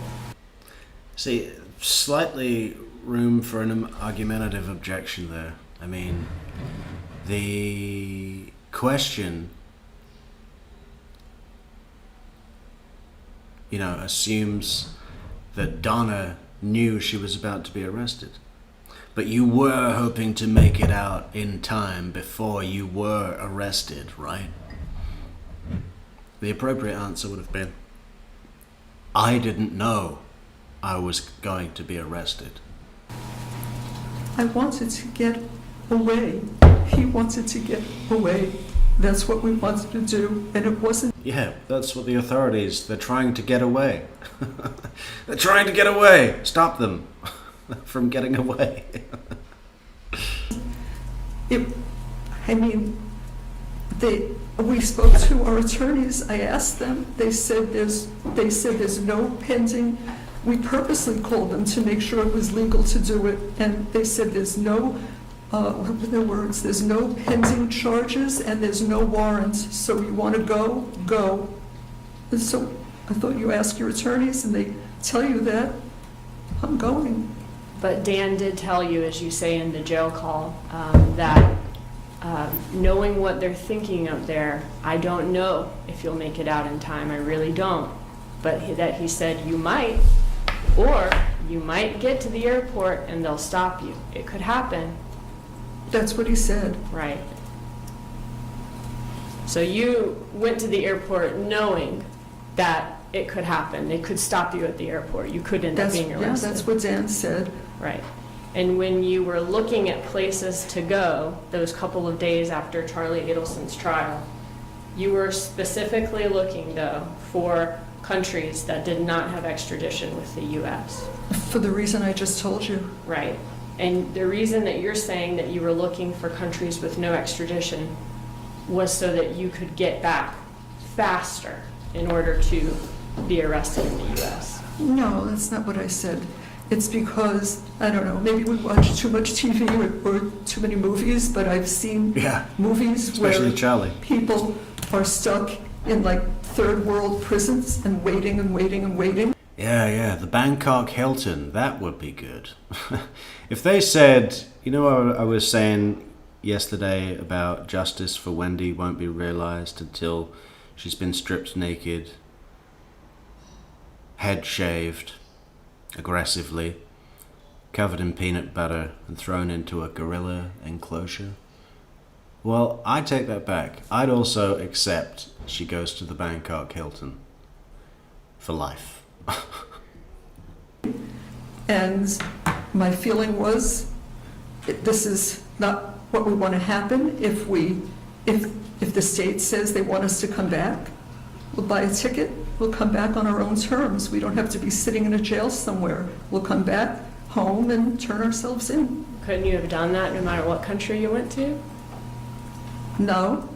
See, slightly room for an argumentative objection there. I mean, the question, you know, assumes that Donna knew she was about to be arrested. But you were hoping to make it out in time before you were arrested, right? The appropriate answer would have been, I didn't know I was going to be arrested. I wanted to get away. He wanted to get away. That's what we wanted to do, and it wasn't... Yeah, that's what the authorities, they're trying to get away. They're trying to get away. Stop them from getting away. We spoke to our attorneys. I asked them. They said there's no pending. We purposely called them to make sure it was legal to do it, and they said there's no, what were their words? There's no pending charges and there's no warrants. So you want to go. And so I thought you ask your attorneys and they tell you that. I'm going. But Dan did tell you, as you say in the jail call, that knowing what they're thinking up there, I don't know if you'll make it out in time. I really don't. But that he said you might, or you might get to the airport and they'll stop you. It could happen. That's what he said. Right. So you went to the airport knowing that it could happen. They could stop you at the airport. You could end up being arrested. Yeah, that's what Dan said. Right. And when you were looking at places to go those couple of days after Charlie Adelson's trial, you were specifically looking, though, for countries that did not have extradition with the U.S. For the reason I just told you. Right. And the reason that you're saying that you were looking for countries with no extradition was so that you could get back faster in order to be arrested in the U.S. No, that's not what I said. It's because, I don't know, maybe we watch too much TV or too many movies, but I've seen movies especially where Charlie. People are stuck in like third world prisons and waiting and waiting and waiting. Yeah, the Bangkok Hilton, that would be good. If they said, you know what I was saying yesterday about justice for Wendy won't be realized until she's been stripped naked, head shaved, aggressively, covered in peanut butter and thrown into a gorilla enclosure. Well, I take that back. I'd also accept she goes to the Bangkok Hilton for life. And my feeling was, this is not what we want to happen. If the state says they want us to come back, we'll buy a ticket, we'll come back on our own terms. We don't have to be sitting in a jail somewhere. We'll come back home and turn ourselves in. Couldn't you have done that no matter what country you went to? No.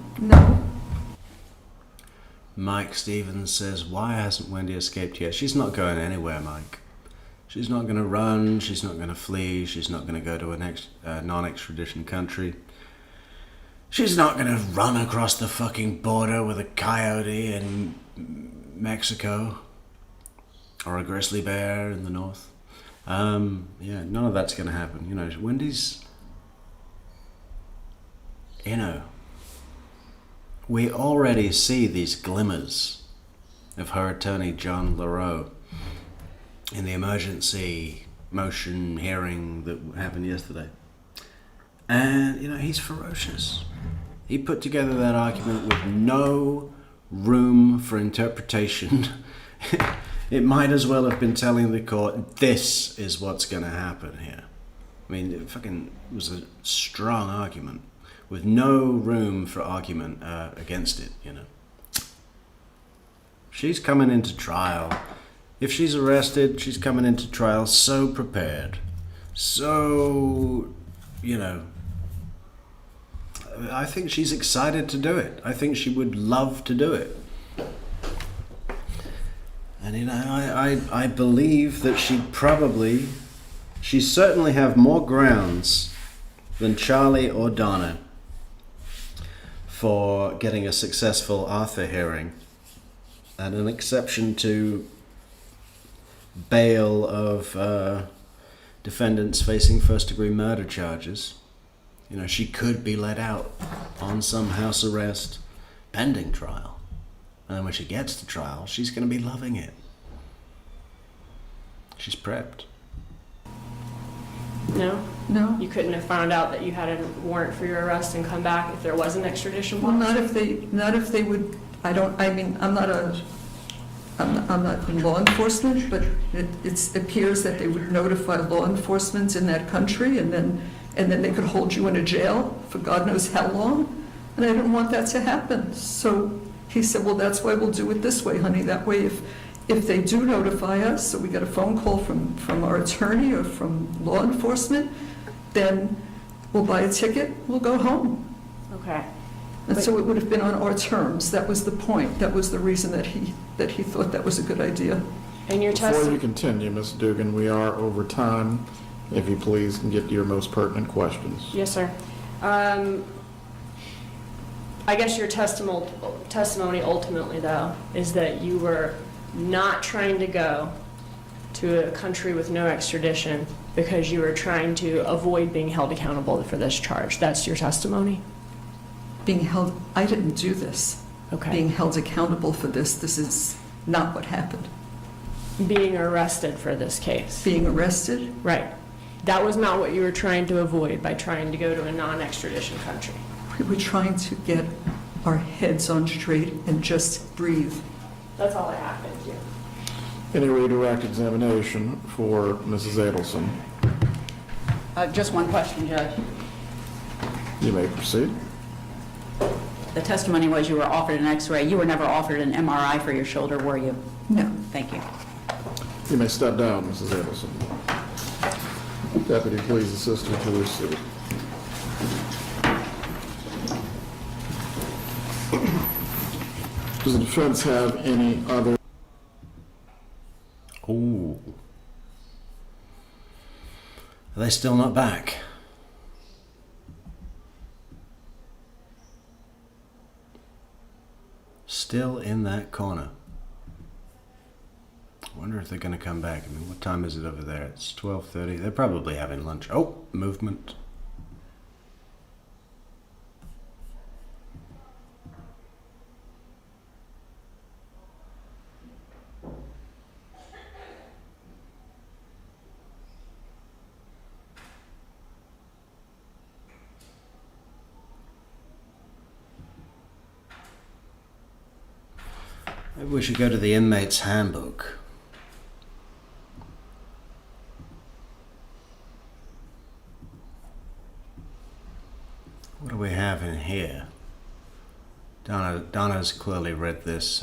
Mike Stevens says, why hasn't Wendy escaped yet? She's not going anywhere, Mike. She's not going to run, she's not going to flee, she's not going to go to a non-extradition country. She's not going to run across the fucking border with a coyote in Mexico or a grizzly bear in the north. None of that's going to happen. You know, Wendy's, we already see these glimmers of her attorney, John LaRoe, in the emergency motion hearing that happened yesterday. And, he's ferocious. He put together that argument with no room for interpretation. It might as well have been telling the court, this is what's going to happen here. I mean, it was a strong argument with no room for argument against it, She's coming into trial. If she's arrested, she's coming into trial so prepared. So, I think she's excited to do it. I think she would love to do it. And, I believe that she'd certainly have more grounds than Charlie or Donna for getting a successful Arthur hearing and an exception to bail of defendants facing first-degree murder charges. She could be let out on some house arrest pending trial. And then when she gets to trial, she's going to be loving it. She's prepped. No? No. You couldn't have found out that you had a warrant for your arrest and come back if there was an extradition policy? Well, not if they would, I'm not in law enforcement, but it appears that they would notify law enforcement in that country and then they could hold you in a jail for God knows how long. And I didn't want that to happen. So he said, well, that's why we'll do it this way, honey. That way if they do notify us, so we get a phone call from our attorney or from law enforcement, then we'll buy a ticket, we'll go home. Okay. And so it would have been on our terms. That was the point. That was the reason that he thought that was a good idea. And your Before you continue, Ms. Dugan, we are over time. If you please can get to your most pertinent questions. Yes, sir. I guess your testimony ultimately, though, is that you were not trying to go to a country with no extradition because you were trying to avoid being held accountable for this charge. That's your testimony? I didn't do this. Okay. Being held accountable for this is not what happened. Being arrested for this case. Being arrested? Right. That was not what you were trying to avoid by trying to go to a non-extradition country. We were trying to get our heads on straight and just breathe. That's all I have, thank you. Any redirect examination for Mrs. Adelson? Just one question, Judge. You may proceed. The testimony was you were offered an x-ray. You were never offered an MRI for your shoulder, were you? No. Thank you. You may step down, Mrs. Adelson. Deputy, please assist her to her seat. Does the defense have any other? Ooh. Are they still not back? Still in that corner. I wonder if they're going to come back. I mean, what time is it over there? It's 12:30. They're probably having lunch. Oh, movement. Maybe we should go to the inmate's handbook. What do we have in here? Donna's clearly read this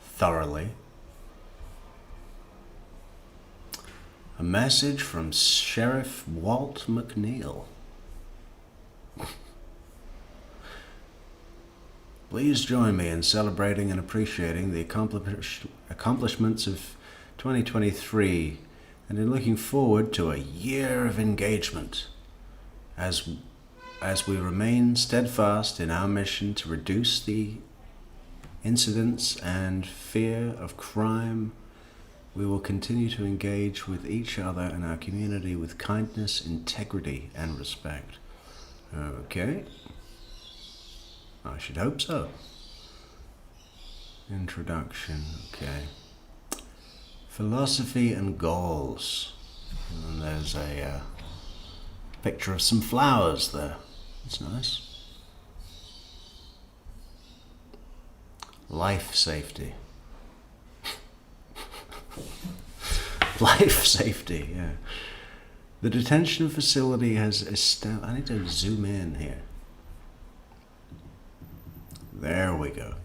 thoroughly. A message from Sheriff Walt McNeil. Please join me in celebrating and appreciating the accomplishments of 2023 and in looking forward to a year of engagement as we remain steadfast in our mission to reduce the incidence and fear of crime. We will continue to engage with each other and our community with kindness, integrity, and respect. Okay. I should hope so. Introduction, okay. Philosophy and goals. And there's a picture of some flowers there. That's nice. Life safety. Life safety, yeah. The detention facility has established... I need to zoom in here. There we go.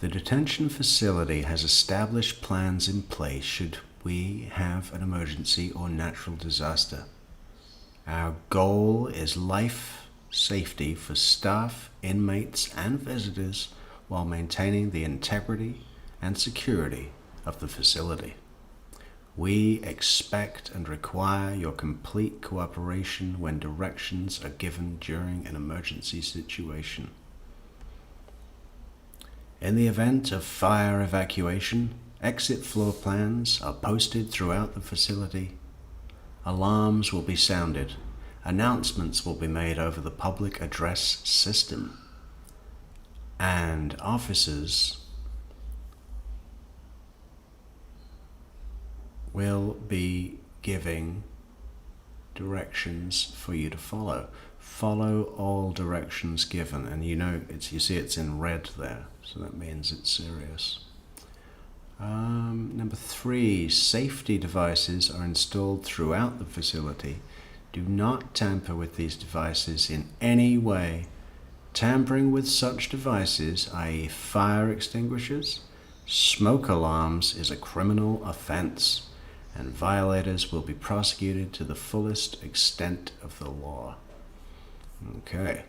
The detention facility has established plans in place should we have an emergency or natural disaster. Our goal is life safety for staff, inmates, and visitors while maintaining the integrity and security of the facility. We expect and require your complete cooperation when directions are given during an emergency situation. In the event of fire evacuation, exit floor plans are posted throughout the facility. Alarms will be sounded. Announcements will be made over the public address system. And officers will be giving directions for you to follow. Follow all directions given, and you see it's in red there, so that means it's serious. Number 3, safety devices are installed throughout the facility. Do not tamper with these devices in any way. Tampering with such devices, i.e. fire extinguishers, smoke alarms, is a criminal offense, and violators will be prosecuted to the fullest extent of the law. Okay.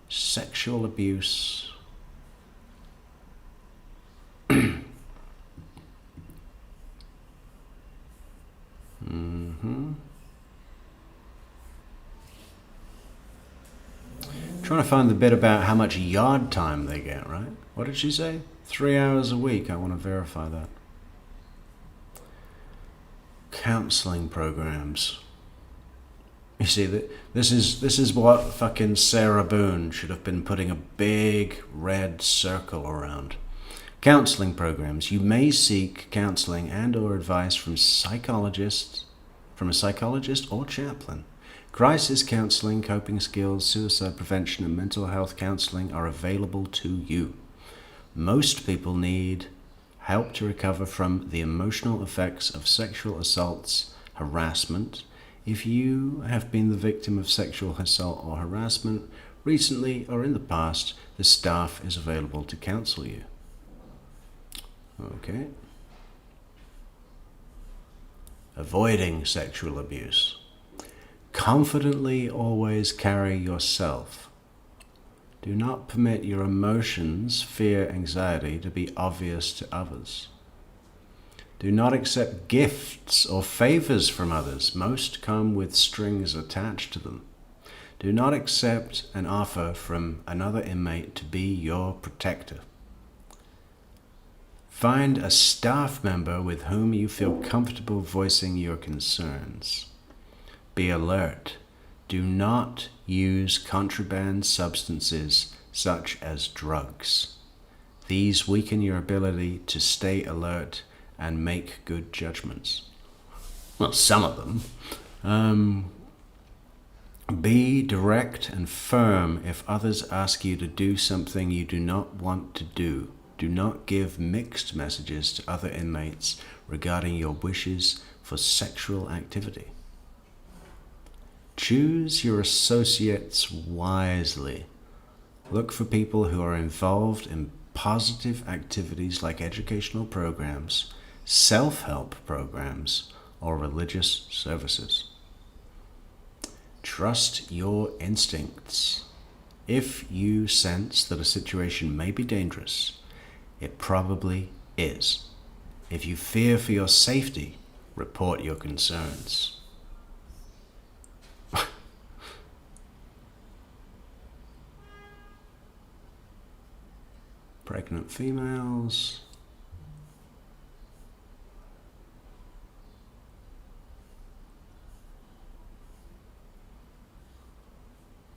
Sexual abuse. Trying to find the bit about how much yard time they get, right? What did she say? 3 hours a week. I want to verify that. Counseling programs. You see, this is what fucking Sarah Boone should have been putting a big red circle around. Counseling programs. You may seek counseling and or advice from a psychologist or chaplain. Crisis counseling, coping skills, suicide prevention, and mental health counseling are available to you. Most people need help to recover from the emotional effects of sexual assaults, harassment. If you have been the victim of sexual assault or harassment recently or in the past, the staff is available to counsel you. Okay. Avoiding sexual abuse. Confidently always carry yourself. Do not permit your emotions, fear, anxiety to be obvious to others. Do not accept gifts or favors from others. Most come with strings attached to them. Do not accept an offer from another inmate to be your protector. Find a staff member with whom you feel comfortable voicing your concerns. Be alert. Do not use contraband substances such as drugs. These weaken your ability to stay alert and make good judgments. Well, some of them. Be direct and firm if others ask you to do something you do not want to do. Do not give mixed messages to other inmates regarding your wishes for sexual activity. Choose your associates wisely. Look for people who are involved in positive activities like educational programs, self-help programs, or religious services. Trust your instincts. If you sense that a situation may be dangerous, it probably is. If you fear for your safety, report your concerns. Pregnant females.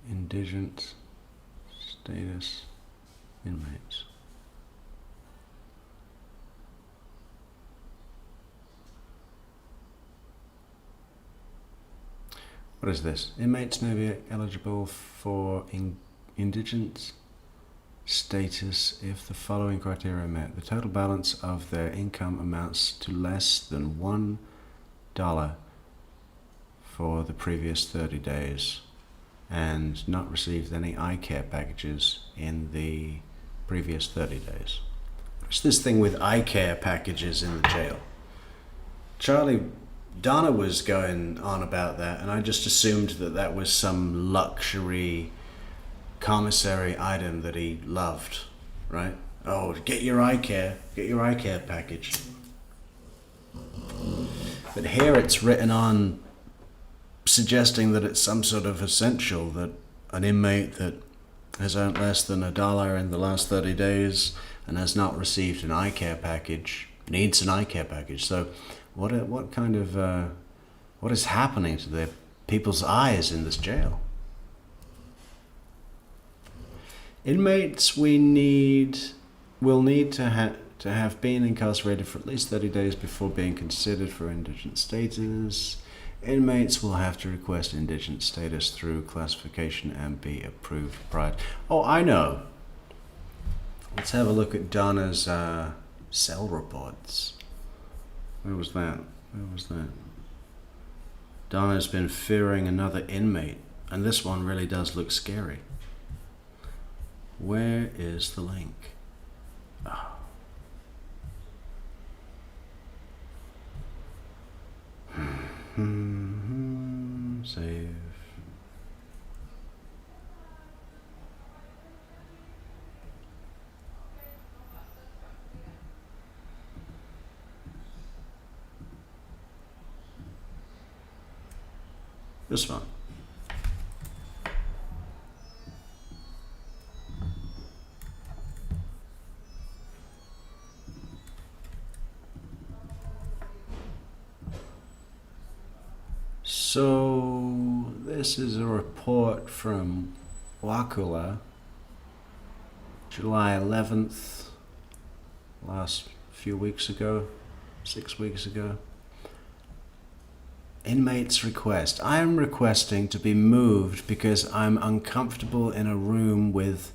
Indigent status inmates. What is this? Inmates may be eligible for indigent status if the following criteria are met. The total balance of their income amounts to less than $1 for the previous 30 days and not received any eye care packages in the previous 30 days. What's this thing with eye care packages in the jail? Donna was going on about that, and I just assumed that that was some luxury commissary item that he loved, right? Oh, get your eye care package. But here it's written on, suggesting that it's some sort of essential, that an inmate that has earned less than $1 in the last 30 days and has not received an eye care package needs an eye care package. So what is happening to the people's eyes in this jail? Inmates will need to have been incarcerated for at least 30 days before being considered for indigent status. Inmates will have to request indigent status through classification and be approved prior. Oh, I know. Let's have a look at Donna's cell reports. Where was that? Donna's been fearing another inmate, and this one really does look scary. Where is the link? Oh. Save. This one. So this is a report from Wakula, July 11th, last few weeks ago, 6 weeks ago. Inmates request. I am requesting to be moved because I'm uncomfortable in a room with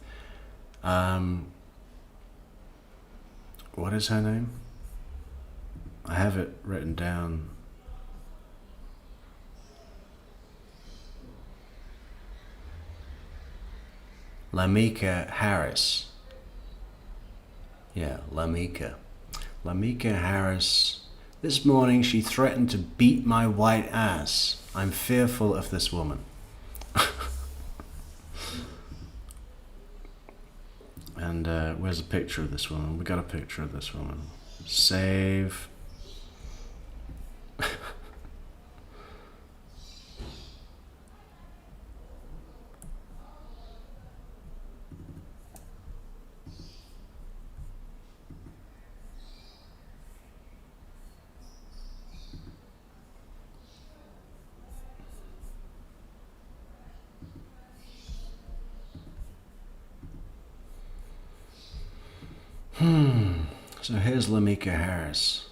What is her name? I have it written down. Lama Harris. Yeah, Lama Harris. This morning she threatened to beat my white ass. I'm fearful of this woman. And where's a picture of this woman? We got a picture of this woman. Save. So here's Lama Harris.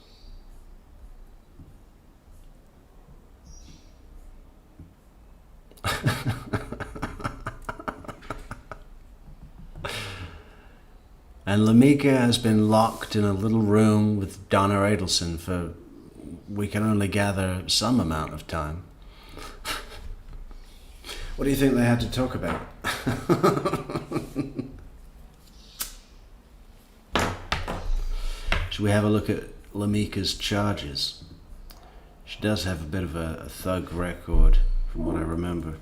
And Lama has been locked in a little room with Donna Adelson for, we can only gather, some amount of time. What do you think they had to talk about? Should we have a look at Lama's charges? She does have a bit of a thug record, from what I remember.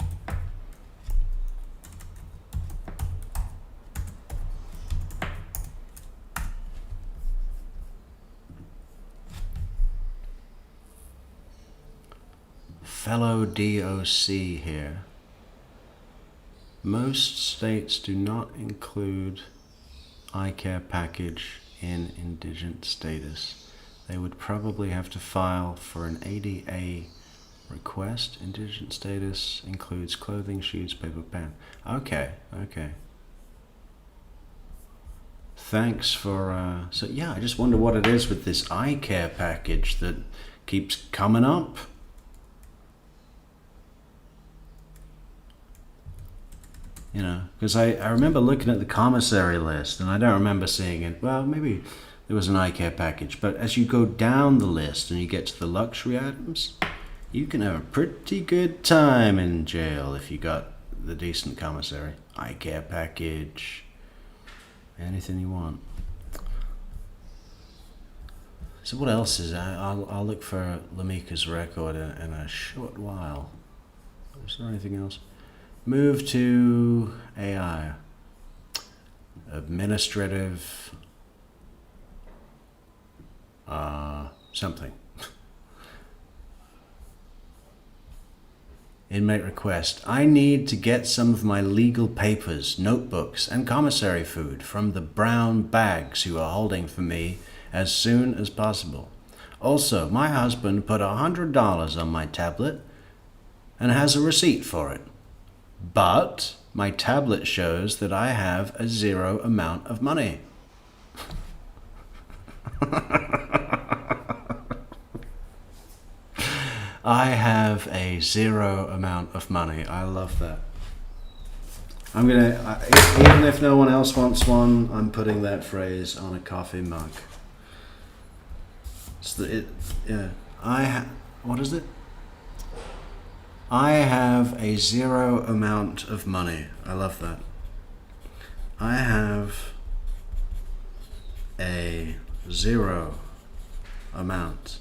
Fellow DOC here. Most states do not include eye care package in indigent status. They would probably have to file for an ADA request. Indigent status includes clothing, shoes, paper, pen. Okay. Thanks for, so yeah, I just wonder what it is with this eye care package that keeps coming up. You know, because I remember looking at the commissary list and I don't remember seeing it. Well, maybe there was an eye care package, but as you go down the list and you get to the luxury items, you can have a pretty good time in jail if you got the decent commissary. Eye care package, anything you want. So what else is that? I'll look for Lama's record in a short while. Is there anything else? Move to AI. Administrative. Something. Inmate request. I need to get some of my legal papers, notebooks, and commissary food from the brown bags you are holding for me as soon as possible. Also, my husband put $100 on my tablet and has a receipt for it. But my tablet shows that I have a zero amount of money. I have a zero amount of money. I love that. I'm gonna, even if no one else wants one, I'm putting that phrase on a coffee mug. What is it? I have a zero amount of money. I love that. I have a zero amount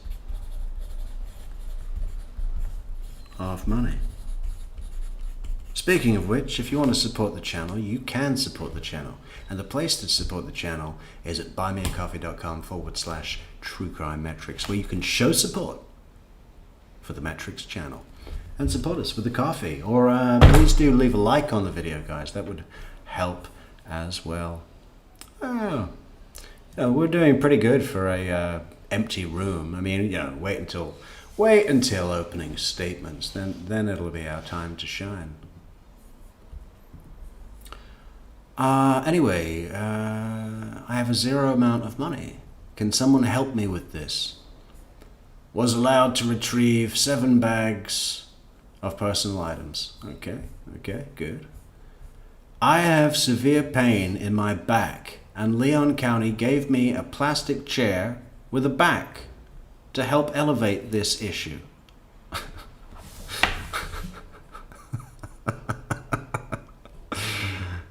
of money. Speaking of which, if you want to support the channel, you can support the channel. And the place to support the channel is at buymeacoffee.com/truecrimemetrics, where you can show support for the Metrix channel and support us with a coffee. Or please do leave a like on the video, guys. That would help as well. Oh, we're doing pretty good for a empty room. I mean, wait until opening statements. Then it'll be our time to shine. Anyway, I have a zero amount of money. Can someone help me with this? Was allowed to retrieve 7 bags of personal items. Okay, good. I have severe pain in my back and Leon County gave me a plastic chair with a back to help elevate this issue.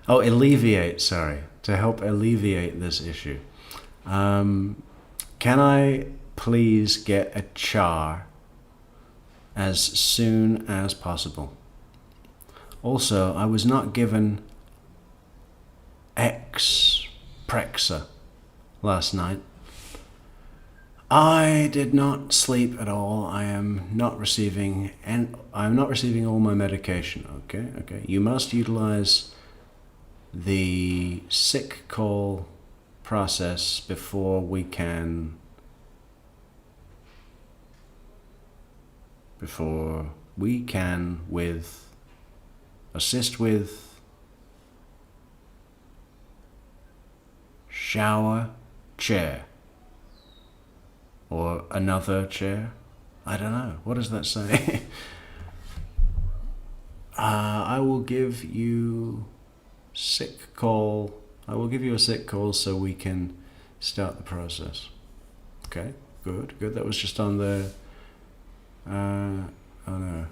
Oh, alleviate, sorry. To help alleviate this issue. Can I please get a char as soon as possible? Also, I was not given Prexa last night. I did not sleep at all. I am not receiving all my medication. Okay. You must utilize the sick call process before we can assist with shower chair or another chair. I don't know. What does that say? I will give you a sick call so we can start the process. Okay, good. That was just on the oh no,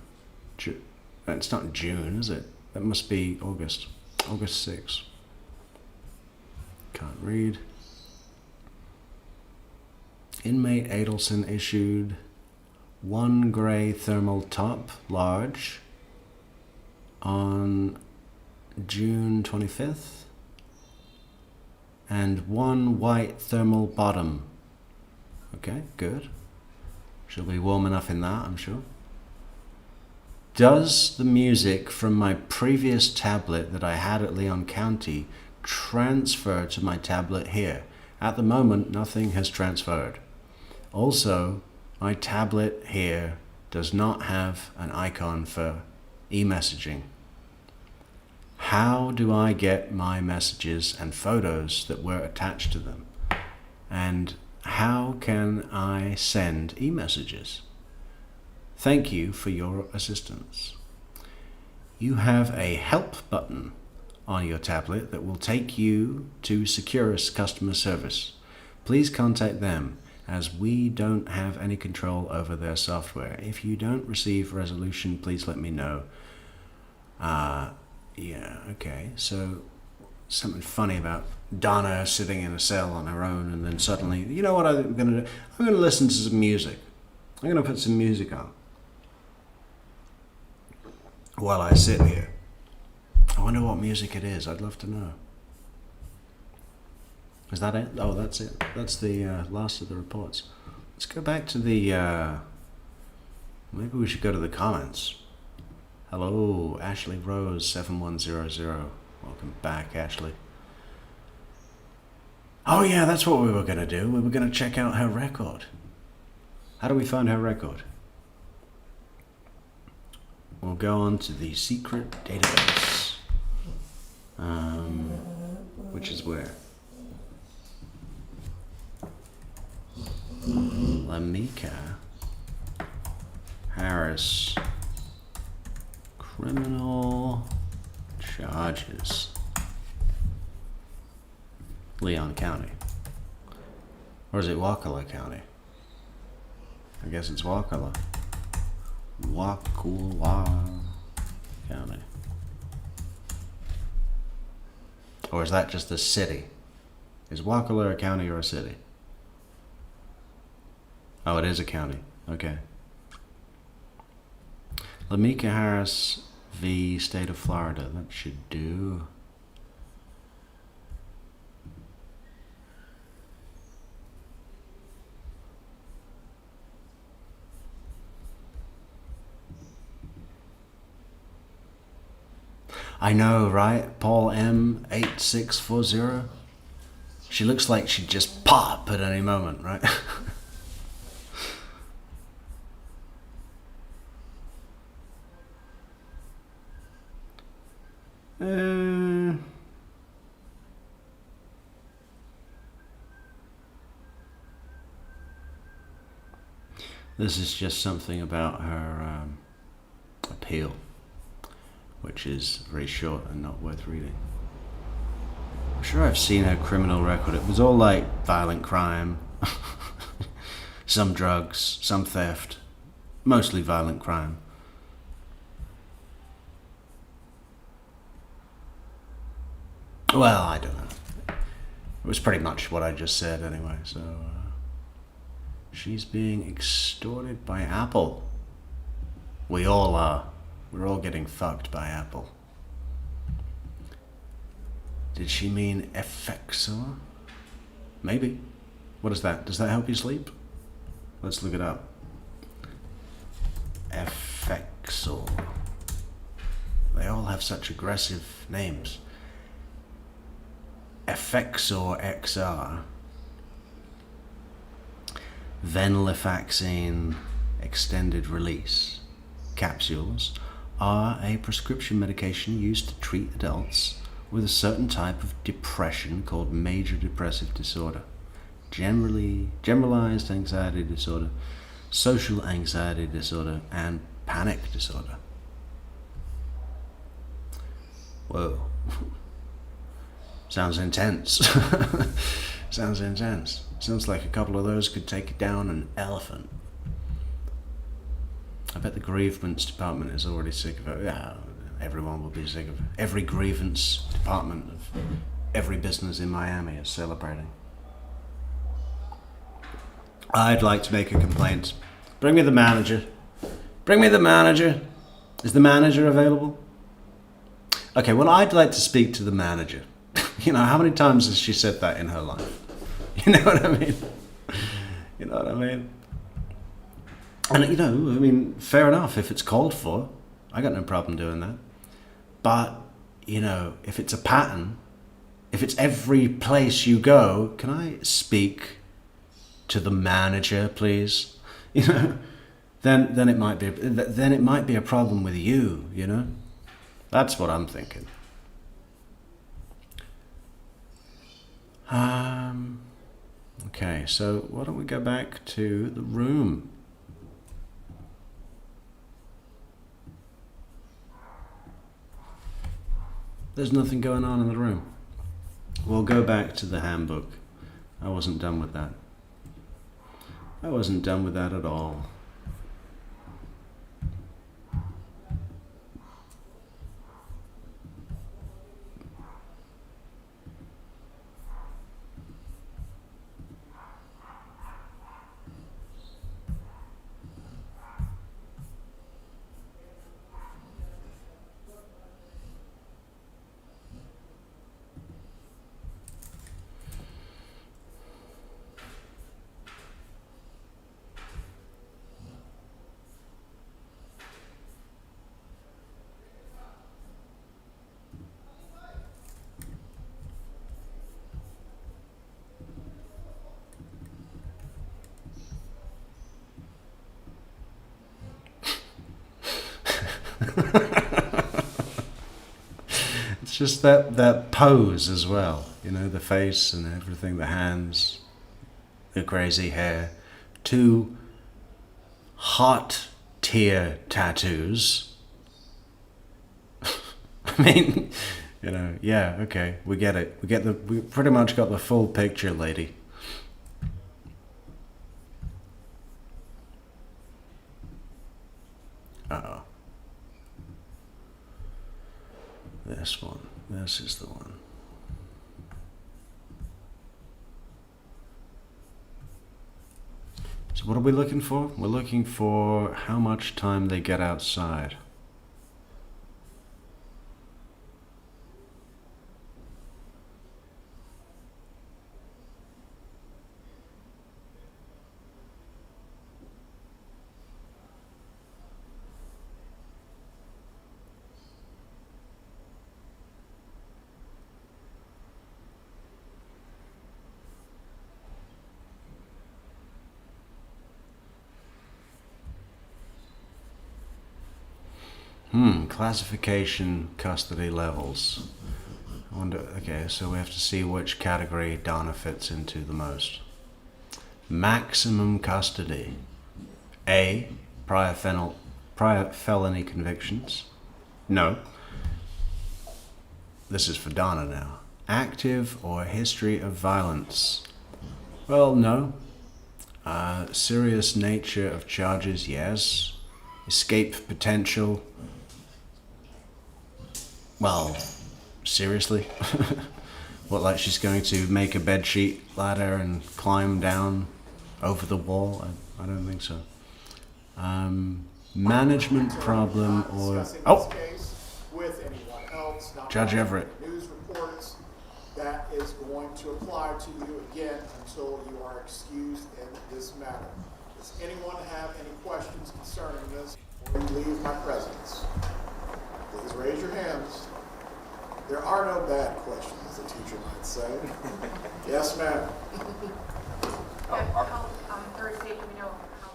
it's not June, is it? That must be August 6th. Can't read. Inmate Adelson issued 1 gray thermal top, large, on June 25th, and 1 white thermal bottom. Okay, good. She'll be warm enough in that, I'm sure. Does the music from my previous tablet that I had at Leon County transfer to my tablet here? At the moment, nothing has transferred. Also, my tablet here does not have an icon for e-messaging. How do I get my messages and photos that were attached to them? And how can I send e-messages? Thank you for your assistance. You have a help button on your tablet that will take you to Securus customer service. Please contact them, as we don't have any control over their software. If you don't receive resolution, please let me know. Yeah, okay, so something funny about Donna sitting in a cell on her own, and then suddenly, you know what I'm gonna do? I'm gonna listen to some music. I'm gonna put some music on while I sit here. I wonder what music it is. I'd love to know. Is that it? Oh, that's it. That's the last of the reports. Let's go back to the... maybe we should go to the comments. Hello, Ashley Rose 7100. Welcome back, Ashley. Oh yeah, that's what we were going to do. We were going to check out her record. How do we find her record? We'll go on to the secret database. Which is where? Lamika Harris. Criminal charges. Leon County. Or is it Wakulla County? I guess it's Wakulla. Wakulla County. Or is that just a city? Is Wakulla a county or a city? Oh, it is a county. Okay. Lamika Harris v. State of Florida. That should do. I know, right? Paul M8640. She looks like she'd just pop at any moment, right? This is just something about her appeal, which is very short and not worth reading. I'm sure I've seen her criminal record. It was all like violent crime, some drugs, some theft, mostly violent crime. Well, I don't know. It was pretty much what I just said anyway, so... she's being extorted by Apple. We all are. We're all getting fucked by Apple. Did she mean effexor? Maybe. What is that? Does that help you sleep? Let's look it up. Effexor. They all have such aggressive names. Effexor XR. Venlafaxine extended release capsules are a prescription medication used to treat adults with a certain type of depression called major depressive disorder, generalized anxiety disorder, social anxiety disorder, and panic disorder. Whoa. Sounds intense. Sounds intense. Sounds like a couple of those could take down an elephant. I bet the grievance department is already sick of it. Yeah, everyone will be sick of it. Every grievance department of every business in Miami is celebrating. I'd like to make a complaint. Bring me the manager. Bring me the manager. Is the manager available? Okay, well, I'd like to speak to the manager. You know, how many times has she said that in her life? You know what I mean? You know what I mean? And, you know, I mean, fair enough. If it's called for, I got no problem doing that. But, you know, if it's a pattern, if it's every place you go, can I speak to the manager, please? You know, then it might be a problem with you, you know? That's what I'm thinking. Okay, so why don't we go back to the room? There's nothing going on in the room. We'll go back to the handbook. I wasn't done with that. I wasn't done with that at all. It's just that pose as well, you know, the face and everything, the hands, the crazy hair, 2 hot tear tattoos. I mean, you know, yeah, okay, we get it. We pretty much got the full picture, lady. Uh-oh. This one. This is the one. So what are we looking for? We're looking for how much time they get outside. Classification, custody levels. I wonder, okay, so we have to see which category Donna fits into the most. Maximum custody. A, prior felony convictions. No. This is for Donna now. active or history of violence? Well, no. Serious nature of charges, yes. Escape potential. Well, seriously? What, like she's going to make a bedsheet ladder and climb down over the wall? I don't think so. Management problem or... Oh! With anyone else, not Judge Everett. news reports, that is going to apply to you again until you are excused in this matter. Does anyone have any questions concerning this before you leave my presence? Please raise your hands. There are no bad questions, the teacher might say. Yes, ma'am. Thursday, do we know how?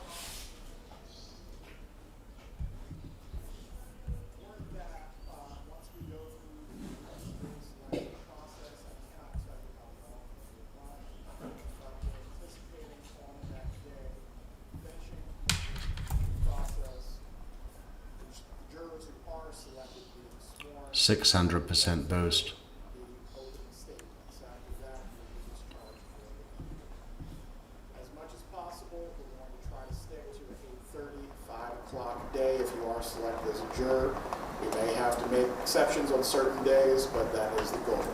Jurors who are selected being sworn 600% boost. as much as possible. We're going to try to stick to a 8:30, 5 o'clock day if you are selected as a juror. We may have to make exceptions on certain days, but that is the goal.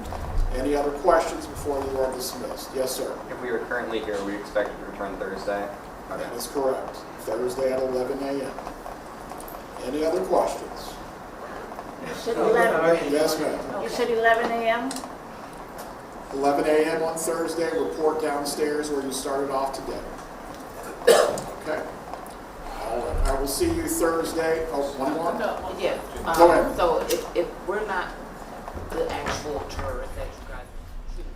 Any other questions before you are dismissed? Yes, sir. If we were currently here, we expected to return Thursday. That is correct. Thursday at 11 a.m. Any other questions? You said 11. Yes, ma'am. You said 11 a.m.? 11 a.m. on Thursday, report downstairs where you started off today. Okay. All right. I will see you Thursday. Oh, one more? Yeah. Go ahead. So if we're not the actual jurors that you guys choose,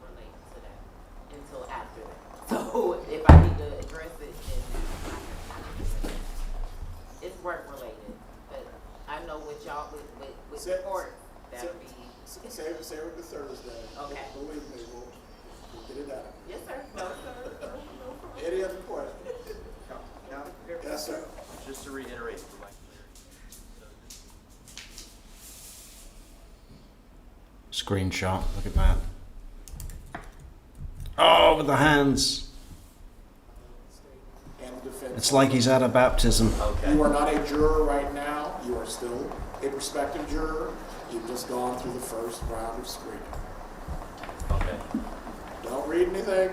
relate to that until after that. So if I need to address it, then it's work related. But I know with y'all with court, that would be. Save it to Thursday. Okay. Believe me, we'll get it out. Yes, sir. No, sir. Any other questions? Yes, sir. Just to reiterate, Screenshot, look at that. Oh, with the hands. And the defense. It's like he's at a baptism. You are not a juror right now. You are still a prospective juror. You've just gone through the first round of screening. Okay. Don't read anything.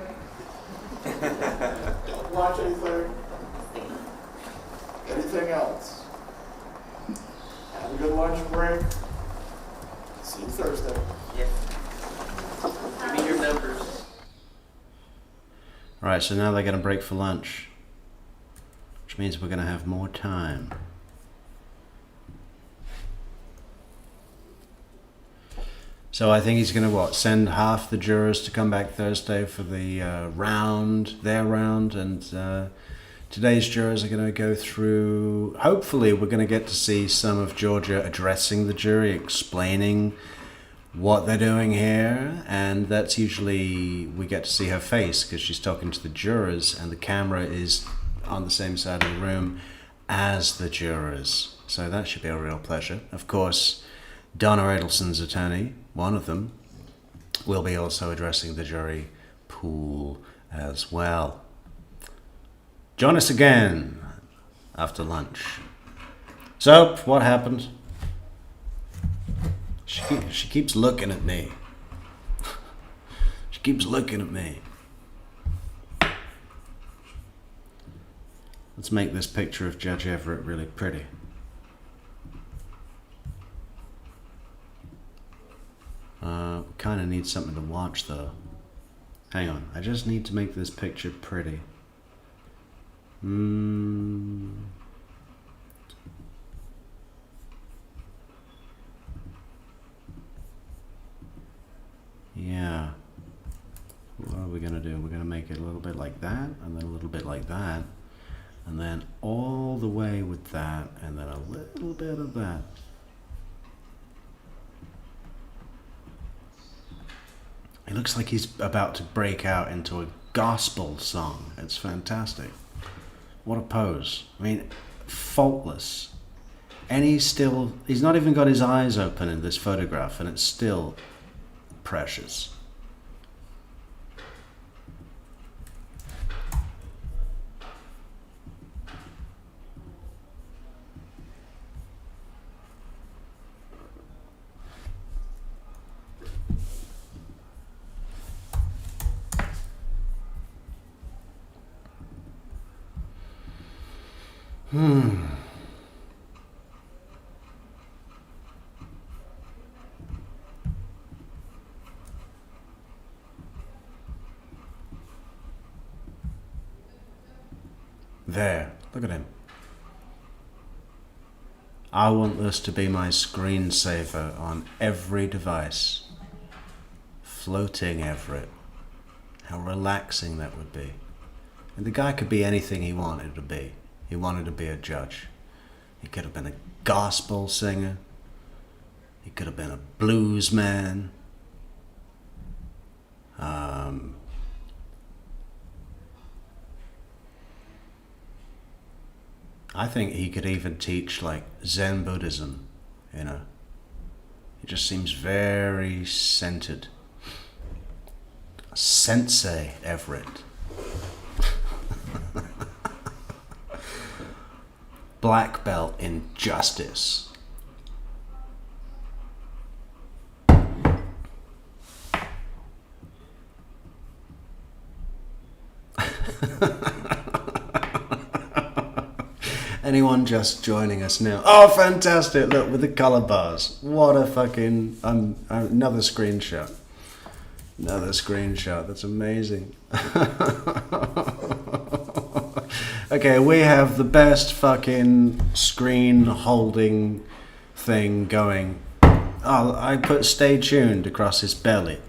Don't watch anything. Anything else? Have a good lunch break. See you Thursday. Yes. Give me your numbers. Right, so now they're going to break for lunch, which means we're going to have more time. So I think he's going to, send half the jurors to come back Thursday for the their round, and today's jurors are going to go through, hopefully we're going to get to see some of Georgia addressing the jury, explaining what they're doing here, and that's usually, we get to see her face because she's talking to the jurors and the camera is on the same side of the room as the jurors. So that should be a real pleasure. Of course, Donna Adelson's attorney, one of them, will be also addressing the jury pool as well. Join us again after lunch. So, what happened? She keeps looking at me. She keeps looking at me. Let's make this picture of Judge Everett really pretty. Kind of need something to watch though. Hang on, I just need to make this picture pretty. Yeah. What are we gonna do? We're gonna make it a little bit like that, and then a little bit like that, and then all the way with that, and then a little bit of that. It looks like he's about to break out into a gospel song. It's fantastic. What a pose. I mean, faultless. And he's not even got his eyes open in this photograph, and it's still precious. There, look at him. I want this to be my screensaver on every device. Floating Everett. How relaxing that would be. And the guy could be anything he wanted to be. He wanted to be a judge. He could have been a gospel singer. He could have been a blues man. I think he could even teach like Zen Buddhism, you know. He just seems very centered. Sensei Everett. Black belt in justice. Anyone just joining us now? Oh, fantastic! Look, with the color bars. What a fucking... another screenshot. Another screenshot. That's amazing. Okay, we have the best fucking screen holding thing going. Oh, I put stay tuned across his belly.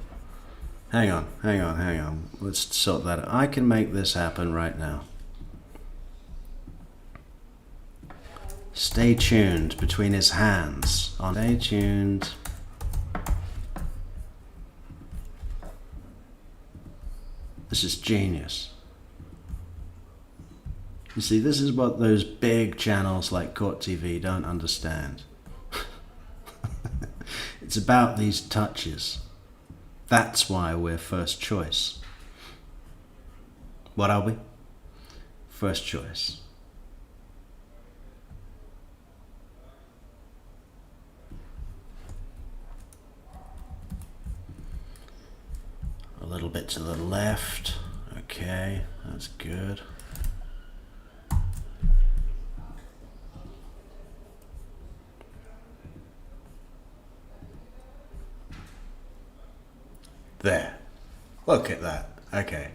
Hang on. Let's sort that out. I can make this happen right now. Stay tuned between his hands. Stay tuned. This is genius. You see, this is what those big channels like Court TV don't understand. It's about these touches. That's why we're first choice. What are we? First choice. A little bit to the left. Okay, that's good. There. Look at that. Okay.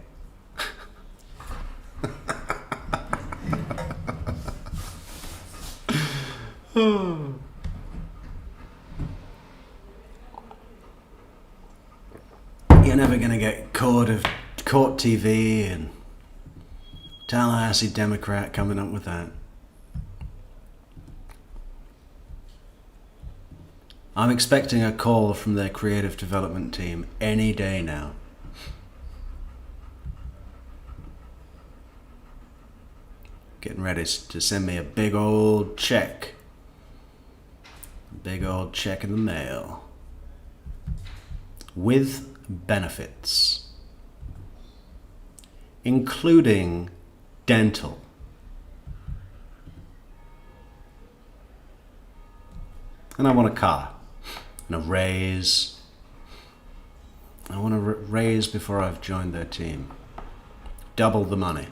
You're never going to get Court TV and Tallahassee Democrat coming up with that. I'm expecting a call from their creative development team any day now. Getting ready to send me a big old check. Big old check in the mail. With benefits. Including dental. And I want a car. And a raise. I want a raise before I've joined their team. Double the money.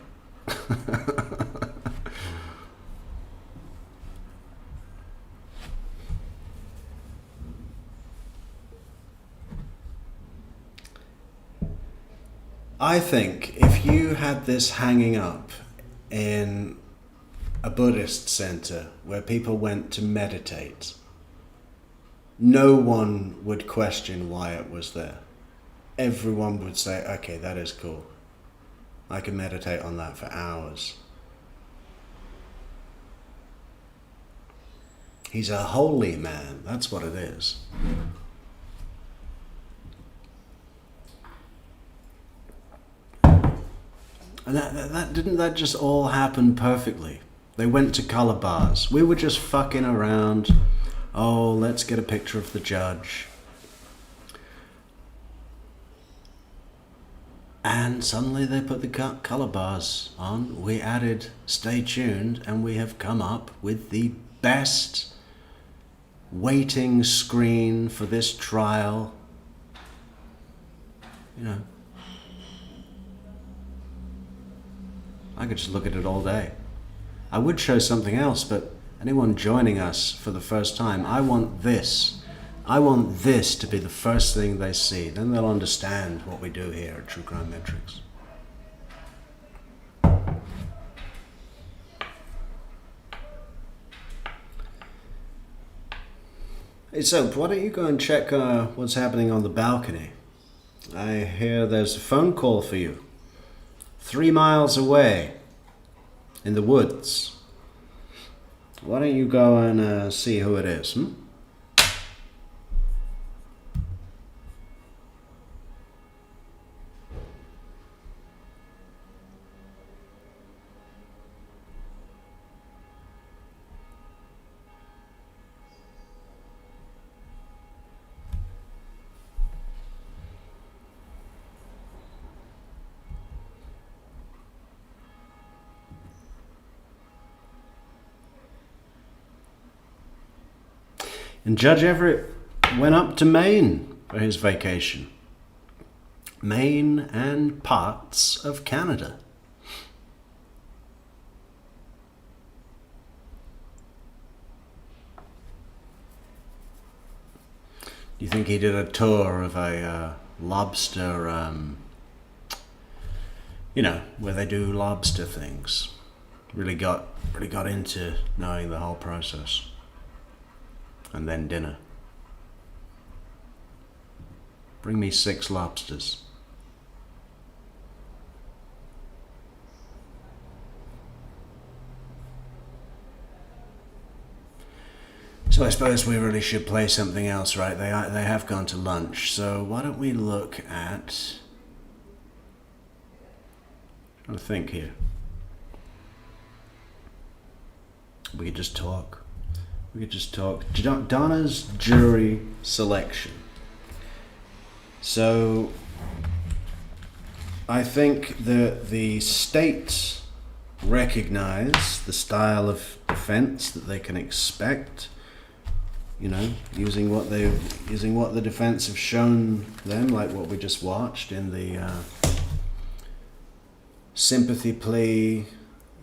I think if you had this hanging up in a Buddhist center where people went to meditate, no one would question why it was there. Everyone would say, okay, that is cool. I can meditate on that for hours. He's a holy man, that's what it is. And that didn't that just all happen perfectly? They went to color bars. We were just fucking around. Oh, let's get a picture of the judge. And suddenly they put the color bars on. We added stay tuned, and we have come up with the best waiting screen for this trial. You know, I could just look at it all day. I would show something else, but anyone joining us for the first time, I want this. I want this to be the first thing they see. Then they'll understand what we do here at True Crime Metrix. Hey, so why don't you go and check what's happening on the balcony? I hear there's a phone call for you. 3 miles away. In the woods. Why don't you go and see who it is, hmm? And Judge Everett went up to Maine for his vacation. Maine and parts of Canada. Do you think he did a tour of a lobster, you know, where they do lobster things? Really got into knowing the whole process. And then dinner. Bring me 6 lobsters. So I suppose we really should play something else, right? They have gone to lunch, so why don't we look at... I'm trying to think here. We could just talk. We could just talk. Donna's jury selection. So I think the state recognize the style of defense that they can expect, you know, using what the defense have shown them, like what we just watched in the sympathy plea.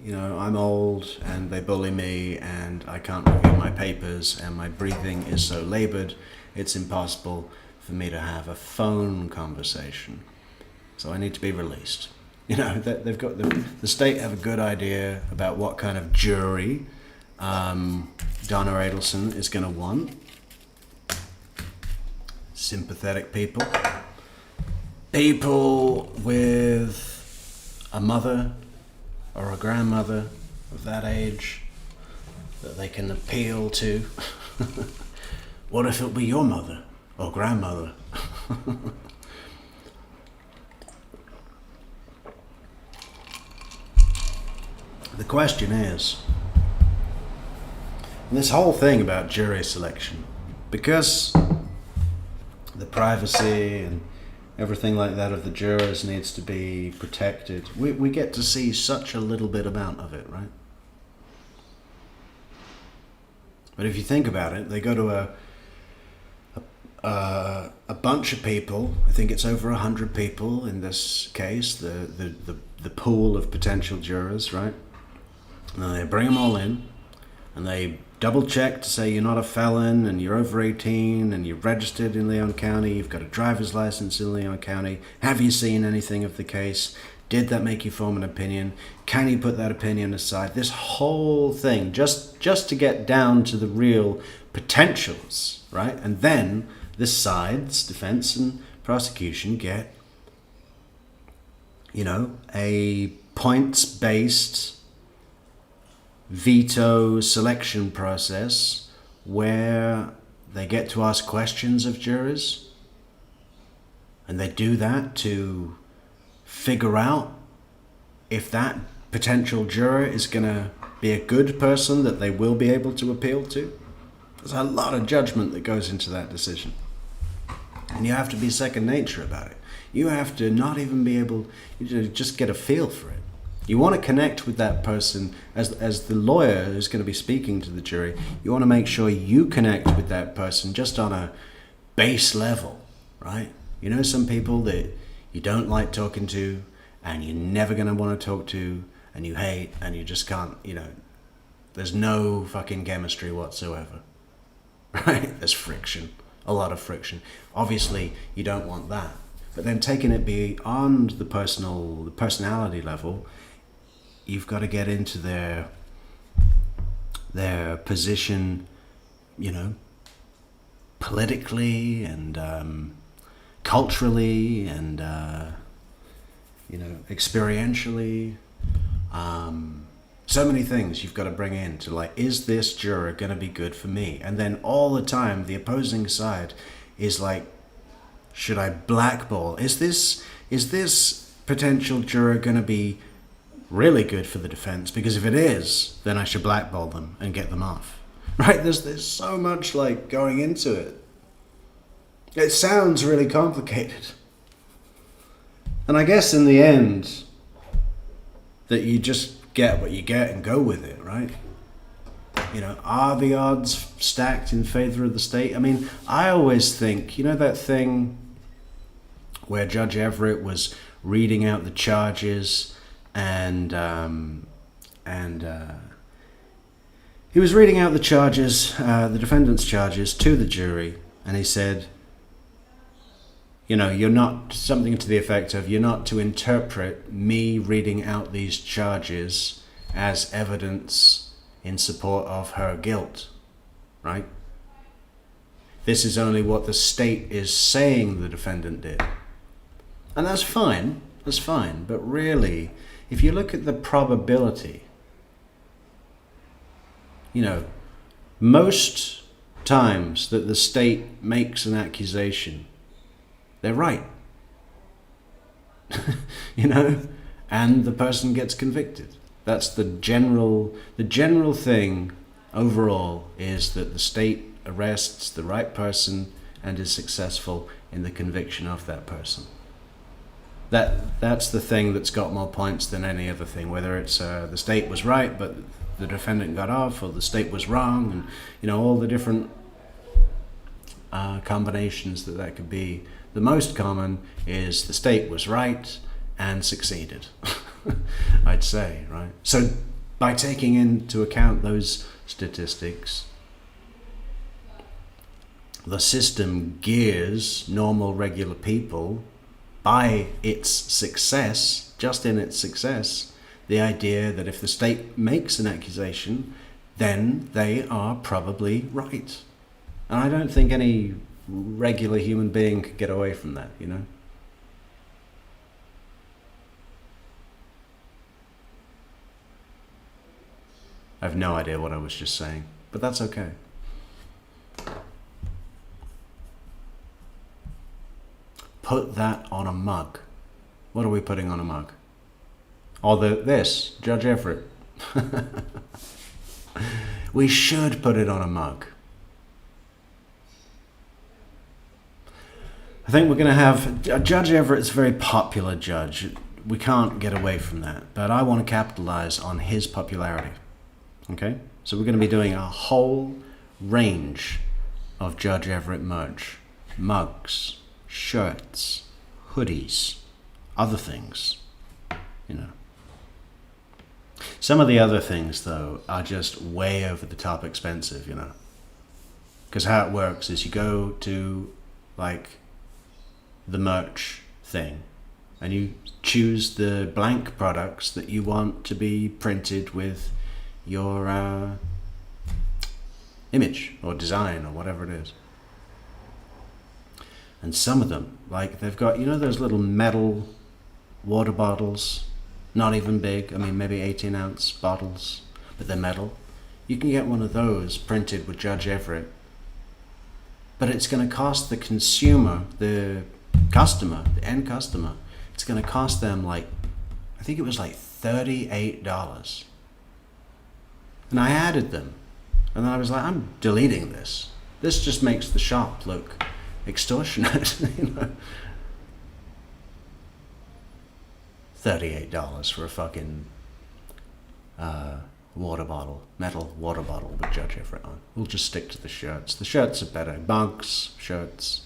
You know, I'm old and they bully me and I can't review my papers and my breathing is so labored, it's impossible for me to have a phone conversation. So I need to be released. You know, they've got the state have a good idea about what kind of jury Donna Adelson is going to want. Sympathetic people. People with a mother or a grandmother of that age that they can appeal to. What if it be your mother or grandmother? The question is, and this whole thing about jury selection, because the privacy and everything like that of the jurors needs to be protected. We get to see such a little bit amount of it, right? But if you think about it, they go to a bunch of people. I think it's over 100 people in this case, the pool of potential jurors, right? And then they bring them all in, and they double check to say you're not a felon and you're over 18 and you're registered in Leon County, you've got a driver's license in Leon County. Have you seen anything of the case? Did that make you form an opinion? Can you put that opinion aside? This whole thing, just to get down to the real potentials, right? And then the sides, defense and prosecution, get, you know, a points-based veto selection process where they get to ask questions of jurors, and they do that to figure out if that potential juror is going to be a good person that they will be able to appeal to. There's a lot of judgment that goes into that decision. And you have to be second nature about it. You have to not even be able to just get a feel for it. You want to connect with that person as the lawyer who's going to be speaking to the jury. You want to make sure you connect with that person just on a base level, right? You know, some people that you don't like talking to and you're never going to want to talk to and you hate and you just can't, you know, there's no fucking chemistry whatsoever, right? There's friction, a lot of friction. Obviously, you don't want that. But then taking it beyond the personality level, you've got to get into their position, you know, politically and culturally and, you know, experientially. So many things you've got to bring in to like, is this juror going to be good for me? And then all the time, the opposing side is like, should I blackball? Is this potential juror going to be really good for the defense? Because if it is, then I should blackball them and get them off. Right? There's so much like going into it. It sounds really complicated. And I guess in the end, that you just get what you get and go with it, right? You know, are the odds stacked in favor of the state? I mean, I always think, you know that thing where Judge Everett was reading out the charges and he was reading out the charges, the defendant's charges to the jury, and he said, you know, you're not, something to the effect of, you're not to interpret me reading out these charges as evidence in support of her guilt, right? This is only what the state is saying the defendant did. And that's fine, but really, if you look at the probability, you know, most times that the state makes an accusation, they're right. You know, and the person gets convicted. That's the general thing overall, is that the state arrests the right person and is successful in the conviction of that person. That's the thing that's got more points than any other thing, whether it's the state was right but the defendant got off, or the state was wrong, and you know, all the different combinations that could be. The most common is the state was right and succeeded, I'd say, right? So by taking into account those statistics, the system gears normal, regular people by its success, just in its success, the idea that if the state makes an accusation, then they are probably right. And I don't think any regular human being could get away from that, you know? I have no idea what I was just saying, but that's okay. Put that on a mug. What are we putting on a mug? Or this, Judge Everett. We should put it on a mug. I think we're going to have Judge Everett's a very popular judge. We can't get away from that. But I want to capitalize on his popularity. Okay? So we're going to be doing a whole range of Judge Everett merch. Mugs, shirts, hoodies, other things, you know. Some of the other things, though, are just way over the top expensive, you know. Because how it works is you go to, like, the merch thing, and you choose the blank products that you want to be printed with your image or design or whatever it is. And some of them, like they've got, you know, those little metal water bottles, not even big, I mean maybe 18-ounce bottles, but they're metal. You can get one of those printed with Judge Everett, but it's going to cost the consumer, the customer, the end customer, it's going to cost them like, I think it was like $38. And I added them. And then I was like, I'm deleting this. This just makes the shop look extortionate. You know? $38 for a fucking water bottle, metal water bottle with Judge Everett on. We'll just stick to the shirts. The shirts are better. Mugs, shirts.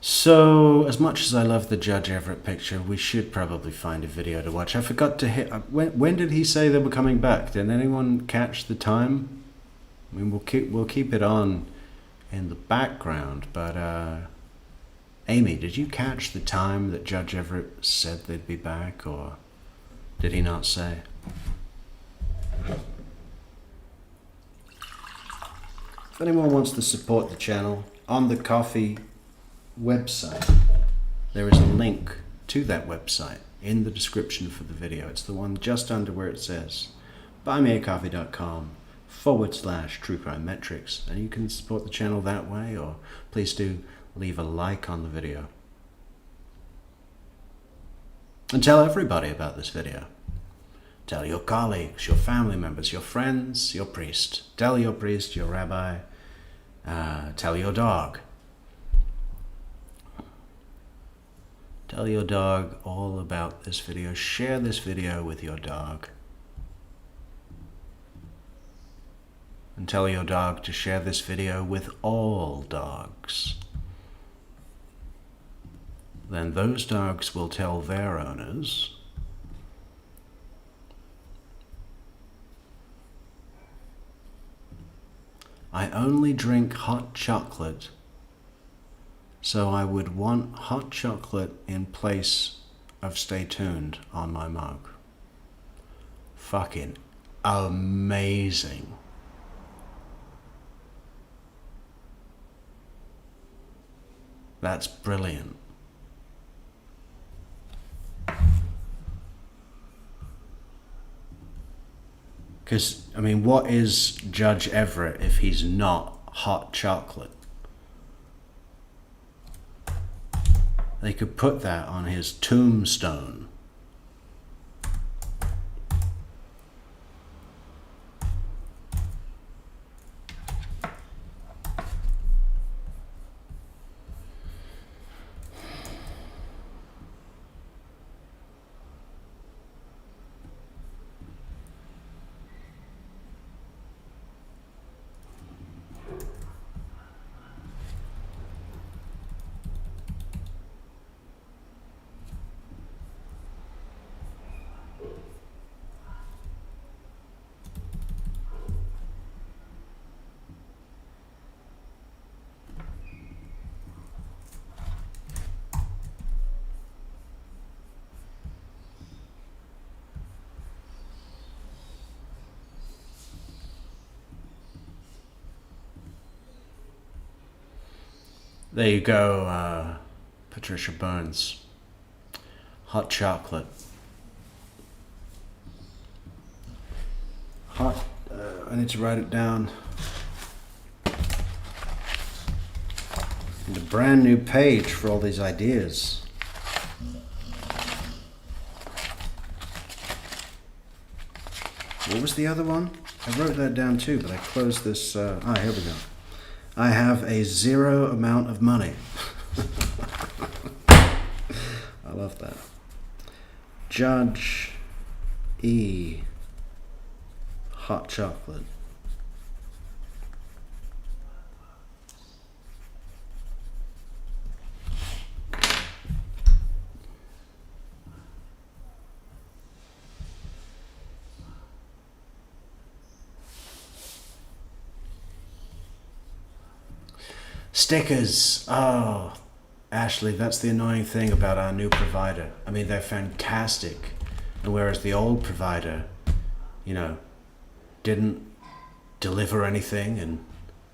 So, as much as I love the Judge Everett picture, we should probably find a video to watch. I forgot to hit... When did he say they were coming back? Did anyone catch the time? I mean, we'll keep it on in the background, but... Amy, did you catch the time that Judge Everett said they'd be back, or did he not say? If anyone wants to support the channel, on the Coffee website, there is a link to that website in the description for the video. It's the one just under where it says buymeacoffee.com/True Crime Metrix, and you can support the channel that way, or please do leave a like on the video. And tell everybody about this video. Tell your colleagues, your family members, your friends, your priest. Tell your priest, your rabbi. Tell your dog. Tell your dog all about this video. Share this video with your dog. And tell your dog to share this video with all dogs. Then those dogs will tell their owners, I only drink hot chocolate, so I would want hot chocolate in place of Stay Tuned on my mug. Fucking amazing. That's brilliant. Because, I mean, what is Judge Everett if he's not hot chocolate? They could put that on his tombstone. There you go, Patricia Burns. Hot chocolate. Hot, I need to write it down. And a brand new page for all these ideas. What was the other one? I wrote that down too, but I closed this, here we go. I have a zero amount of money. I love that. Judge E. Hot chocolate. Stickers. Oh, Ashley, that's the annoying thing about our new provider. I mean, they're fantastic. And whereas the old provider, you know, didn't deliver anything and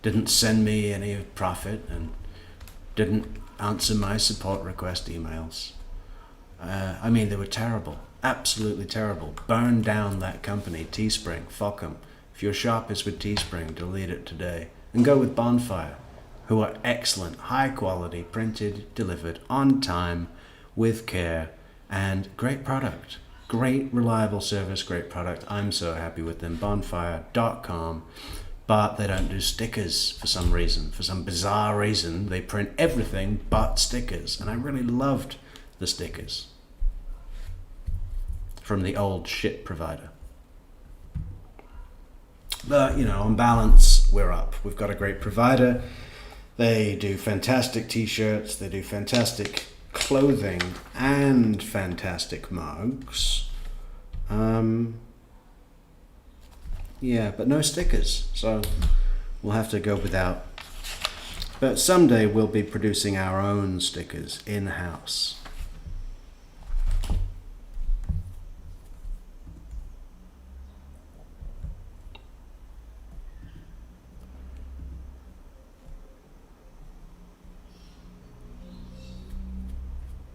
didn't send me any profit and didn't answer my support request emails. I mean, they were terrible. Absolutely terrible. Burn down that company, Teespring. Fuck them. If your shop is with Teespring, delete it today. And go with Bonfire. who are excellent, high quality, printed, delivered on time, with care, and great product. Great, reliable service, great product. I'm so happy with them. Bonfire.com. But they don't do stickers for some reason. For some bizarre reason, they print everything but stickers. And I really loved the stickers from the old shit provider. But, you know, on balance, we're up. We've got a great provider. They do fantastic t-shirts. They do fantastic clothing and fantastic mugs. Yeah, but no stickers, so we'll have to go without. But someday we'll be producing our own stickers in-house.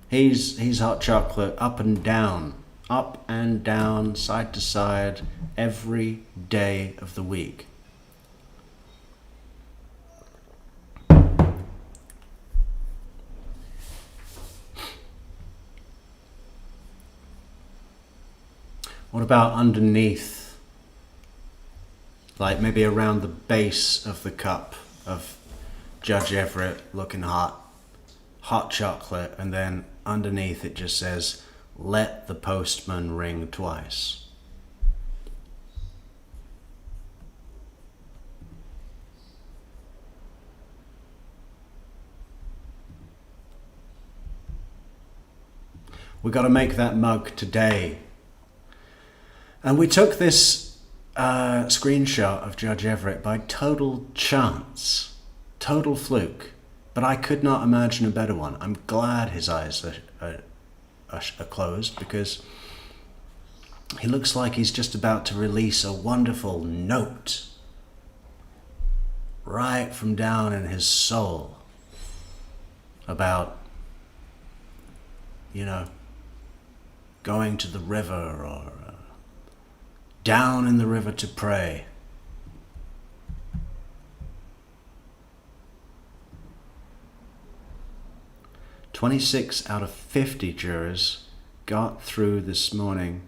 He's hot chocolate up and down, side to side, every day of the week. What about underneath? Like maybe around the base of the cup of Judge Everett looking hot chocolate, and then underneath it just says, "Let the postman ring twice." We got to make that mug today. And we took this screenshot of Judge Everett by total chance, total fluke. But I could not imagine a better one. I'm glad his eyes are closed, because he looks like he's just about to release a wonderful note right from down in his soul about, you know, going to the river or down in the river to pray. "26 out of 50 jurors got through this morning.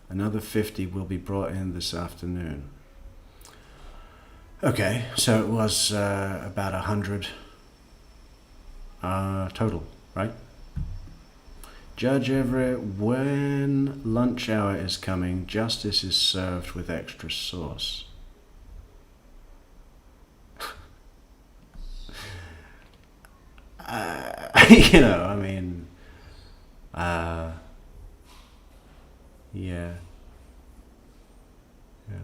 Another 50 will be brought in this afternoon." Okay, so it was about 100 total, right? Judge Everett, when lunch hour is coming, justice is served with extra sauce. You know, I mean, yeah.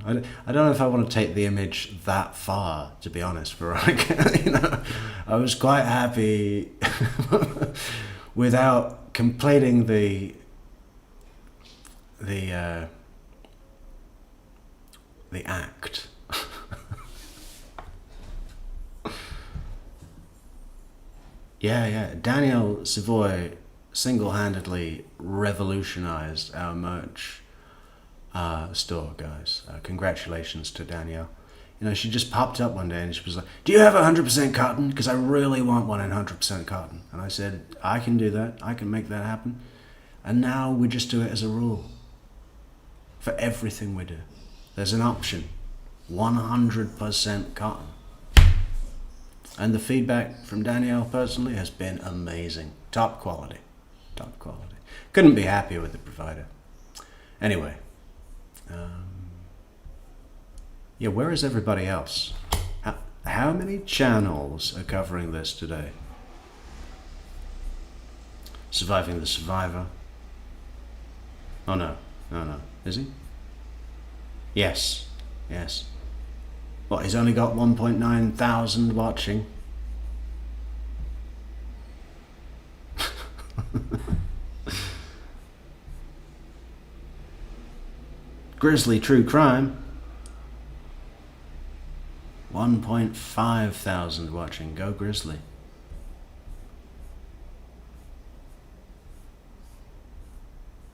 I don't know if I want to take the image that far, to be honest, Veronica. You know, I was quite happy without completing the act. Yeah. Danielle Savoy single-handedly revolutionized our merch store, guys. Congratulations to Danielle. You know, she just popped up one day and she was like, "Do you have 100% cotton? Because I really want one in 100% cotton." And I said, "I can do that. I can make that happen." And now we just do it as a rule. For everything we do. There's an option. 100% cotton. And the feedback from Danielle personally has been amazing. Top quality. Top quality. Couldn't be happier with the provider. Anyway. Yeah, where is everybody else? How many channels are covering this today? Surviving the Survivor. Oh no. Is he? Yes. What, he's only got 1.9 thousand watching? Grizzly True Crime. 1.5 thousand watching. Go Grizzly.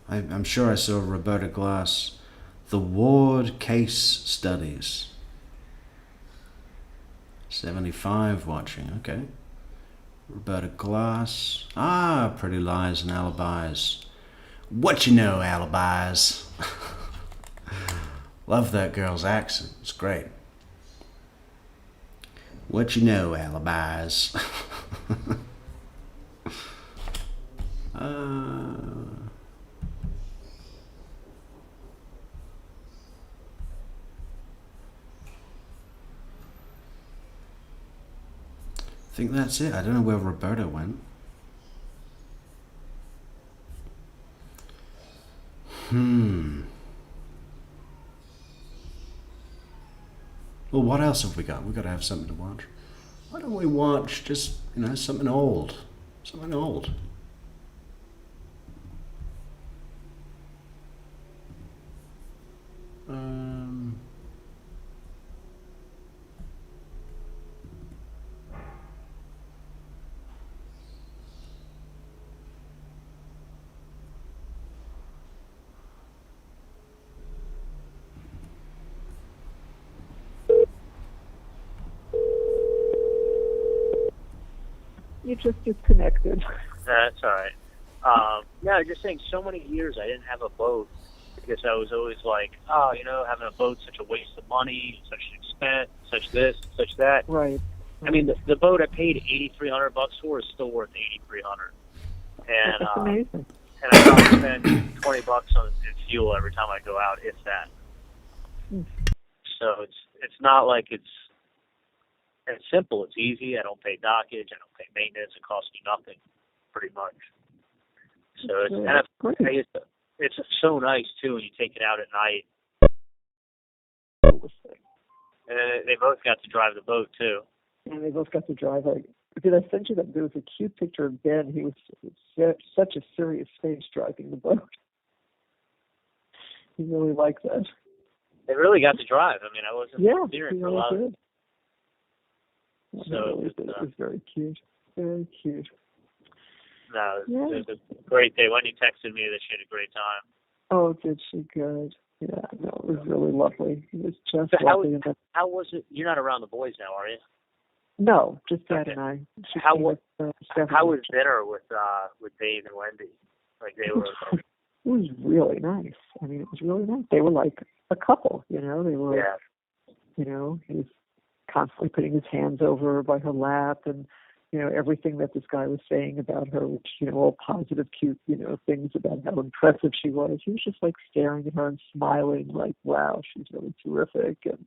I'm sure I saw Roberta Glass. The Ward Case Studies. 75 watching, okay. Roberta Glass. Ah, Pretty Lies and Alibis. What you know, Alibis? Love that girl's accent. It's great. What you know, Alibis? I think that's it. I don't know where Roberta went. Well, what else have we got? We've got to have something to watch. Why don't we watch just, something old? Something old. You just disconnected. That's all right. No, just saying, so many years I didn't have a boat because I was always like, having a boat's such a waste of money, such an expense, such this, such that. Right. I mean, the boat I paid $8,300 for is still worth $8,300, and That's amazing. And I probably spend $20 on fuel every time I go out, if that. So it's not like it's simple. It's easy. I don't pay dockage. I don't pay maintenance. It costs me nothing, pretty much. So it's so nice too when you take it out at night. And then they both got to drive the boat too. And they both got to drive. Did I send you that? There was a cute picture of Ben. He was such a serious face driving the boat. He really liked that. They really got to drive. I mean, I wasn't steering for a lot of it. So it was very cute. Very cute. No, it was a great day. Wendy texted me that she had a great time. Oh, did she? Good. Yeah, no, it was really lovely. It was just So lovely. how was it? You're not around the boys now, are you? No, just Dad and I. How was dinner with Dave and Wendy? Like they were. It was really nice. I mean, it was really nice. They were like a couple, They were, he was constantly putting his hands over her by her lap, and everything that this guy was saying about her, which all positive, cute, things about how impressive she was. He was just like staring at her and smiling, like, wow, she's really terrific, and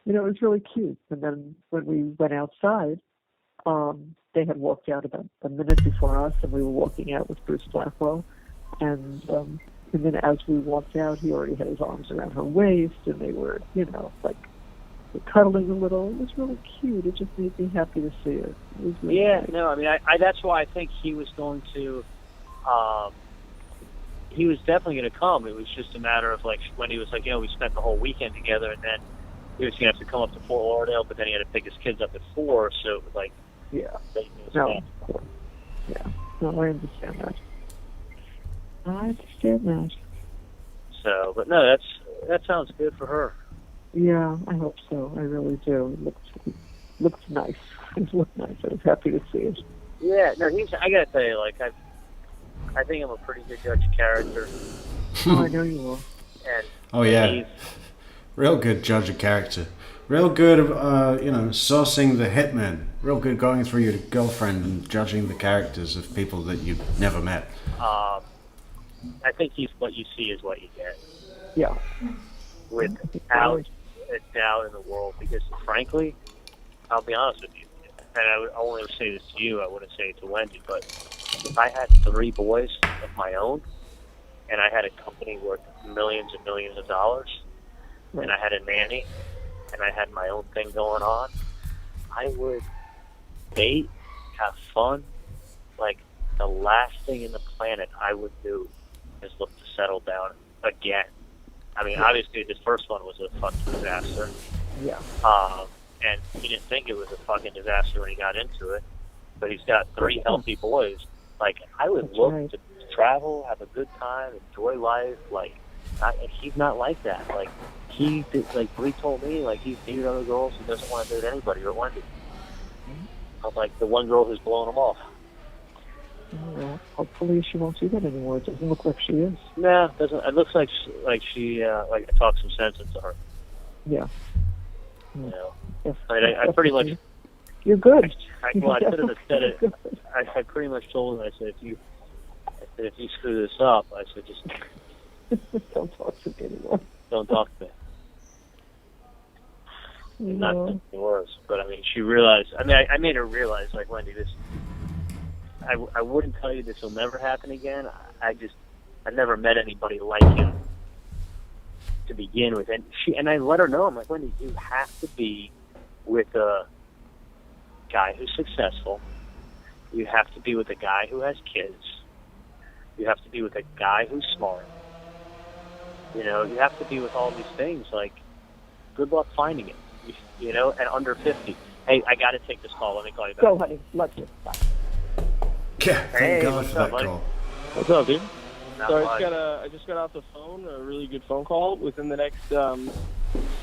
it was really cute. And then when we went outside, they had walked out about a minute before us, and we were walking out with Bruce Blackwell, and then as we walked out, he already had his arms around her waist, and they were, like, cuddling a little. It was really cute. It just made me happy to see it. It was really nice. No, I mean, I that's why I think he was going to, he was definitely going to come. It was just a matter of, like, when he was like, we spent the whole weekend together, and then he was going to have to come up to Fort Lauderdale, but then he had to pick his kids up at 4, so it was like, No, I understand that. So, but no, that sounds good for her. Yeah, I hope so. I really do. It looked nice. It looked nice. I was happy to see it. Yeah, no, I gotta tell you, like, I think I'm a pretty good judge of character. Oh, I know you will. And Real good judge of character. Real good, sourcing the hitman. Real good going through your girlfriend and judging the characters of people that you've never met. I think what you see is what you get. Yeah. Without a doubt in the world, because frankly, I'll be honest with you, and I only say this to you, I wouldn't say it to Wendy, but if I had 3 boys of my own, and I had a company worth millions and millions of dollars, and I had a nanny, and I had my own thing going on, I would date, have fun. Like, the last thing in the planet I would do is look to settle down again. I mean, obviously, this first one was a fucking disaster. Yeah. And he didn't think it was a fucking disaster when he got into it. But he's got 3 healthy boys. Like, I would look to travel, have a good time, enjoy life. Like, he's not like that. Like, Bree told me, like, he's dated other girls. He doesn't want to date anybody but Wendy. I'm like the one girl who's blowing them off. Well, hopefully she won't do that anymore. It doesn't look like she is. No, it doesn't. It looks like she I talked some sense into her. Yeah. You know, Yes, I pretty much. You're good. I could have said it. I pretty much told her. I said, if you screw this up, I said, just don't talk to me anymore. Don't talk to me. Not anything worse, but I mean, she realized. I mean, I made her realize, like, Wendy, this. I wouldn't tell you this will never happen again. I've never met anybody like him to begin with, and I let her know. I'm like, Wendy, you have to be with a guy who's successful. You have to be with a guy who has kids. You have to be with a guy who's smart. You know, you have to be with all these things. Like, good luck finding it. You know, and under 50. Hey, I got to take this call. Let me call you back. Go, honey. Love you. Bye. Yeah, thank God for that buddy? call. What's up, dude? Not So much. I just got off the phone, a really good phone call. Within the next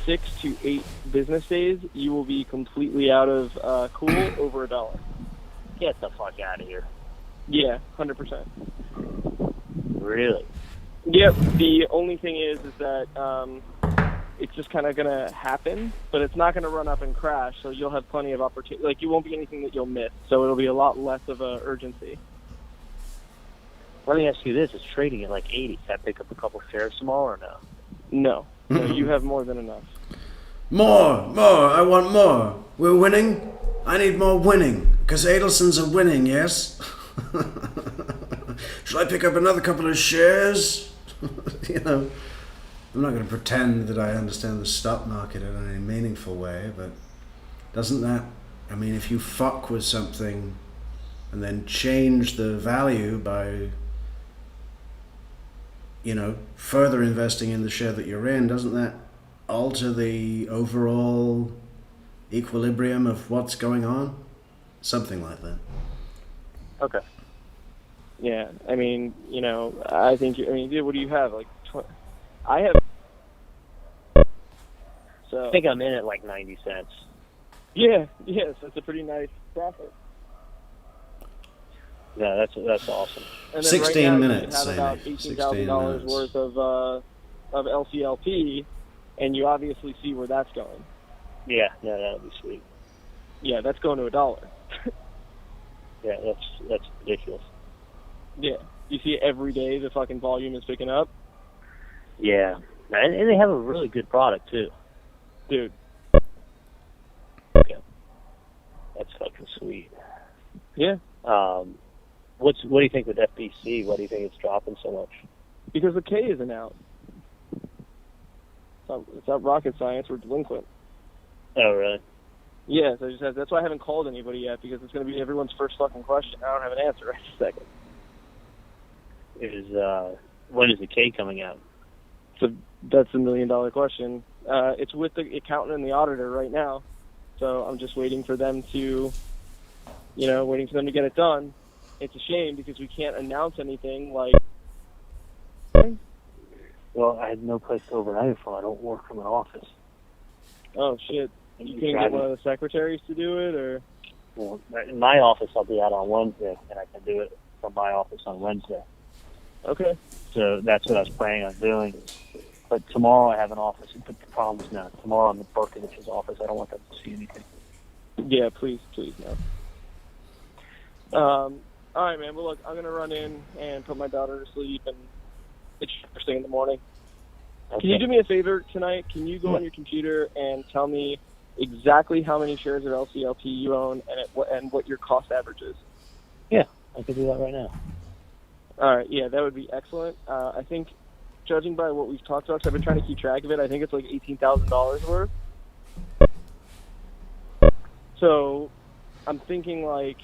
6 to 8 business days, you will be completely out of cool over $1. Get the fuck out of here. Yeah, 100%. Really? Yep. The only thing is that it's just kind of gonna happen, but it's not gonna run up and crash. So you'll have plenty of opportunity. Like, you won't be anything that you'll miss. So it'll be a lot less of a urgency. Let me ask you this: it's trading at like 80. Can I pick up a couple shares tomorrow or no? No. No, you have more than enough. More! I want more. We're winning. I need more winning. Because Adelsons are winning, yes? Shall I pick up another couple of shares? You know, I'm not going to pretend that I understand the stock market in any meaningful way, but doesn't that, I mean, if you fuck with something and then change the value by, you know, further investing in the share that you're in, doesn't that alter the overall equilibrium of what's going on? Something like that. Okay. Yeah, I mean, you know, I think, dude, what do you have? Like, I have. So I think I'm in at like 90 cents. Yeah, yes, that's a pretty nice profit. Yeah, that's awesome. And then 16 right now, minutes, you have about Amy. $18,000 worth of LCLP, and you obviously see where that's going. Yeah, that'll be sweet. Yeah, that's going to $1. Yeah, that's ridiculous. Yeah, you see every day the fucking volume is picking up. Yeah, and they have a really good product too. Dude. Okay. That's fucking sweet. Yeah. What do you think with FBC? Why do you think it's dropping so much? Because the K isn't out. It's not rocket science. We're delinquent. Oh, really? Yeah, so that's why I haven't called anybody yet, because it's going to be everyone's first fucking question. I don't have an answer right this second. When is the K coming out? So that's $1 million question. It's with the accountant and the auditor right now, so I'm just waiting for them to, waiting for them to get it done. It's a shame because we can't announce anything like. Well, I had no place to overnight it from. I don't work from an office. Oh shit! You can get one of the secretaries to do it, or? Well, in my office, I'll be out on Wednesday, and I can do it from my office on Wednesday. Okay. So that's what I was planning on doing. But tomorrow I have an office. But the problem is now, tomorrow I'm at Berkovich's office. I don't want them to see anything. Yeah, please, no. All right, man. Well, look, I'm gonna run in and put my daughter to sleep, and it's first thing in the morning. Okay. Can you do me a favor tonight? Can you go on your computer and tell me exactly how many shares of LCLP you own and what your cost average is? Yeah, I can do that right now. All right, yeah, that would be excellent. I think, judging by what we've talked about, 'cause I've been trying to keep track of it, I think it's like $18,000 worth. So I'm thinking like,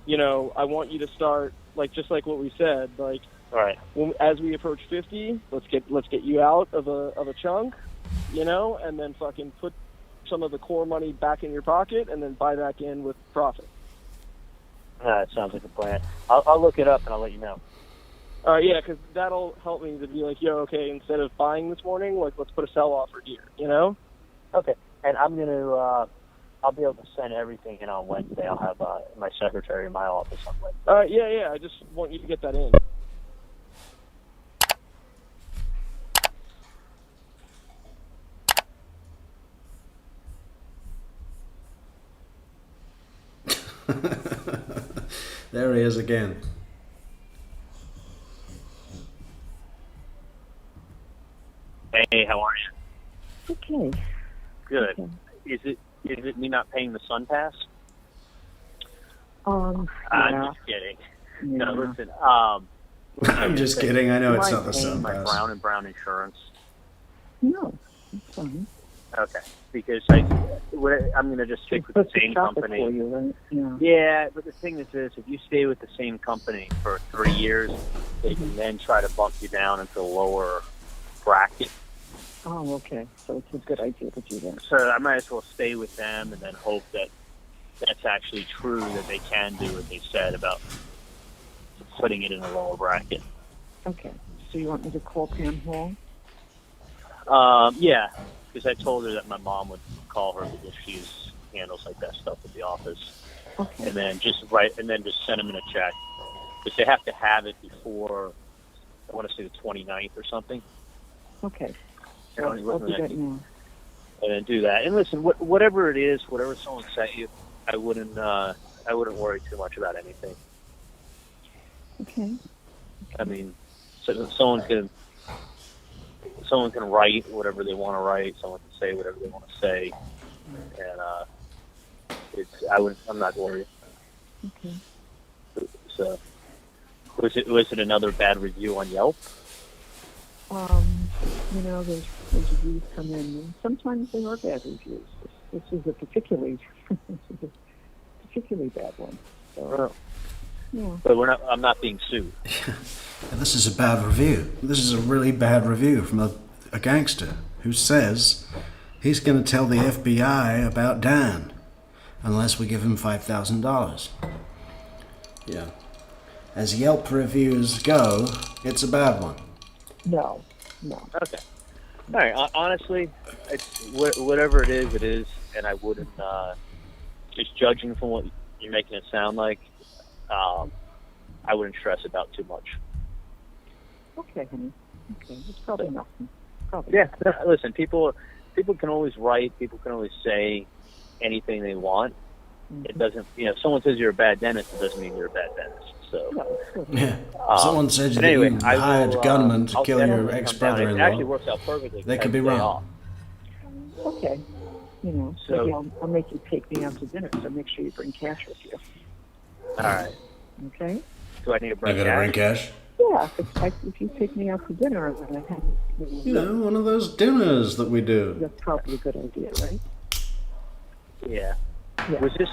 I want you to start just like what we said, like. All right. As we approach 50, let's get you out of a chunk, and then fucking put some of the core money back in your pocket, and then buy back in with profit. That sounds like a plan. I'll look it up and I'll let you know. All right, yeah, because that'll help me to be like, okay, instead of buying this morning, let's put a sell offer here, Okay, and I'm gonna I'll be able to send everything in on Wednesday. I'll have my secretary in my office on Wednesday. Yeah. I just want you to get that in. There he is again. Hey, how are you? Okay. Good. Okay. Is it me not paying the Sun Pass? Yeah. I'm just kidding. Yeah. No, listen. I'm just kidding. I know it's do not the mind paying Sun my Pass. Brown and Brown insurance. No, it's fine. Okay, because I'm going to just stick with the same company. For you, right? Yeah. Yeah, but the thing is this, if you stay with the same company for 3 years, they can then try to bump you down into a lower bracket. Oh, okay. So it's a good idea to do that. So I might as well stay with them and then hope that that's actually true, that they can do what they said about putting it in a lower bracket. Okay. So you want me to call Pam Hall? Yeah, because I told her that my mom would call her because she handles like that stuff at the office. Okay. And then just send them in a check, because they have to have it before, I want to say the 29th or something. Okay. I'll I'll do that now. And then do that. And listen, whatever it is, whatever someone sent you, I wouldn't worry too much about anything. Okay. I mean, so someone can write whatever they want to write. Someone can say whatever they want to say, and I'm not worried. Okay. So, was it another bad review on Yelp? Those reviews come in, and sometimes they are bad reviews. This is a particularly bad one. So, yeah. But I'm not being sued. This is a bad review. This is a really bad review from a gangster who says he's going to tell the FBI about Dan unless we give him $5,000. Yeah. As Yelp reviews go, it's a bad one. No. Okay. All right. Honestly, whatever it is, and I wouldn't. Just judging from what you're making it sound like, I wouldn't stress about too much. Okay, honey. Okay, it's probably nothing. Yeah. Listen, people can always write. People can always say anything they want. Mm-hmm. It doesn't. If someone says you're a bad dentist, it doesn't mean you're a bad dentist. So. Yeah. Someone said that anyway, you hired gunmen to kill your It ex-brother-in-law. actually works out perfectly. They could be wrong. Okay. So maybe I'll make you take me out to dinner, so make sure you bring cash with you. All right. Okay? Do I need to bring I gotta bring cash? Yeah, if you take me out to dinner, I'm going to have one of those dinners that we do. That's probably a good idea, right? Yeah. Was this?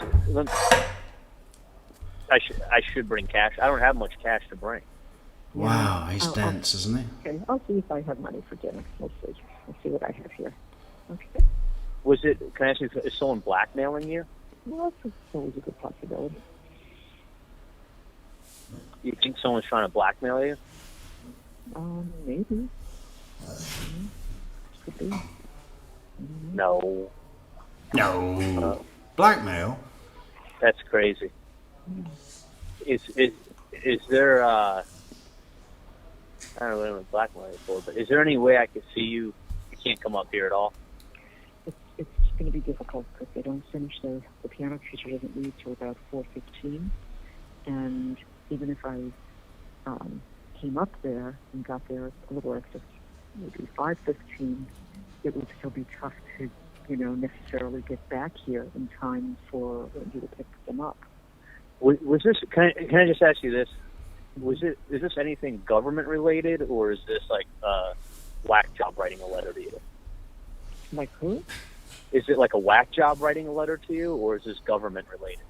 I should bring cash. I don't have much cash to bring. Wow, he's dense, isn't he? Okay, I'll see if I have money for dinner. We'll see what I have here. Okay. Can I ask you, is someone blackmailing you? Well, that's always a good possibility. You think someone's trying to blackmail you? Maybe. Could be. No. No. Blackmail? That's crazy. Is there I don't know what I'm blackmailing for, but is there any way I could see you? You can't come up here at all. It's going to be difficult because they don't finish the piano teacher doesn't leave till about 4:15, and even if I came up there and got there a little extra, maybe 5:15, it would still be tough to necessarily get back here in time for you to pick them up. Was this? Can I just ask you this? Is this anything government related, or is this like whack job writing a letter to you? Like who? Is it like a whack job writing a letter to you, or is this government related?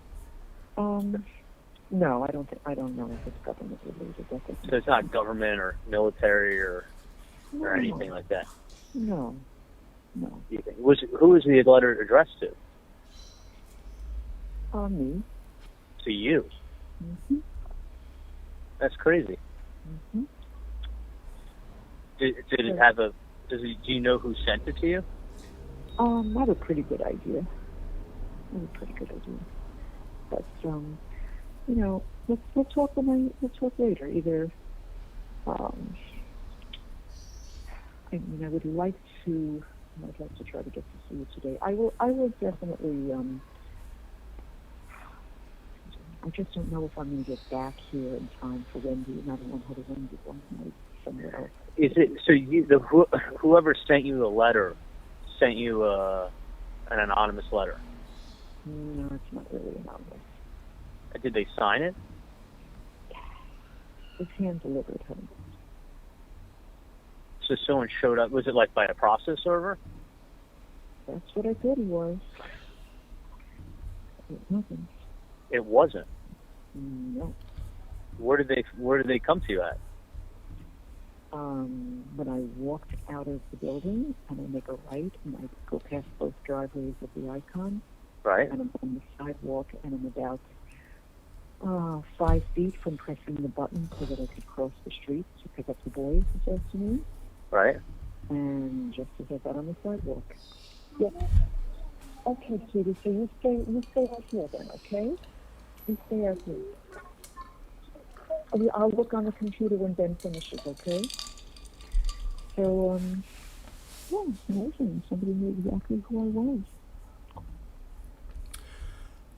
No, I don't know if it's government related. So it's not government or military or anything like that. No. Who was the letter addressed to? Me. To you. Mm-hmm. That's crazy. Mm-hmm. Did it have a? Do you know who sent it to you? I have a pretty good idea. a pretty good idea. But you know, we'll talk later. Either I would like to. I'd like to try to get to see you today. I will definitely. I just don't know if I'm going to get back here in time for Wendy, and I don't want her to Wendy one night somewhere else. Is it so? Whoever sent you the letter sent you an anonymous letter? No, it's not really anonymous. Did they sign it? It's hand delivered, honey. So someone showed up. Was it like by a process server? That's what I thought it was. It wasn't. It wasn't. No. Where did they come to you at? When I walked out of the building and I make a right and I go past both driveways of the Icon. Right. And I'm on the sidewalk and I'm about 5 feet from pressing the button so that I could cross the street to pick up the boys this afternoon. Right. And just as I got on the sidewalk. Yep. Okay, sweetie, so you stay out here then, okay? You stay out here. I'll look on the computer when Ben finishes, okay? So, yeah, amazing. Somebody knew exactly who I was.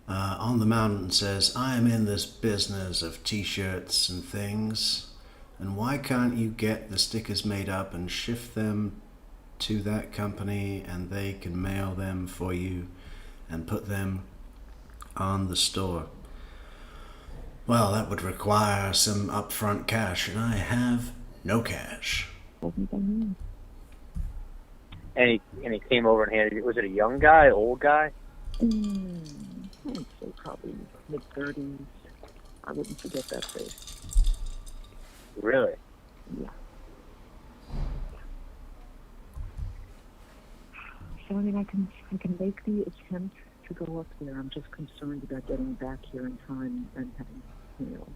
On the Mountain says, I am in this business of t-shirts and things, and why can't you get the stickers made up and shift them to that company and they can mail them for you and put them on the store? Well, that would require some upfront cash, and I have no cash. And he came over and handed you. Was it a young guy, old guy? I'd say probably mid-30s. I wouldn't forget that face. Really? Yeah. So I mean, I can make the attempt to go up there. I'm just concerned about getting back here in time and having,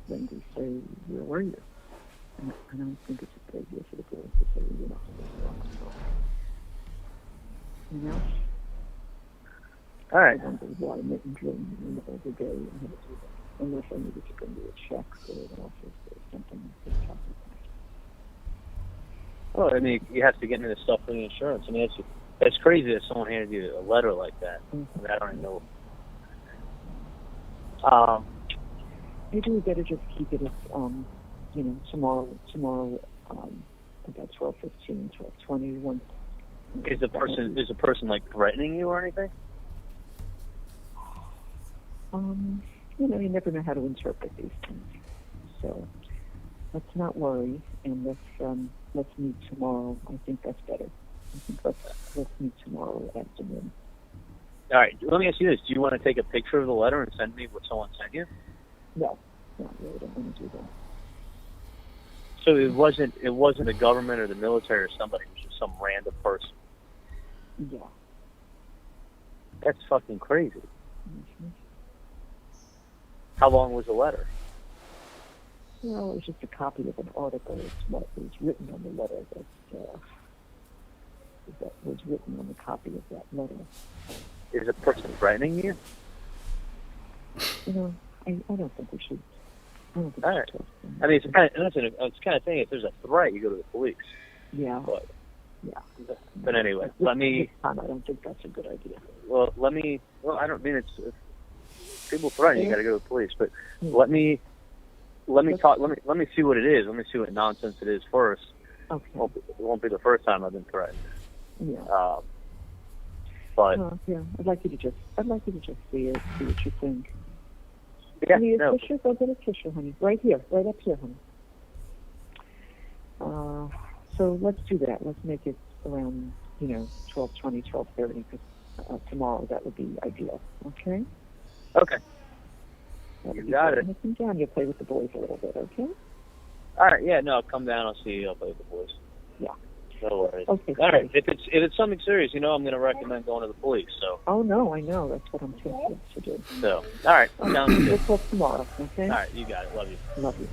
Wendy say, where were you? And I don't think it's a good idea for the girls to say, All right. I wonder why I didn't during the middle of the day and had to do that, unless I needed to go to a check or an office or something like that. Well, I mean, you have to get into the stuff for the insurance. I mean, that's crazy that someone handed you a letter like that. I mean, I don't even know. Maybe we better just keep it as, tomorrow, about 12:15, 12:20. Is the person like threatening you or anything? You never know how to interpret these things. So let's not worry, and let's meet tomorrow. I think that's better. I think let's meet tomorrow afternoon. All right. Let me ask you this: do you want to take a picture of the letter and send me what someone sent you? No, I really don't want to do that. So it wasn't the government or the military or somebody. It was just some random person. Yeah. That's fucking crazy. Mm-hmm. How long was the letter? Well, it was just a copy of an article. It's what was written on the letter that was written on the copy of that letter. Is a person threatening you? I don't think we should. I don't think All we right. should. I mean, it's the kind of thing. If there's a threat, you go to the police. Yeah. But anyway, let me. I don't think that's a good idea. Well, I don't mean it's. If people threaten you, got to go to the police. But let me talk. Let me see what it is. Let me see what nonsense it is first. Okay. It won't be the first time I've been threatened. Yeah. But yeah, I'd like you to just see it, see what you think. Yeah, Need a no. tissue? Go get a tissue, honey. Right here, right up here, honey. So let's do that. Let's make it around, 12:20, 12:30, because tomorrow that would be ideal. Okay? Okay. You got it. Come down. You'll play with the boys a little bit, okay? All right. Yeah. No. Come down. I'll see you. I'll play with the boys. Yeah. No worries. Okay. All right. If it's something serious, I'm going to recommend going to the police. So. Oh no, I know. That's what I'm tempted to do. So. All right. Sounds good. We'll talk tomorrow. Okay. All right. You got it. Love you. Love you.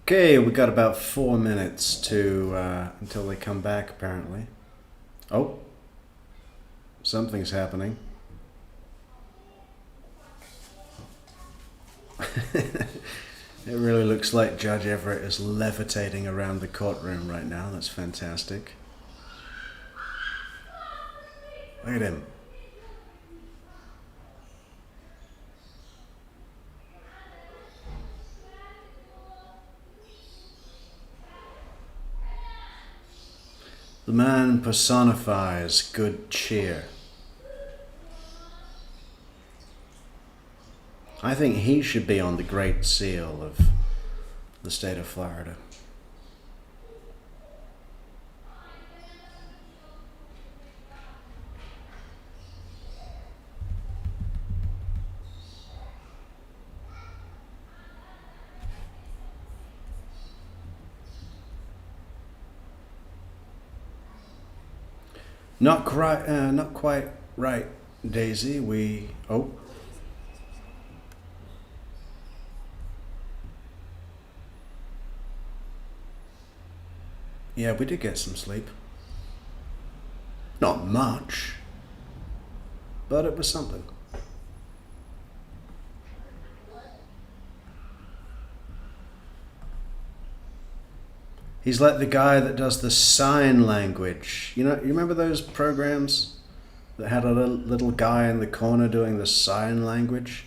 Okay, we got about 4 minutes to until they come back, apparently. Oh, something's happening. It really looks like Judge Everett is levitating around the courtroom right now. That's fantastic. Look at him. The man personifies good cheer. I think he should be on the Great Seal of the state of Florida. Not quite right, Daisy. Yeah, we did get some sleep. Not much, but it was something. He's like the guy that does the sign language. You remember those programs that had a little guy in the corner doing the sign language?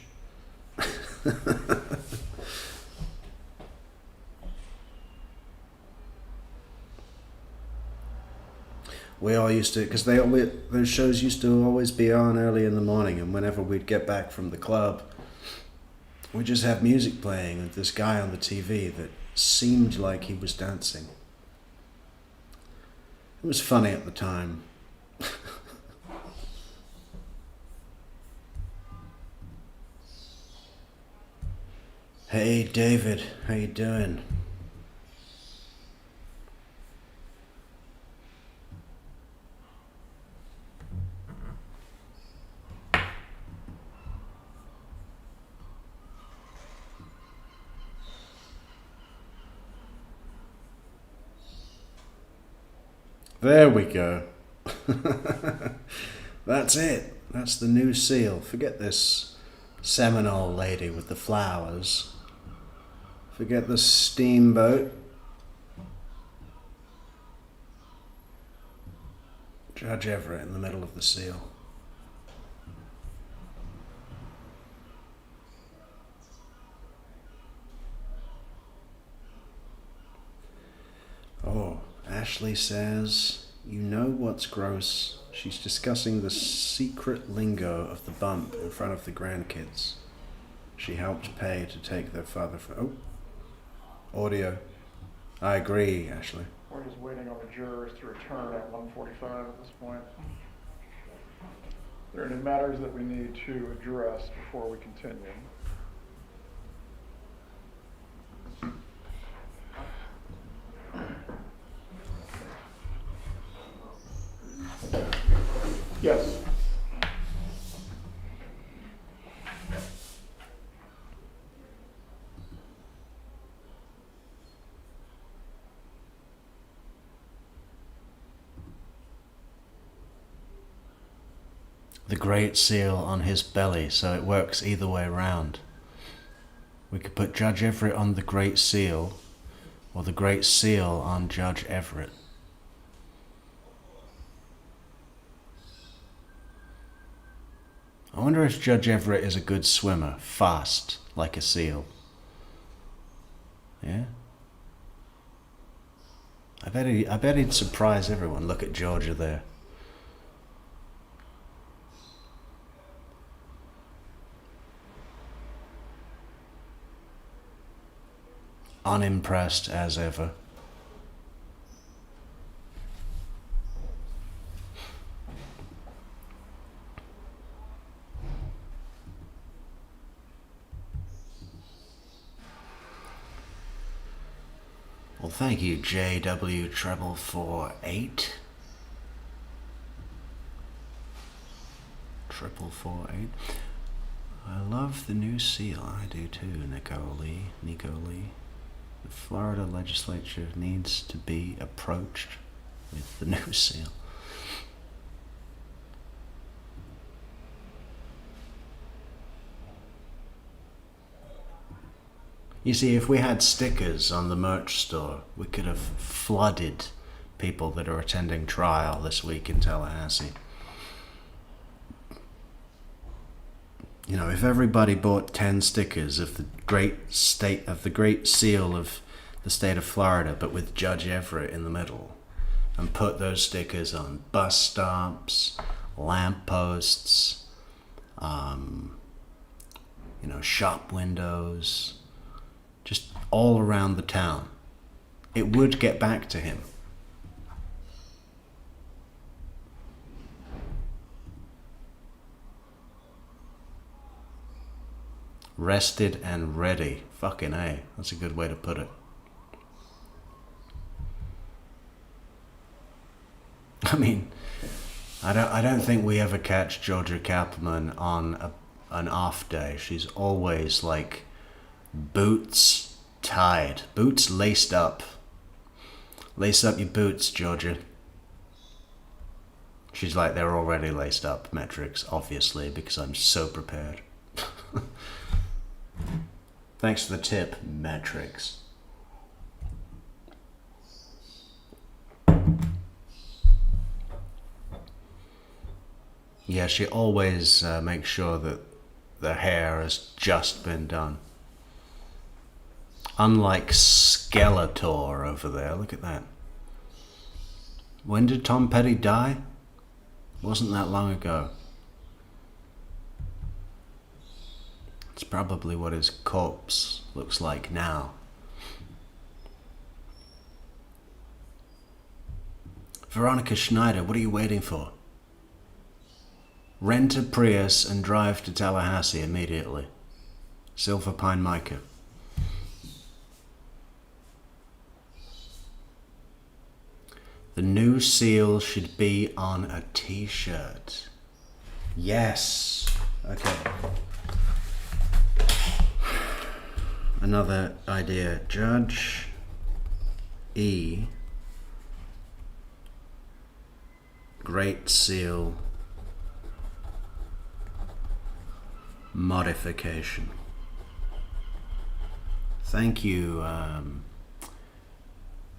We all used to, because those shows used to always be on early in the morning, and whenever we'd get back from the club, we'd just have music playing with this guy on the TV that seemed like he was dancing. It was funny at the time. Hey David, how you doing? There we go. That's it. That's the new seal. Forget this Seminole lady with the flowers. Forget the steamboat. Judge Everett in the middle of the seal. Oh, Ashley says, you know what's gross? She's discussing the secret lingo of the bump in front of the grandkids. She helped pay to take their father for... Oh, audio. I agree, Ashley. We're just waiting on the jurors to return at 1:45 at this point. Are there any matters that we need to address before we continue? Yes. The Great Seal on his belly, so it works either way around. We could put Judge Everett on the Great Seal, or the Great Seal on Judge Everett. I wonder if Judge Everett is a good swimmer, fast, like a seal. Yeah? I bet he'd surprise everyone. Look at Georgia there. Unimpressed as ever. Well, thank you, JW448. 448. I love the new seal. I do too, Nico Lee. The Florida legislature needs to be approached with the new seal. You see, if we had stickers on the merch store, we could have flooded people that are attending trial this week in Tallahassee. You know, if everybody bought 10 stickers of the great seal of the state of Florida, but with Judge Everett in the middle, and put those stickers on bus stops, lamp posts, shop windows, just all around the town, it would get back to him. Rested and ready. Fucking A. That's a good way to put it. I mean, I don't think we ever catch Georgia Kaplan on an off day. She's always like boots tied, boots laced up. Lace up your boots, Georgia. She's like, they're already laced up, Metrix, obviously, because I'm so prepared. Thanks for the tip, Metrix. Yeah, she always makes sure that the hair has just been done. Unlike Skeletor over there, look at that. When did Tom Petty die? Wasn't that long ago. It's probably what his corpse looks like now. Veronica Schneider, what are you waiting for? Rent a Prius and drive to Tallahassee immediately. Silver Pine Mica. The new seal should be on a t-shirt. Yes. Okay. Another idea. Judge E. Great Seal modification. Thank you,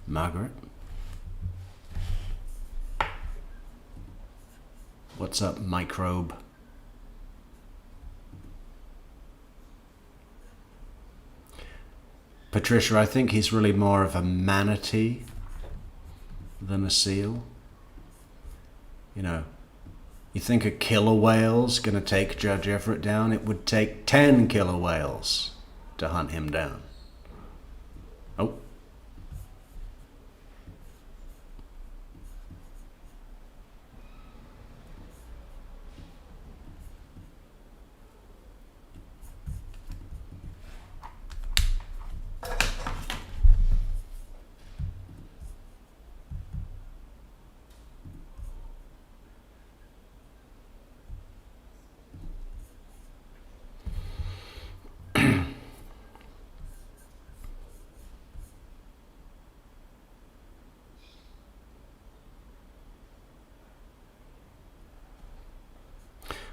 Margaret. What's up, microbe? Patricia, I think he's really more of a manatee than a seal. You know, you think a killer whale's gonna take Judge Everett down? It would take 10 killer whales to hunt him down. Oh.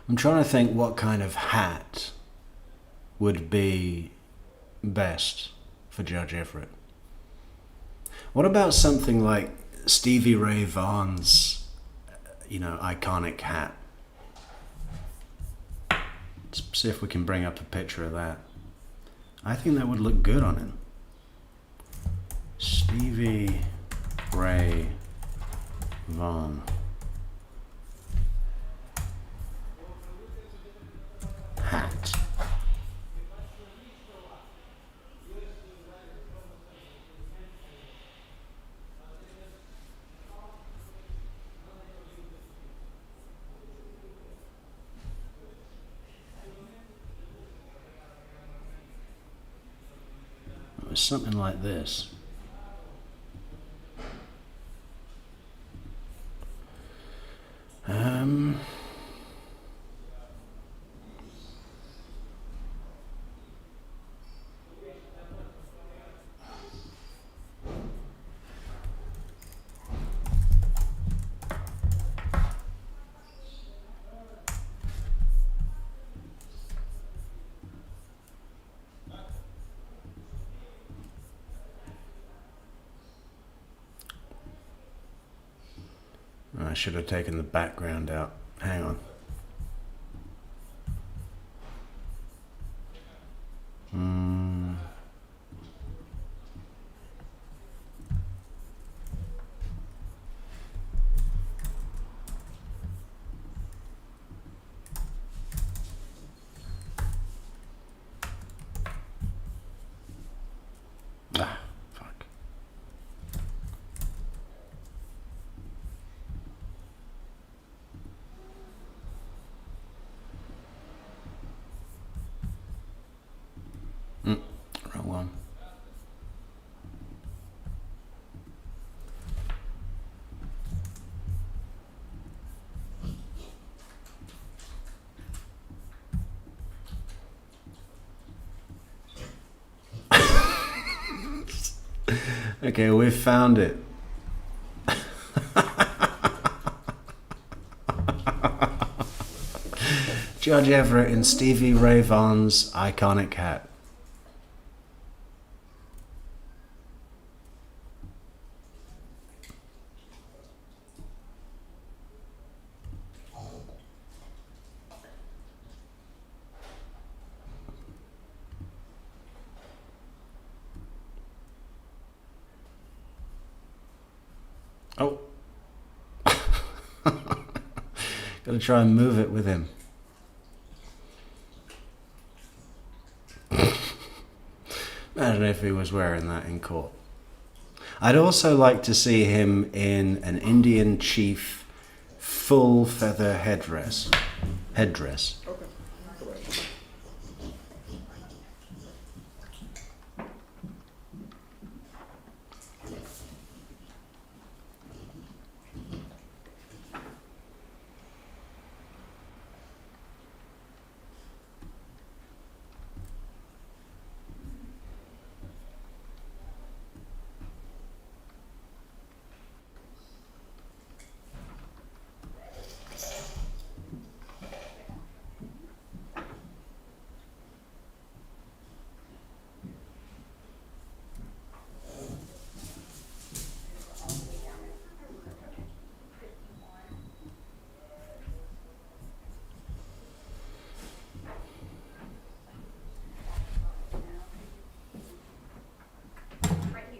I'm trying to think what kind of hat would be best for Judge Everett. What about something like Stevie Ray Vaughan's, iconic hat? Let's see if we can bring up a picture of that. I think that would look good on him. Stevie Ray Vaughan. Hat. It was something like this. I should have taken the background out. Hang on. Ah, fuck. Wrong one. Okay, we found it. Judge Everett in Stevie Ray Vaughan's iconic hat. Oh. Gotta try and move it with him. Imagine if he was wearing that in court. I'd also like to see him in an Indian chief full feather headdress. Okay. Correct.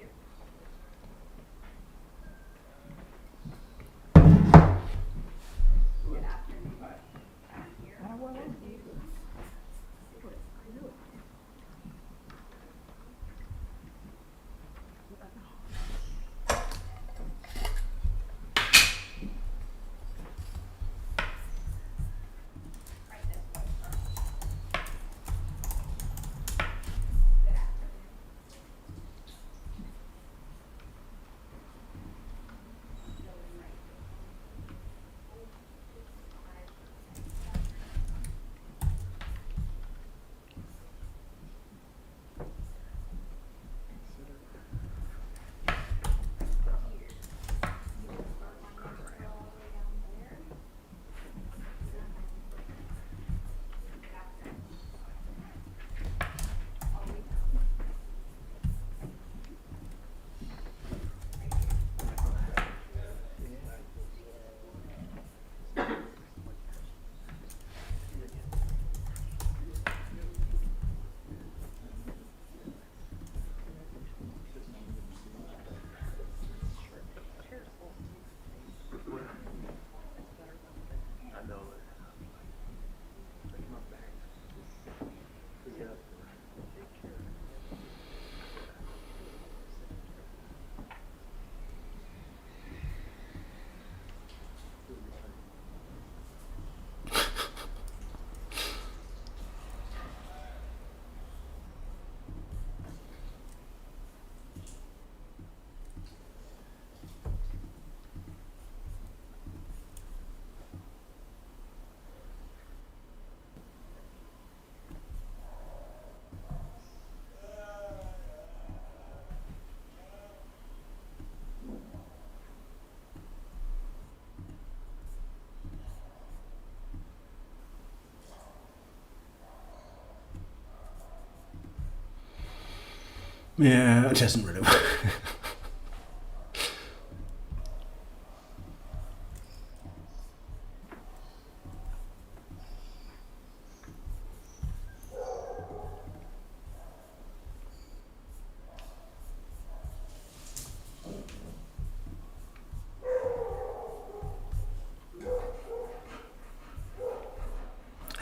Yeah, it doesn't really work.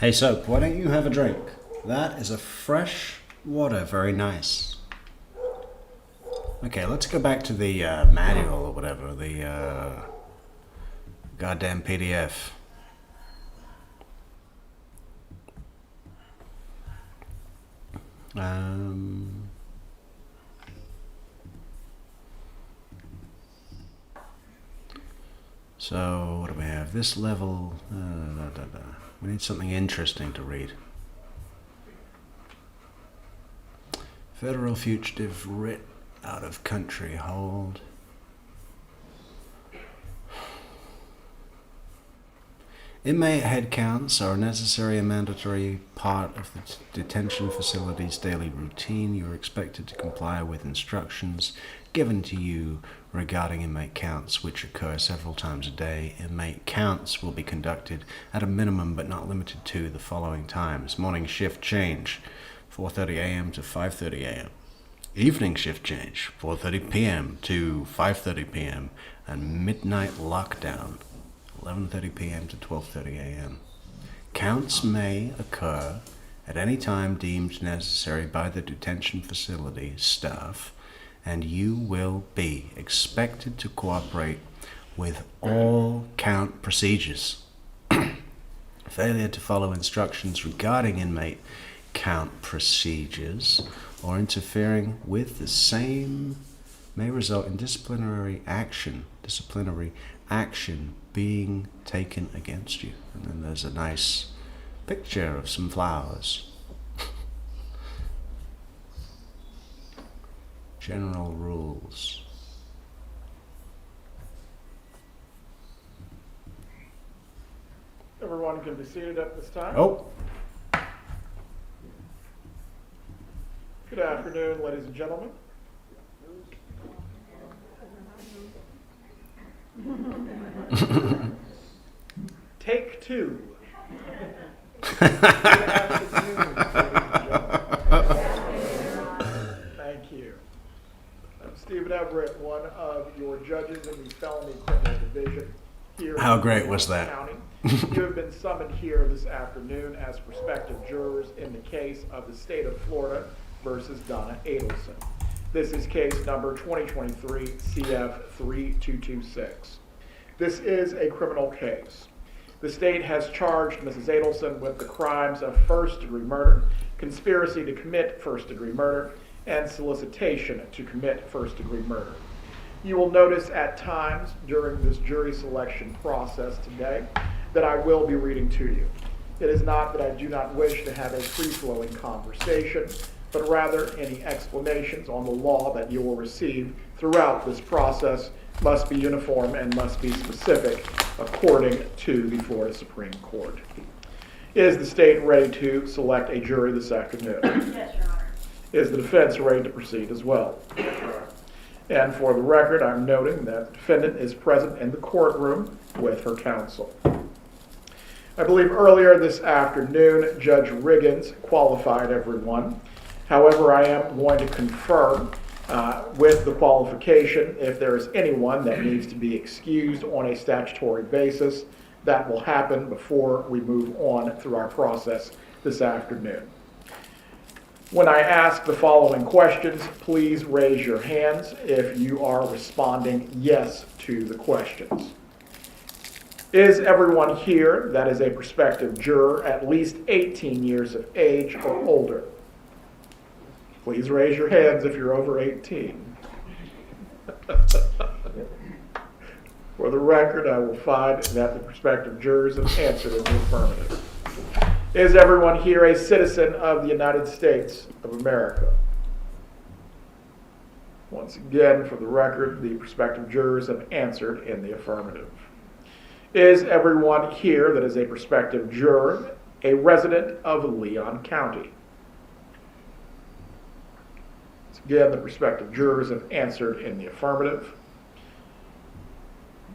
Hey, Soap, why don't you have a drink? That is a fresh water, very nice. Okay, let's go back to the manual or whatever, the goddamn PDF. So, what do we have? This level, we need something interesting to read. Federal fugitive writ out of country hold. Inmate head counts are a necessary and mandatory part of the detention facility's daily routine. You are expected to comply with instructions given to you regarding inmate counts, which occur several times a day. Inmate counts will be conducted at a minimum but not limited to the following times. Morning shift change, 4:30 a.m. to 5:30 a.m. Evening shift change, 4:30 p.m. to 5:30 p.m. and midnight lockdown, 11:30 p.m. to 12:30 a.m. Counts may occur at any time deemed necessary by the detention facility staff, and you will be expected to cooperate with all count procedures. Failure to follow instructions regarding inmate count procedures or interfering with the same may result in disciplinary action being taken against you. And then there's a nice picture of some flowers. General rules. Everyone can be seated at this time. Oh. Good afternoon, ladies and gentlemen. Take two. Thank you. I'm Stephen Everett, one of your judges in the Felony Criminal Division here. How great was that? County. You have been summoned here this afternoon as prospective jurors in the case of the state of Florida versus Donna Adelson. This is case number 2023 CF 3226. This is a criminal case. The state has charged Mrs. Adelson with the crimes of first-degree murder, conspiracy to commit first-degree murder, and solicitation to commit first-degree murder. You will notice at times during this jury selection process today that I will be reading to you. It is not that I do not wish to have a free-flowing conversation, but rather any explanations on the law that you will receive throughout this process must be uniform and must be specific according to the Florida Supreme Court. Is the state ready to select a jury this afternoon? Yes, Your Honor. Is the defense ready to proceed as well? Yes, Your Honor. And for the record, I'm noting that the defendant is present in the courtroom with her counsel. I believe earlier this afternoon, Judge Riggins qualified everyone. However, I am going to confirm with the qualification if there is anyone that needs to be excused on a statutory basis. That will happen before we move on through our process this afternoon. When I ask the following questions, please raise your hands if you are responding yes to the questions. Is everyone here that is a prospective juror at least 18 years of age or older? Please raise your hands if you're over 18. For the record, I will find that the prospective jurors have answered in the affirmative. Is everyone here a citizen of the United States of America? Once again, for the record, the prospective jurors have answered in the affirmative. Is everyone here that is a prospective juror a resident of Leon County? Once again, the prospective jurors have answered in the affirmative.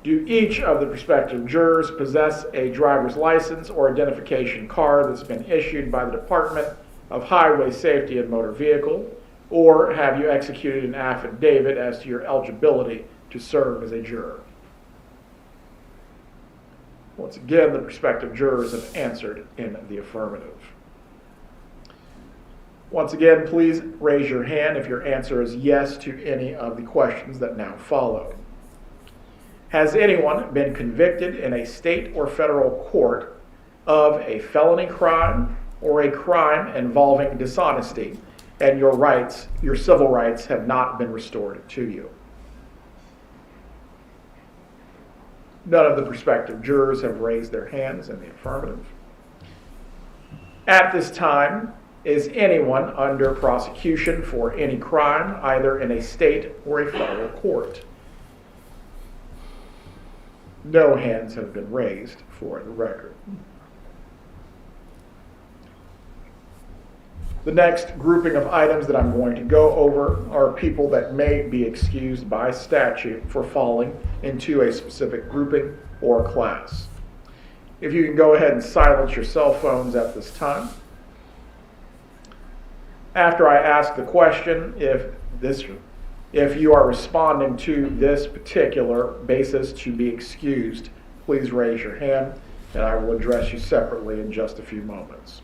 Do each of the prospective jurors possess a driver's license or identification card that's been issued by the Department of Highway Safety and Motor Vehicle, or have you executed an affidavit as to your eligibility to serve as a juror? Once again, the prospective jurors have answered in the affirmative. Once again, please raise your hand if your answer is yes to any of the questions that now follow. Has anyone been convicted in a state or federal court of a felony crime or a crime involving dishonesty, and your rights, your civil rights, have not been restored to you? None of the prospective jurors have raised their hands in the affirmative. At this time, is anyone under prosecution for any crime, either in a state or a federal court? No hands have been raised for the record. The next grouping of items that I'm going to go over are people that may be excused by statute for falling into a specific grouping or class. If you can go ahead and silence your cell phones at this time. After I ask the question, if you are responding to this particular basis to be excused, please raise your hand and I will address you separately in just a few moments.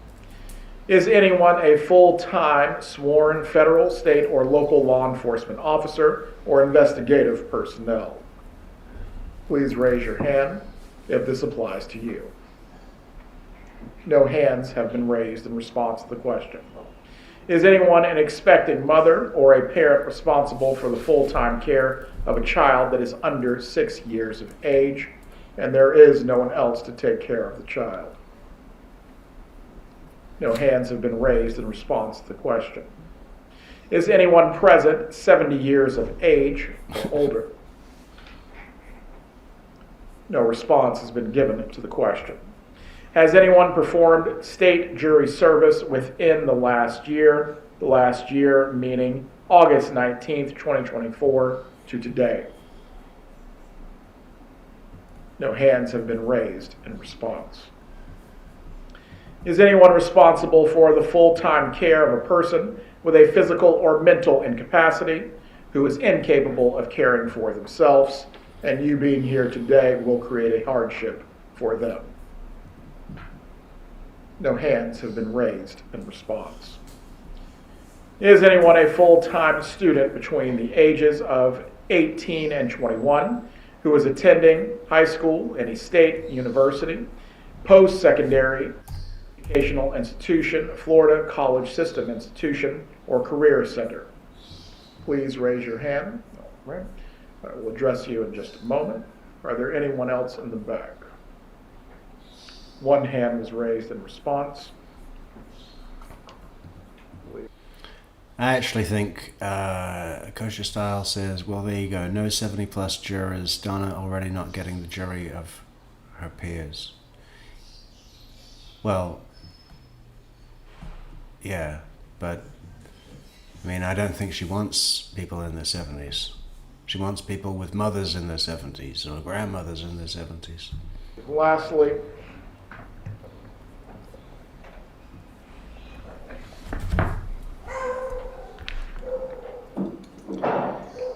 Is anyone a full-time sworn federal, state, or local law enforcement officer or investigative personnel? Please raise your hand if this applies to you. No hands have been raised in response to the question. Is anyone an expecting mother or a parent responsible for the full-time care of a child that is under 6 years of age, and there is no one else to take care of the child? No hands have been raised in response to the question. Is anyone present 70 years of age or older? No response has been given to the question. Has anyone performed state jury service within the last year? The last year meaning August 19th, 2024 to today. No hands have been raised in response. Is anyone responsible for the full-time care of a person with a physical or mental incapacity who is incapable of caring for themselves, and you being here today will create a hardship for them? No hands have been raised in response. Is anyone a full-time student between the ages of 18 and 21 who is attending high school, any state, university, post-secondary educational institution, Florida college system institution, or career center? Please raise your hand. All right. I will address you in just a moment. Are there anyone else in the back? One hand was raised in response. I actually think kosher style says, well, there you go. No 70-plus jurors. Donna already not getting the jury of her peers. Well, yeah, but I mean, I don't think she wants people in their 70s. She wants people with mothers in their 70s or grandmothers in their 70s. Lastly,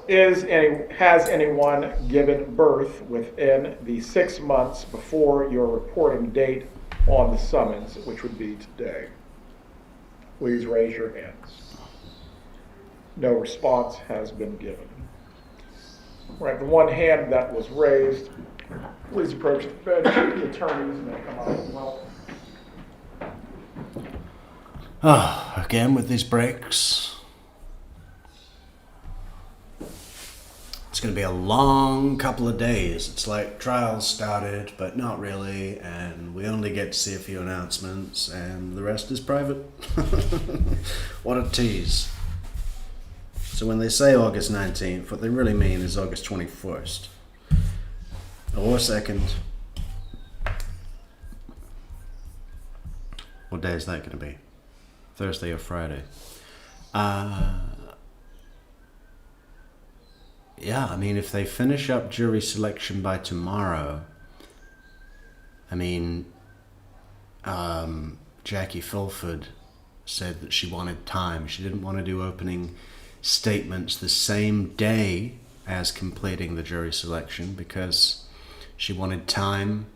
has anyone given birth within the 6 months before your reporting date on the summons, which would be today? Please raise your hands. No response has been given. All right, the one hand that was raised, please approach the bench. The attorneys may come up as well. Oh, again with these breaks. It's going to be a long couple of days. It's like trials started, but not really, and we only get to see a few announcements, and the rest is private. What a tease. So when they say August 19th, what they really mean is August 21st. Or 2nd. What day is that going to be? Thursday or Friday? Yeah, I mean, if they finish up jury selection by tomorrow, I mean, Jackie Fulford said that she wanted time. She didn't want to do opening statements the same day as completing the jury selection because she wanted time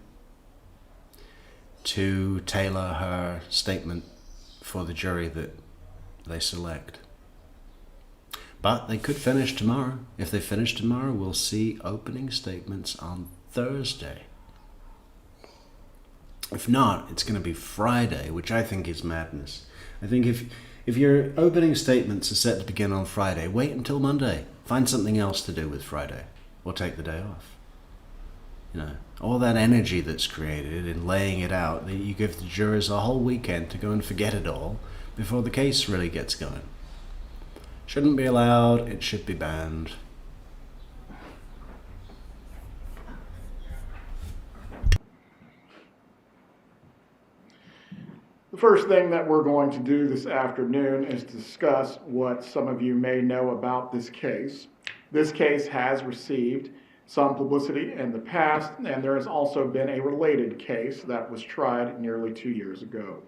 to tailor her statement for the jury that they select. But they could finish tomorrow. If they finish tomorrow, we'll see opening statements on Thursday. If not, it's going to be Friday, which I think is madness. I think if your opening statements are set to begin on Friday, wait until Monday. Find something else to do with Friday, or take the day off. You know, all that energy that's created in laying it out, you give the jurors a whole weekend to go and forget it all before the case really gets going. Shouldn't be allowed, it should be banned. The first thing that we're going to do this afternoon is discuss what some of you may know about this case. This case has received some publicity in the past, and there has also been a related case that was tried nearly 2 years ago.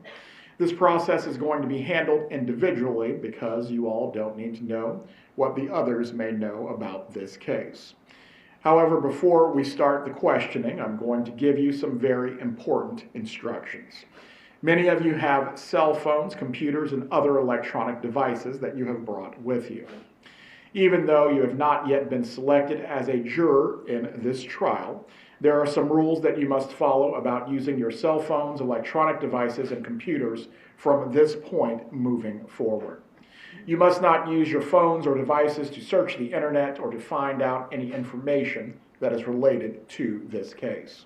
This process is going to be handled individually because you all don't need to know what the others may know about this case. However, before we start the questioning, I'm going to give you some very important instructions. Many of you have cell phones, computers, and other electronic devices that you have brought with you. Even though you have not yet been selected as a juror in this trial, there are some rules that you must follow about using your cell phones, electronic devices, and computers from this point moving forward. You must not use your phones or devices to search the internet or to find out any information that is related to this case.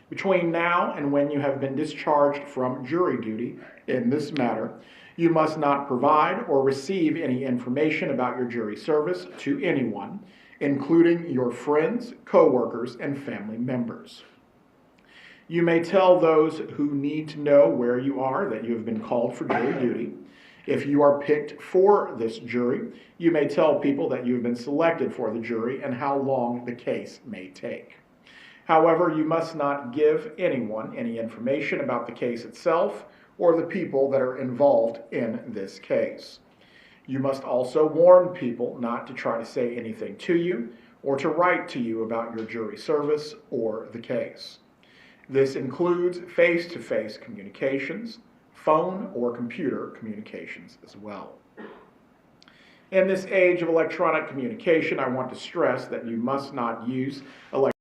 Between now and when you have been discharged from jury duty in this matter, you must not provide or receive any information about your jury service to anyone, including your friends, co-workers, and family members. You may tell those who need to know where you are that you have been called for jury duty. If you are picked for this jury, you may tell people that you have been selected for the jury and how long the case may take. However, you must not give anyone any information about the case itself or the people that are involved in this case. You must also warn people not to try to say anything to you or to write to you about your jury service or the case. This includes face-to-face communications, phone or computer communications as well. In this age of electronic communication, I want to stress that you must not use electronic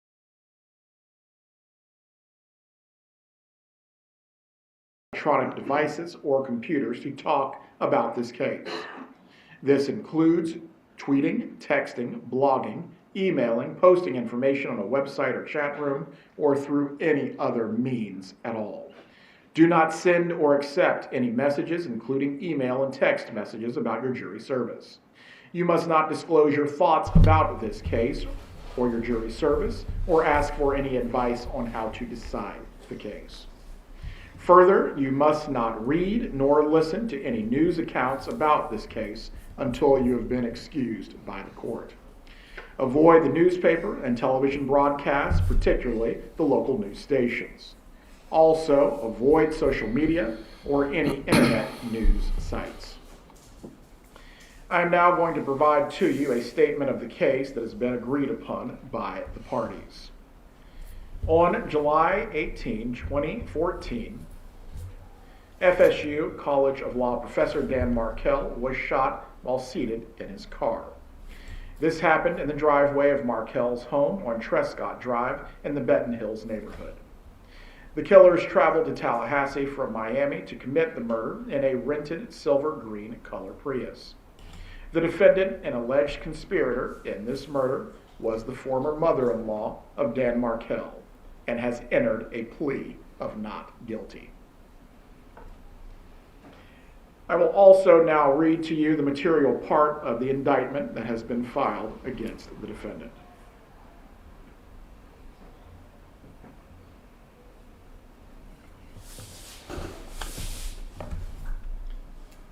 devices or computers to talk about this case. This includes tweeting, texting, blogging, emailing, posting information on a website or chat room, or through any other means at all. Do not send or accept any messages, including email and text messages about your jury service. You must not disclose your thoughts about this case or your jury service, or ask for any advice on how to decide the case. Further, you must not read nor listen to any news accounts about this case until you have been excused by the court. Avoid the newspaper and television broadcasts, particularly the local news stations. Also, avoid social media or any internet news sites. I am now going to provide to you a statement of the case that has been agreed upon by the parties. On July 18, 2014, FSU College of Law professor Dan Markell was shot while seated in his car. This happened in the driveway of Markell's home on Trescott Drive in the Benton Hills neighborhood. The killers traveled to Tallahassee from Miami to commit the murder in a rented silver green color Prius. The defendant and alleged conspirator in this murder was the former mother-in-law of Dan Markell and has entered a plea of not guilty. I will also now read to you the material part of the indictment that has been filed against the defendant.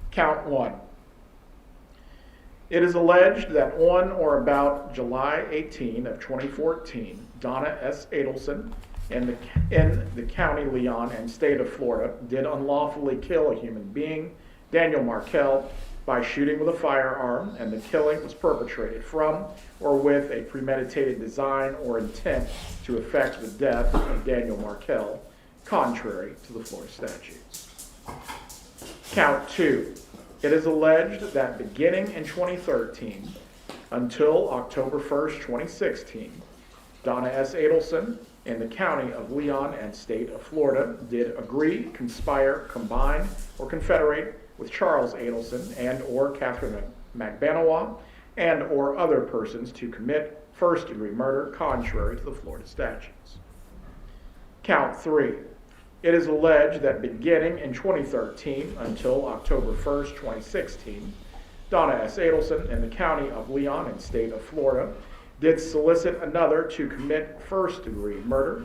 Count 1. It is alleged that on or about July 18 of 2014, Donna S. Adelson in the county Leon and state of Florida did unlawfully kill a human being, Daniel Markell, by shooting with a firearm, and the killing was perpetrated from or with a premeditated design or intent to effect the death of Daniel Markell contrary to the Florida statutes. Count 2. It is alleged that beginning in 2013 until October 1st, 2016, Donna S. Adelson in the county of Leon and state of Florida did agree, conspire, combine, or confederate with Charles Adelson and or Katherine Magban and or other persons to commit first-degree murder contrary to the Florida statutes. Count 3. It is alleged that beginning in 2013 until October 1st, 2016, Donna S. Adelson in the county of Leon and state of Florida did solicit another to commit first-degree murder,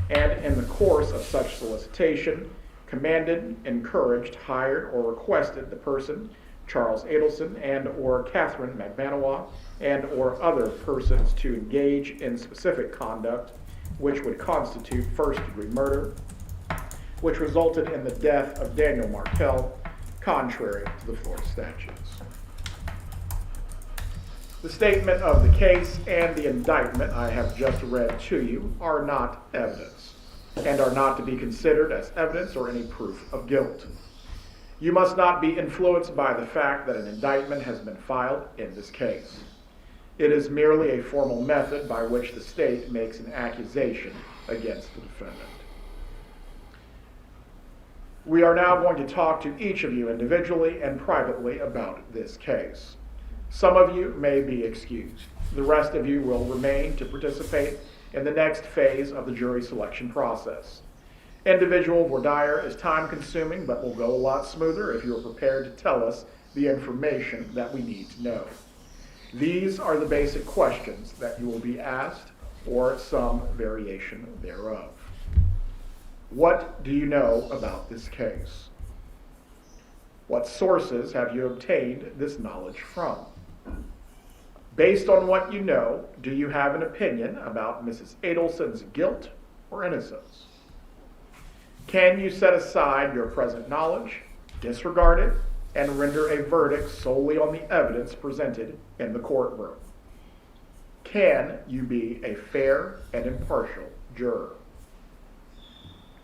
and in the course of such solicitation, commanded, encouraged, hired, or requested the person, Charles Adelson, and or Katherine Magban, and or other persons to engage in specific conduct which would constitute first-degree murder, which resulted in the death of Daniel Markell, contrary to the Florida statutes. The statement of the case and the indictment I have just read to you are not evidence and are not to be considered as evidence or any proof of guilt. You must not be influenced by the fact that an indictment has been filed in this case. It is merely a formal method by which the state makes an accusation against the defendant. We are now going to talk to each of you individually and privately about this case. Some of you may be excused. The rest of you will remain to participate in the next phase of the jury selection process. Individual voir dire is time-consuming, but will go a lot smoother if you are prepared to tell us the information that we need to know. These are the basic questions that you will be asked, or some variation thereof. What do you know about this case? What sources have you obtained this knowledge from? Based on what you know, do you have an opinion about Mrs. Adelson's guilt or innocence? Can you set aside your present knowledge, disregard it, and render a verdict solely on the evidence presented in the courtroom? Can you be a fair and impartial juror?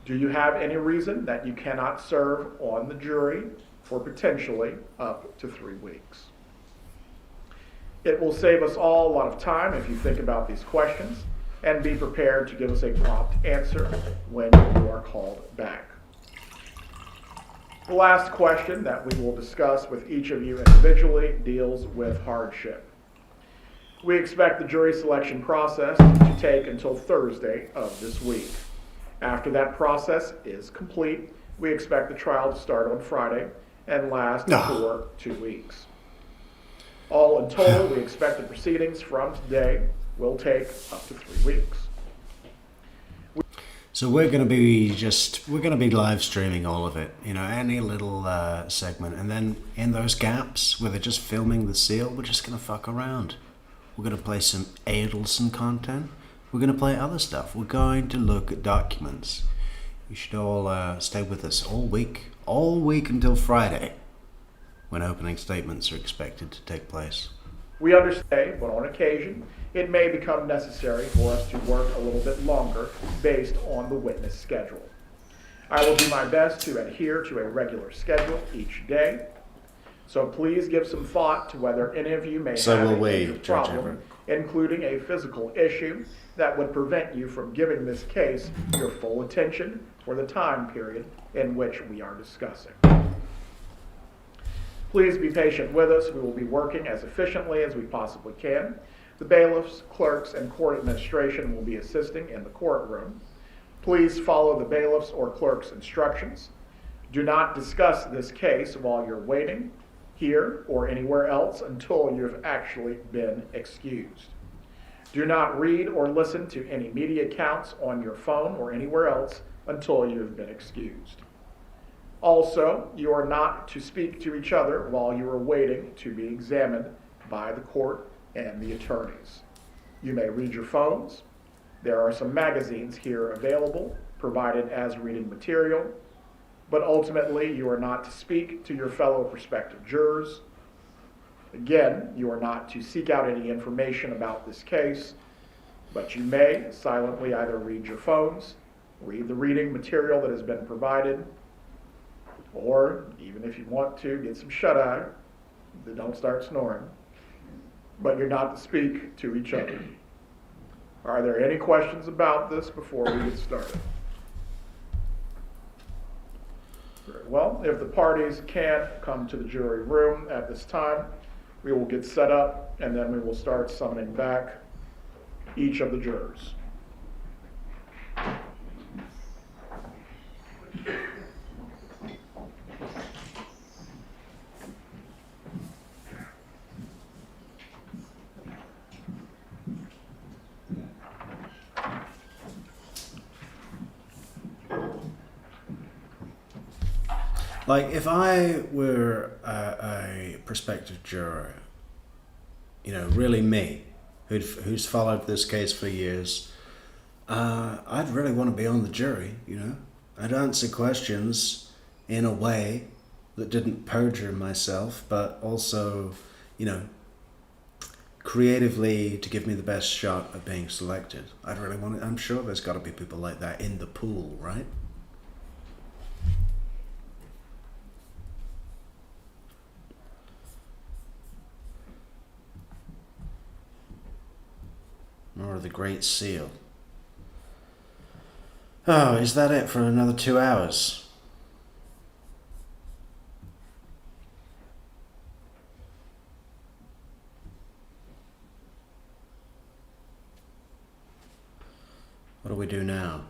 Do you have any reason that you cannot serve on the jury for potentially up to 3 weeks? It will save us all a lot of time if you think about these questions and be prepared to give us a prompt answer when you are called back. The last question that we will discuss with each of you individually deals with hardship. We expect the jury selection process to take until Thursday of this week. After that process is complete, we expect the trial to start on Friday and last for 2 weeks. All in total, we expect the proceedings from today will take up to 3 weeks. So we're going to be live streaming all of it, any little segment, and then in those gaps where they're just filming the seal, we're just going to fuck around. We're going to play some Adelson content. We're going to play other stuff. We're going to look at documents. You should all stay with us all week until Friday, when opening statements are expected to take place. We understand, but on occasion, it may become necessary for us to work a little bit longer based on the witness schedule. I will do my best to adhere to a regular schedule each day, so please give some thought to whether any of you may have a major problem, including a physical issue that would prevent you from giving this case your full attention for the time period in which we are discussing. Please be patient with us. We will be working as efficiently as we possibly can. The bailiffs, clerks, and court administration will be assisting in the courtroom. Please follow the bailiffs or clerks' instructions. Do not discuss this case while you're waiting here or anywhere else until you have actually been excused. Do not read or listen to any media accounts on your phone or anywhere else until you have been excused. Also, you are not to speak to each other while you are waiting to be examined by the court and the attorneys. You may read your phones. There are some magazines here available, provided as reading material, but ultimately you are not to speak to your fellow prospective jurors. Again, you are not to seek out any information about this case, but you may silently either read your phones read the reading material that has been provided, or even if you want to, get some shut-eye, then don't start snoring. But you're not to speak to each other. Are there any questions about this before we get started? Very well. If the parties can't come to the jury room at this time, we will get set up and then we will start summoning back each of the jurors. Like, if I were a prospective juror, you know, really me, who's followed this case for years, I'd really want to be on the jury, you know. I'd answer questions in a way that didn't perjure myself, but also, you know, creatively to give me the best shot at being selected. I'd really want to, I'm sure there's got to be people like that in the pool, right? More of the Great Seal. Oh, is that it for another 2 hours? What do we do now?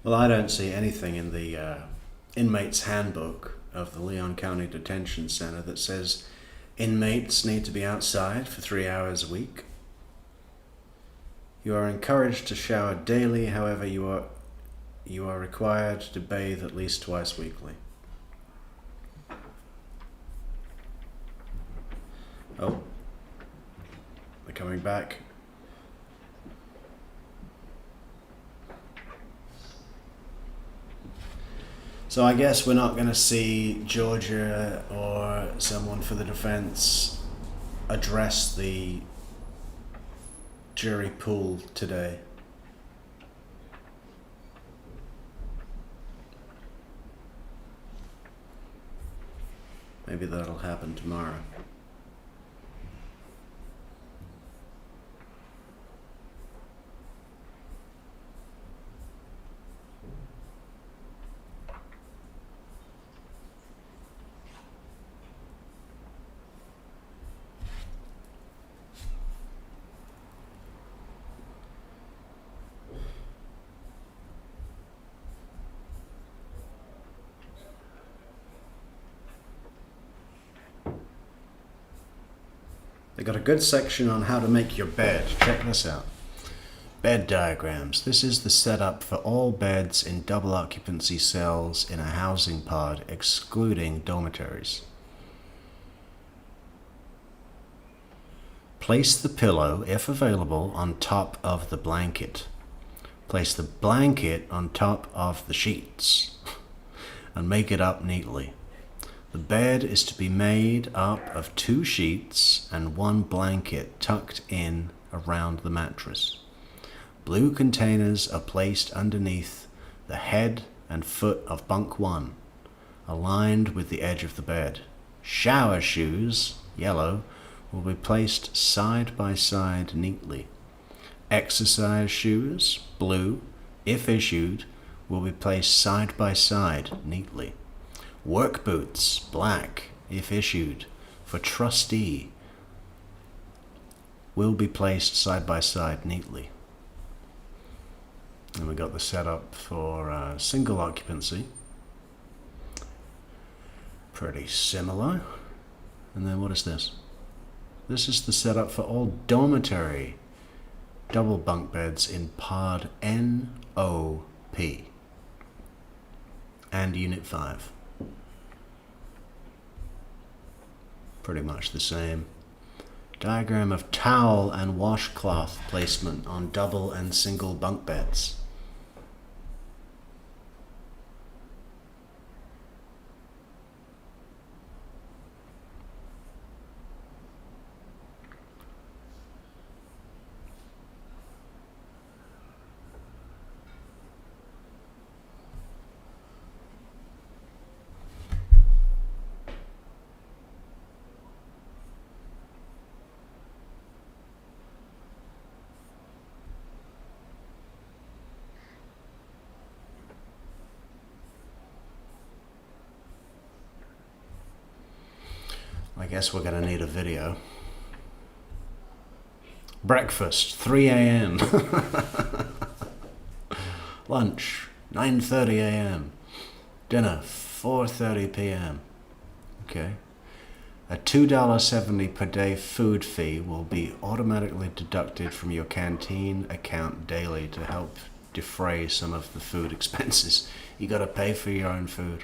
Well, I don't see anything in the inmate's handbook of the Leon County Detention Center that says inmates need to be outside for 3 hours a week. You are encouraged to shower daily, however you are required to bathe at least twice weekly. Oh, they're coming back. So I guess we're not going to see Georgia or someone for the defense address the jury pool today. Maybe that'll happen tomorrow. They got a good section on how to make your bed. Check this out. Bed diagrams. This is the setup for all beds in double occupancy cells in a housing pod, excluding dormitories. Place the pillow, if available, on top of the blanket. Place the blanket on top of the sheets and make it up neatly. The bed is to be made up of 2 sheets and 1 blanket tucked in around the mattress. Blue containers are placed underneath the head and foot of bunk 1, aligned with the edge of the bed. Shower shoes, yellow, will be placed side by side neatly. Exercise shoes, blue, if issued, will be placed side by side neatly. Work boots, black, if issued, for trustee, will be placed side by side neatly. And we got the setup for single occupancy. Pretty similar. And then what is this? This is the setup for all dormitory double bunk beds in Pod NOP and Unit 5. Pretty much the same. Diagram of towel and washcloth placement on double and single bunk beds. I guess we're going to need a video. Breakfast, 3 a.m. Lunch, 9:30 a.m. Dinner, 4:30 p.m. Okay. A $2.70 per day food fee will be automatically deducted from your canteen account daily to help defray some of the food expenses. You got to pay for your own food.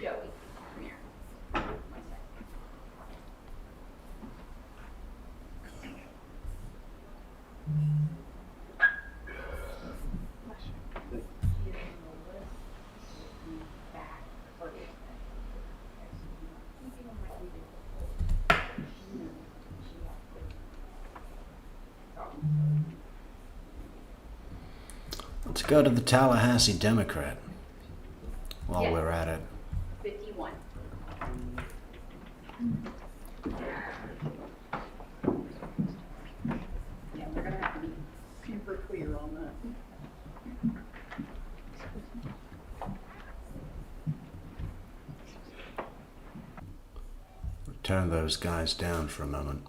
Let's go to the Tallahassee Democrat while we're at it. 51. Yeah, we're going to have to be super clear on that. Turn those guys down for a moment.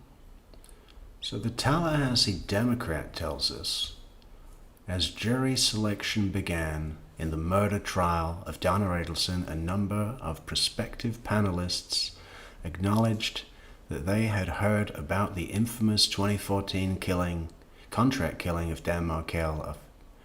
So the Tallahassee Democrat tells us, as jury selection began in the murder trial of Donna Adelson, a number of prospective panelists acknowledged that they had heard about the infamous 2014 contract killing of Dan Markel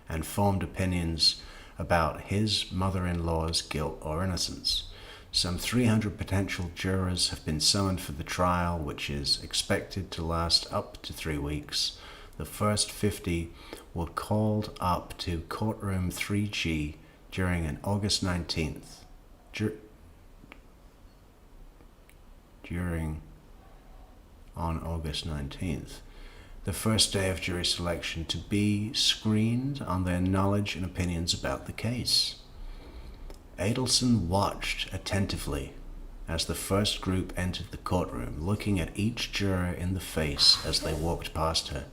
and formed opinions about his mother-in-law's guilt or innocence. Some 300 potential jurors have been summoned for the trial, which is expected to last up to 3 weeks. The first 50 were called up to Courtroom 3G during an August 19th. On August 19th, the first day of jury selection, to be screened on their knowledge and opinions about the case. Adelson watched attentively as the first group entered the courtroom, looking at each juror in the face as they walked past her.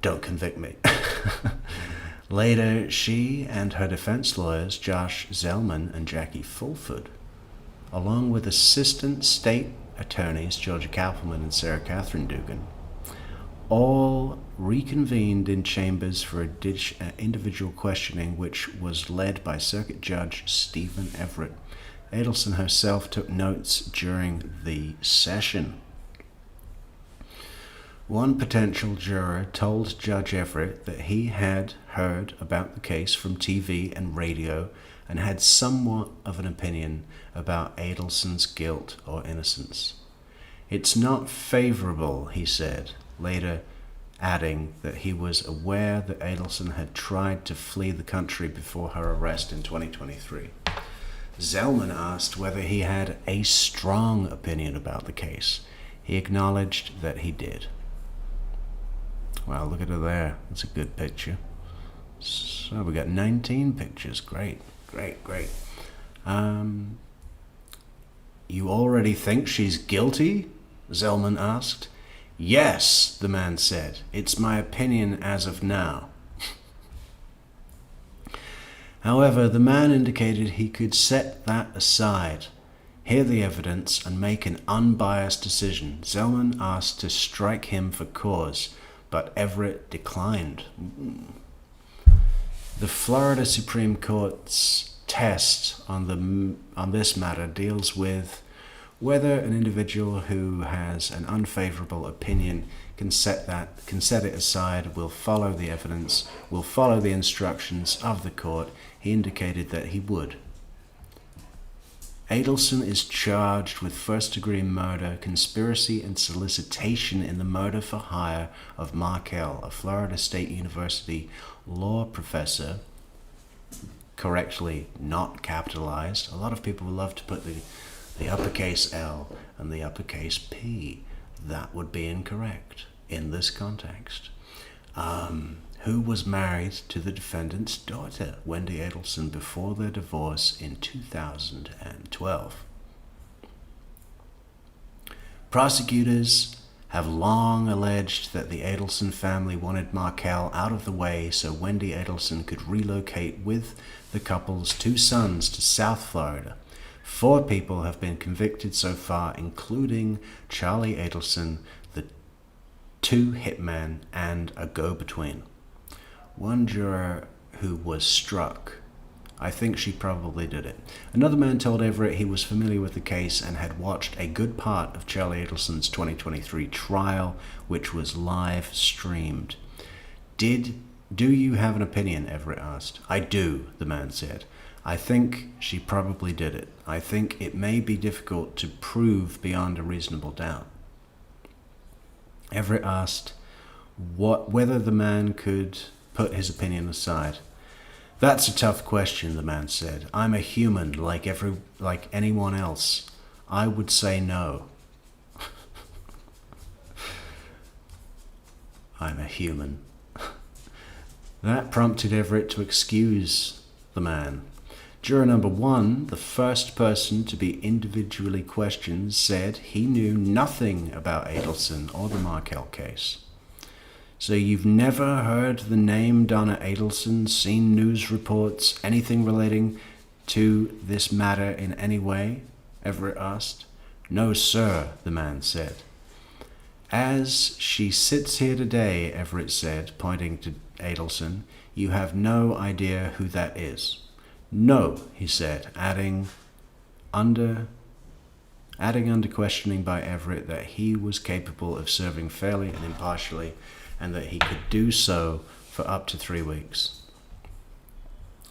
Don't convict me. Later, she and her defense lawyers, Josh Zellman and Jackie Fulford, along with assistant state attorneys Georgia Kappelman and Sarah Katherine Dugan, all reconvened in chambers for individual questioning, which was led by Circuit Judge Stephen Everett. Adelson herself took notes during the session. One potential juror told Judge Everett that he had heard about the case from TV and radio and had somewhat of an opinion about Adelson's guilt or innocence. It's not favorable, he said, later adding that he was aware that Adelson had tried to flee the country before her arrest in 2023. Zellman asked whether he had a strong opinion about the case. He acknowledged that he did. Wow, look at her there. That's a good picture. So we got 19 pictures. Great, great, great. You already think she's guilty? Zellman asked. Yes, the man said. It's my opinion as of now. However, the man indicated he could set that aside, hear the evidence, and make an unbiased decision. Zellman asked to strike him for cause, but Everett declined. The Florida Supreme Court's test on this matter deals with whether an individual who has an unfavorable opinion can set it aside, will follow the evidence, will follow the instructions of the court. He indicated that he would. Adelson is charged with first-degree murder, conspiracy, and solicitation in the murder for hire of Markel, a Florida State University law professor, correctly not capitalized. A lot of people love to put the uppercase L and the uppercase P. That would be incorrect in this context. Who was married to the defendant's daughter, Wendy Adelson, before their divorce in 2012. Prosecutors have long alleged that the Adelson family wanted Markel out of the way so Wendy Adelson could relocate with the couple's 2 sons to South Florida. 4 people have been convicted so far, including Charlie Adelson, the 2 hitmen, and a go-between. One juror who was struck. I think she probably did it. Another man told Everett he was familiar with the case and had watched a good part of Charlie Adelson's 2023 trial, which was live streamed. Do you have an opinion? Everett asked. I do, the man said. I think she probably did it. I think it may be difficult to prove beyond a reasonable doubt. Everett asked whether the man could put his opinion aside. That's a tough question, the man said. I'm a human like anyone else. I would say no. I'm a human. That prompted Everett to excuse the man. Juror number 1, the first person to be individually questioned, said he knew nothing about Adelson or the Markel case. So you've never heard the name Donna Adelson, seen news reports, anything relating to this matter in any way? Everett asked. No, sir, the man said. As she sits here today, Everett said, pointing to Adelson, you have no idea who that is. No, he said, adding under questioning by Everett that he was capable of serving fairly and impartially, and that he could do so for up to 3 weeks.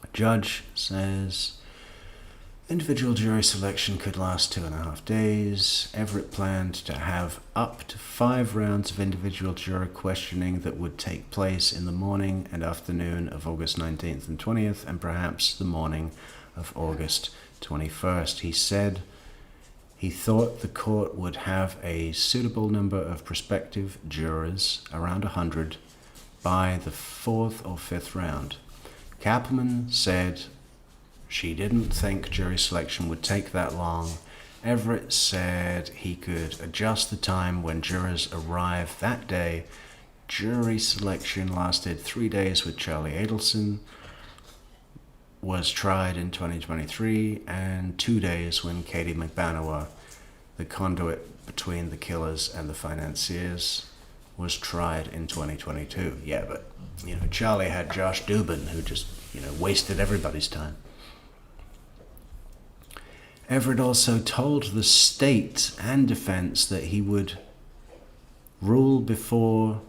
A judge says individual jury selection could last 2.5 days. Everett planned to have up to 5 rounds of individual juror questioning that would take place in the morning and afternoon of August 19th and 20th, and perhaps the morning of August 21st. He said he thought the court would have a suitable number of prospective jurors, around 100, by the 4th or 5th round. Kaplan said she didn't think jury selection would take that long. Everett said he could adjust the time when jurors arrived that day. Jury selection lasted 3 days with Charlie Adelson, was tried in 2023, and 2 days when Katie Magban, the conduit between the killers and the financiers, was tried in 2022. Yeah, but, Charlie had Josh Dubin, who just, wasted everybody's time. Everett also told the state and defense that he would rule before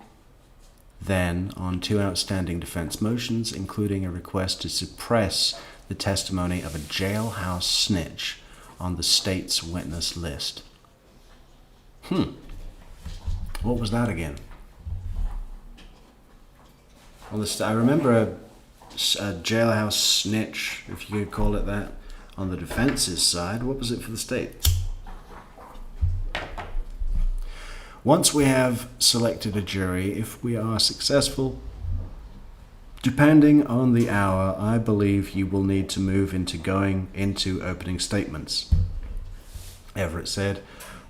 then on 2 outstanding defense motions, including a request to suppress the testimony of a jailhouse snitch on the state's witness list. What was that again? Well, I remember a jailhouse snitch, if you could call it that, on the defense's side. What was it for the state? Once we have selected a jury, if we are successful, depending on the hour, I believe you will need to move into going into opening statements. Everett said,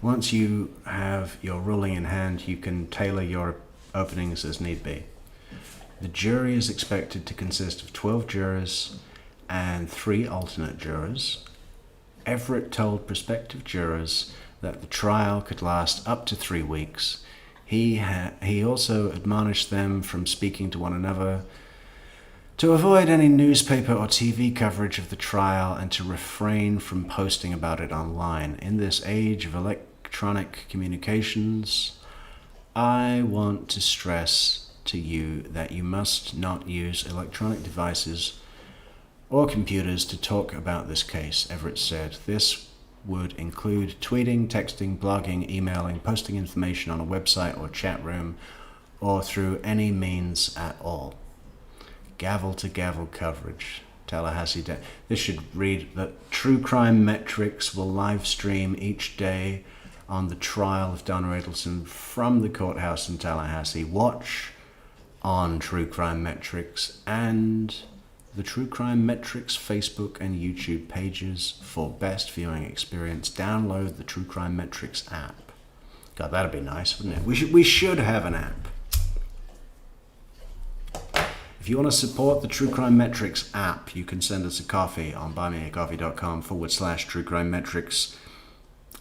once you have your ruling in hand, you can tailor your openings as need be. The jury is expected to consist of 12 jurors and 3 alternate jurors. Everett told prospective jurors that the trial could last up to 3 weeks. He also admonished them from speaking to one another, To avoid any newspaper or TV coverage of the trial and to refrain from posting about it online. In this age of electronic communications, I want to stress to you that you must not use electronic devices or computers to talk about this case, Everett said. This would include tweeting, texting, blogging, emailing, posting information on a website or chat room, or through any means at all. Gavel-to-gavel coverage. Tallahassee This should read that True Crime Metrix will live stream each day on the trial of Donna Adelson from the courthouse in Tallahassee. Watch on True Crime Metrix and the True Crime Metrix Facebook and YouTube pages for best viewing experience. Download the True Crime Metrix app. God, that'd be nice, wouldn't it? We should have an app. If you want to support the True Crime Metrix app, you can send us a coffee on buymeacoffee.com/True Crime Metrix.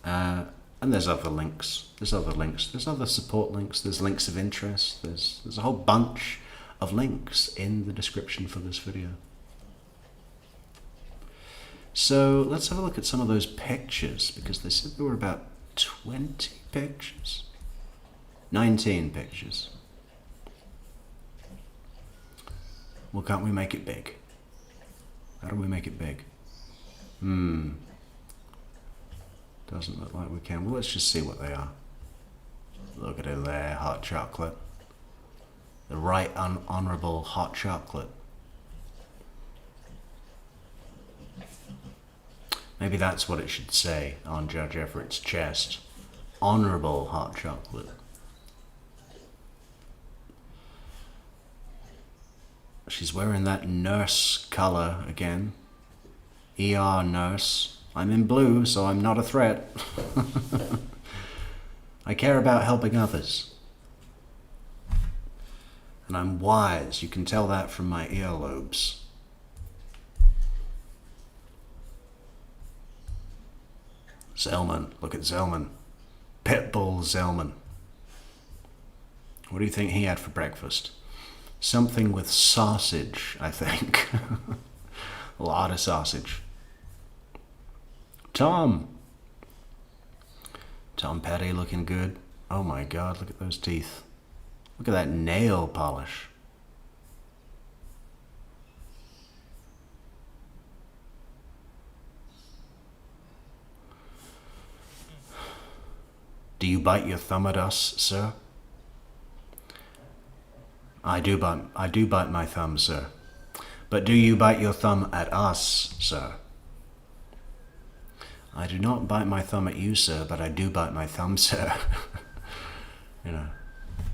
And there's other links. There's other support links. There's links of interest. There's a whole bunch of links in the description for this video. So let's have a look at some of those pictures, because they said there were about 20 pictures. 19 pictures. Well, can't we make it big? How do we make it big? Doesn't look like we can. Well, let's just see what they are. Look at it there, hot chocolate. The Right Honourable Hot Chocolate. Maybe that's what it should say on Judge Everett's chest. Honourable Hot Chocolate. She's wearing that nurse colour again. ER nurse. I'm in blue, so I'm not a threat. I care about helping others. And I'm wise. You can tell that from my earlobes. Zellman. Look at Zellman. Pitbull Zellman. What do you think he had for breakfast? Something with sausage, I think. A lot of sausage. Tom Petty looking good. Oh my God, look at those teeth. Look at that nail polish. Do you bite your thumb at us, sir? I do bite my thumb, sir. But do you bite your thumb at us, sir? I do not bite my thumb at you, sir, but I do bite my thumb, sir. You know.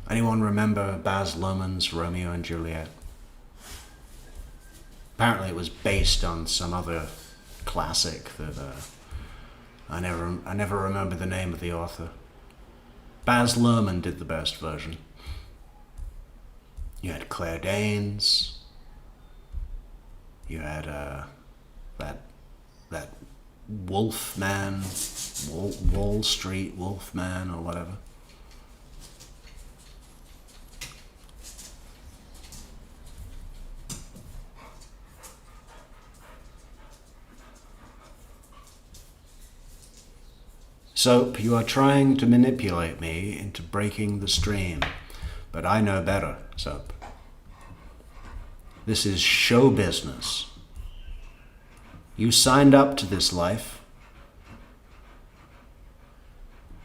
Anyone remember Baz Luhrmann's Romeo and Juliet? Apparently it was based on some other classic that I never remember the name of the author. Baz Luhrmann did the best version. You had Claire Danes. You had that Wolfman, Wall Street Wolfman or whatever. Soap, you are trying to manipulate me into breaking the stream, but I know better, Soap. This is show business. You signed up to this life.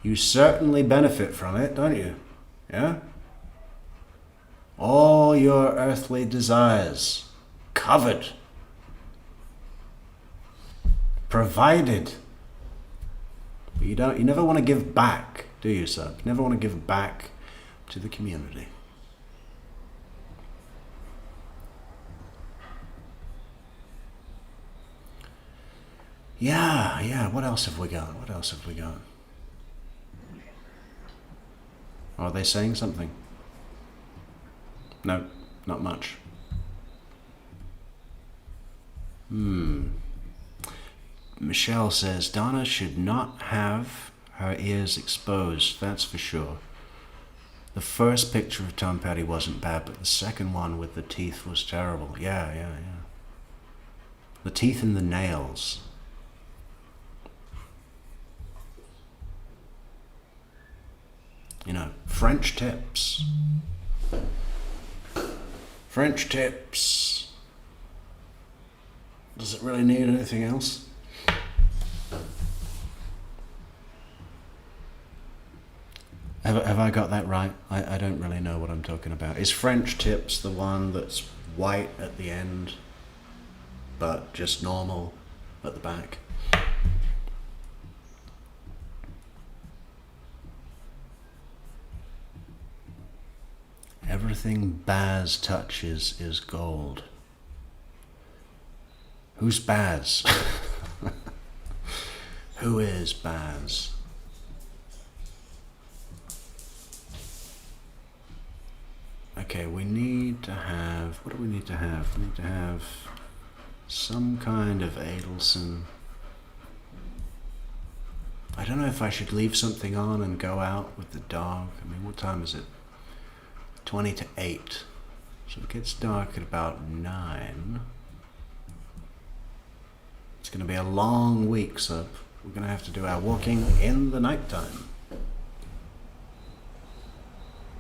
You certainly benefit from it, don't you? Yeah? All your earthly desires covered, provided. But you never want to give back, do you, sir? You never want to give back to the community. Yeah, what else have we got? Are they saying something? No, not much. Michelle says, Donna should not have her ears exposed, that's for sure. The first picture of Tom Petty wasn't bad, but the second one with the teeth was terrible. Yeah. The teeth and the nails. You know, French tips. French tips. Does it really need anything else? Have I got that right? I don't really know what I'm talking about. Is French tips the one that's white at the end, but just normal at the back? Everything Baz touches is gold. Who's Baz? Who is Baz? Okay, we need to have, what do we need to have? We need to have some kind of Adelson. I don't know if I should leave something on and go out with the dog. I mean, what time is it? 20 to 8. So it gets dark at about 9. It's going to be a long week, so we're going to have to do our walking in the nighttime.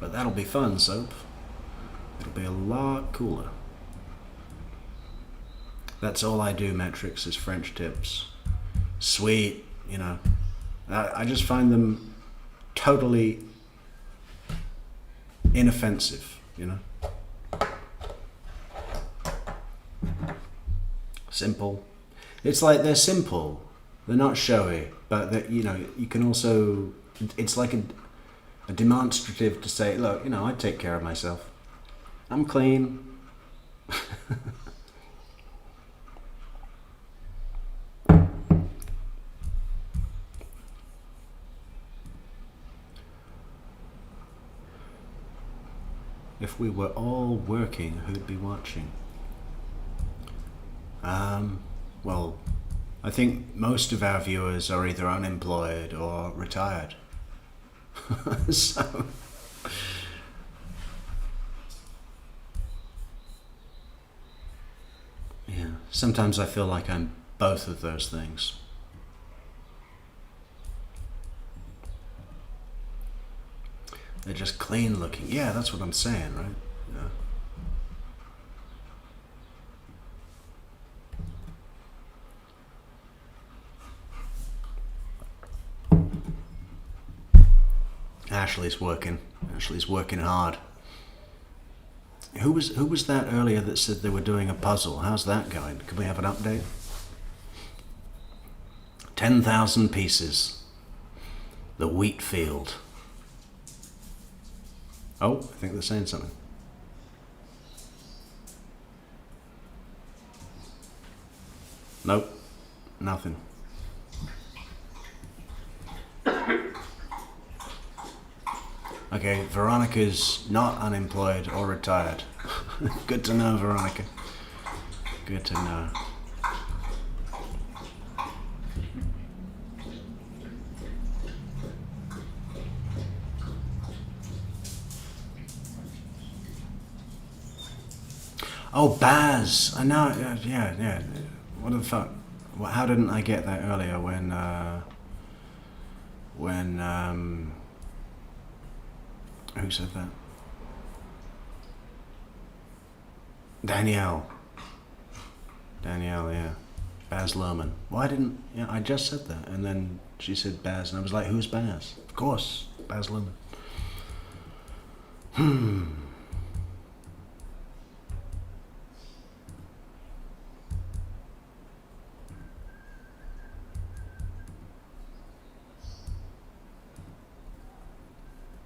But that'll be fun, Soap. It'll be a lot cooler. That's all I do, Metrix, is French tips. Sweet, you know. I just find them totally inoffensive, you know. Simple. It's like they're simple. They're not showy, but that, you know, you can also, it's like a demonstrative to say, look, you know, I take care of myself. I'm clean. If we were all working, who'd be watching? Well, I think most of our viewers are either unemployed or retired. So, yeah, sometimes I feel like I'm both of those things. They're just clean looking. Yeah, that's what I'm saying, right? Yeah. Ashley's working. Ashley's working hard. Who was that earlier that said they were doing a puzzle? How's that going? Can we have an update? 10,000 pieces. The wheat field. Oh, I think they're saying something. Nope, nothing. Okay, Veronica's not unemployed or retired. Good to know, Veronica. Good to know. Oh, Baz! I know, yeah. What the fuck? Well, how didn't I get that earlier when who said that? Danielle, yeah. Baz Luhrmann. Why didn't, yeah, I just said that, and then she said Baz, and I was like, who's Baz? Of course, Baz Luhrmann.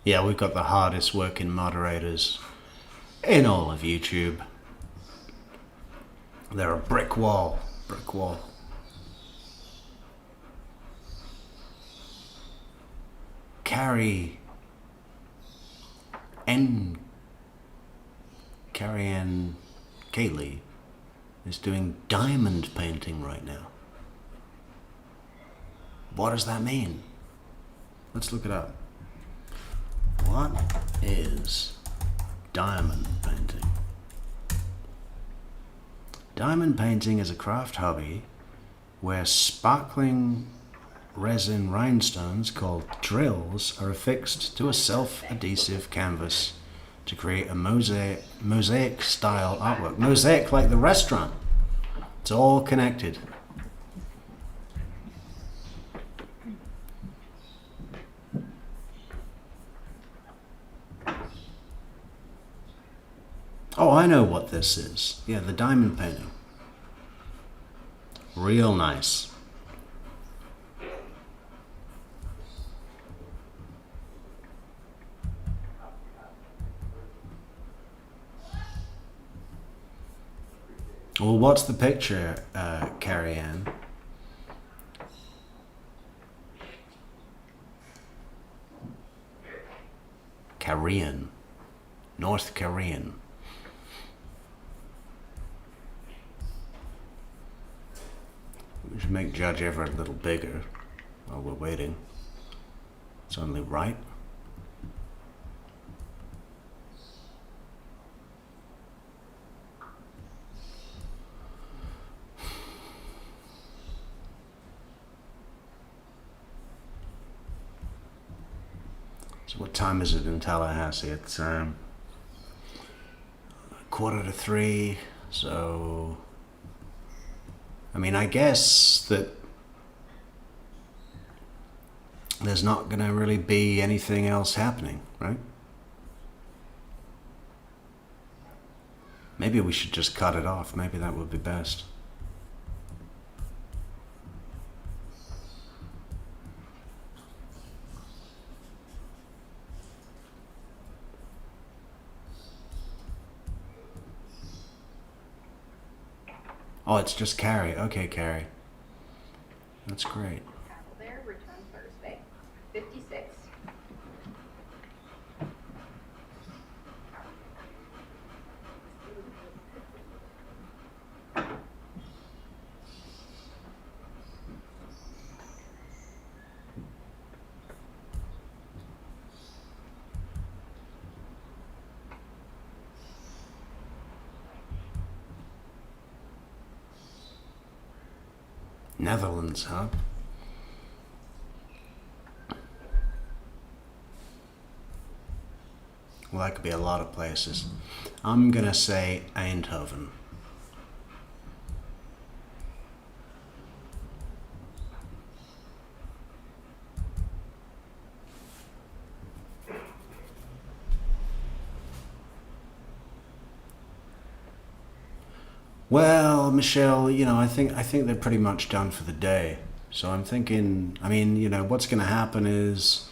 Yeah, we've got the hardest working moderators in all of YouTube. They're a brick wall. Carrie Ann Kaylee is doing diamond painting right now. What does that mean? Let's look it up. What is diamond painting? Diamond painting is a craft hobby where sparkling resin rhinestones called drills are affixed to a self-adhesive canvas to create a mosaic style artwork. Mosaic like the restaurant. It's all connected. Oh, I know what this is. Yeah, the diamond painting. Real nice. Well, what's the picture, Carrie Ann? Korean. North Korean. We should make Judge Everett a little bigger while we're waiting. It's only right. So what time is it in Tallahassee? It's 2:45, so I mean, I guess that there's not going to really be anything else happening, right? Maybe we should just cut it off. Maybe that would be best. Oh, it's just Carrie. Okay, Carrie. That's great. There, return Thursday. 56. Netherlands, huh? Well, that could be a lot of places. I'm gonna say Eindhoven. Well, Michelle, you know, I think they're pretty much done for the day. So I'm thinking, I mean, you know, what's going to happen is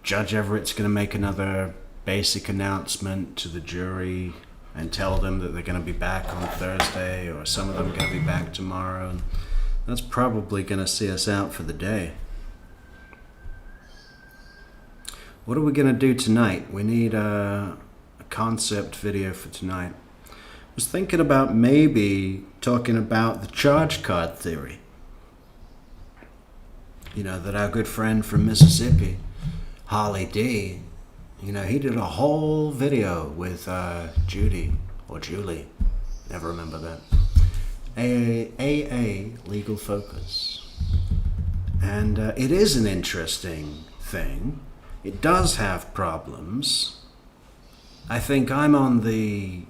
Judge Everett's going to make another basic announcement to the jury and tell them that they're going to be back on Thursday, or some of them are going to be back tomorrow. And that's probably going to see us out for the day. What are we going to do tonight? We need a concept video for tonight. I was thinking about maybe talking about the charge card theory. You know, that our good friend from Mississippi, Harley D, you know, he did a whole video with Judy, or Julie, never remember that. AA Legal Focus. And it is an interesting thing. It does have problems. I think I'm on the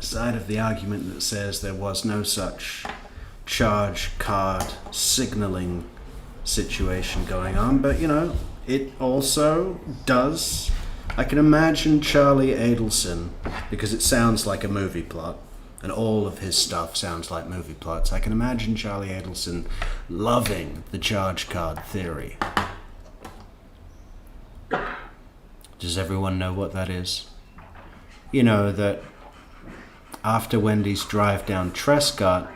side of the argument that says there was no such charge card signaling situation going on, but you know, it also does. I can imagine Charlie Adelson, because it sounds like a movie plot, and all of his stuff sounds like movie plots. I can imagine Charlie Adelson loving the charge card theory. Does everyone know what that is? You know, that after Wendy's drive down Trescott,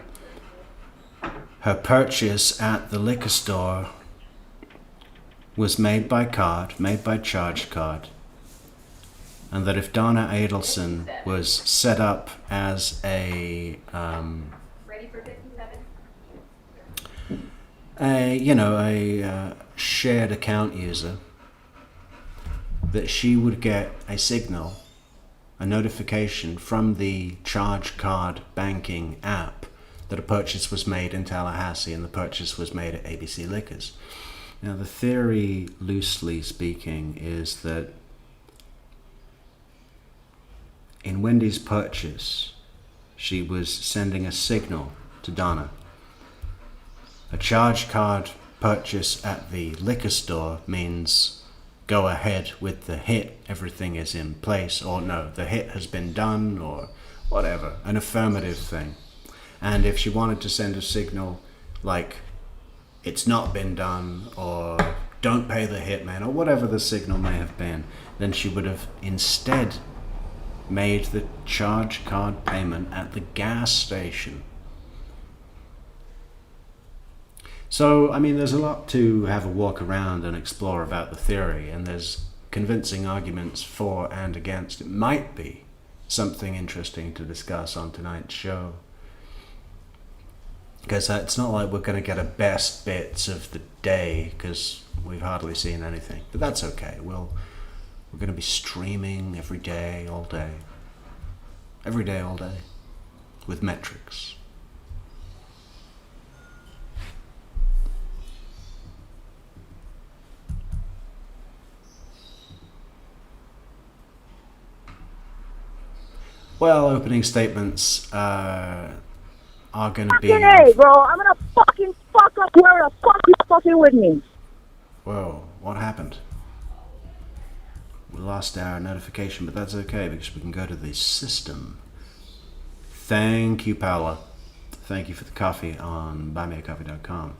her purchase at the liquor store was made by card, made by charge card. And that if Donna Adelson was set up as a Ready for 57? you know, shared account user, that she would get a signal, a notification from the charge card banking app that a purchase was made in Tallahassee and the purchase was made at ABC Liquors. Now, the theory, loosely speaking, is that in Wendy's purchase, she was sending a signal to Donna. A charge card purchase at the liquor store means go ahead with the hit, everything is in place, or no, the hit has been done, or whatever, an affirmative thing. And if she wanted to send a signal like it's not been done, or don't pay the hitman, or whatever the signal may have been, then she would have instead made the charge card payment at the gas station. So, I mean, there's a lot to have a walk around and explore about the theory, and there's convincing arguments for and against. It might be something interesting to discuss on tonight's show, because it's not like we're going to get a best bits of the day, because we've hardly seen anything. But that's okay. We're going to be streaming every day, all day. Every day, all day. With Metrix. Well, opening statements are going to be... Hey, bro, I'm gonna fucking fuck up where the fuck you fucking with me. Whoa, what happened? We lost our notification, but that's okay because we can go to the system. Thank you, Paula. Thank you for the coffee on buymeacoffee.com.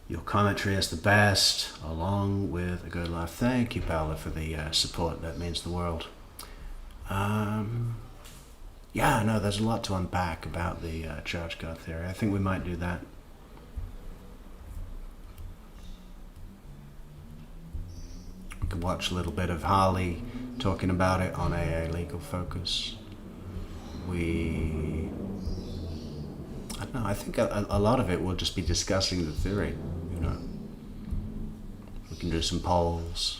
Your commentary is the best, along with a good laugh. Thank you, Paula, for the support. That means the world. Yeah, no, there's a lot to unpack about the charge card theory. I think we might do that. We could watch a little bit of Harley talking about it on AA Legal Focus. I don't know, I think a lot of it will just be discussing the theory, you know. We can do some polls.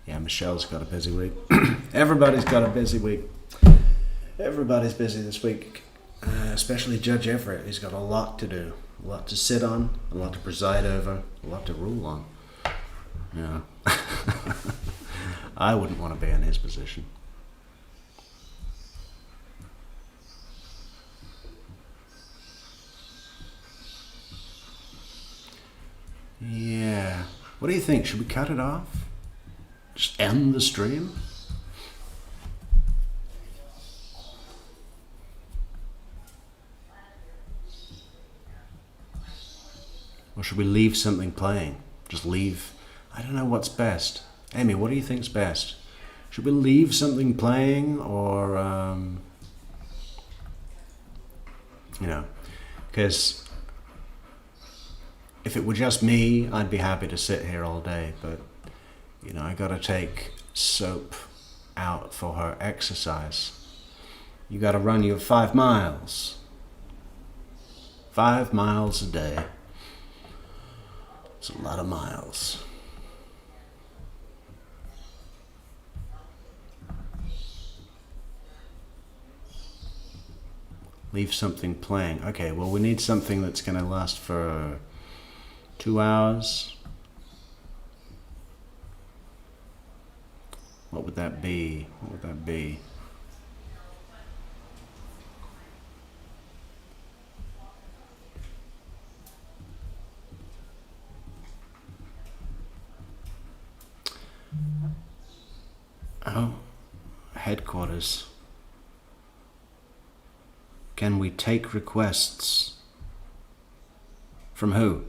Yeah, Michelle's got a busy week. Everybody's got a busy week. Everybody's busy this week, especially Judge Everett. He's got a lot to do, a lot to sit on, a lot to preside over, a lot to rule on. Yeah. I wouldn't want to be in his position. Yeah. What do you think? Should we cut it off? Just end the stream? Or should we leave something playing? Just leave. I don't know what's best. Amy, what do you think's best? Should we leave something playing, or you know, because if it were just me, I'd be happy to sit here all day, but you know, I gotta take Soap out for her exercise. You gotta run your 5 miles. 5 miles a day. It's a lot of miles. Leave something playing. Okay, well, we need something that's gonna last for 2 hours. What would that be? What would that be? Oh, headquarters. Can we take requests? From who?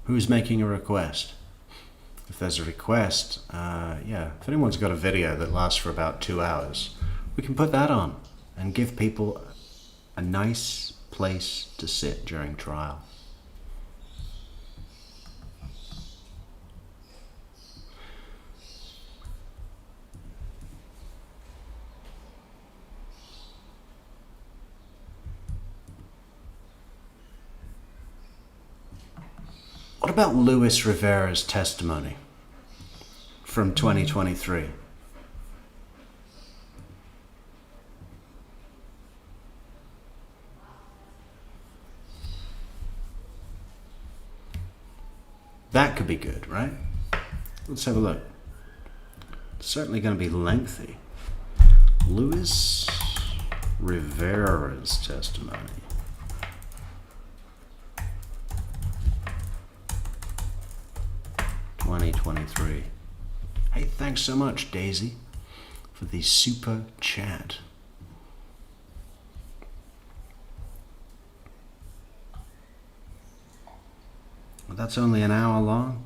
Who's making a request? If there's a request, yeah, if anyone's got a video that lasts for about 2 hours, we can put that on and give people a nice place to sit during trial. What about Luis Rivera's testimony from 2023? That could be good, right? Let's have a look. It's certainly going to be lengthy. Luis Rivera's testimony. '23. Hey, thanks so much, Daisy, for the super chat. Well, that's only an hour long.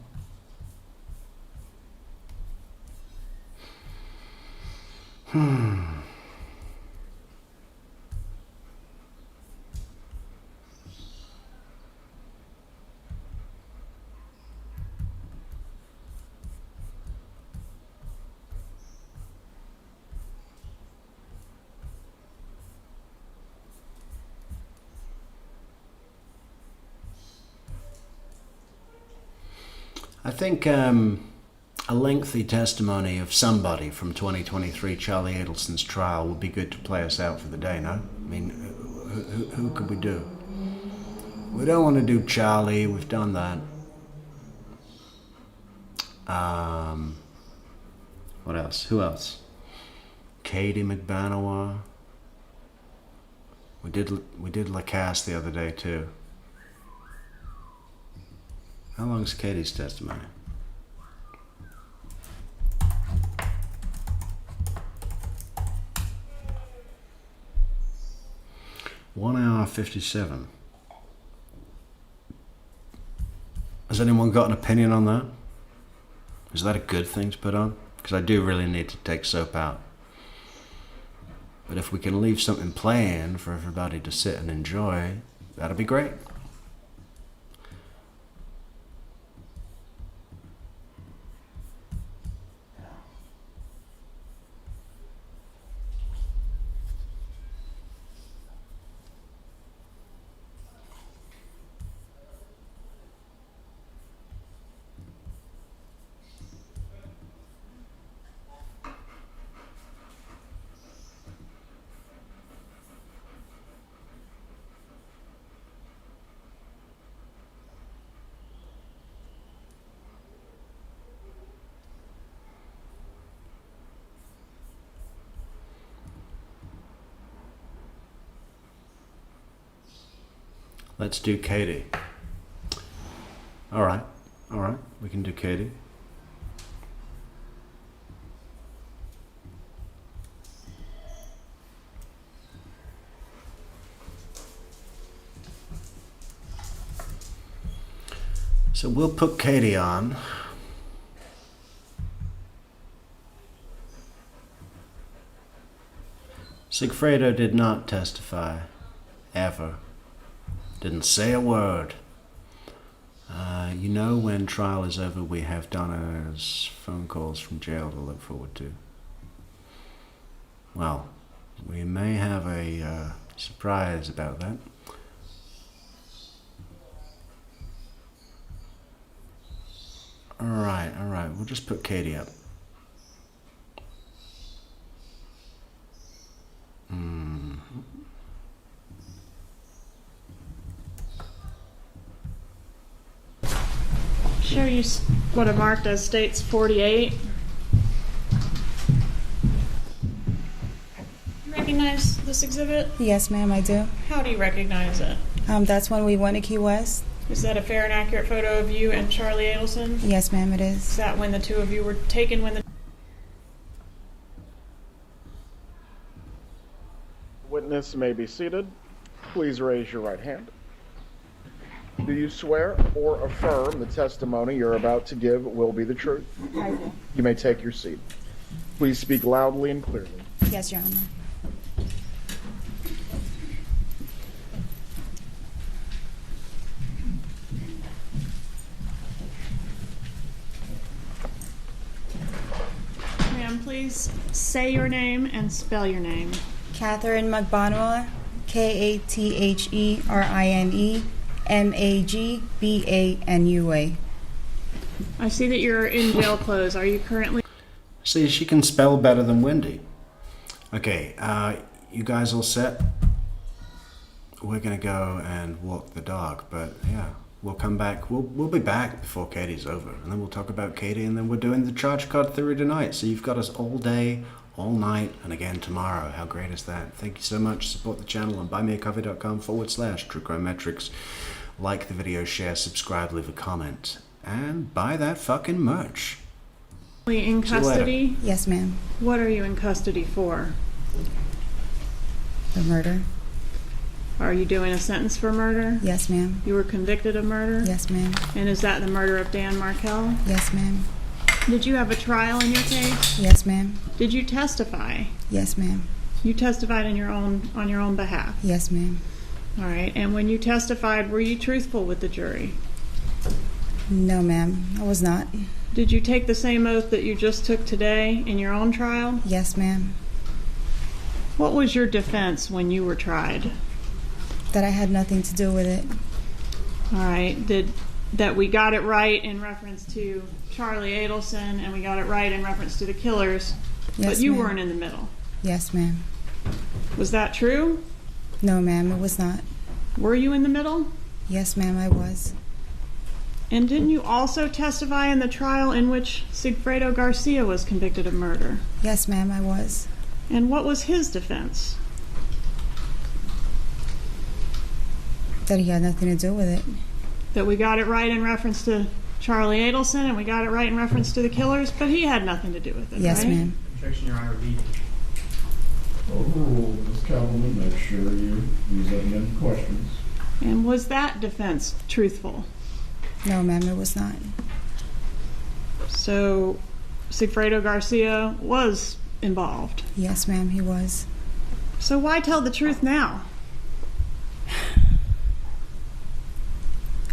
I think a lengthy testimony of somebody from 2023 Charlie Adelson's trial would be good to play us out for the day, no? I mean, who could we do? We don't want to do Charlie, we've done that. What else? Who else? Katie McBanowa. We did Lacasse the other day too. How long is Katie's testimony? One hour 57. Has anyone got an opinion on that? Is that a good thing to put on? Because I do really need to take soap out. But if we can leave something playing for everybody to sit and enjoy, that'd be great. Let's do Katie. All right, we can do Katie. So we'll put Katie on. Sigfredo did not testify, ever. Didn't say a word. You know, when trial is over, we have Donna's phone calls from jail to look forward to. Well, we may have a surprise about that. All right, we'll just put Katie up. Show you what I marked as states 48. You recognize this exhibit? Yes, ma'am, I do. How do you recognize it? That's when we went to Key West. Is that a fair and accurate photo of you and Charlie Adelson? Yes, ma'am, it is. Is that when the two of you were taken when the... witness may be seated. Please raise your right hand. Do you swear or affirm the testimony you're about to give will be the truth? I do. You may take your seat. Please speak loudly and clearly. Yes, Your Honor. Ma'am, please say your name and spell your name. Katherine Magban, Katherine Magbanua. I see that you're in jail clothes. Are you currently? See, she can spell better than Wendy. Okay, you guys all set? We're gonna go and walk the dog, but yeah, we'll come back. We'll be back before Katie's over, and then we'll talk about Katie, and then we're doing the charge card theory tonight. So you've got us all day, all night, and again tomorrow. How great is that? Thank you so much. Support the channel on buymeacoffee.com/TrueCrimeMetrics. Like the video, share, subscribe, leave a comment, and buy that fucking merch. In See you later. custody? Yes, ma'am. What are you in custody for? The murder. Are you doing a sentence for murder? Yes, ma'am. You were convicted of murder? Yes, ma'am. And is that the murder of Dan Markell? Yes, ma'am. Did you have a trial in your case? Yes, ma'am. Did you testify? Yes, ma'am. You testified on your own behalf? Yes, ma'am. All right. And when you testified, were you truthful with the jury? No, ma'am. I was not. Did you take the same oath that you just took today in your own trial? Yes, ma'am. What was your defense when you were tried? That I had nothing to do with it. All right. That we got it right in reference to Charlie Adelson, and we got it right in reference to the killers, Yes, but you ma'am. weren't in the middle. Yes, ma'am. Was that true? No, ma'am, it was not. Were you in the middle? Yes, ma'am, I was. And didn't you also testify in the trial in which Sigfredo Garcia was convicted of murder? Yes, ma'am, I was. And what was his defense? That he had nothing to do with it. That we got it right in reference to Charlie Adelson, and we got it right in reference to the killers, but he had nothing to do with it, Yes, right? ma'am. Objection, Your Honor, B. Overruled, Ms. Calverman. Make sure you use any questions. And was that defense truthful? No, ma'am, it was not. So Sigfredo Garcia was involved. Yes, ma'am, he was. So why tell the truth now?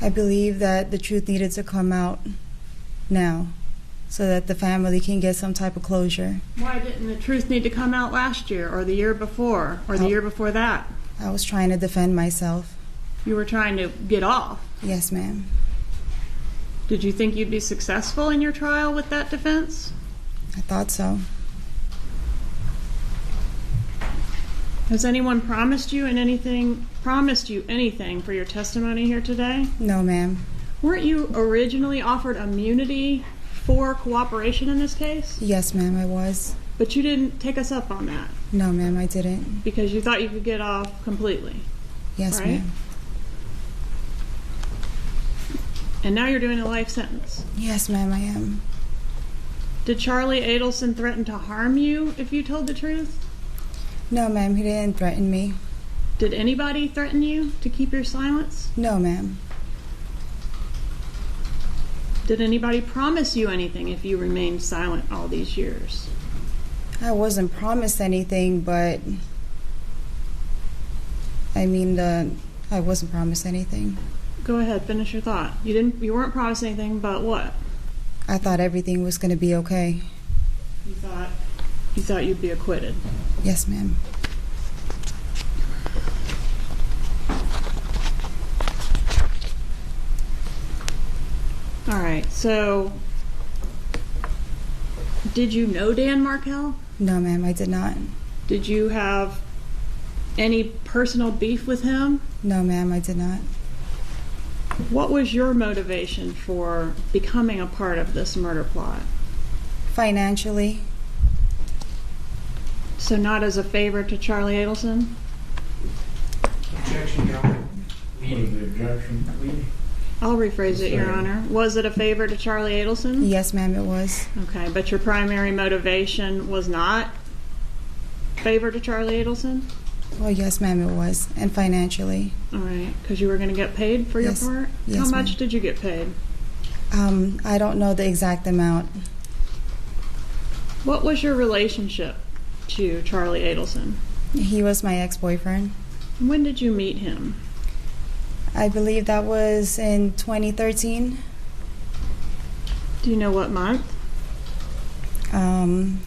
I believe that the truth needed to come out now so that the family can get some type of closure. Why didn't the truth need to come out last year or the year before or the year before that? I was trying to defend myself. You were trying to get off. Yes, ma'am. Did you think you'd be successful in your trial with that defense? I thought so. Has anyone promised you anything for your testimony here today? No, ma'am. Weren't you originally offered immunity for cooperation in this case? Yes, ma'am, I was. But you didn't take us up on that. No, ma'am, I didn't. Because you thought you could get off completely. Yes, right? ma'am. And now you're doing a life sentence. Yes, ma'am, I am. Did Charlie Adelson threaten to harm you if you told the truth? No, ma'am, he didn't threaten me. Did anybody threaten you to keep your silence? No, ma'am. Did anybody promise you anything if you remained silent all these years? I wasn't promised anything, but I wasn't promised anything. Go ahead, finish your thought. You weren't promised anything, but what? I thought everything was going to be okay. You thought you'd be acquitted. Yes, ma'am. All right, so did you know Dan Markell? No, ma'am, I did not. Did you have any personal beef with him? No, ma'am, I did not. What was your motivation for becoming a part of this murder plot? Financially. So not as a favor to Charlie Adelson? Objection, Your Honor. Leading the objection. Leading. I'll rephrase it, Your Honor. Was it a favor to Charlie Adelson? Yes, ma'am, it was. Okay, but your primary motivation was not favor to Charlie Adelson? Well, yes, ma'am, it was, and financially. All right, because you were going to get paid for Yes. your part? Yes, How much ma'am. did you get paid? I don't know the exact amount. What was your relationship to Charlie Adelson? He was my ex-boyfriend. When did you meet him? I believe that was in 2013. Do you know what month?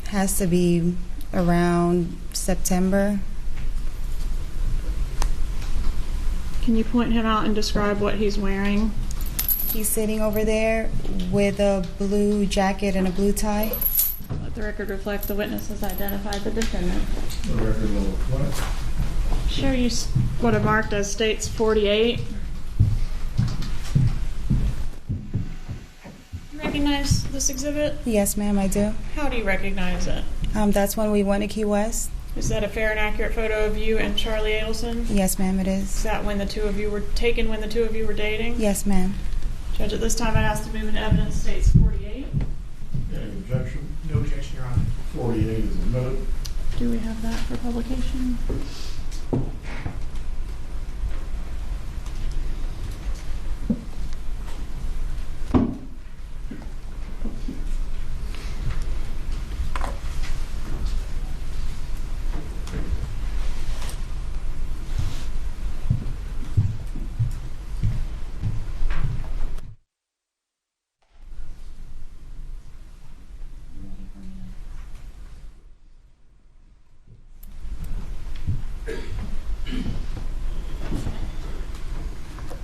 Has to be around September. Can you point him out and describe what he's wearing? He's sitting over there with a blue jacket and a blue tie. Let the record reflect the witness has identified the defendant. The record will reflect. Show you what are marked as states 48. Recognize this exhibit? Yes, ma'am, I do. How do you recognize it? That's when we went to Key West. Is that a fair and accurate photo of you and Charlie Adelson? Yes, ma'am, it is. Is that when the two of you were taken when the two of you were dating? Yes, ma'am. Judge, at this time I'd ask to move into evidence states 48. Any objection? No objection, Your Honor. 48 is admitted. Do we have that for publication?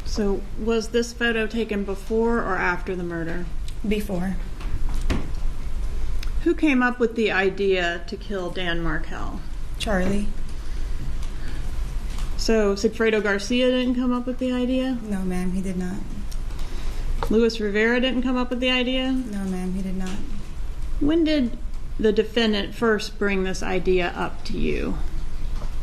So was this photo taken before or after the murder? Before. Who came up with the idea to kill Dan Markel? Charlie. So Sigfredo Garcia didn't come up with the idea? No, ma'am, he did not. Luis Rivera didn't come up with the idea? No, ma'am, he did not. When did the defendant first bring this idea up to you?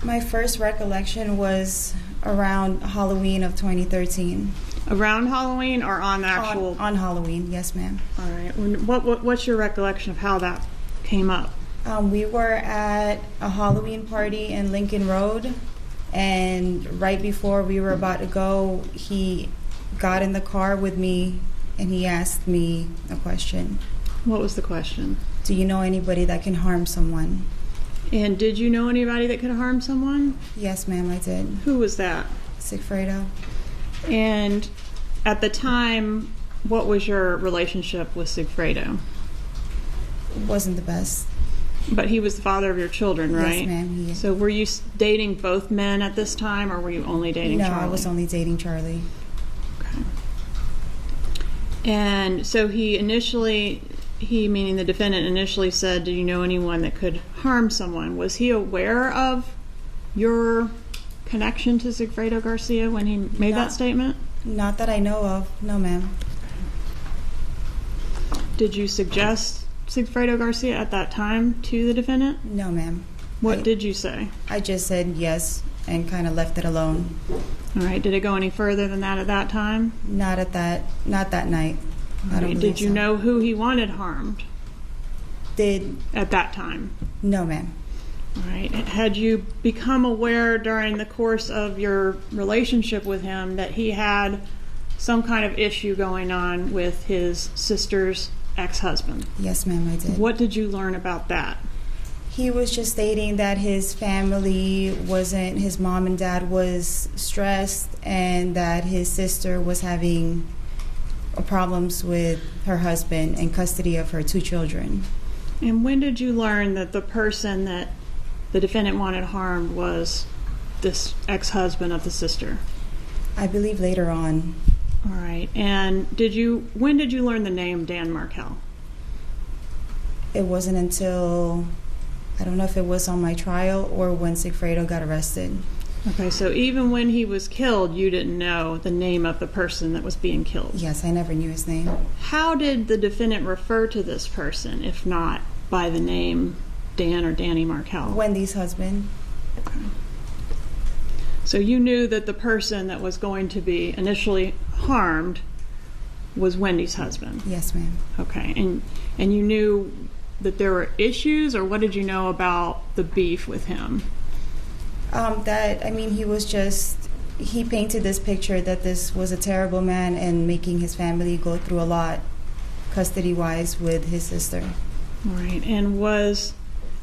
My first recollection was around Halloween of 2013. Around Halloween or on the actual? On Halloween, yes, ma'am. All right. What's your recollection of how that came up? We were at a Halloween party in Lincoln Road, and right before we were about to go, he got in the car with me and he asked me a question. What was the question? Do you know anybody that can harm someone? And did you know anybody that could harm someone? Yes, ma'am, I did. Who was that? Sigfredo. And at the time, what was your relationship with Sigfredo? It wasn't the best. But he was the father of your children, right? Yes, ma'am. He is. So were you dating both men at this time, or were you only dating Charlie? No, I was only dating Charlie. Okay. And so he meaning the defendant, initially said, do you know anyone that could harm someone? Was he aware of your connection to Sigfredo Garcia when he made that statement? Not that I know of. No, ma'am. Did you suggest Sigfredo Garcia at that time to the defendant? No, ma'am. What did you say? I just said yes and kind of left it alone. All right. Did it go any further than that at that time? Not that night. I don't Did you know who he wanted harmed? At that time? No, ma'am. All right. Had you become aware during the course of your relationship with him that he had some kind of issue going on with his sister's ex-husband? Yes, ma'am, I did. What did you learn about that? He was just stating that his mom and dad was stressed, and that his sister was having problems with her husband and custody of her 2 children. And when did you learn that the person that the defendant wanted harmed was this ex-husband of the sister? I believe later on. All right. And when did you learn the name Dan Markel? It wasn't until, I don't know if it was on my trial or when Sigfredo got arrested. Okay, so even when he was killed, you didn't know the name of the person that was being killed? Yes, I never knew his name. How did the defendant refer to this person, if not by the name Dan or Danny Markel? Wendy's husband. Okay. So you knew that the person that was going to be initially harmed was Wendy's husband? Yes, ma'am. Okay, and you knew that there were issues, or what did you know about the beef with him? He painted this picture that this was a terrible man and making his family go through a lot custody-wise with his sister. Right. And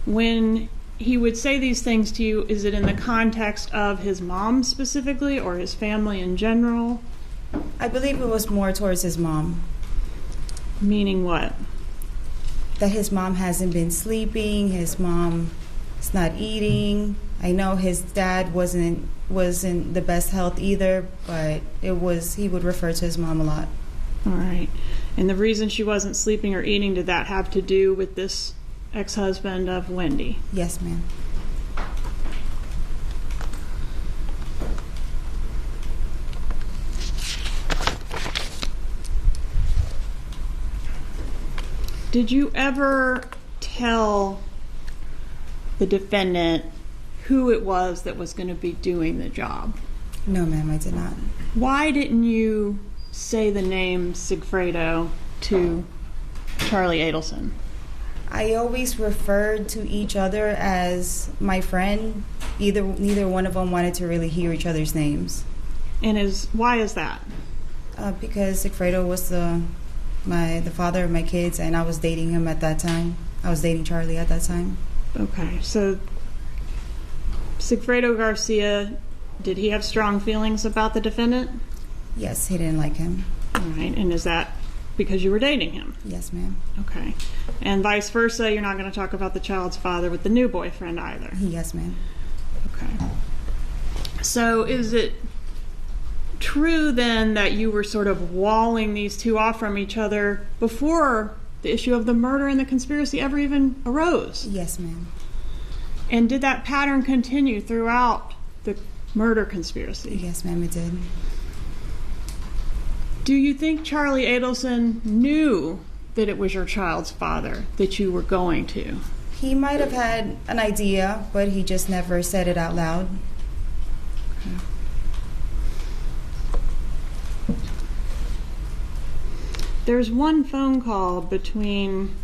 when he would say these things to you, is it in the context of his mom specifically or his family in general? I believe it was more towards his mom. Meaning what? That his mom hasn't been sleeping, his mom is not eating. I know his dad wasn't the best health either, but he would refer to his mom a lot. All right. And the reason she wasn't sleeping or eating, did that have to do with this ex-husband of Wendy? Yes, ma'am. Did you ever tell the defendant who it was that was going to be doing the job? No, ma'am, I did not. Why didn't you say the name Sigfredo to Charlie Adelson? I always referred to each other as my friend. Neither one of them wanted to really hear each other's names. And why is that? Because Sigfredo was the father of my kids, and I was dating him at that time. I was dating Charlie at that time. Okay, so Sigfredo Garcia, did he have strong feelings about the defendant? Yes, he didn't like him. All right, and is that because you were dating him? Yes, ma'am. Okay. And vice versa, you're not going to talk about the child's father with the new boyfriend either? Yes, ma'am. Okay. So is it true then that you were sort of walling these two off from each other before the issue of the murder and the conspiracy ever even arose? Yes, ma'am. And did that pattern continue throughout the murder conspiracy? Yes, ma'am, it did. Do you think Charlie Adelson knew that it was your child's father that you were going to? He might have had an idea, but he just never said it out loud. Okay. There's one phone call between,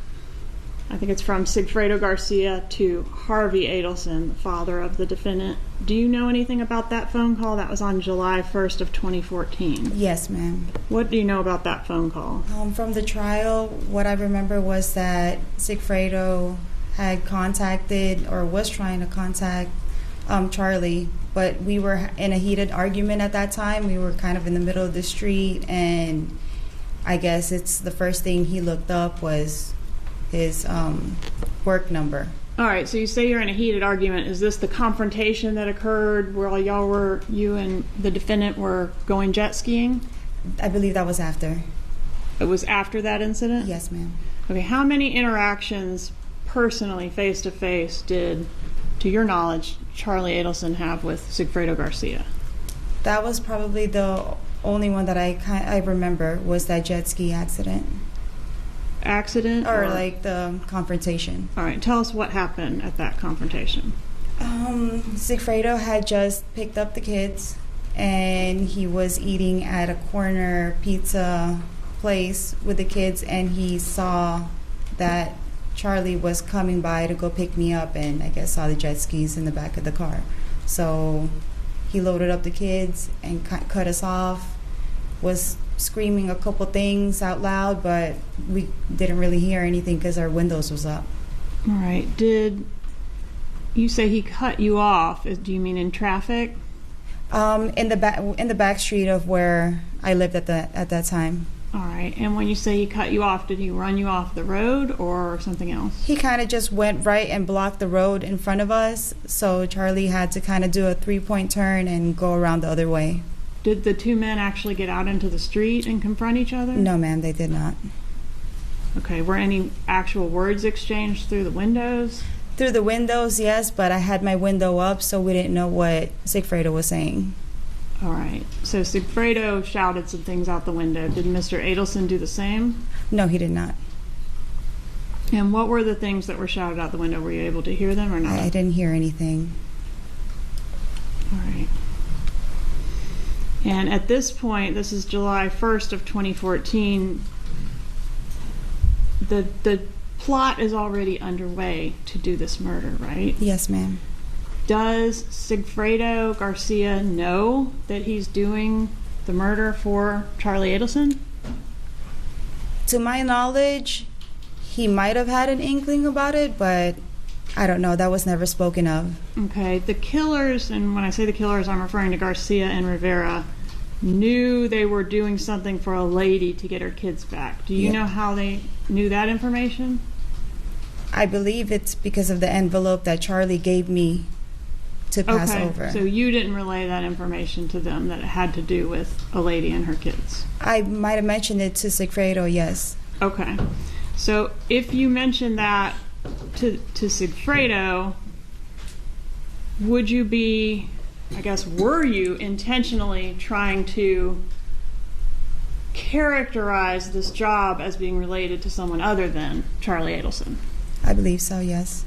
I think it's from Sigfredo Garcia to Harvey Adelson, the father of the defendant. Do you know anything about that phone call? That was on July 1st of 2014. Yes, ma'am. What do you know about that phone call? From the trial, what I remember was that Sigfredo had contacted or was trying to contact Charlie, but we were in a heated argument at that time. We were kind of in the middle of the street, and I guess it's the first thing he looked up was his work number. All right, so you say you're in a heated argument. Is this the confrontation that occurred where you and the defendant were going jet skiing? I believe that was after. It was after that incident? Yes, ma'am. Okay, how many interactions personally, face-to-face, did, to your knowledge, Charlie Adelson have with Sigfredo Garcia? That was probably the only one that I remember was that jet ski accident. Accident? Or like the confrontation. All right, tell us what happened at that confrontation. Sigfredo had just picked up the kids, and he was eating at a corner pizza place with the kids, and he saw that Charlie was coming by to go pick me up, and I guess saw the jet skis in the back of the car. So he loaded up the kids and cut us off, was screaming a couple things out loud, but we didn't really hear anything because our windows was up. All right. Did you say he cut you off? Do you mean in traffic? In the back street of where I lived at that time. All right. And when you say he cut you off, did he run you off the road or something else? He kind of just went right and blocked the road in front of us, so Charlie had to kind of do a 3-point turn and go around the other way. Did the two men actually get out into the street and confront each other? No, ma'am, they did not. Okay. Were any actual words exchanged through the windows? Through the windows, yes, but I had my window up, so we didn't know what Sigfredo was saying. All right. So Sigfredo shouted some things out the window. Did Mr. Adelson do the same? No, he did not. And what were the things that were shouted out the window? Were you able to hear them or not? I didn't hear anything. All right. And at this point, this is July 1st of 2014, the plot is already underway to do this murder, right? Yes, ma'am. Does Sigfredo Garcia know that he's doing the murder for Charlie Adelson? To my knowledge, he might have had an inkling about it, but I don't know. That was never spoken of. Okay, the killers, and when I say the killers, I'm referring to Garcia and Rivera, knew they were doing something for a lady to get her kids back. Do you know how they knew that information? I believe it's because of the envelope that Charlie gave me to pass over. So you didn't relay that information to them that it had to do with a lady and her kids? I might have mentioned it to Sigfredo, yes. Okay. So if you mentioned that to Sigfredo, would you be, I guess, were you intentionally trying to characterize this job as being related to someone other than Charlie Adelson? I believe so, yes.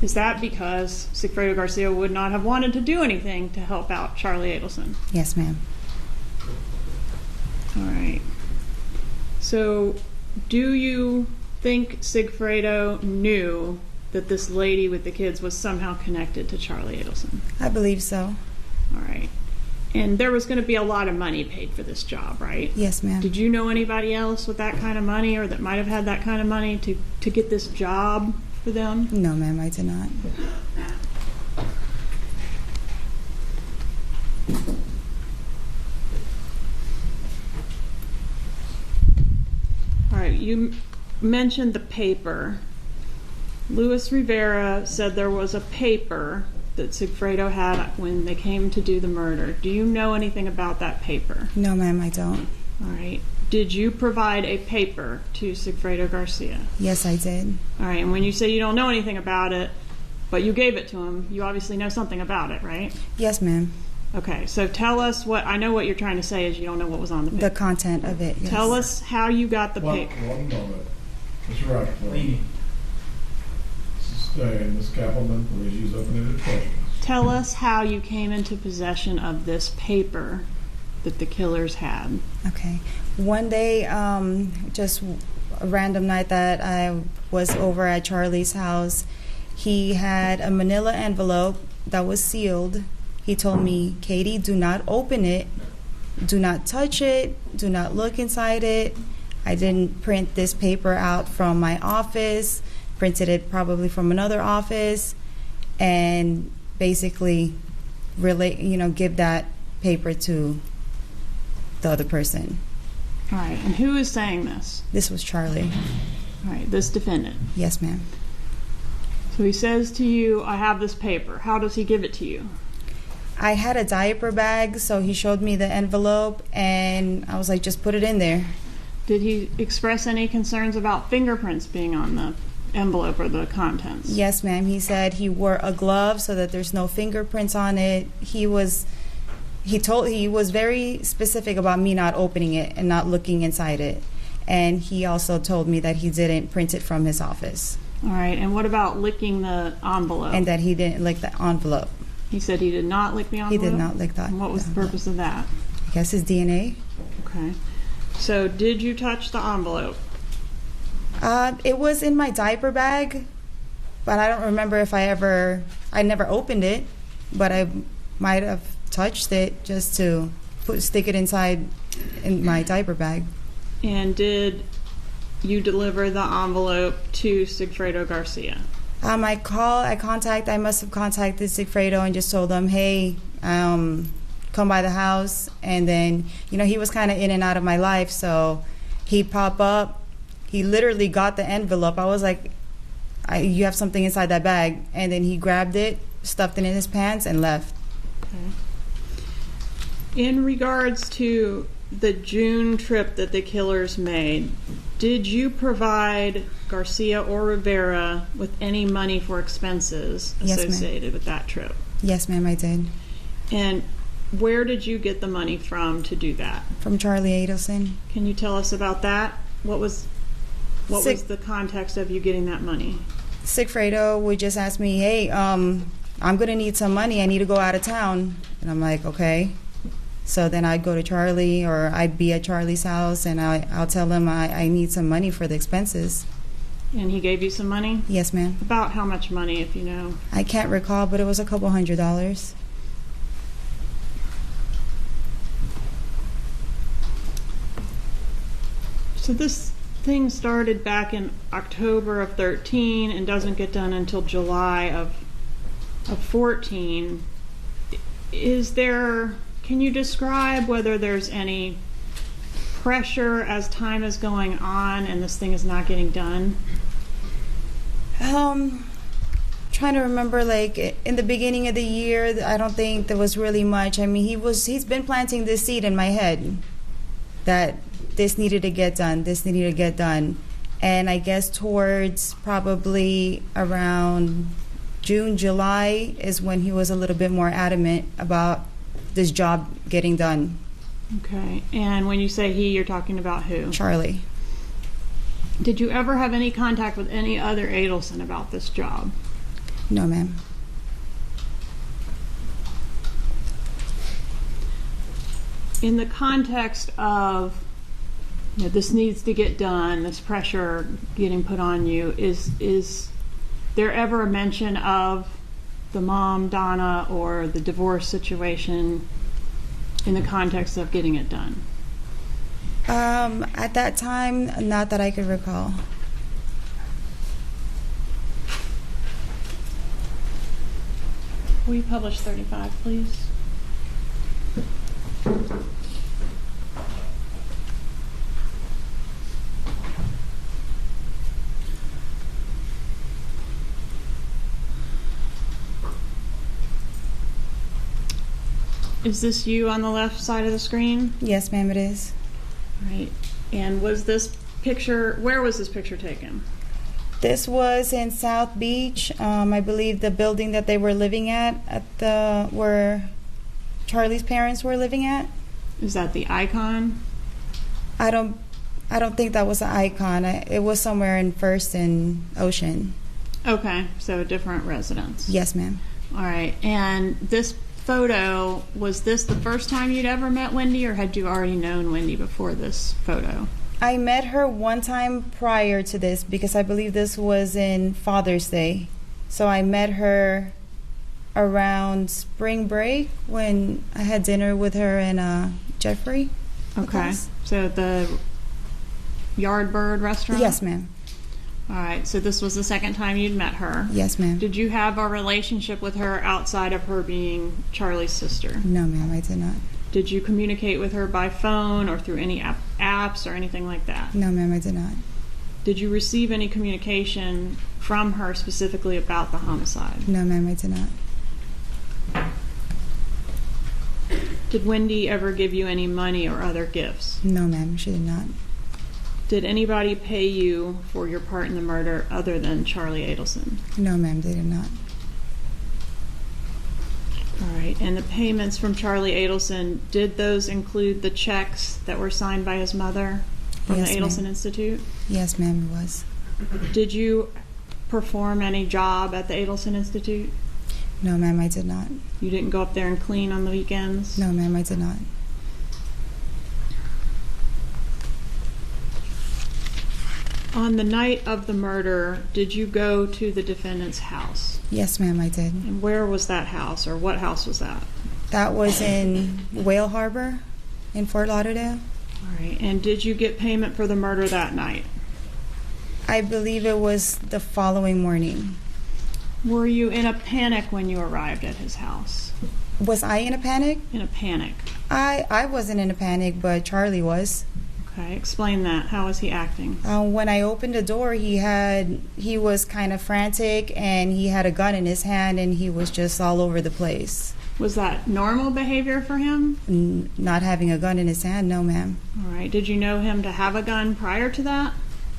Is that because Sigfredo Garcia would not have wanted to do anything to help out Charlie Adelson? Yes, ma'am. All right. So do you think Sigfredo knew that this lady with the kids was somehow connected to Charlie Adelson? I believe so. All right. And there was going to be a lot of money paid for this job, right? Yes, ma'am. Did you know anybody else with that kind of money or that might have had that kind of money to get this job for them? No, ma'am, I did not. All right, you mentioned the paper. Luis Rivera said there was a paper that Sigfredo had when they came to do the murder. Do you know anything about that paper? No, ma'am, I don't. All right. Did you provide a paper to Sigfredo Garcia? Yes, I did. All right, and when you say you don't know anything about it, but you gave it to him, you obviously know something about it, right? Yes, ma'am. Okay, so tell us what, I know what you're trying to say is you don't know what was on the paper. The content of it, yes. Tell us how you got the paper. One moment. Mr. Rochford. Ms. Kappelman, please use open-ended questions. Tell us how you came into possession of this paper that the killers had. Okay. One day, just a random night that I was over at Charlie's house, he had a manila envelope that was sealed. He told me, Katie, do not open it. Do not touch it. Do not look inside it. I didn't print this paper out from my office. Printed it probably from another office, and basically give that paper to the other person. All right, and who is saying this? This was Charlie. All right, this defendant. Yes, ma'am. So he says to you, I have this paper. How does he give it to you? I had a diaper bag, so he showed me the envelope, and I was like, just put it in there. Did he express any concerns about fingerprints being on the envelope or the contents? Yes, ma'am. He said he wore a glove so that there's no fingerprints on it. He was very specific about me not opening it and not looking inside it. And he also told me that he didn't print it from his office. All right, and what about licking the envelope? And that he didn't lick the envelope. He said he did not lick the envelope? He did not lick the envelope. And what was the purpose of that? I guess his DNA. Okay. So did you touch the envelope? It was in my diaper bag, but I don't remember if I never opened it, but I might have touched it just to stick it inside in my diaper bag. And did you deliver the envelope to Sigfredo Garcia? I must have contacted Sigfredo and just told him, hey, come by the house. And then, he was kind of in and out of my life, so he'd pop up. He literally got the envelope. I was like, you have something inside that bag. And then he grabbed it, stuffed it in his pants, and left. Okay. In regards to the June trip that the killers made, did you provide Garcia or Rivera with any money for expenses associated with that trip? Yes, ma'am, I did. And where did you get the money from to do that? From Charlie Adelson. Can you tell us about that? What was the context of you getting that money? Sigfredo would just ask me, hey, I'm going to need some money. I need to go out of town. And I'm like, okay. So then I'd go to Charlie, or I'd be at Charlie's house, and I'll tell him I need some money for the expenses. And he gave you some money? Yes, ma'am. About how much money, if you know? I can't recall, but it was a couple $100s. So this thing started back in October of 13 and doesn't get done until July of 14. Can you describe whether there's any pressure as time is going on and this thing is not getting done? Trying to remember, like in the beginning of the year, I don't think there was really much. I mean, he's been planting this seed in my head that this needed to get done, this needed to get done. And I guess towards probably around June, July is when he was a little bit more adamant about this job getting done. Okay. And when you say he, you're talking about who? Charlie. Did you ever have any contact with any other Adelson about this job? No, ma'am. In the context of, this needs to get done, this pressure getting put on you, is there ever a mention of the mom, Donna, or the divorce situation in the context of getting it done? At that time, not that I could recall. Will you publish 35, please? Is this you on the left side of the screen? Yes, ma'am, it is. Right. And was this picture, where was this picture taken? This was in South Beach. I believe the building that they were living at where Charlie's parents were living at. Is that the Icon? I don't think that was the Icon. It was somewhere in First and Ocean. Okay, so a different residence. Yes, ma'am. All right. And this photo, was this the first time you'd ever met Wendy, or had you already known Wendy before this photo? I met her one time prior to this because I believe this was in Father's Day. So I met her around spring break when I had dinner with her and Jeffrey. Okay. So the Yardbird restaurant? Yes, ma'am. All right. So this was the second time you'd met her? Yes, ma'am. Did you have a relationship with her outside of her being Charlie's sister? No, ma'am, I did not. Did you communicate with her by phone or through any apps or anything like that? No, ma'am, I did not. Did you receive any communication from her specifically about the homicide? No, ma'am, I did not. Did Wendy ever give you any money or other gifts? No, ma'am, she did not. Did anybody pay you for your part in the murder other than Charlie Adelson? No, ma'am, they did not. All right. And the payments from Charlie Adelson, did those include the checks that were signed by his mother from Yes, the Adelson ma'am. Institute? Yes, ma'am, it was. Did you perform any job at the Adelson Institute? No, ma'am, I did not. You didn't go up there and clean on the weekends? No, ma'am, I did not. On the night of the murder, did you go to the defendant's house? Yes, ma'am, I did. And where was that house, or what house was that? That was in Whale Harbor in Fort Lauderdale. All right. And did you get payment for the murder that night? I believe it was the following morning. Were you in a panic when you arrived at his house? Was I in a panic? In a panic. I wasn't in a panic, but Charlie was. Okay, explain that. How was he acting? When I opened the door, he was kind of frantic, and he had a gun in his hand, and he was just all over the place. Was that normal behavior for him? Not having a gun in his hand, no, ma'am. All right. Did you know him to have a gun prior to that?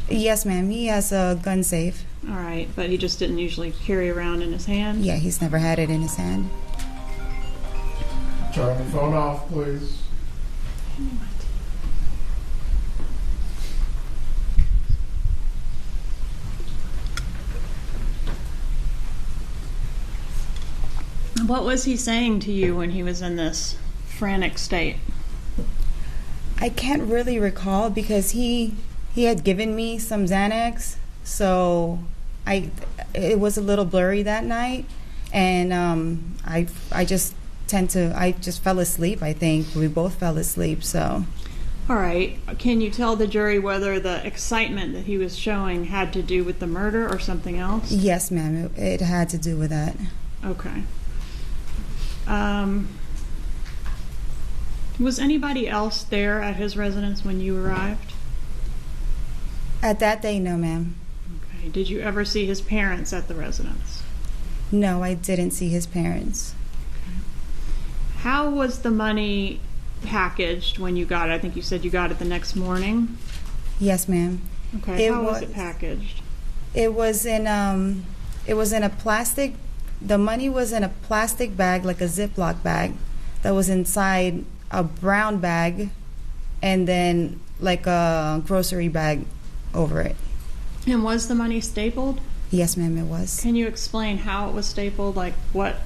Yes, ma'am. He has a gun safe. All right, but he just didn't usually carry around in his hand? Yeah, he's never had it in his hand. Turn the phone off, please. What was he saying to you when he was in this frantic state? I can't really recall because he had given me some Xanax, so it was a little blurry that night, and I just fell asleep. I think we both fell asleep. So. All right. Can you tell the jury whether the excitement that he was showing had to do with the murder or something else? Yes, ma'am. It had to do with that. Okay. Was anybody else there at his residence when you arrived? At that day, no, ma'am. Okay. Did you ever see his parents at the residence? No, I didn't see his parents. Okay. How was the money packaged when you got it? I think you said you got it the next morning. Yes, ma'am. Okay. How was it packaged? It was in a plastic. The money was in a plastic bag, like a Ziploc bag, that was inside a brown bag, and then like a grocery bag over it. And was the money stapled? Yes, ma'am, it was. Can you explain how it was stapled? Like what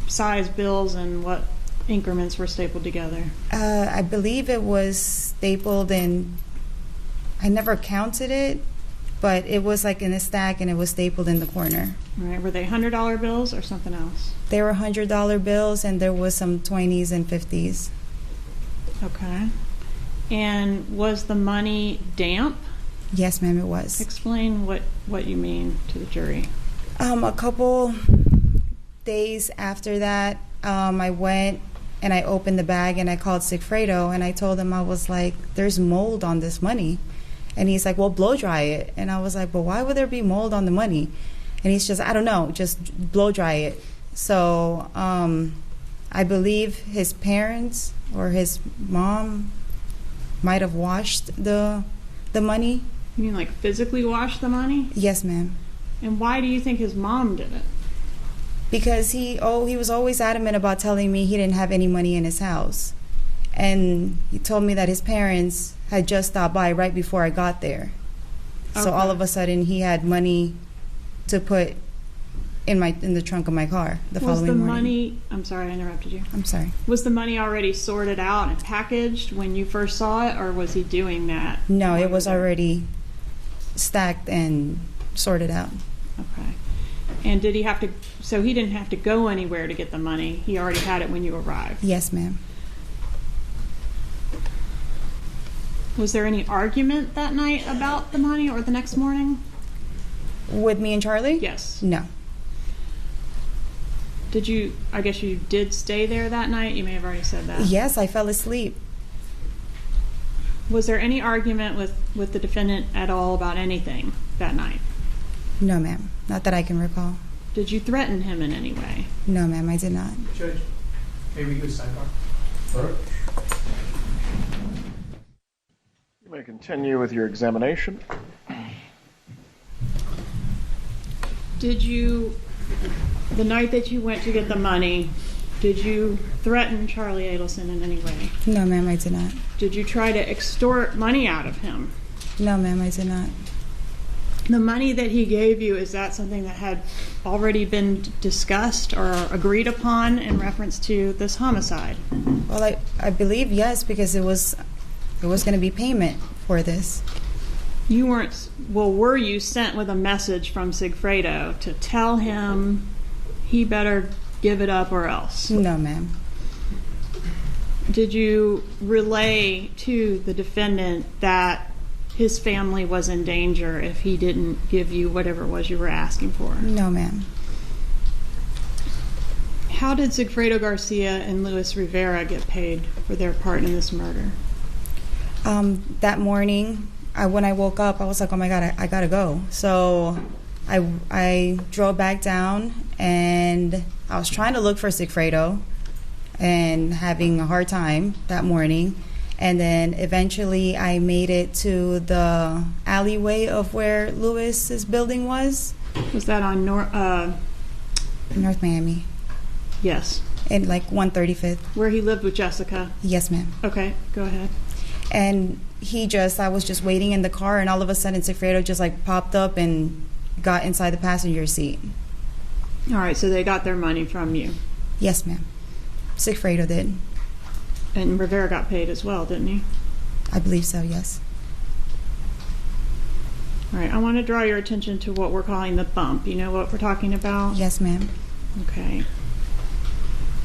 size bills and what increments were stapled together? I believe it was stapled in, I never counted it, but it was like in a stack and it was stapled in the corner. All right. Were they $100 bills or something else? They were $100 bills, and there was some 20s and 50s. Okay. And was the money damp? Yes, ma'am, it was. Explain what you mean to the jury. A couple days after that, I went and I opened the bag and I called Sigfredo and I told him, I was like, there's mold on this money. And he's like, well, blow dry it. And I was like, but why would there be mold on the money? And he's just, I don't know, just blow dry it. So I believe his parents or his mom might have washed the money. You mean like physically washed the money? Yes, ma'am. And why do you think his mom did it? Because he was always adamant about telling me he didn't have any money in his house. And he told me that his parents had just stopped by right before I got there. Okay. So all of a sudden he had money to put in the trunk of my car the following morning. Was the money, I'm sorry I interrupted you. I'm sorry. Was the money already sorted out and packaged when you first saw it, or was he doing that? No, it was already stacked and sorted out. Okay. And did he have to, so he didn't have to go anywhere to get the money? He already had it when you arrived? Yes, ma'am. Was there any argument that night about the money or the next morning? With me and Charlie? Yes. No. Did you, I guess you did stay there that night? You may have already said that. Yes, I fell asleep. Was there any argument with the defendant at all about anything that night? No, ma'am. Not that I can recall. Did you threaten him in any way? No, ma'am, I did not. Judge, may we do a sidebar? All right. You may continue with your examination. Did you, the night that you went to get the money, did you threaten Charlie Adelson in any way? No, ma'am, I did not. Did you try to extort money out of him? No, ma'am, I did not. The money that he gave you, is that something that had already been discussed or agreed upon in reference to this homicide? Well, I believe yes, because it was going to be payment for this. You weren't, well, were you sent with a message from Sigfredo to tell him he better give it up or else? No, ma'am. Did you relay to the defendant that his family was in danger if he didn't give you whatever it was you were asking for? No, ma'am. How did Sigfredo Garcia and Luis Rivera get paid for their part in this murder? That morning, when I woke up, I was like, oh my God, I gotta go. So I drove back down, and I was trying to look for Sigfredo and having a hard time that morning. And then eventually I made it to the alleyway of where Lewis's building was. Was that on North Miami? Yes. In like 135th. Where he lived with Jessica? Yes, ma'am. Okay, go ahead. And I was just waiting in the car, and all of a sudden Sigfredo just like popped up and got inside the passenger seat. All right, so they got their money from you? Yes, ma'am. Sigfredo did. And Rivera got paid as well, didn't he? I believe so, yes. All right, I want to draw your attention to what we're calling the bump. You know what we're talking about? Yes, ma'am. Okay.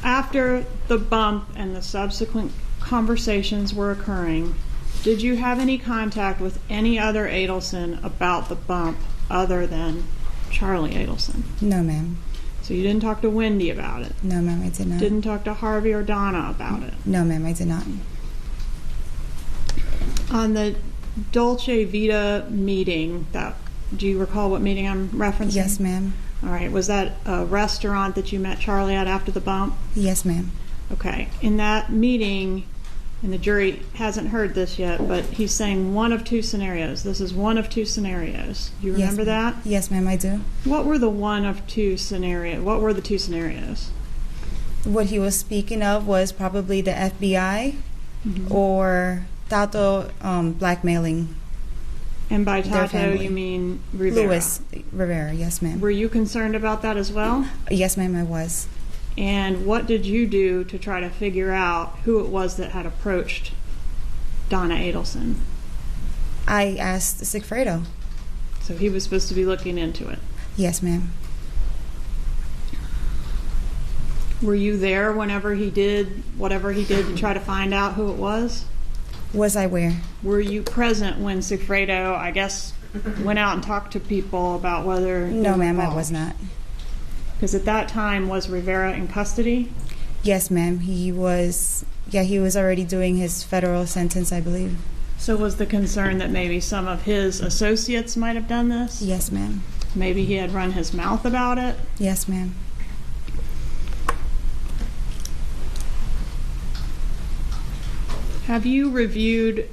After the bump and the subsequent conversations were occurring, did you have any contact with any other Adelson about the bump other than Charlie Adelson? No, ma'am. So you didn't talk to Wendy about it? No, ma'am, I did not. Didn't talk to Harvey or Donna about it? No, ma'am, I did not. On the Dolce Vita meeting, do you recall what meeting I'm referencing? Yes, ma'am. All right. Was that a restaurant that you met Charlie at after the bump? Yes, ma'am. Okay. In that meeting, and the jury hasn't heard this yet, but he's saying one of two scenarios. This is one of two scenarios. Do you remember that? Yes, ma'am, I do. What were the one of two scenarios? What were the two scenarios? What he was speaking of was probably the FBI or Tato blackmailing. And by their Tato, family. you mean Rivera? Louis Rivera, yes, ma'am. Were you concerned about that as well? Yes, ma'am, I was. And what did you do to try to figure out who it was that had approached Donna Adelson? I asked Sigfredo. So he was supposed to be looking into it. Yes, ma'am. Were you there whenever he did whatever he did to try to find out who it was? Was I where? Were you present when Sigfredo, I guess, went out and talked to people about whether... No, ma'am, I was not. Because at that time, was Rivera in custody? Yes, ma'am. He was already doing his federal sentence, I believe. So was the concern that maybe some of his associates might have done this? Yes, ma'am. Maybe he had run his mouth about it? Yes, ma'am. Have you reviewed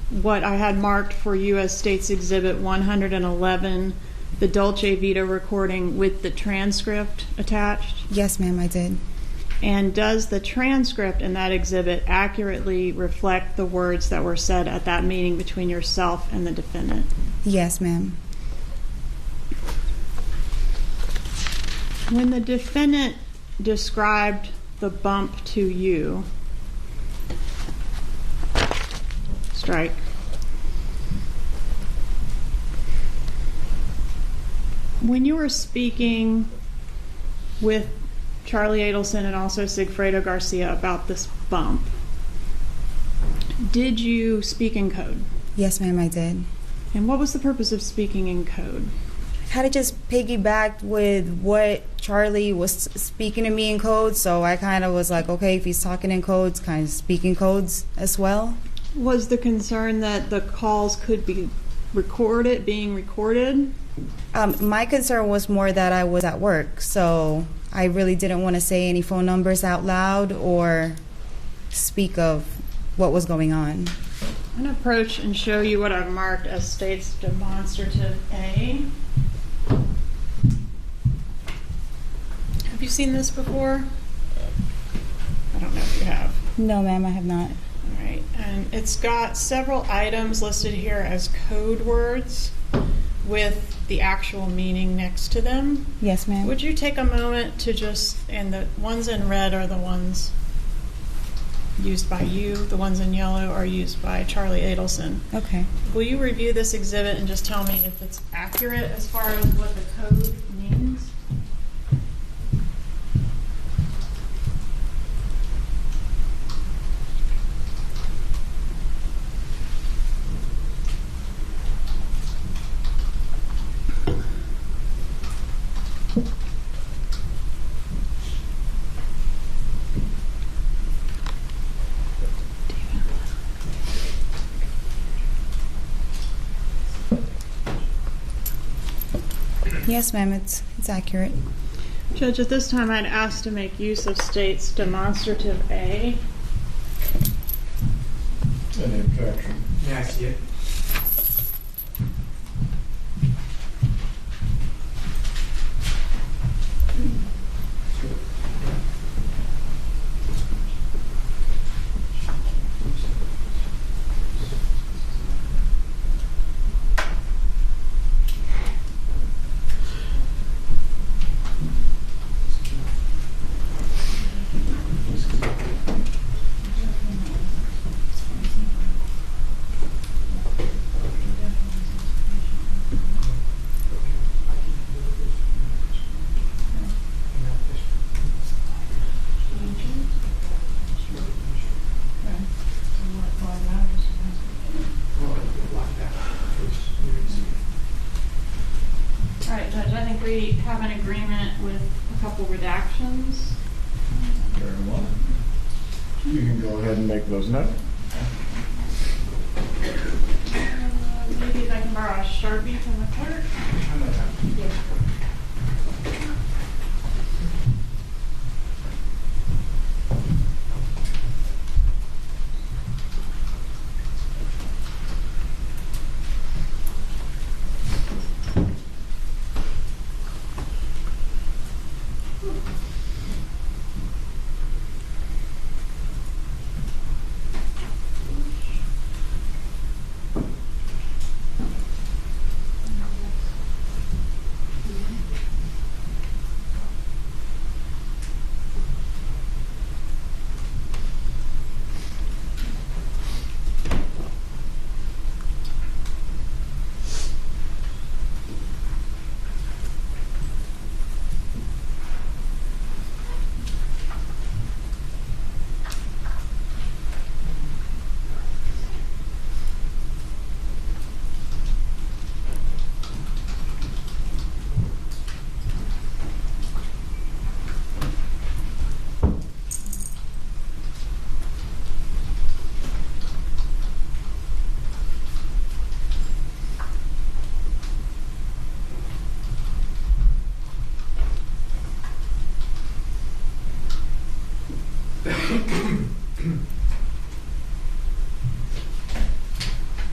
what I had marked for you as State's Exhibit 111, the Dolce Vita recording with the transcript attached? Yes, ma'am, I did. And does the transcript in that exhibit accurately reflect the words that were said at that meeting between yourself and the defendant? Yes, ma'am. When the defendant described the bump to you, strike. When you were speaking with Charlie Adelson and also Sigfredo Garcia about this bump, did you speak in code? Yes, ma'am, I did. And what was the purpose of speaking in code? Kind of just piggybacked with what Charlie was speaking to me in code, so I kind of was like, okay, if he's talking in codes, kind of speaking codes as well. Was the concern that the calls could be being recorded? My concern was more that I was at work, so I really didn't want to say any phone numbers out loud or speak of what was going on. I'm going to approach and show you what I've marked as State's Demonstrative A. Have you seen this before? I don't know if you have. No, ma'am, I have not. All right, and it's got several items listed here as code words with the actual meaning next to them. Yes, ma'am. Would you take a moment to just, and the ones in red are the ones used by you, the ones in yellow are used by Charlie Adelson. Okay. Will you review this exhibit and just tell me if it's accurate as far as what the code means? Yes, ma'am, it's accurate. Judge, at this time I'd ask to make use of State's Demonstrative A. Any objection? May I see it? All right, Judge, I think we have an agreement with a couple redactions. Very well. You can go ahead and make those notes. Maybe if I can borrow a Sharpie from the clerk. Yeah.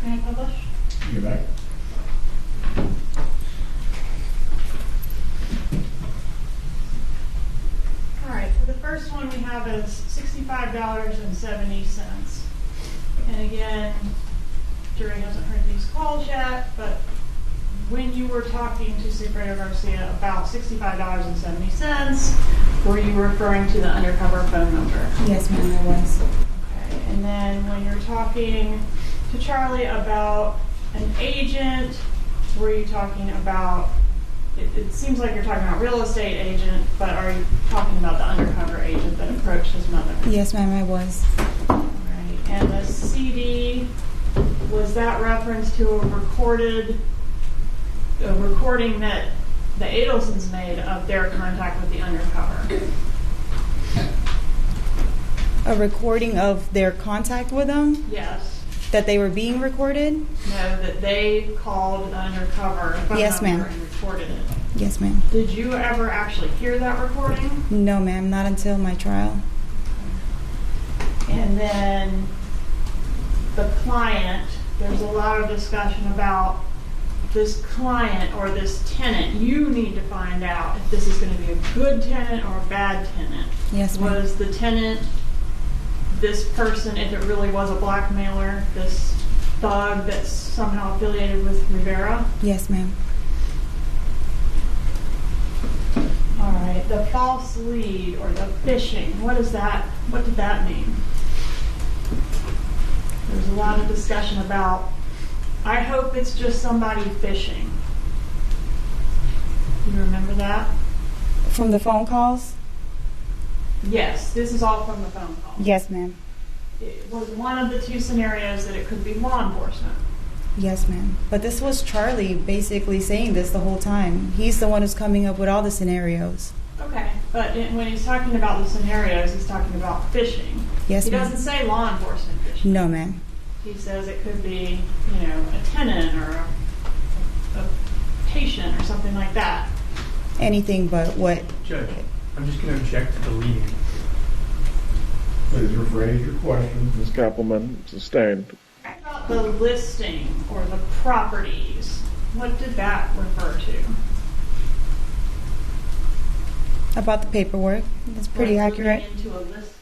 Can I publish? You back? All right, so the first one we have is $65.70. And again, jury hasn't heard these calls yet, but when you were talking to Secretary Garcia about $65.70, were you referring to the undercover phone number? Yes, ma'am, I was. Okay, and then when you're talking to Charlie about an agent, were you talking about, it seems like you're talking about real estate agent, but are you talking about the undercover agent that approached his mother? Yes, ma'am, I was. All right, and the CD, was that reference to a recording that the Adelsons made of their contact with the undercover? A recording of their contact with them? Yes. That they were being recorded? No, that they called the undercover phone Yes, number ma'am. and recorded it. Yes, ma'am. Did you ever actually hear that recording? No, ma'am, not until my trial. And then the client, there's a lot of discussion about this client or this tenant. You need to find out if this is going to be a good tenant or a bad tenant. Yes, ma'am. Was the tenant this person, if it really was a blackmailer, this thug that's somehow affiliated with Rivera? Yes, ma'am. All right, the false lead or the phishing, what did that mean? There's a lot of discussion about, I hope it's just somebody phishing. You remember that? From the phone calls? Yes, this is all from the phone call. Yes, ma'am. It was one of the two scenarios that it could be law enforcement. Yes, ma'am. But this was Charlie basically saying this the whole time. He's the one who's coming up with all the scenarios. Okay, but when he's talking about the scenarios, he's talking about phishing. Yes, he ma'am. doesn't say law enforcement phishing. No, ma'am. He says it could be, a tenant or a patient or something like that. Anything but what? Judge, I'm just going to object to the leading. Please rephrase your question. Ms. Kappelman, sustained. About the listing or the properties, what did that refer to? About the paperwork. That's pretty Like accurate. looking into a listing.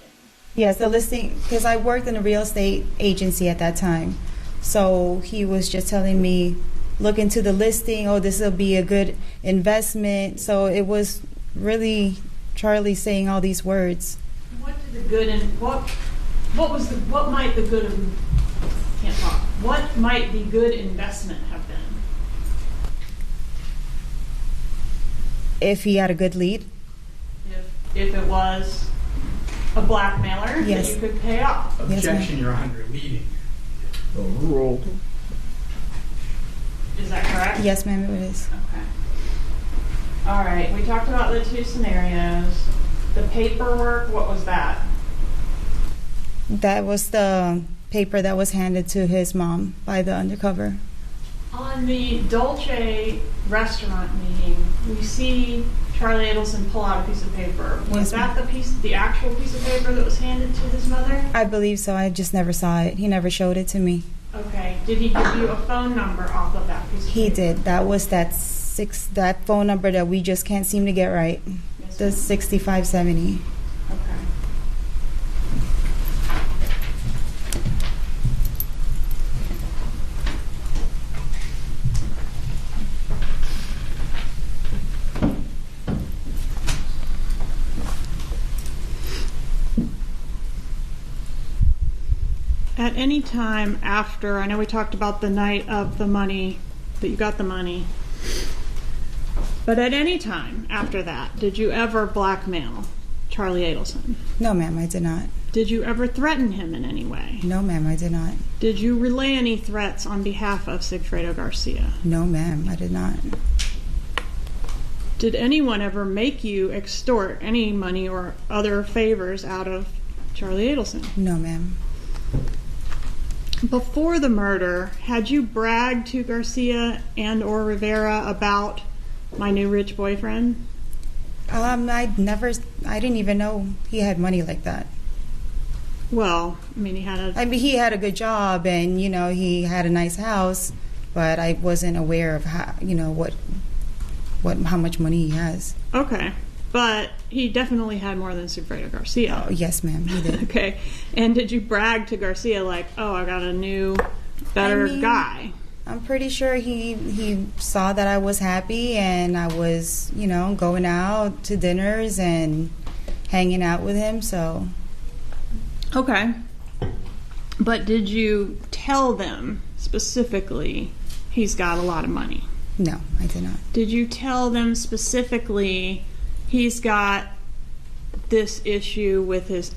Yes, the listing, because I worked in a real estate agency at that time. So he was just telling me, look into the listing, oh, this will be a good investment. So it was really Charlie saying all these words. What did the good and what might the good of can't talk. What might the good investment have been? If he had a good lead? If it was a blackmailer Yes. that you could pay off. Objection, Your Honor, leading. Overruled. Is that correct? Yes, ma'am, it is. Okay. All right, we talked about the two scenarios. The paperwork, what was that? That was the paper that was handed to his mom by the undercover. On the Dolce restaurant meeting, we see Charlie Adelson pull out a piece of paper. Was that the actual piece of paper that was handed to his mother? I believe so. I just never saw it. He never showed it to me. Okay. Did he give you a phone number off of that piece of paper? He did. That was that phone number that we just can't seem to get right. Yes, The 6570. Okay. At any time after, I know we talked about the night of the money, that you got the money, but at any time after that, did you ever blackmail Charlie Adelson? No, ma'am, I did not. Did you ever threaten him in any way? No, ma'am, I did not. Did you relay any threats on behalf of Sigfredo Garcia? No, ma'am, I did not. Did anyone ever make you extort any money or other favors out of Charlie Adelson? No, ma'am. Before the murder, had you bragged to Garcia and or Rivera about my new rich boyfriend? I didn't even know he had money like that. Well, I mean, he had a good job and, he had a nice house, but I wasn't aware of how, how much money he has. Okay. But he definitely had more than Sigfredo Garcia. Oh, yes, ma'am, he did. Okay. And did you brag to Garcia like, oh, I got a new, better guy? I'm pretty sure he saw that I was happy and I was, going out to dinners and hanging out with him, so. Okay. But did you tell them specifically he's got a lot of money? No, I did not. Did you tell them specifically he's got this issue with his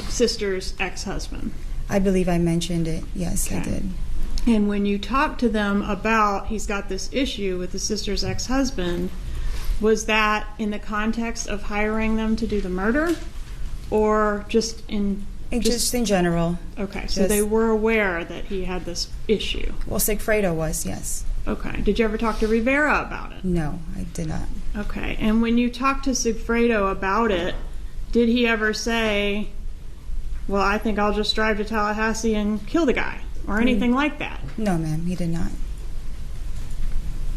sister's ex-husband? I believe I mentioned it. Yes, okay. I did. And when you talked to them about he's got this issue with his sister's ex-husband, was that in the context of hiring them to do the murder, or just in general? Okay, so they were aware that he had this issue. Well, Sigfredo was, yes. Okay. Did you ever talk to Rivera about it? No, I did not. Okay. And when you talked to Sigfredo about it, did he ever say, well, I think I'll just drive to Tallahassee and kill the guy, or anything like that? No, ma'am, he did not.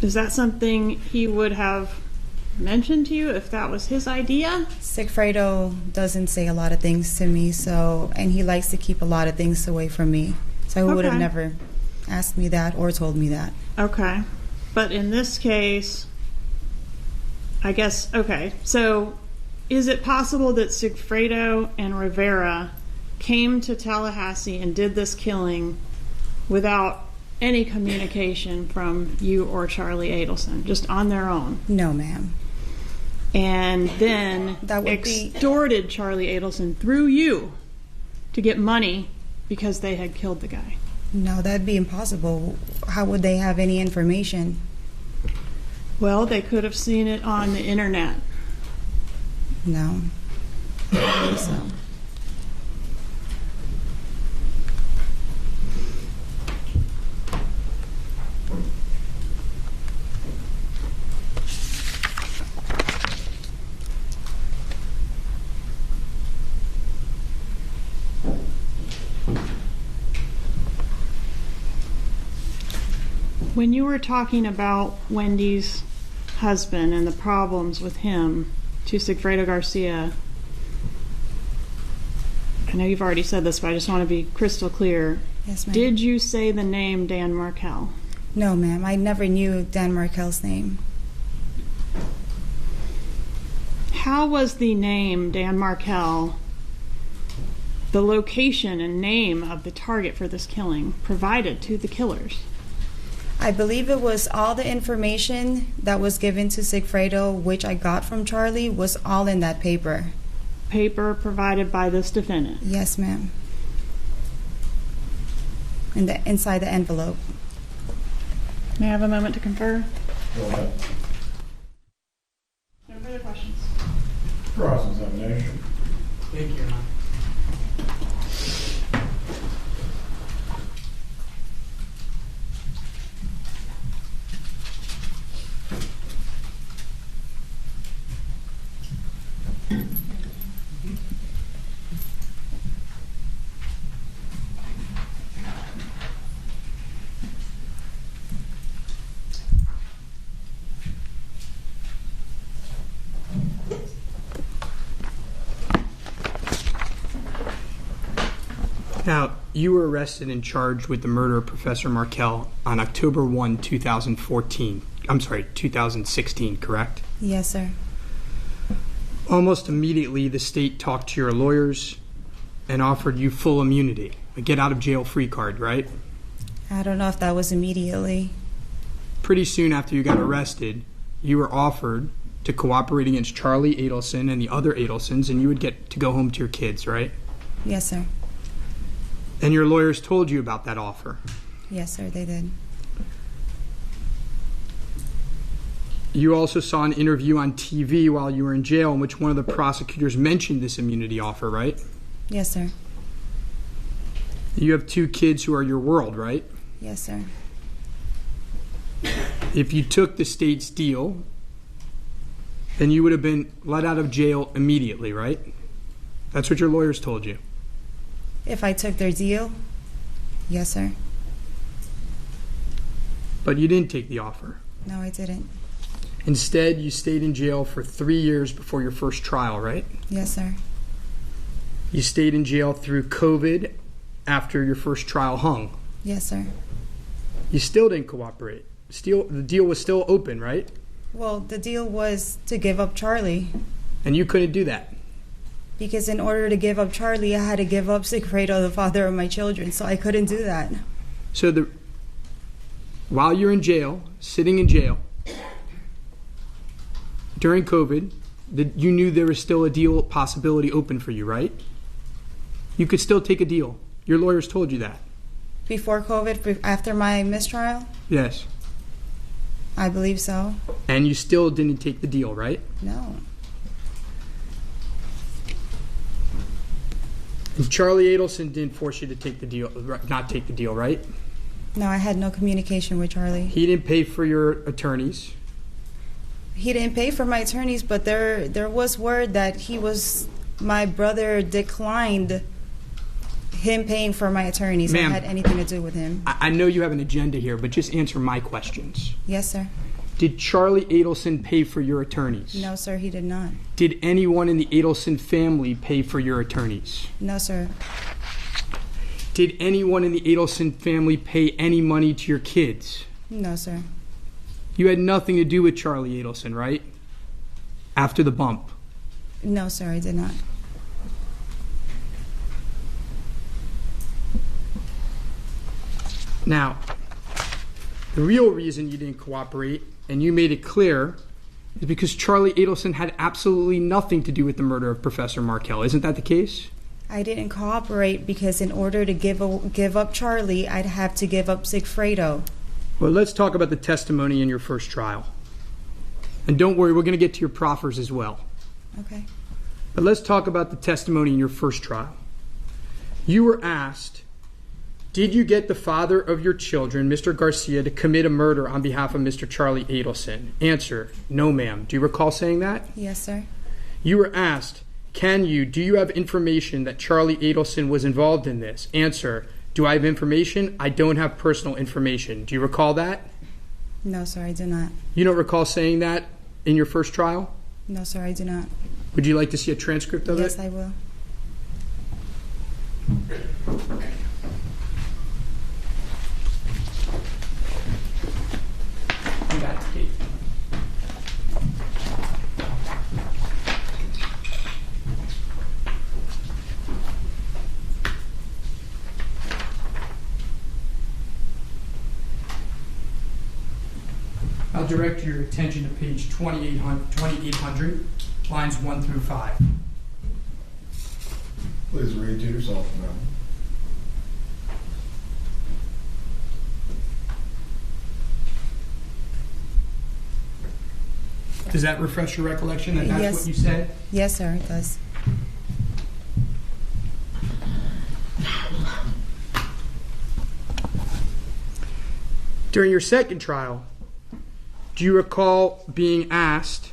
Is that something he would have mentioned to you if that was his idea? Sigfredo doesn't say a lot of things to me, and he likes to keep a lot of things away from me. So he would have never asked me that or told me that. Okay. But in this case, I guess, okay. So is it possible that Sigfredo and Rivera came to Tallahassee and did this killing without any communication from you or Charlie Adelson, just on their own? No, ma'am. And then extorted Charlie Adelson through you to get money because they had killed the guy? No, that'd be impossible. How would they have any information? Well, they could have seen it on the internet. No, I don't think so. When you were talking about Wendy's husband and the problems with him to Sigfredo Garcia, I know you've already said this, but I just want to be crystal clear. Yes, ma'am. Did you say the name Dan Markel? No, ma'am. I never knew Dan Markel's name. How was the name Dan Markel, the location and name of the target for this killing, provided to the killers? I believe it was all the information that was given to Sigfredo, which I got from Charlie, was all in that paper. Paper provided by this defendant? Yes, ma'am. Inside the envelope. May I have a moment to confer? Cross-examination. Thank you, Your Honor. Now, you were arrested and charged with the murder of Professor Markell on October 1, 2014. I'm sorry, 2016, correct? Yes, sir. Almost immediately, the state talked to your lawyers and offered you full immunity, a get-out-of-jail-free card, right? I don't know if that was immediately. Pretty soon after you got arrested, you were offered to cooperate against Charlie Adelson and the other Adelsons, and you would get to go home to your kids, right? Yes, sir. And your lawyers told you about that offer. Yes, sir, they did. You also saw an interview on TV while you were in jail in which one of the prosecutors mentioned this immunity offer, right? Yes, sir. You have 2 kids who are your world, right? Yes, sir. If you took the state's deal, then you would have been let out of jail immediately, right? That's what your lawyers told you. If I took their deal? Yes, sir. But you didn't take the offer. No, I didn't. Instead, you stayed in jail for 3 years before your first trial, right? Yes, sir. You stayed in jail through COVID after your first trial hung. Yes, sir. You still didn't cooperate. The deal was still open, right? Well, the deal was to give up Charlie. And you couldn't do that. Because in order to give up Charlie, I had to give up Sigfredo, the father of my children, so I couldn't do that. So while you're in jail, sitting in jail, during COVID, you knew there was still a deal possibility open for you, right? You could still take a deal. Your lawyers told you that. Before COVID, after my mistrial? Yes. I believe so. And you still didn't take the deal, right? No. And Charlie Adelson didn't force you to take the deal, not take the deal, right? No, I had no communication with Charlie. He didn't pay for your attorneys. He didn't pay for my attorneys, but there was word that my brother declined him paying for my attorneys. Ma'am, it had anything to do with him. I know you have an agenda here, but just answer my questions. Yes, sir. Did Charlie Adelson pay for your attorneys? No, sir, he did not. Did anyone in the Adelson family pay for your attorneys? No, sir. Did anyone in the Adelson family pay any money to your kids? No, sir. You had nothing to do with Charlie Adelson, right? After the bump. No, sir, I did not. Now, the real reason you didn't cooperate, and you made it clear, is because Charlie Adelson had absolutely nothing to do with the murder of Professor Markell. Isn't that the case? I didn't cooperate because in order to give up Charlie, I'd have to give up Sigfredo. Well, let's talk about the testimony in your first trial. And don't worry, we're going to get to your proffers as well. Okay. But let's talk about the testimony in your first trial. You were asked, did you get the father of your children, Mr. Garcia, to commit a murder on behalf of Mr. Charlie Adelson? Answer, no, ma'am. Do you recall saying that? Yes, sir. You were asked, do you have information that Charlie Adelson was involved in this? Answer, do I have information? I don't have personal information. Do you recall that? No, sir, I do not. You don't recall saying that in your first trial? No, sir, I do not. Would you like to see a transcript of it? Yes, I will. I'll direct your attention to page 2800, lines 1 through 5. Please read to yourself, ma'am. Does that refresh your recollection that that's Yes. what you said? Yes, sir, it does. During your second trial, do you recall being asked,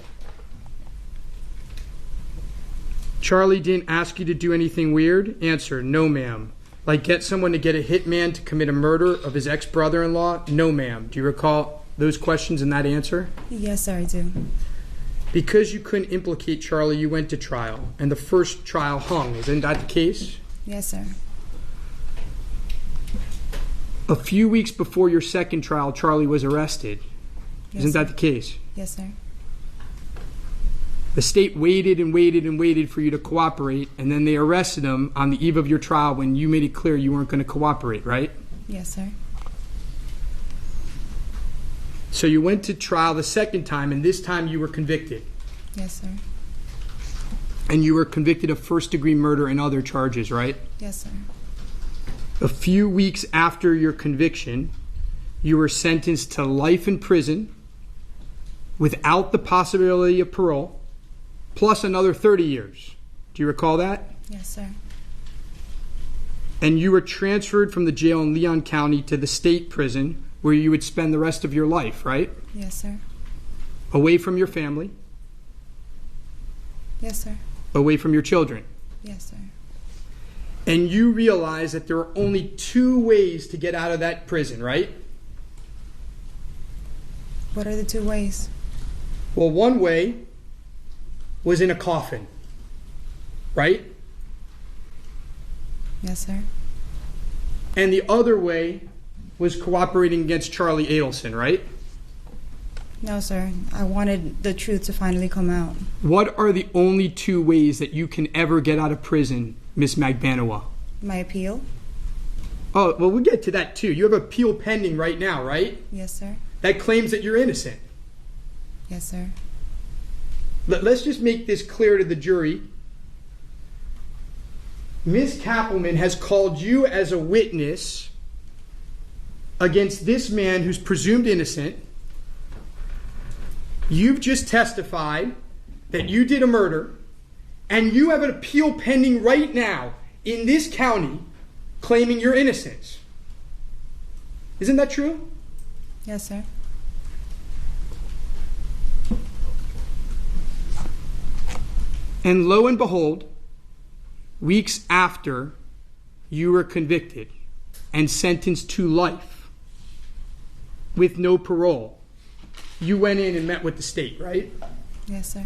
Charlie didn't ask you to do anything weird? Answer, no ma'am. Like get someone to get a hitman to commit a murder of his ex-brother-in-law? No ma'am. Do you recall those questions and that answer? Yes, sir, I do. Because you couldn't implicate Charlie, you went to trial, and the first trial hung. Isn't that the case? Yes, sir. A few weeks before your second trial, Charlie was arrested. Yes, Isn't sir. that the case? Yes, sir. The state waited and waited and waited for you to cooperate, and then they arrested him on the eve of your trial when you made it clear you weren't going to cooperate, right? Yes, sir. So you went to trial the second time, and this time you were convicted. Yes, sir. And you were convicted of first-degree murder and other charges, right? Yes, sir. A few weeks after your conviction, you were sentenced to life in prison without the possibility of parole, plus another 30 years. Do you recall that? Yes, sir. And you were transferred from the jail in Leon County to the state prison where you would spend the rest of your life, right? Yes, sir. Away from your family, Yes, sir. away from your children. Yes, sir. And you realize that there are only two ways to get out of that prison, right? What are the two ways? Well, one way was in a coffin, right? Yes, sir. And the other way was cooperating against Charlie Adelson, right? No, sir. I wanted the truth to finally come out. What are the only two ways that you can ever get out of prison, Miss Magban? My appeal? Oh, well, we'll get to that too. You have an appeal pending right now, right? Yes, sir. That claims that you're innocent. Yes, sir. Let's just make this clear to the jury. Ms. Kappelman has called you as a witness against this man who's presumed innocent. You've just testified that you did a murder, and you have an appeal pending right now in this county claiming your innocence. Isn't that true? Yes, sir. And lo and behold, weeks after you were convicted and sentenced to life with no parole, you went in and met with the state, right? Yes, sir.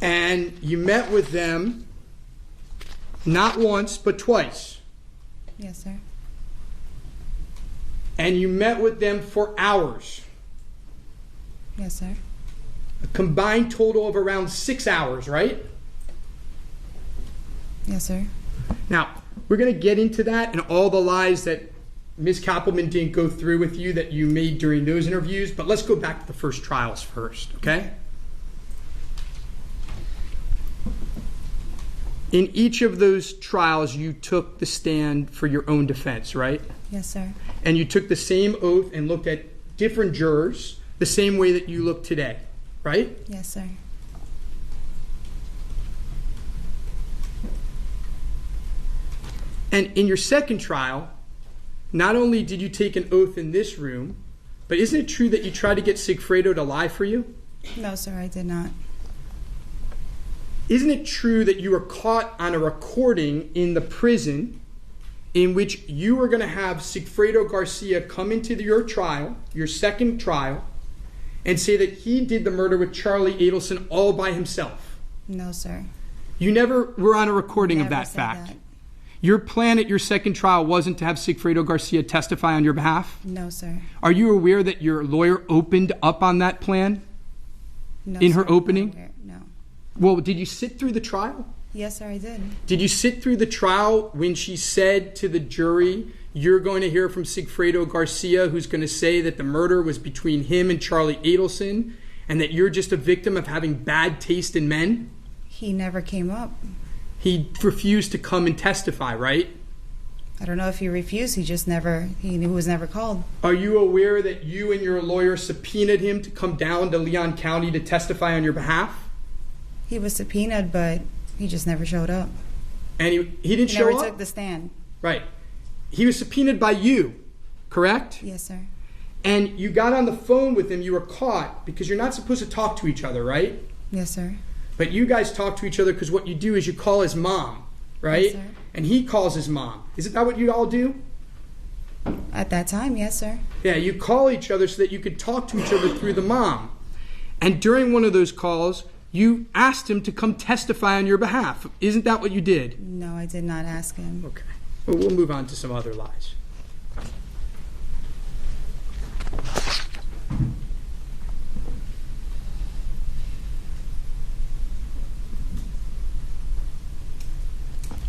And you met with them not once, but twice. Yes, sir. And you met with them for hours. Yes, sir. A combined total of around 6 hours, right? Yes, sir. Now, we're going to get into that and all the lies that Ms. Kappelman didn't go through with you that you made during those interviews, but let's go back to the first trials first, okay? In each of those trials, you took the stand for your own defense, right? Yes, sir. And you took the same oath and looked at different jurors the same way that you look today, right? Yes, sir. And in your second trial, not only did you take an oath in this room, but isn't it true that you tried to get Sigfredo to lie for you? No, sir, I did not. Isn't it true that you were caught on a recording in the prison in which you were going to have Sigfredo Garcia come into your trial, your second trial, and say that he did the murder with Charlie Adelson all by himself? No, sir. You never were on a recording Never of that said fact. that. Your plan at your second trial wasn't to have Sigfredo Garcia testify on your behalf? No, sir. Are you aware that your lawyer opened up on that plan No, in sir, her I'm not opening? aware. No. Well, did you sit through the trial? Yes, sir, I did. Did you sit through the trial when she said to the jury, you're going to hear from Sigfredo Garcia, who's going to say that the murder was between him and Charlie Adelson, and that you're just a victim of having bad taste in men? He never came up. He refused to come and testify, right? I don't know if he refused. He was never called. Are you aware that you and your lawyer subpoenaed him to come down to Leon County to testify on your behalf? He was subpoenaed, but he just never showed up. And he didn't show up? He never took the stand. Right. He was subpoenaed by you, correct? Yes, sir. And you got on the phone with him. You were caught because you're not supposed to talk to each other, right? Yes, sir. But you guys talk to each other because what you do is you call his mom, right? Yes, sir. And he calls his mom. Isn't that what you all do? At that time, yes, sir. Yeah, you call each other so that you could talk to each other through the mom. And during one of those calls, you asked him to come testify on your behalf. Isn't that what you did? No, I did not ask him. Okay. Well, we'll move on to some other lies.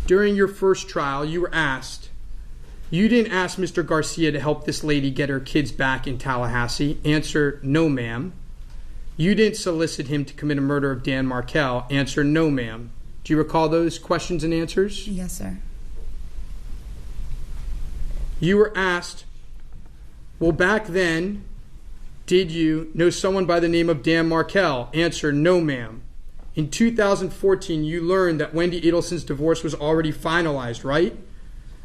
During your first trial, you didn't ask Mr. Garcia to help this lady get her kids back in Tallahassee. Answer, no, ma'am. You didn't solicit him to commit a murder of Dan Markel. Answer, no, ma'am. Do you recall those questions and answers? Yes, sir. You were asked, well, back then, did you know someone by the name of Dan Markel? Answer, no, ma'am. In 2014, you learned that Wendy Adelson's divorce was already finalized, right?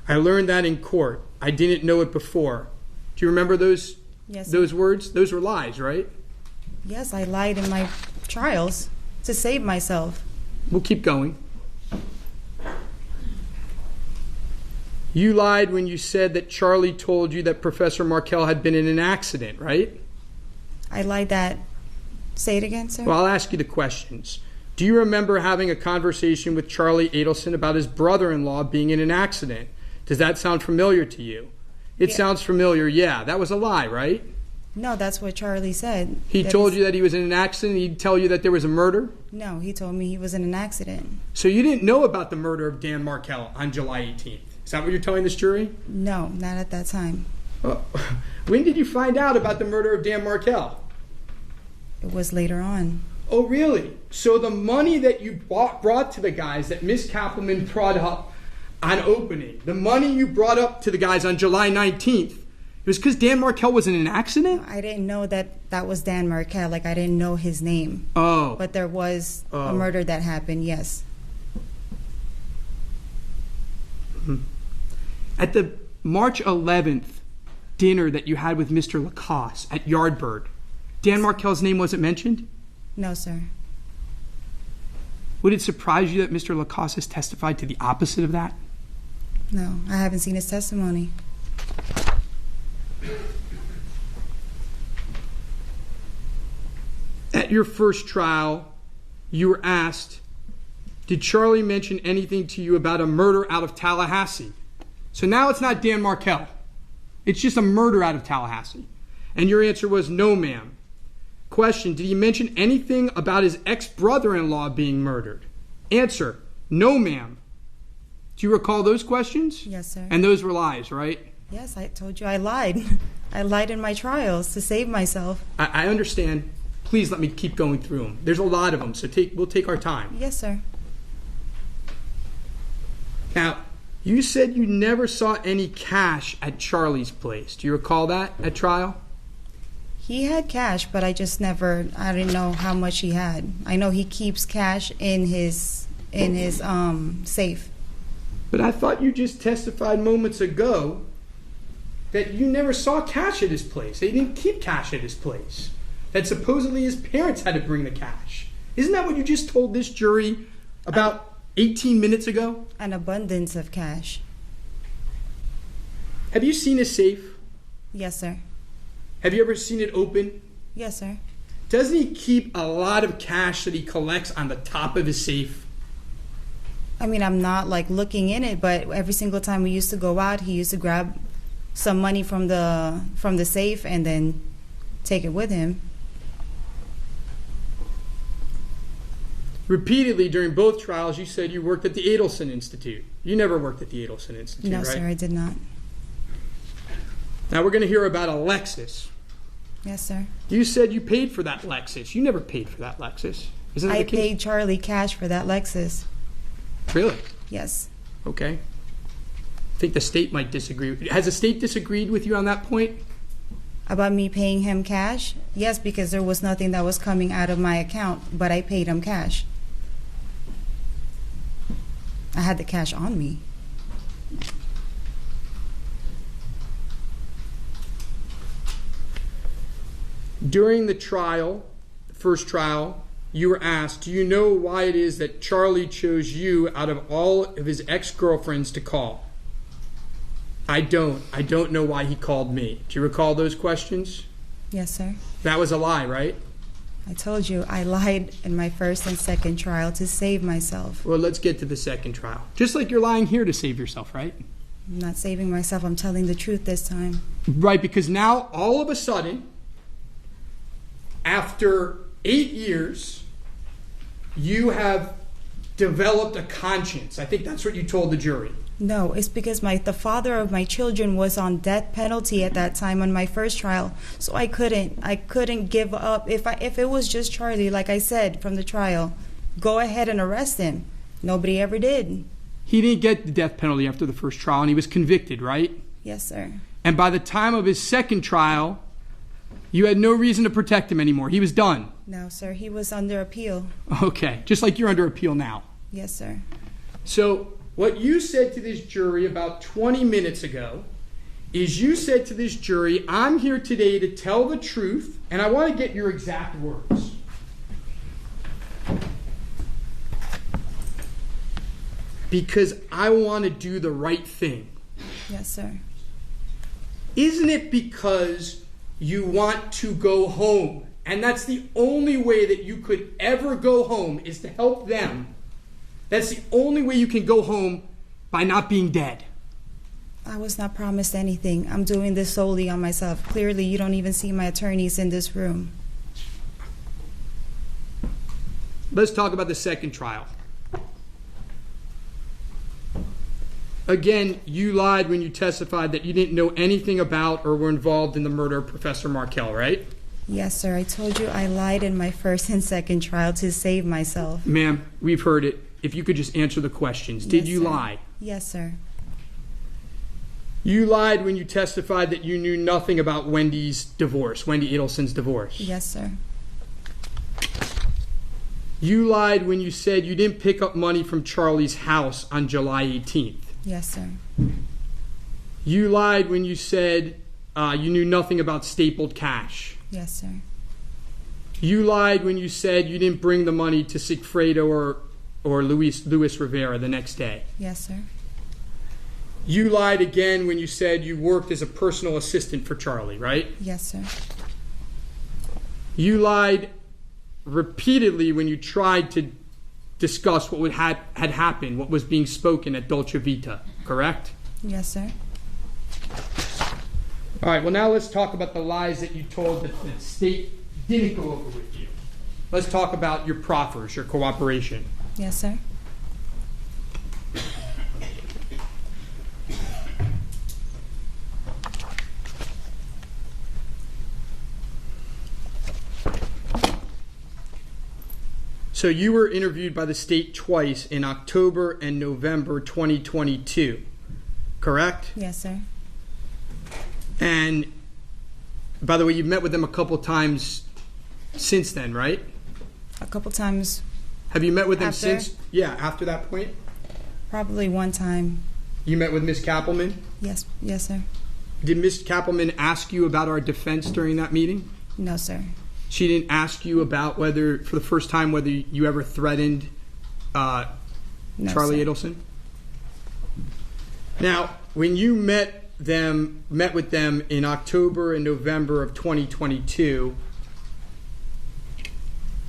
I learned that in court. I didn't know it before. Do you remember those words? Those were lies, right? Yes, I lied in my trials to save myself. We'll keep going. You lied when you said that Charlie told you that Professor Markel had been in an accident, right? I lied that. Say it again, sir. Well, I'll ask you the questions. Do you remember having a conversation with Charlie Adelson about his brother-in-law being in an accident? Does that sound familiar to you? It sounds familiar, yeah. That was a lie, right? No, that's what Charlie said. He told you that he was in an accident? He'd tell you that there was a murder? No, he told me he was in an accident. So you didn't know about the murder of Dan Markel on July 18th? Is that what you're telling this jury? No, not at that time. When did you find out about the murder of Dan Markel? It was later on. Oh, really? So the money that you brought to the guys that Miss Kappelman brought up on opening, the money you brought up to the guys on July 19th, it was because Dan Markel was in an accident? I didn't know that was Dan Markel. Like, I didn't know his name. Oh. But there was a murder that happened, yes. At the March 11th dinner that you had with Mr. Lacoste at Yardbird, Dan Markel's name wasn't mentioned? No, sir. Would it surprise you that Mr. Lacoste has testified to the opposite of that? No, I haven't seen his testimony. At your first trial, you were asked, did Charlie mention anything to you about a murder out of Tallahassee? So now it's not Dan Markel. It's just a murder out of Tallahassee. And your answer was no, ma'am. Question, did he mention anything about his ex-brother-in-law being murdered? Answer, no, ma'am. Do you recall those questions? Yes, sir. And those were lies, right? Yes, I told you I lied. I lied in my trials to save myself. I understand. Please let me keep going through them. There's a lot of them, so we'll take our time. Yes, sir. Now, you said you never saw any cash at Charlie's place. Do you recall that at trial? He had cash, but I didn't know how much he had. I know he keeps cash in his safe. But I thought you just testified moments ago that you never saw cash at his place. They didn't keep cash at his place. That supposedly his parents had to bring the cash. Isn't that what you just told this jury about 18 minutes ago? An abundance of cash. Have you seen his safe? Yes, sir. Have you ever seen it open? Yes, sir. Doesn't he keep a lot of cash that he collects on the top of his safe? I mean, I'm not like looking in it, but every single time we used to go out, he used to grab some money from the safe and then take it with him. Repeatedly during both trials, you said you worked at the Adelson Institute. You never worked at the Adelson Institute, No, right? sir, I did not. Now we're going to hear about a Lexus. Yes, sir. You said you paid for that Lexus. You never paid for that Lexus. Isn't that I the case? paid Charlie cash for that Lexus. Really? Yes. Okay. I think the state might disagree. Has the state disagreed with you on that point? About me paying him cash? Yes, because there was nothing that was coming out of my account, but I paid him cash. I had the cash on me. During the trial, first trial, you were asked, do you know why it is that Charlie chose you out of all of his ex-girlfriends to call? I don't know why he called me. Do you recall those questions? Yes, sir. That was a lie, right? I told you I lied in my first and second trial to save myself. Well, let's get to the second trial. Just like you're lying here to save yourself, right? I'm not saving myself. I'm telling the truth this time. Right, because now, all of a sudden, after 8 years, you have developed a conscience. I think that's what you told the jury. No, it's because the father of my children was on death penalty at that time on my first trial, so I couldn't give up. If it was just Charlie, like I said from the trial, go ahead and arrest him. Nobody ever did. He didn't get the death penalty after the first trial, and he was convicted, right? Yes, sir. And by the time of his second trial, you had no reason to protect him anymore. He was done. No, sir. He was under appeal. Okay, just like you're under appeal now. Yes, sir. So what you said to this jury about 20 minutes ago is you said to this jury, I'm here today to tell the truth, and I want to get your exact words. Because I want to do the right thing. Yes, sir. Isn't it because you want to go home? And that's the only way that you could ever go home is to help them. That's the only way you can go home by not being dead. I was not promised anything. I'm doing this solely on myself. Clearly, you don't even see my attorneys in this room. Let's talk about the second trial. Again, you lied when you testified that you didn't know anything about or were involved in the murder of Professor Markell, right? Yes, sir. I told you I lied in my first and second trial to save myself. Ma'am, we've heard it. If you could just answer the questions. Did you lie? Yes, sir. You lied when you testified that you knew nothing about Wendy's divorce, Wendy Adelson's divorce. Yes, sir. You lied when you said you didn't pick up money from Charlie's house on July 18th. Yes, sir. You lied when you said you knew nothing about stapled cash. Yes, sir. You lied when you said you didn't bring the money to Sigfredo or Luis Rivera the next day. Yes, sir. You lied again when you said you worked as a personal assistant for Charlie, right? Yes, sir. You lied repeatedly when you tried to discuss what had happened, what was being spoken at Dolce Vita, correct? Yes, sir. All right, well, now let's talk about the lies that you told that the state didn't go over with you. Let's talk about your proffers, your cooperation. Yes, sir. So you were interviewed by the state twice in October and November 2022, correct? Yes, sir. And by the way, you've met with them a couple times since then, right? A couple times. Have you met with them After? since? Yeah, after that point? Probably one time. You met with Ms. Kappelman? Yes, sir. Did Ms. Kappelman ask you about our defense during that meeting? No, sir. She didn't ask you about whether, for the first time, whether you ever threatened No, Charlie sir. Adelson? Now, when you met with them in October and November of 2022,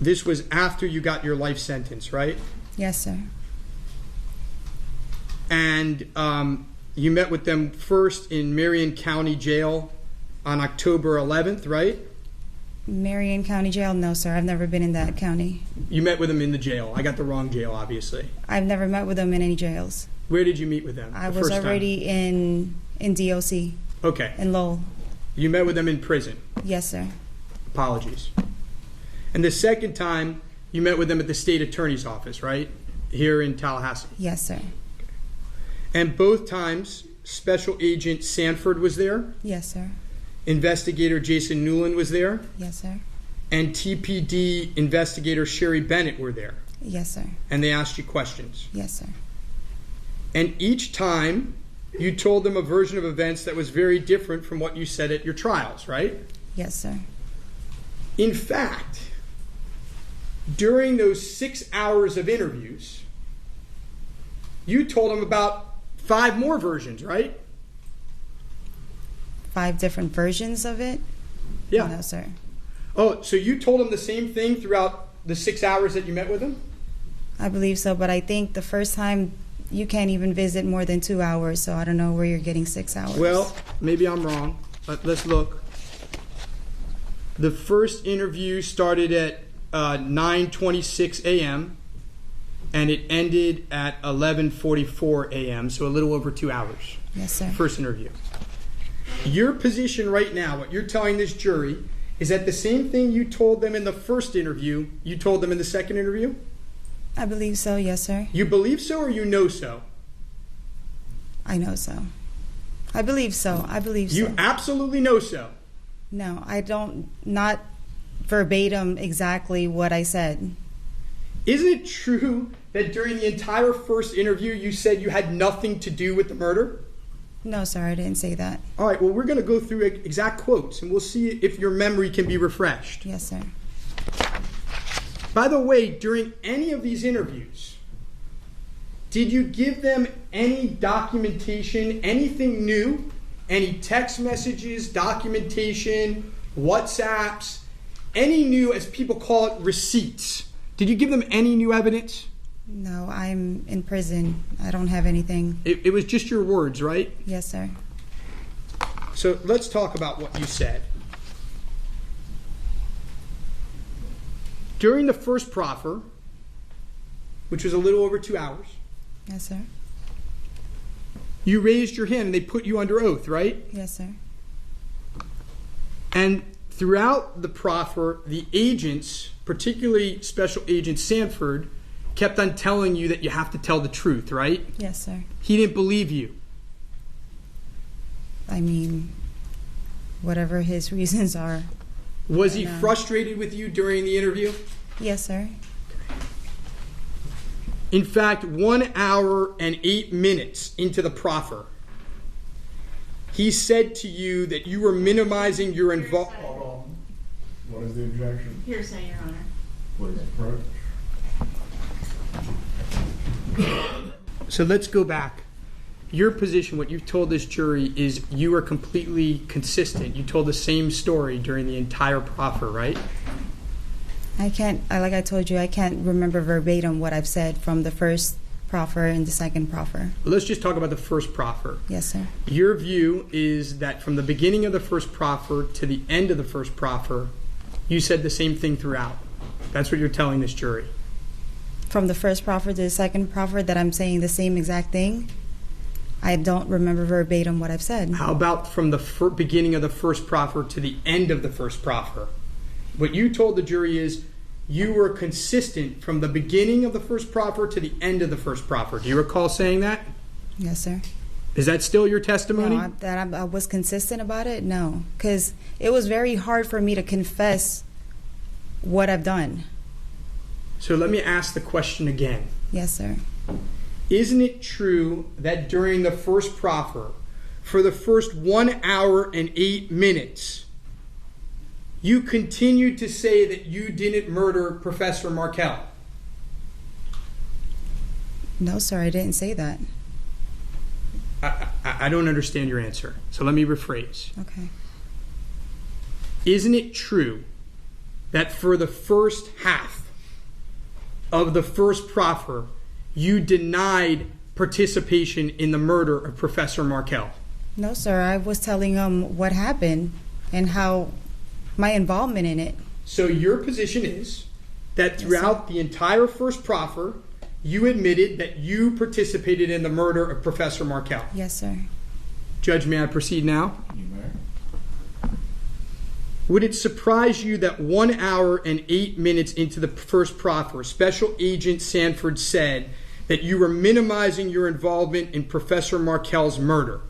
this was after you got your life sentence, right? Yes, sir. And you met with them first in Marion County Jail on October 11th, right? Marion County Jail? No, sir. I've never been in that county. You met with them in the jail. I got the wrong jail, obviously. I've never met with them in any jails. Where did you meet with them? I the was first already in DOC. Okay. In Lowell. You met with them in prison. Yes, sir. Apologies. And the second time, you met with them at the state attorney's office, right? Here in Tallahassee. Yes, sir. And both times, Special Agent Sanford was there. Yes, sir. Investigator Jason Newland was there. Yes, sir. And TPD Investigator Sherry Bennett were there. Yes, sir. And they asked you questions. Yes, sir. And each time you told them a version of events that was very different from what you said at your trials, right? Yes, sir. In fact, during those 6 hours of interviews, you told them about 5 more versions, right? 5 different versions of it? Yeah. No, sir. Oh, so you told them the same thing throughout the 6 hours that you met with them? I believe so, but I think the first time you can't even visit more than 2 hours, so I don't know where you're getting 6 hours. Well, maybe I'm wrong, but let's look. The first interview started at 9:26 a.m. and it ended at 11:44 a.m., so a little over 2 hours. Yes, sir. First interview. Your position right now, what you're telling this jury, is that the same thing you told them in the first interview, you told them in the second interview? I believe so, yes, sir. You believe so or you know so? I know so. I believe so. I believe so. You absolutely know so? No, I don't, not verbatim exactly what I said. Isn't it true that during the entire first interview you said you had nothing to do with the murder? No, sir, I didn't say that. All right, well, we're going to go through exact quotes, and we'll see if your memory can be refreshed. Yes, sir. By the way, during any of these interviews, did you give them any documentation, anything new? Any text messages, documentation, WhatsApps, any new, as people call it, receipts? Did you give them any new evidence? No, I'm in prison. I don't have anything. It was just your words, right? Yes, sir. So let's talk about what you said. During the first proffer, which was a little over 2 hours, Yes, sir. you raised your hand and they put you under oath, right? Yes, sir. And throughout the proffer, the agents, particularly Special Agent Sanford, kept on telling you that you have to tell the truth, right? Yes, sir. He didn't believe you. I mean, whatever his reasons are. Was he frustrated with you during the interview? Yes, sir. In fact, 1 hour and 8 minutes into the proffer, he said to you that you were minimizing your involvement. Hold on. What is the objection? Hearsay, Your Honor. Please approach. So let's go back. Your position, what you've told this jury, is you are completely consistent. You told the same story during the entire proffer, right? I can't, like I told you, I can't remember verbatim what I've said from the first proffer and the second proffer. Let's just talk about the first proffer. Yes, sir. Your view is that from the beginning of the first proffer to the end of the first proffer, you said the same thing throughout. That's what you're telling this jury. From the first proffer to the second proffer, that I'm saying the same exact thing? I don't remember verbatim what I've said. How about from the beginning of the first proffer to the end of the first proffer? What you told the jury is you were consistent from the beginning of the first proffer to the end of the first proffer. Do you recall saying that? Yes, sir. Is that still your testimony? No, I was consistent about it? No. Because it was very hard for me to confess what I've done. So let me ask the question again. Yes, sir. Isn't it true that during the first proffer, for the first 1 hour and 8 minutes, you continued to say that you didn't murder Professor Markell? No, sir, I didn't say that. I don't understand your answer, so let me rephrase. Okay. Isn't it true that for the first half of the first proffer, you denied participation in the murder of Professor Markell? No, sir, I was telling him what happened and how my involvement in it. So your position is that throughout the entire first proffer, you admitted that you participated in the murder of Professor Markell? Yes, sir. Judge, may I proceed now? You may. Would it surprise you that 1 hour and 8 minutes into the first proffer, Special Agent Sanford said that you were minimizing your involvement in Professor Markell's murder?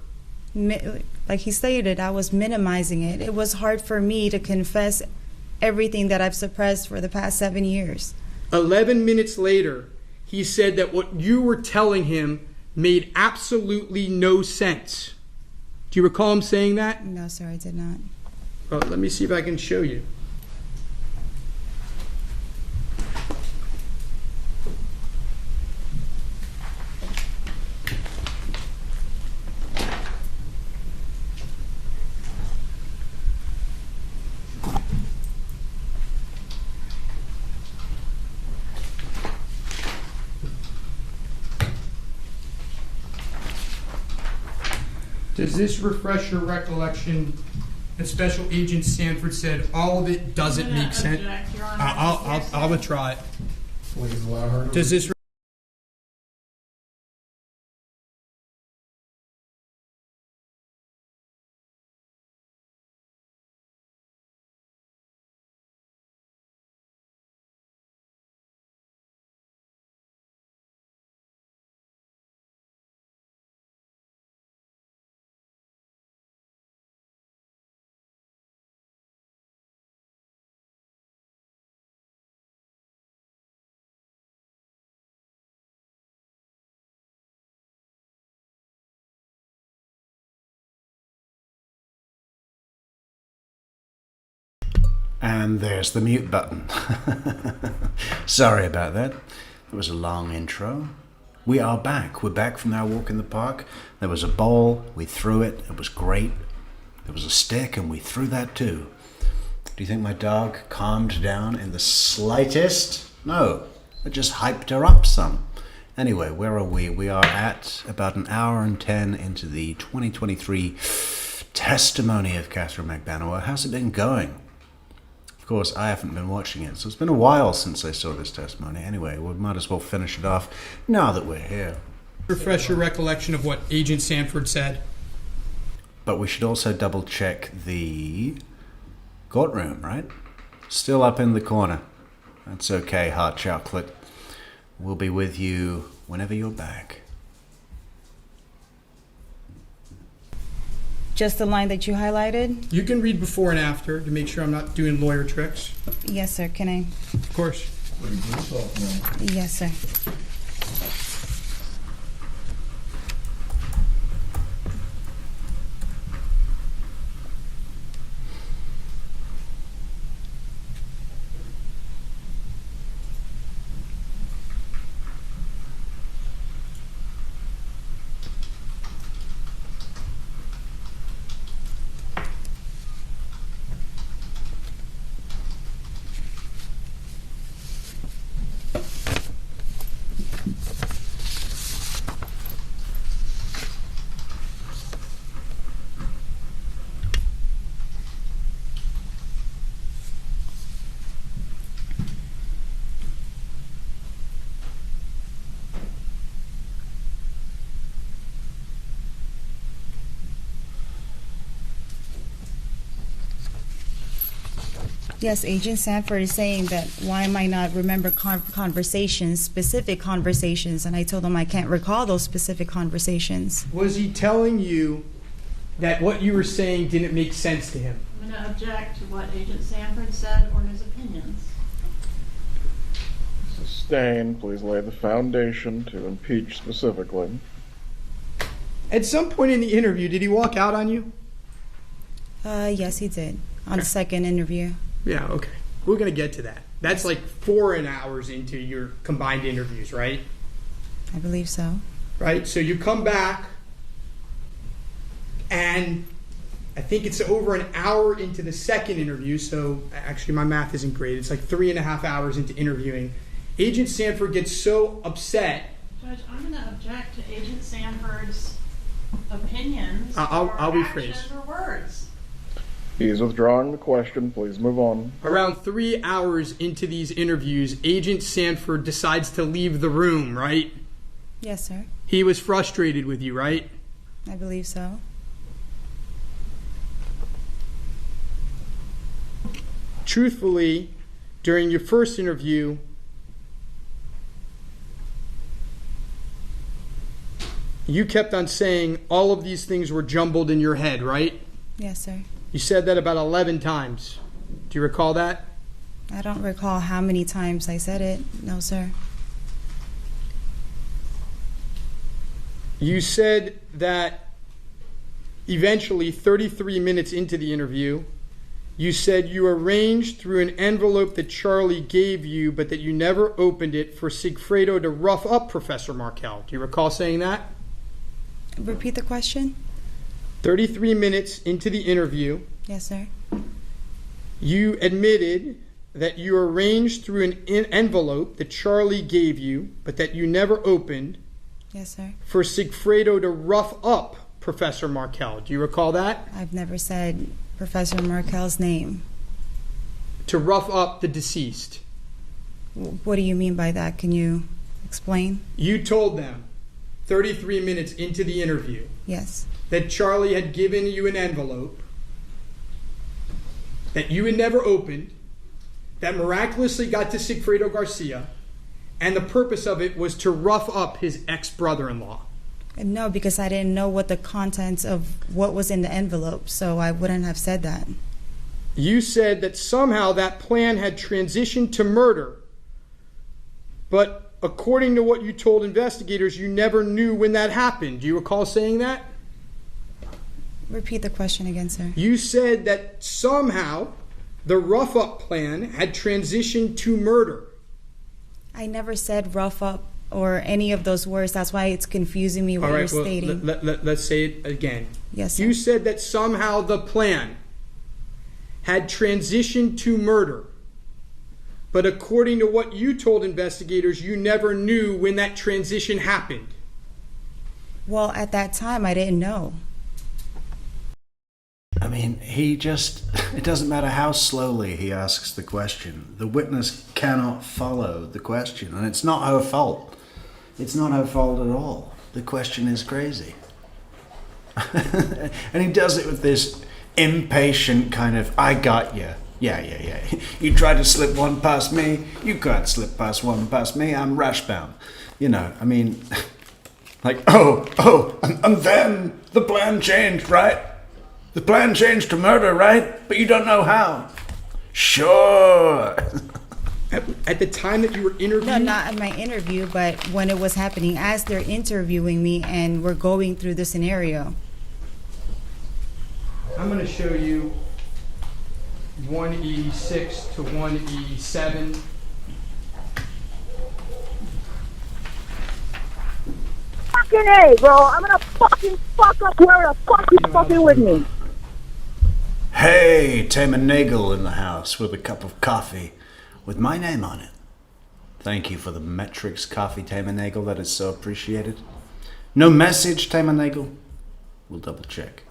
like he stated, I was minimizing it. It was hard for me to confess everything that I've suppressed for the past 7 years. 11 minutes later, he said that what you were telling him made absolutely no sense. Do you recall him saying that? No, sir, I did not. Well, let me see if I can show you. Does this refresh your recollection that Special Agent Sanford said all of it doesn't make sense? I'll withdraw it. Please allow her to. Does this And there's the mute button. Sorry about that. It was a long intro. We are back. We're back from our walk in the park. There was a ball. We threw it. It was great. There was a stick, and we threw that too. Do you think my dog calmed down in the slightest? No. It just hyped her up some. Anyway, where are we? We are at about an hour and 10 into the 2023 testimony of Katherine Magban. How's it been going? Of course, I haven't been watching it, so it's been a while since I saw this testimony. Anyway, we might as well finish it off now that we're here. refresh your recollection of what Agent Sanford said? But we should also double check the courtroom, right? Still up in the corner. That's okay, hot chocolate. We'll be with you whenever you're back. Just the line that you highlighted? You can read before and after to make sure I'm not doing lawyer tricks. Yes, sir. Can I? Of course. Yes, sir. Yes, Agent Sanford is saying that why am I not remember conversations, specific conversations, and I told him I can't recall those specific conversations. Was he telling you that what you were saying didn't make sense to him? I'm going to object to what Agent Sanford said or his opinions. Sustained. Please lay the foundation to impeach specifically. At some point in the interview, did he walk out on you? Yes, he did. On the second interview. Yeah, okay. We're going to get to that. That's like 4 hours into your combined interviews, right? I believe so. Right? So you come back, and I think it's over an hour into the second interview, so actually my math isn't great. It's like 3.5 hours into interviewing. Agent Sanford gets so upset. Judge, I'm going to object to Agent Sanford's opinions I'll or rephrase. actions or words. He's withdrawing the question. Please move on. Around 3 hours into these interviews, Agent Sanford decides to leave the room, right? Yes, sir. He was frustrated with you, right? I believe so. Truthfully, during your first interview, You kept on saying all of these things were jumbled in your head, right? Yes, sir. You said that about 11 times. Do you recall that? I don't recall how many times I said it. No, sir. You said that eventually, 33 minutes into the interview, you said you arranged through an envelope that Charlie gave you, but that you never opened it for Sigfredo to rough up Professor Markel. Do you recall saying that? Repeat the question. 33 minutes into the interview, Yes, sir. you admitted that you arranged through an envelope that Charlie gave you, but that you never opened, Yes, sir. for Sigfredo to rough up Professor Markel. Do you recall that? I've never said Professor Markel's name. To rough up the deceased. What do you mean by that? Can you explain? You told them 33 minutes into the interview Yes. that Charlie had given you an envelope that you had never opened, that miraculously got to Sigfredo Garcia, and the purpose of it was to rough up his ex-brother-in-law. No, because I didn't know what the contents of what was in the envelope, so I wouldn't have said that. You said that somehow that plan had transitioned to murder, but according to what you told investigators, you never knew when that happened. Do you recall saying that? Repeat the question again, sir. You said that somehow the rough-up plan had transitioned to murder. I never said rough up or any of those words. That's why it's confusing me what All you're right, well, stating. let's say it again. Yes, sir. You said that somehow the plan had transitioned to murder. But according to what you told investigators, you never knew when that transition happened. Well, at that time, I didn't know. I mean, it doesn't matter how slowly he asks the question. The witness cannot follow the question, and it's not her fault. It's not her fault at all. The question is crazy. And he does it with this impatient kind of, I got you. Yeah. You try to slip one past me, you can't slip past one past me, I'm rash-bound. You know, I mean, like, and then the plan changed, right? The plan changed to murder, right? But you don't know how. Sure. At the time that you were interviewing? No, not at my interview, but when it was happening, as they're interviewing me and we're going through the scenario. I'm going to show you 186 to 187. Fucking A, bro. I'm gonna fucking fuck up whoever the fuck is fucking with me. Hey, Taman Nagel in the house with a cup of coffee with my name on it. Thank you for the Metrix coffee, Taman Nagel. That is so appreciated. No message, Taman Nagel? We'll double check.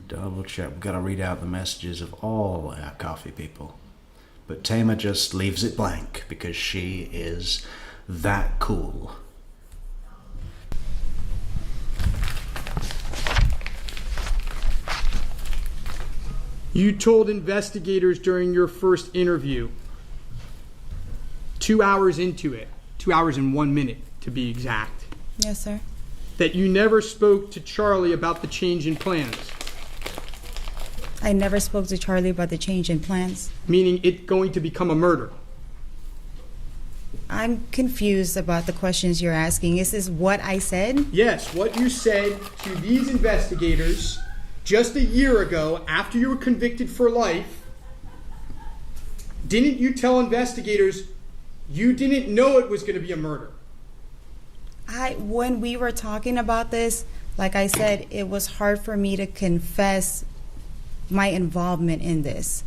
We've got to read out the messages of all our coffee people. But Tama just leaves it blank because she is that cool. You told investigators during your first interview, 2 hours into it, 2 hours and 1 minute to be exact, Yes, sir. that you never spoke to Charlie about the change in plans, I never spoke to Charlie about the change in plans. meaning it going to become a murder. I'm confused about the questions you're asking. Is this what I said? Yes, what you said to these investigators just a year ago after you were convicted for life, didn't you tell investigators you didn't know it was going to be a murder? When we were talking about this, like I said, it was hard for me to confess my involvement in this.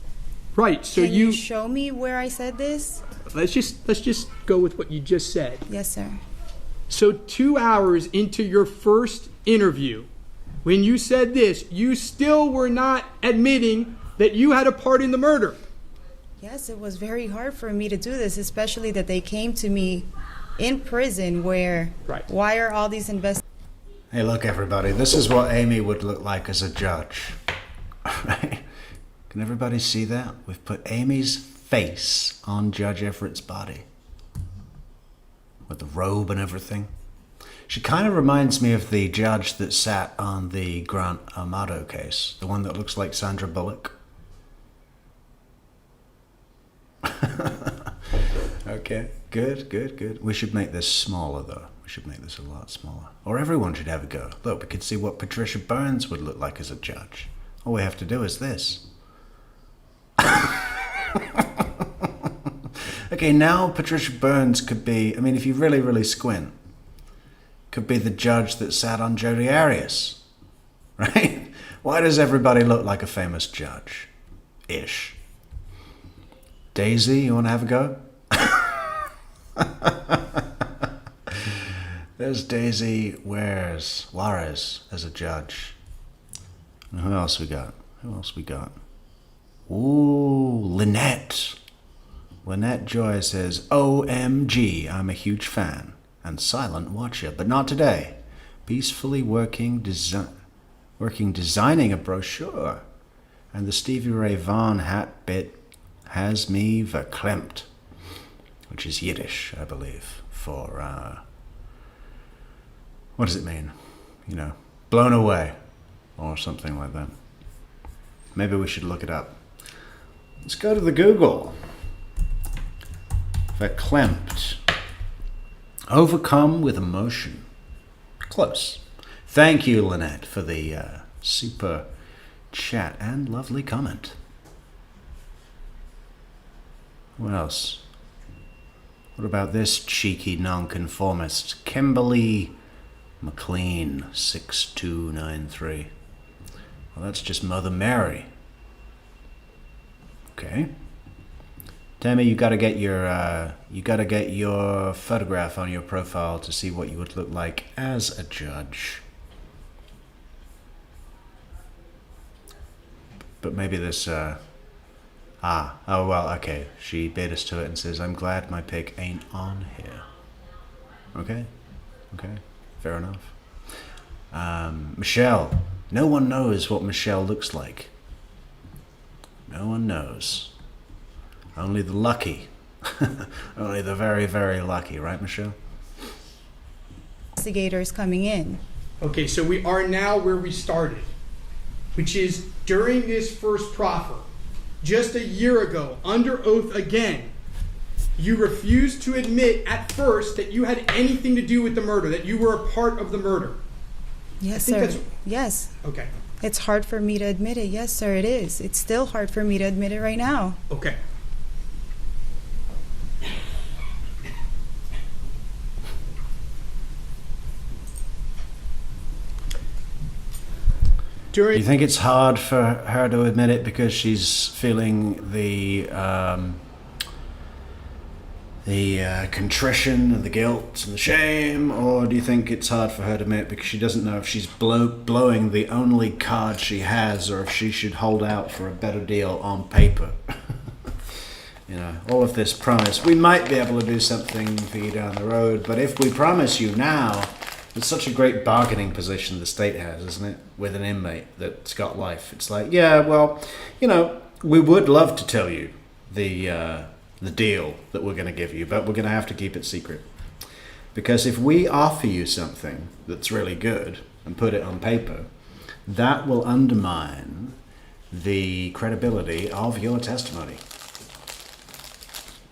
Right, so Can you show me where I said this? let's just go with what you just said. Yes, sir. So 2 hours into your first interview, when you said this, you still were not admitting that you had a part in the murder. Yes, it was very hard for me to do this, especially that they came to me in prison where, why are all these investigators? Hey, look, everybody, this is what Amy would look like as a judge. Right? Can everybody see that? We've put Amy's face on Judge Everett's body with the robe and everything. She kind of reminds me of the judge that sat on the Grant Armato case, the one that looks like Sandra Bullock. Okay, good. We should make this smaller, though. We should make this a lot smaller. Or everyone should have a go. Look, we could see what Patricia Burns would look like as a judge. All we have to do is this. Okay, now Patricia Burns could be, I mean, if you really, really squint, could be the judge that sat on Jodi Arias, right? Why does everybody look like a famous judge? Ish. Daisy, you want to have a go? There's Daisy Juarez as a judge. And who else we got? Ooh, Lynette. Lynette Joy says, OMG, I'm a huge fan and silent watcher, but not today. Peacefully working designing a brochure. And the Stevie Ray Vaughan hat bit has me verklempt, which is Yiddish, I believe, for, what does it mean? You know, blown away, or something like that. Maybe we should look it up. Let's go to the Google. Verklempt. Overcome with emotion. Close. Thank you, Lynette, for the super chat and lovely comment. What else? What about this cheeky nonconformist? Kimberly McLean, 6293. Well, that's just Mother Mary. Okay. Tammy, you gotta get your photograph on your profile to see what you would look like as a judge. But maybe this, oh well, okay. She bait us to it and says, I'm glad my pic ain't on here. Okay, fair enough. Michelle. No one knows what Michelle looks like. No one knows. Only the lucky. Only the very, very lucky, right, Michelle? Investigators coming in. Okay, so we are now where we started, which is during this first proffer, just a year ago, under oath again, you refused to admit at first that you had anything to do with the murder, that you were a part of the murder. Yes, sir. Yes. Okay. It's hard for me to admit it. Yes, sir, it is. It's still hard for me to admit it right now. Okay. You think it's hard for her to admit it because she's feeling the contrition and the guilt and the shame, or do you think it's hard for her to admit because she doesn't know if she's blowing the only card she has, or if she should hold out for a better deal on paper? You know, all of this promise, we might be able to do something for you down the road, but if we promise you now, it's such a great bargaining position the state has, isn't it, with an inmate that's got life. It's like, yeah, well, you know, we would love to tell you the deal that we're going to give you, but we're going to have to keep it secret. Because if we offer you something that's really good and put it on paper, that will undermine the credibility of your testimony.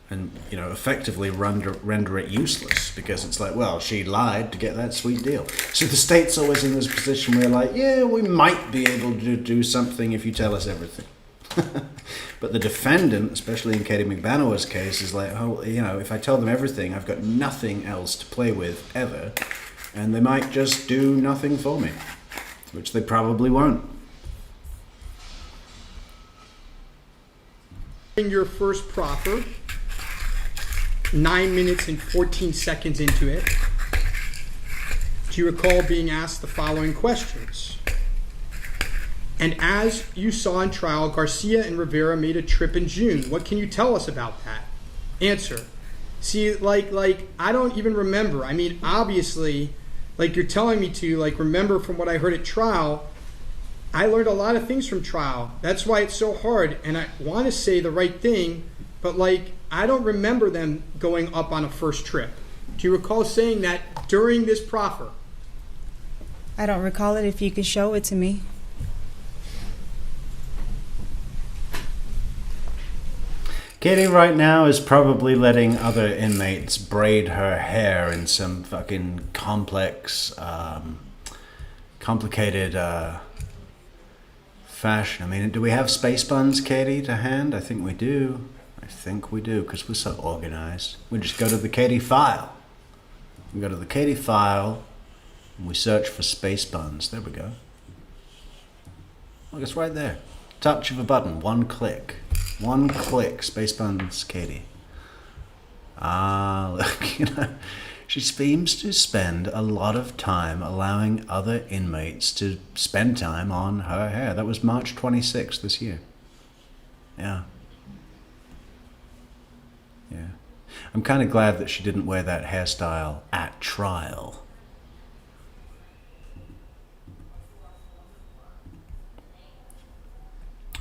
And, you know, effectively render it useless, because it's like, well, she lied to get that sweet deal. So the state's always in this position where, like, yeah, we might be able to do something if you tell us everything. But the defendant, especially in Katie McBanower's case, is like, oh, you know, if I tell them everything, I've got nothing else to play with ever, and they might just do nothing for me, which they probably won't. In your first proffer, 9 minutes and 14 seconds into it, do you recall being asked the following questions? And as you saw in trial, Garcia and Rivera made a trip in June. What can you tell us about that? Answer. See, like I don't even remember. I mean, obviously, like you're telling me to, like, remember from what I heard at trial. I learned a lot of things from trial. That's why it's so hard. And I want to say the right thing, but, like, I don't remember them going up on a first trip. Do you recall saying that during this proffer? I don't recall it. If you could show it to me. Katie right now is probably letting other inmates braid her hair in some fucking complicated fashion. I mean, do we have space buns, Katie, to hand? I think we do. I think we do, because we're so organized. We just go to the Katie file. We go to the Katie file, and we search for space buns. There we go. Look, it's right there. Touch of a button, one click. One click, space buns, Katie. Ah, look, you know, she seems to spend a lot of time allowing other inmates to spend time on her hair. That was March 26th this year. Yeah. Yeah. I'm kind of glad that she didn't wear that hairstyle at trial.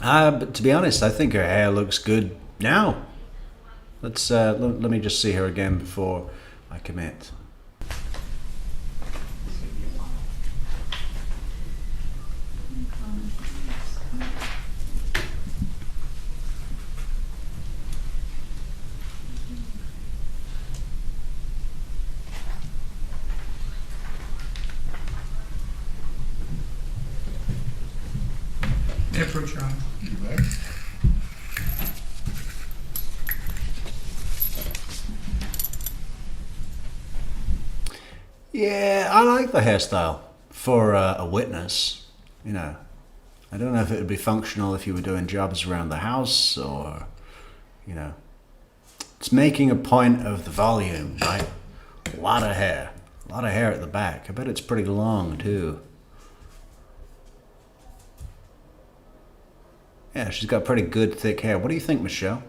But to be honest, I think her hair looks good now. Let's let me just see her again before I commit. Approach your honor. Yeah, I like the hairstyle for a witness. You know, I don't know if it would be functional if you were doing jobs around the house or, you know, it's making a point of the volume, right? A lot of hair at the back. I bet it's pretty long too. Yeah, she's got pretty good thick hair. What do you think, Michelle?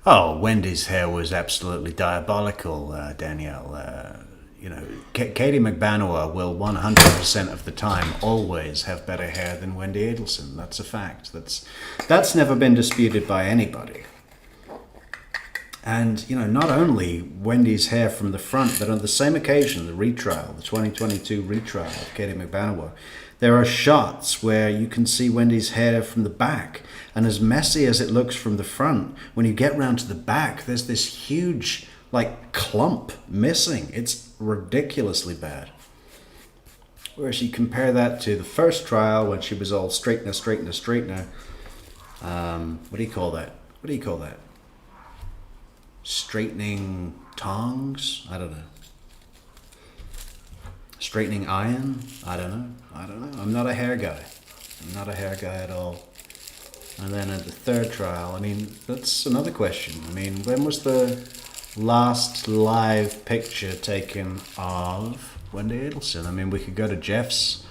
Oh, Wendy's hair was absolutely diabolical, Danielle. You know, Katie Magban will 100% of the time always have better hair than Wendy Adelson. That's a fact. That's never been disputed by anybody. And, you know, not only Wendy's hair from the front, but on the same occasion, the retrial, the 2022 retrial of Katie Magban, there are shots where you can see Wendy's hair from the back. And as messy as it looks from the front, when you get round to the back, there's this huge, like, clump missing. It's ridiculously bad. Whereas you compare that to the first trial when she was all straightener. What do you call that? Straightening tongs? I don't know. Straightening iron? I don't know. I'm not a hair guy. At all. And then at the third trial, I mean, that's another question. I mean, when was the last live picture taken of Wendy Adelson? I mean, we could go to Jeff's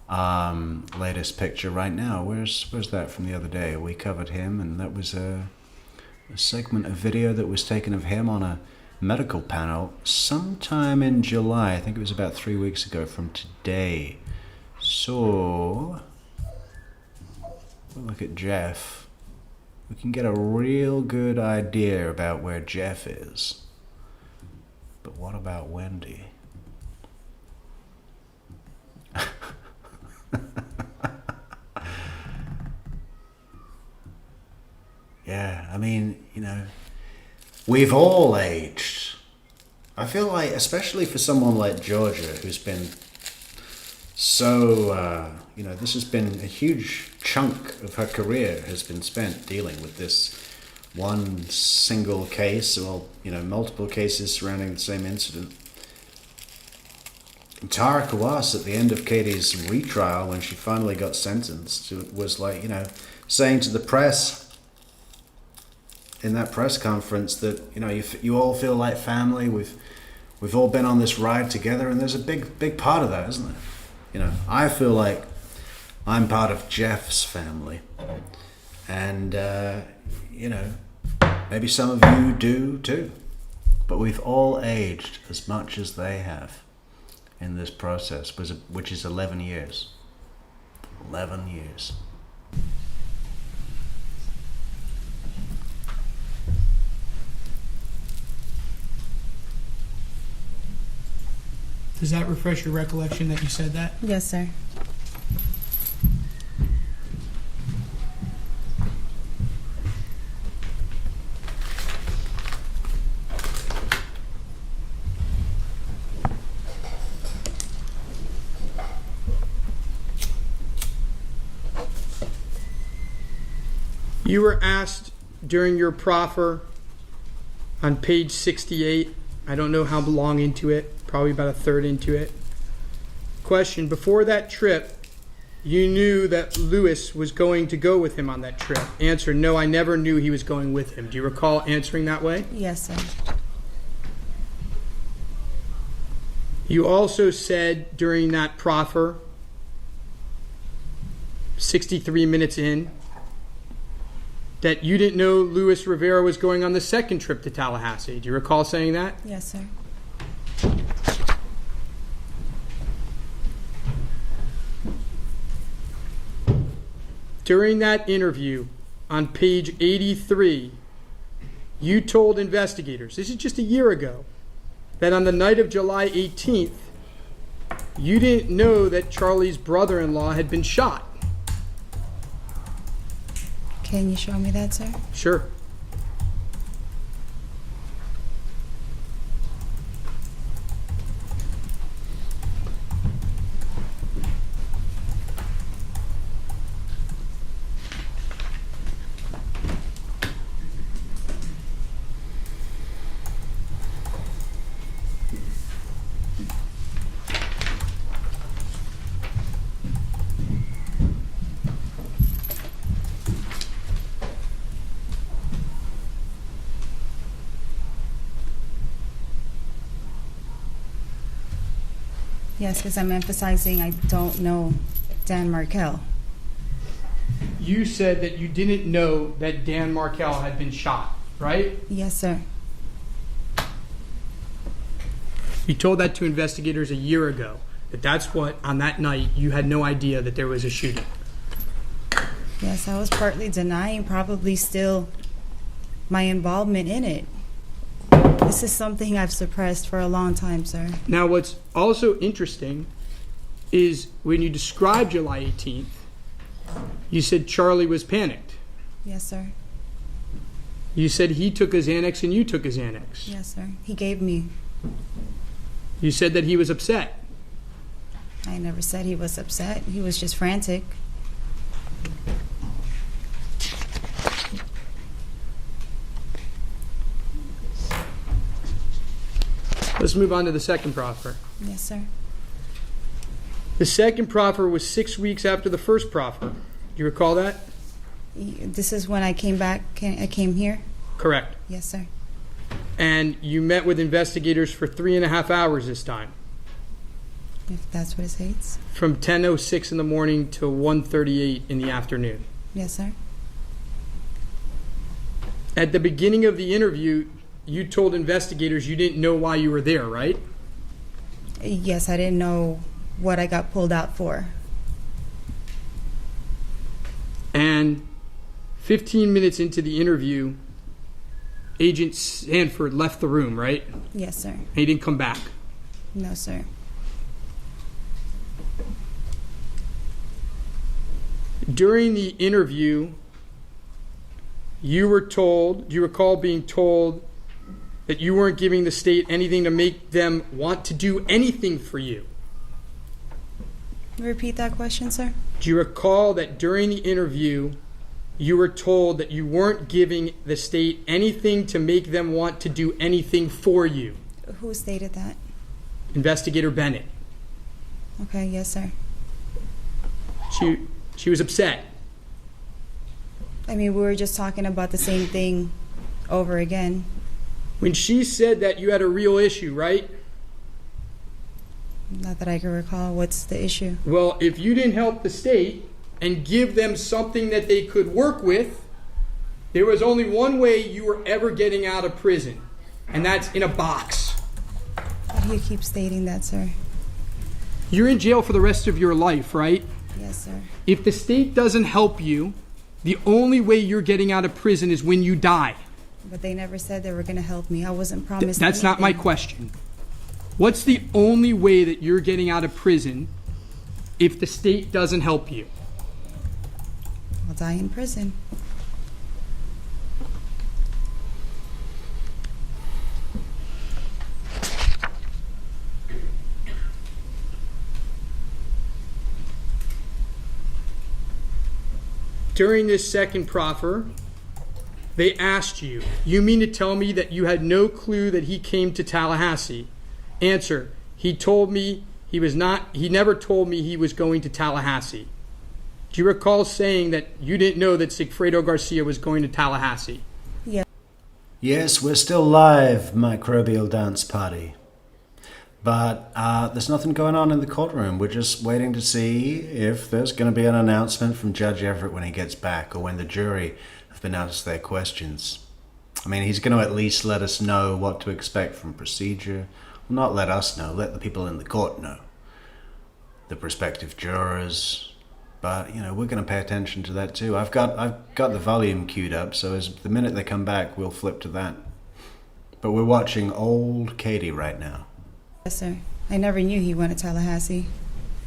latest picture right now. Where's that from the other day? We covered him, and that was a segment of video that was taken of him on a medical panel sometime in July. I think it was about 3 weeks ago from today. So, we'll look at Jeff. We can get a real good idea about where Jeff is. But what about Wendy? Yeah, I mean, you know, we've all aged. I feel like, especially for someone like Georgia, who's been so, you know, this has been a huge chunk of her career has been spent dealing with this one single case, or, you know, multiple cases surrounding the same incident. And Tara Kawas, at the end of Katie's retrial, when she finally got sentenced, was like, you know, saying to the press in that press conference that, you know, you all feel like family. We've all been on this ride together, and there's a big part of that, isn't there? You know, I feel like I'm part of Jeff's family, and you know, maybe some of you do too. But we've all aged as much as they have in this process, which is 11 years. 11 years. Does that refresh your recollection that you said that? Yes, sir. You were asked during your proffer on page 68, I don't know how long into it, probably about a third into it. Question, before that trip, you knew that Lewis was going to go with him on that trip. Answer, no, I never knew he was going with him. Do you recall answering that way? Yes, sir. You also said during that proffer, 63 minutes in, that you didn't know Luis Rivera was going on the second trip to Tallahassee. Do you recall saying that? Yes, sir. During that interview on page 83, you told investigators, this is just a year ago, that on the night of July 18th, you didn't know that Charlie's brother-in-law had been shot. Can you show me that, sir? Sure. Yes, because I'm emphasizing I don't know Dan Markel. You said that you didn't know that Dan Markel had been shot, right? Yes, sir. You told that to investigators a year ago, that's what, on that night, you had no idea that there was a shooting. Yes, I was partly denying probably still my involvement in it. This is something I've suppressed for a long time, sir. Now, what's also interesting is when you described July 18th, you said Charlie was panicked. Yes, sir. You said he took his Xanax and you took his Xanax. Yes, sir. He gave me. You said that he was upset. I never said he was upset. He was just frantic. Let's move on to the second proffer. Yes, sir. The second proffer was 6 weeks after the first proffer. Do you recall that? This is when I came back. I came here? Correct. Yes, sir. And you met with investigators for 3.5 hours this time. If that's what it states. From 10:06 in the morning to 1:38 in the afternoon. Yes, sir. At the beginning of the interview, you told investigators you didn't know why you were there, right? Yes, I didn't know what I got pulled out for. And 15 minutes into the interview, Agent Sanford left the room, right? Yes, sir. He didn't come back. No, sir. During the interview, you recall being told that you weren't giving the state anything to make them want to do anything for you. Repeat that question, sir. Do you recall that during the interview, you were told that you weren't giving the state anything to make them want to do anything for you? Who stated that? Investigator Bennett. Okay, yes, sir. She was upset. I mean, we were just talking about the same thing over again. When she said that you had a real issue, right? Not that I can recall. What's the issue? Well, if you didn't help the state and give them something that they could work with, there was only one way you were ever getting out of prison. and that's in a box. Why do you keep stating that, sir? You're in jail for the rest of your life, right? Yes, sir. If the state doesn't help you, the only way you're getting out of prison is when you die. But they never said they were going to help me. I wasn't promised That's not my anything. question. What's the only way that you're getting out of prison if the state doesn't help you? I'll die in prison. During this second proffer, they asked you, you mean to tell me that you had no clue that he came to Tallahassee? Answer, he never told me he was going to Tallahassee. Do you recall saying that you didn't know that Sigfredo Garcia was going to Tallahassee? Yeah. Yes, we're still live, microbial dance party. But there's nothing going on in the courtroom. We're just waiting to see if there's going to be an announcement from Judge Everett when he gets back, or when the jury have been asked their questions. I mean, he's going to at least let us know what to expect from procedure. Well, not let us know, let the people in the court know. The prospective jurors. But, you know, we're going to pay attention to that too. I've got the volume queued up, so as the minute they come back, we'll flip to that. But we're watching old Katie right now. Yes, sir. I never knew he went to Tallahassee.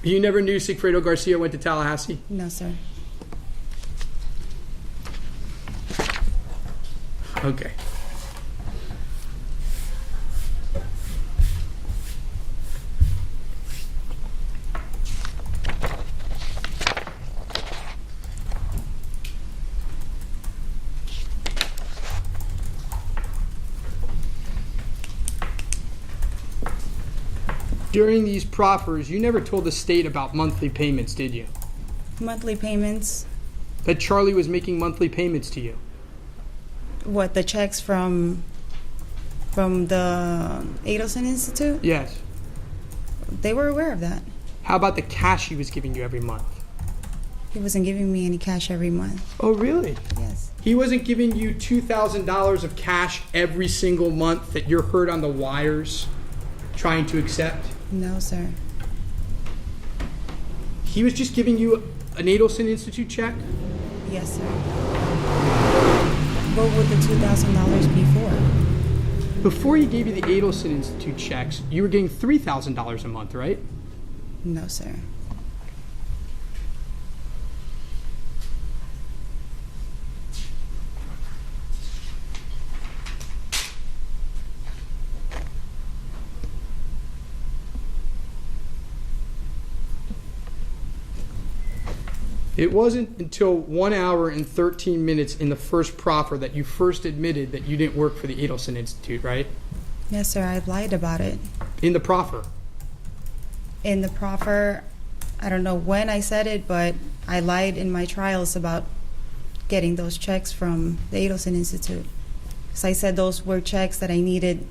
You never knew Sigfredo Garcia went to Tallahassee? No, sir. Okay. During these proffers, you never told the state about monthly payments, did you? Monthly payments? That Charlie was making monthly payments to you? What, the checks from the Adelson Institute? Yes. They were aware of that. How about the cash he was giving you every month? He wasn't giving me any cash every month. Oh, really? Yes. He wasn't giving you $2,000 of cash every single month that you're heard on the wires trying to accept? No, sir. He was just giving you an Adelson Institute check? Yes, sir. What would the $2,000 be for? Before he gave you the Adelson Institute checks, you were getting $3,000 a month, right? No, sir. It wasn't until 1 hour and 13 minutes in the first proffer that you first admitted that you didn't work for the Adelson Institute, right? Yes, sir. I lied about it. In the proffer? In the proffer, I don't know when I said it, but I lied in my trials about getting those checks from the Adelson Institute. Because I said those were checks that I needed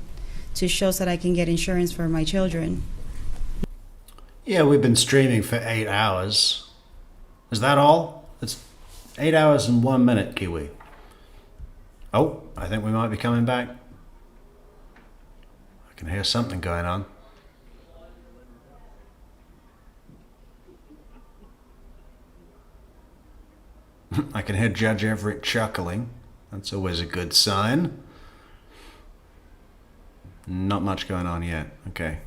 to show so that I can get insurance for my children. Yeah, we've been streaming for 8 hours. Is that all? It's 8 hours and 1 minute, Kiwi. Oh, I think we might be coming back. I can hear something going on. I can hear Judge Everett chuckling. That's always a good sign. Not much going on yet. Okay.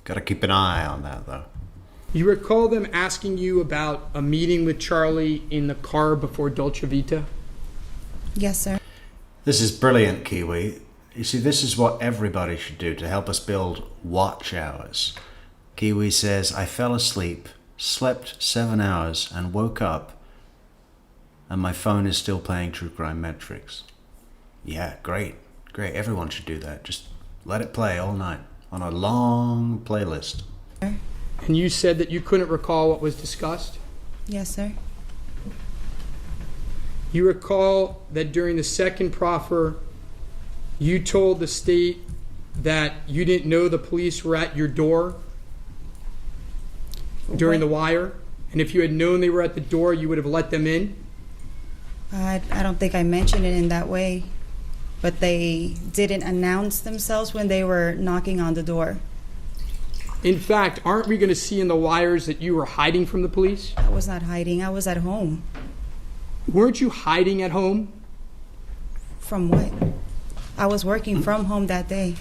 Got to keep an eye on that, though. You recall them asking you about a meeting with Charlie in the car before Dolce Vita? Yes, sir. This is brilliant, Kiwi. You see, this is what everybody should do to help us build watch hours. Kiwi says, I fell asleep, slept 7 hours, and woke up, and my phone is still playing True Crime Metrix. Yeah, great. Great. Everyone should do that. Just let it play all night on a long playlist. And you said that you couldn't recall what was discussed? Yes, sir. You recall that during the second proffer, you told the state that you didn't know the police were at your door during the wire? And if you had known they were at the door, you would have let them in? I don't think I mentioned it in that way. but they didn't announce themselves when they were knocking on the door. In fact, aren't we going to see in the wires that you were hiding from the police? I was not hiding. I was at home. Weren't you hiding at home? From what? I was working from home that day.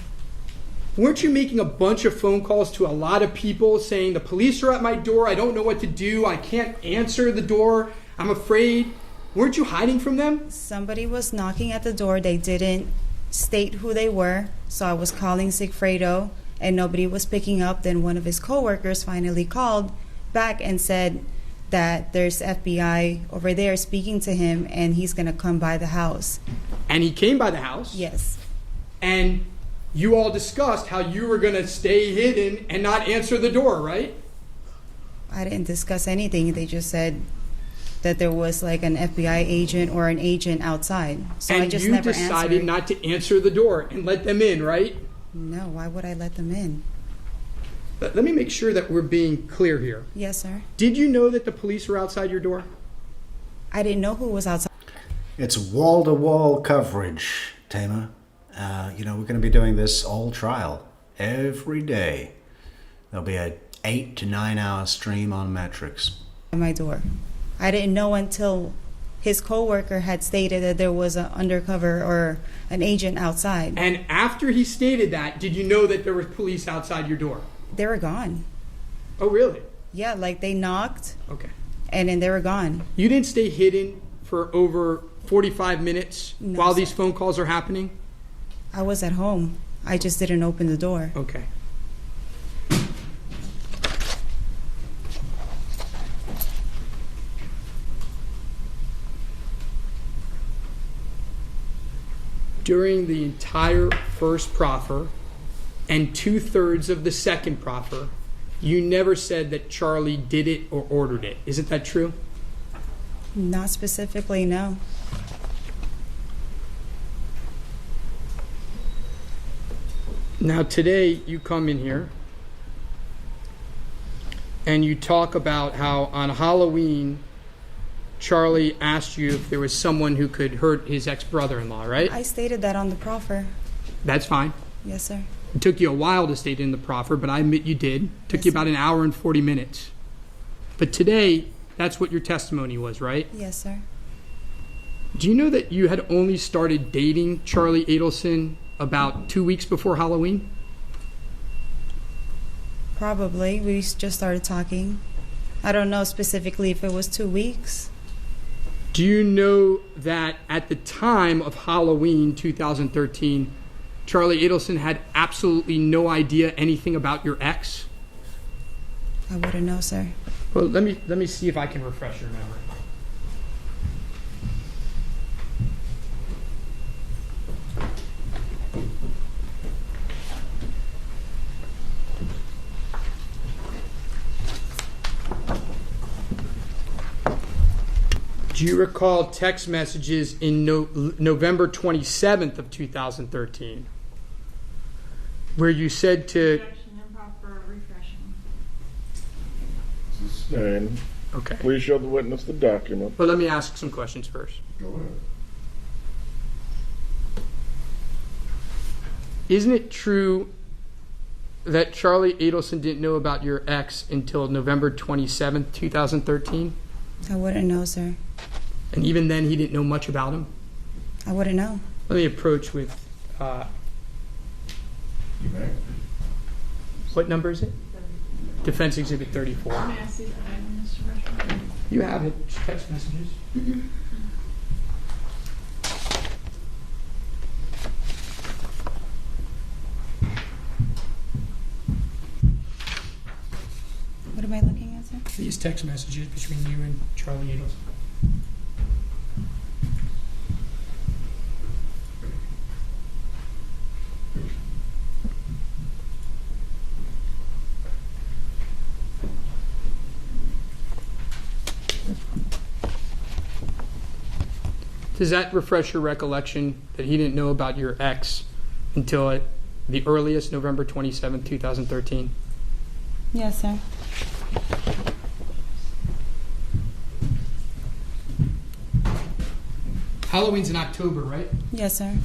Weren't you making a bunch of phone calls to a lot of people saying, the police are at my door, I don't know what to do, I can't answer the door, I'm afraid? Weren't you hiding from them? Somebody was knocking at the door. They didn't state who they were, so I was calling Sigfredo, and nobody was picking up. Then one of his coworkers finally called back and said that there's FBI over there speaking to him, and he's going to come by the house. And he came by the house? Yes. And you all discussed how you were going to stay hidden and not answer the door, right? I didn't discuss anything. They just said that there was like an FBI agent or an agent outside. So and I just you never decided answered. not to answer the door and let them in, right? No, why would I let them in? But let me make sure that we're being clear here. Yes, sir. Did you know that the police were outside your door? I didn't know who was outside. It's wall-to-wall coverage, Tamer. We're going to be doing this all trial every day. There'll be a 8 to 9 hour stream on Metrix. At my door. I didn't know until his coworker had stated that there was an undercover or an agent outside. And after he stated that, did you know that there was police outside your door? They were gone. Oh, really? Yeah, like they knocked. Okay. And then they were gone. You didn't stay hidden for over 45 minutes while sir. these phone calls are happening? I was at home. I just didn't open the door. Okay. During the entire first proffer and 2/3 of the second proffer, you never said that Charlie did it or ordered it. Isn't that true? Not specifically, no. Now today you come in here and you talk about how on Halloween Charlie asked you if there was someone who could hurt his ex-brother-in-law, right? I stated that on the proffer. That's fine. Yes, sir. It took you a while to state it in the proffer, but I admit you did. It took Yes, you sir. about an hour and 40 minutes. But today, that's what your testimony was, right? Yes, sir. Do you know that you had only started dating Charlie Adelson about 2 weeks before Halloween? Probably. We just started talking. I don't know specifically if it was 2 weeks. Do you know that at the time of Halloween 2013, Charlie Adelson had absolutely no idea anything about your ex? I wouldn't know, sir. Well, let me see if I can refresh your memory. Do you recall text messages in November 27th of 2013 where you said to... Sustained. Okay. Please show the witness the document. Well, let me ask some questions first. Go ahead. Isn't it true that Charlie Adelson didn't know about your ex until November 27th, 2013? I wouldn't know, sir. And even then, he didn't know much about him? I wouldn't know. Let me approach with... You may. What number is it? Defense Exhibit 34. May I see the item, Mr. Rushmore? You have it. Text messages. What am I looking at, sir? These text messages between you and Charlie Adelson. Does that refresh your recollection that he didn't know about your ex until at the earliest, November 27th, 2013? Yes, sir. Halloween's in October, right? Yes, sir.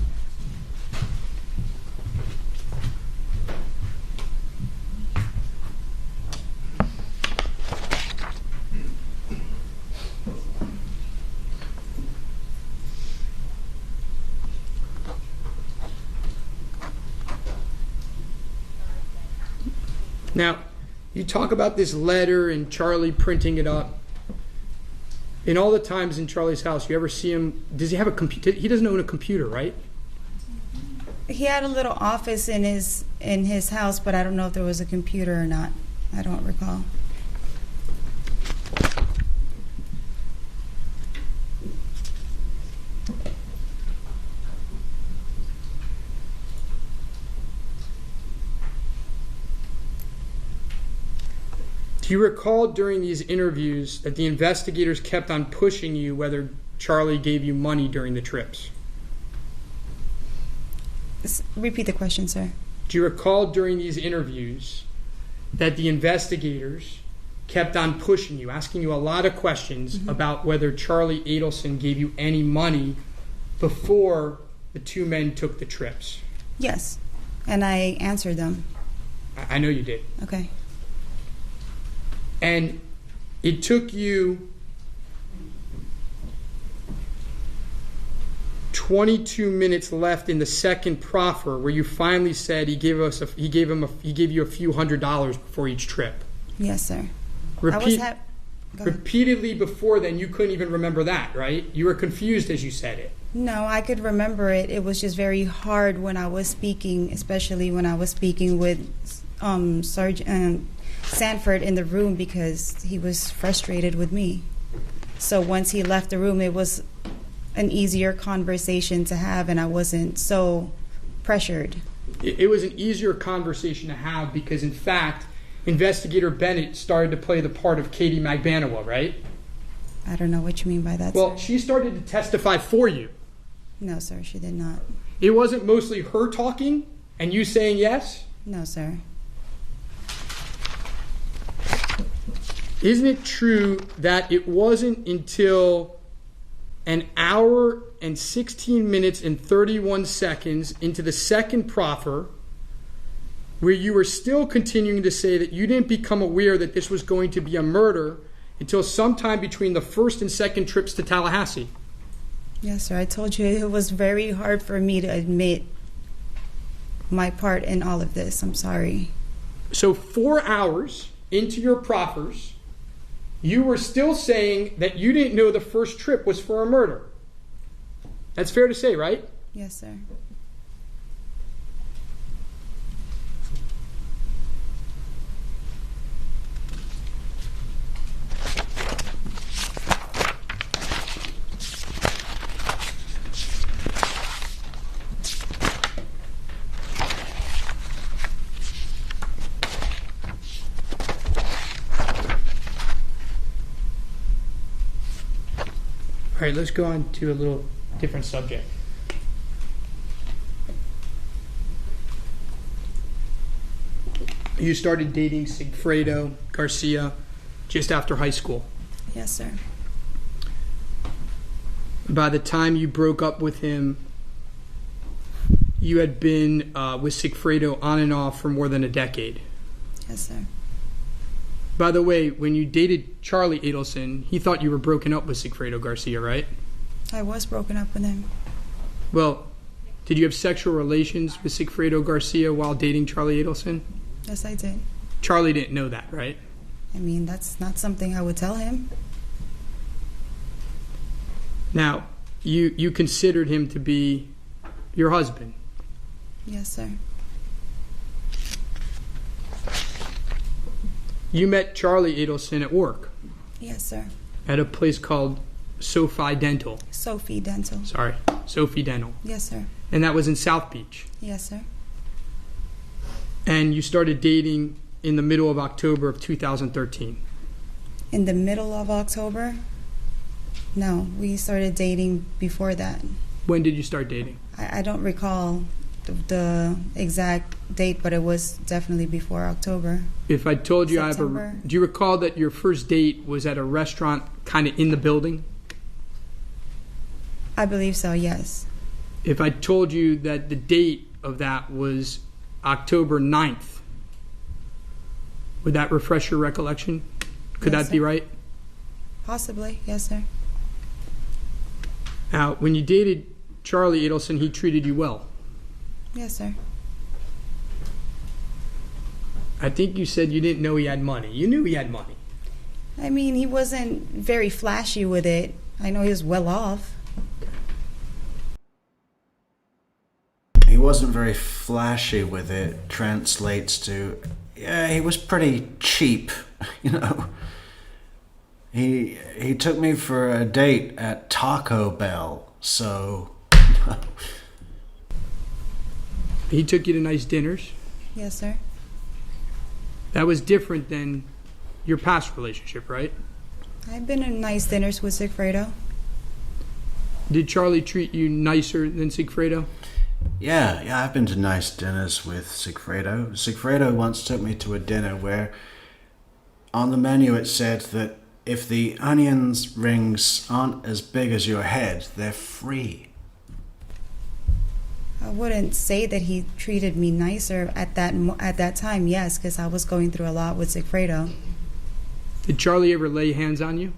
Now, you talk about this letter and Charlie printing it up. In all the times in Charlie's house, you ever see him, does he have a computer? He doesn't own a computer, right? He had a little office in his house, but I don't know if there was a computer or not. I don't recall. Do you recall during these interviews that the investigators kept on pushing you whether Charlie gave you money during the trips? Repeat the question, sir. Do you recall during these interviews that the investigators kept on pushing you, asking you a lot of questions about whether Charlie Adelson gave you any money before the two men took the trips? Yes, and I answered them. I know you did. Okay. And it took you 22 minutes left in the second proffer where you finally said he gave you a few $100s before each trip. Yes, sir. Repeatedly before then, you couldn't even remember that, right? You were confused as you said it. No, I could remember it. It was just very hard when I was speaking, especially when I was speaking with Sergeant Sanford in the room because he was frustrated with me. So once he left the room, it was an easier conversation to have, and I wasn't so pressured. It was an easier conversation to have because, in fact, Investigator Bennett started to play the part of Katie Magban, right? I don't know what you mean by that, Well, sir. she started to testify for you. No, sir, she did not. It wasn't mostly her talking and you saying yes? No, sir. Isn't it true that it wasn't until an hour and 16 minutes and 31 seconds into the second proffer where you were still continuing to say that you didn't become aware that this was going to be a murder until sometime between the first and second trips to Tallahassee? Yes, sir. I told you it was very hard for me to admit my part in all of this. I'm sorry. So 4 hours into your proffers, you were still saying that you didn't know the first trip was for a murder. That's fair to say, right? Yes, sir. All right, let's go on to a little different subject. You started dating Sigfredo Garcia just after high school. Yes, sir. By the time you broke up with him, you had been with Sigfredo on and off for more than a decade. Yes, sir. By the way, when you dated Charlie Adelson, he thought you were broken up with Sigfredo Garcia, right? I was broken up with him. Well, did you have sexual relations with Sigfredo Garcia while dating Charlie Adelson? Yes, I did. Charlie didn't know that, right? I mean, that's not something I would tell him. Now, you considered him to be your husband. Yes, sir. You met Charlie Adelson at work. Yes, sir. At a place called Sophie Dental. Sophie Dental. Sorry, Sophie Dental. Yes, sir. And that was in South Beach. Yes, sir. And you started dating in the middle of October of 2013. In the middle of October? No, we started dating before that. When did you start dating? I don't recall the exact date, but it was definitely before October. If I told you September. do you recall that your first date was at a restaurant kind of in the building? I believe so, yes. If I told you that the date of that was October 9th, would that refresh your recollection? Could Yes, that be sir. right? Possibly, yes, sir. Now, when you dated Charlie Adelson, he treated you well. Yes, sir. I think you said you didn't know he had money. You knew he had money. I mean, he wasn't very flashy with it. I know he was well off. He wasn't very flashy with it. Translates to, yeah, he was pretty cheap, you know. He took me for a date at Taco Bell, so... He took you to nice dinners. Yes, sir. That was different than your past relationship, right? I've been in nice dinners with Sigfredo. Did Charlie treat you nicer than Sigfredo? Yeah, I've been to nice dinners with Sigfredo. Sigfredo once took me to a dinner where on the menu it said that if the onions rings aren't as big as your head, they're free. I wouldn't say that he treated me nicer at that time, yes, because I was going through a lot with Sigfredo. Did Charlie ever lay hands on you?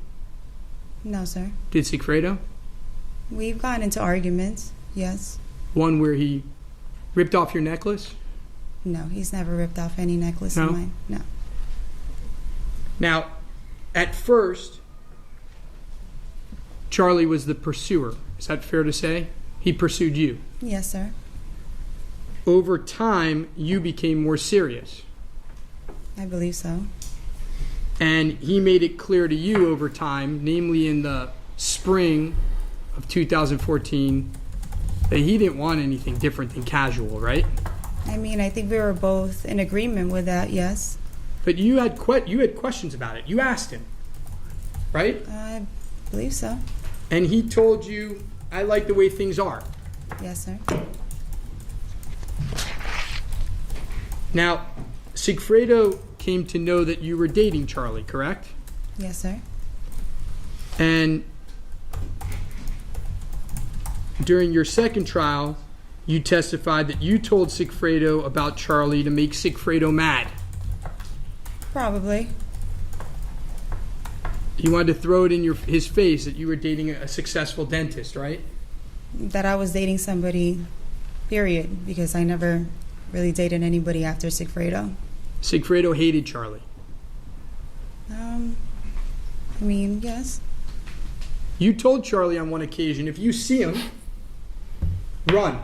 No, sir. Did Sigfredo? We've gotten into arguments, yes. One where he ripped off your necklace? No, he's never ripped off any necklace No? of mine. No. Now, at first, Charlie was the pursuer. Is that fair to say? He pursued you. Yes, sir. Over time, you became more serious. I believe so. And he made it clear to you over time, namely in the spring of 2014, that he didn't want anything different than casual, right? I mean, I think we were both in agreement with that, yes. But you had questions about it. You asked him, right? I believe so. And he told you, I like the way things are. Yes, sir. Now, Sigfredo came to know that you were dating Charlie, correct? Yes, sir. And during your second trial, you testified that you told Sigfredo about Charlie to make Sigfredo mad. Probably. You wanted to throw it in his face that you were dating a successful dentist, right? That I was dating somebody, period, because I never really dated anybody after Sigfredo. Sigfredo hated Charlie. I mean, yes. You told Charlie on one occasion, if you see him, run.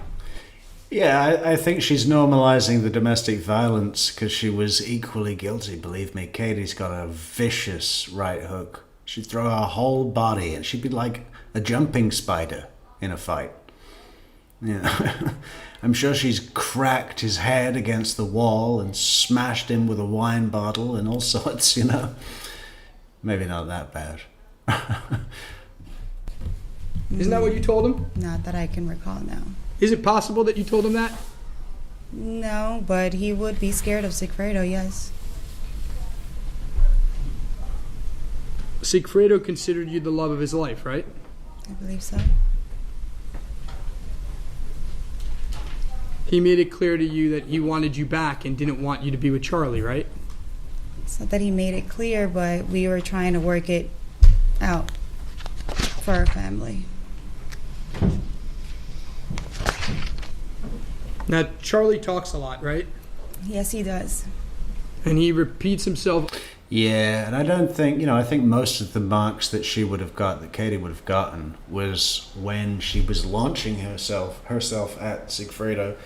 Yeah, I think she's normalizing the domestic violence because she was equally guilty. Believe me, Katie's got a vicious right hook. She'd throw her whole body and she'd be like a jumping spider in a fight. Yeah. I'm sure she's cracked his head against the wall and smashed him with a wine bottle and all sorts, you know. Maybe not that bad. Isn't that what you told him? Not that I can recall now. Is it possible that you told him that? No, but he would be scared of Sigfredo, yes. Sigfredo considered you the love of his life, right? I believe so. He made it clear to you that he wanted you back and didn't want you to be with Charlie, right? It's not that he made it clear, but we were trying to work it out for our family. Now, Charlie talks a lot, right? Yes, he does. And he repeats himself. Yeah, and I don't think, I think most of the marks that she would have got, that Katie would have gotten, was when she was launching herself at Sigfredo,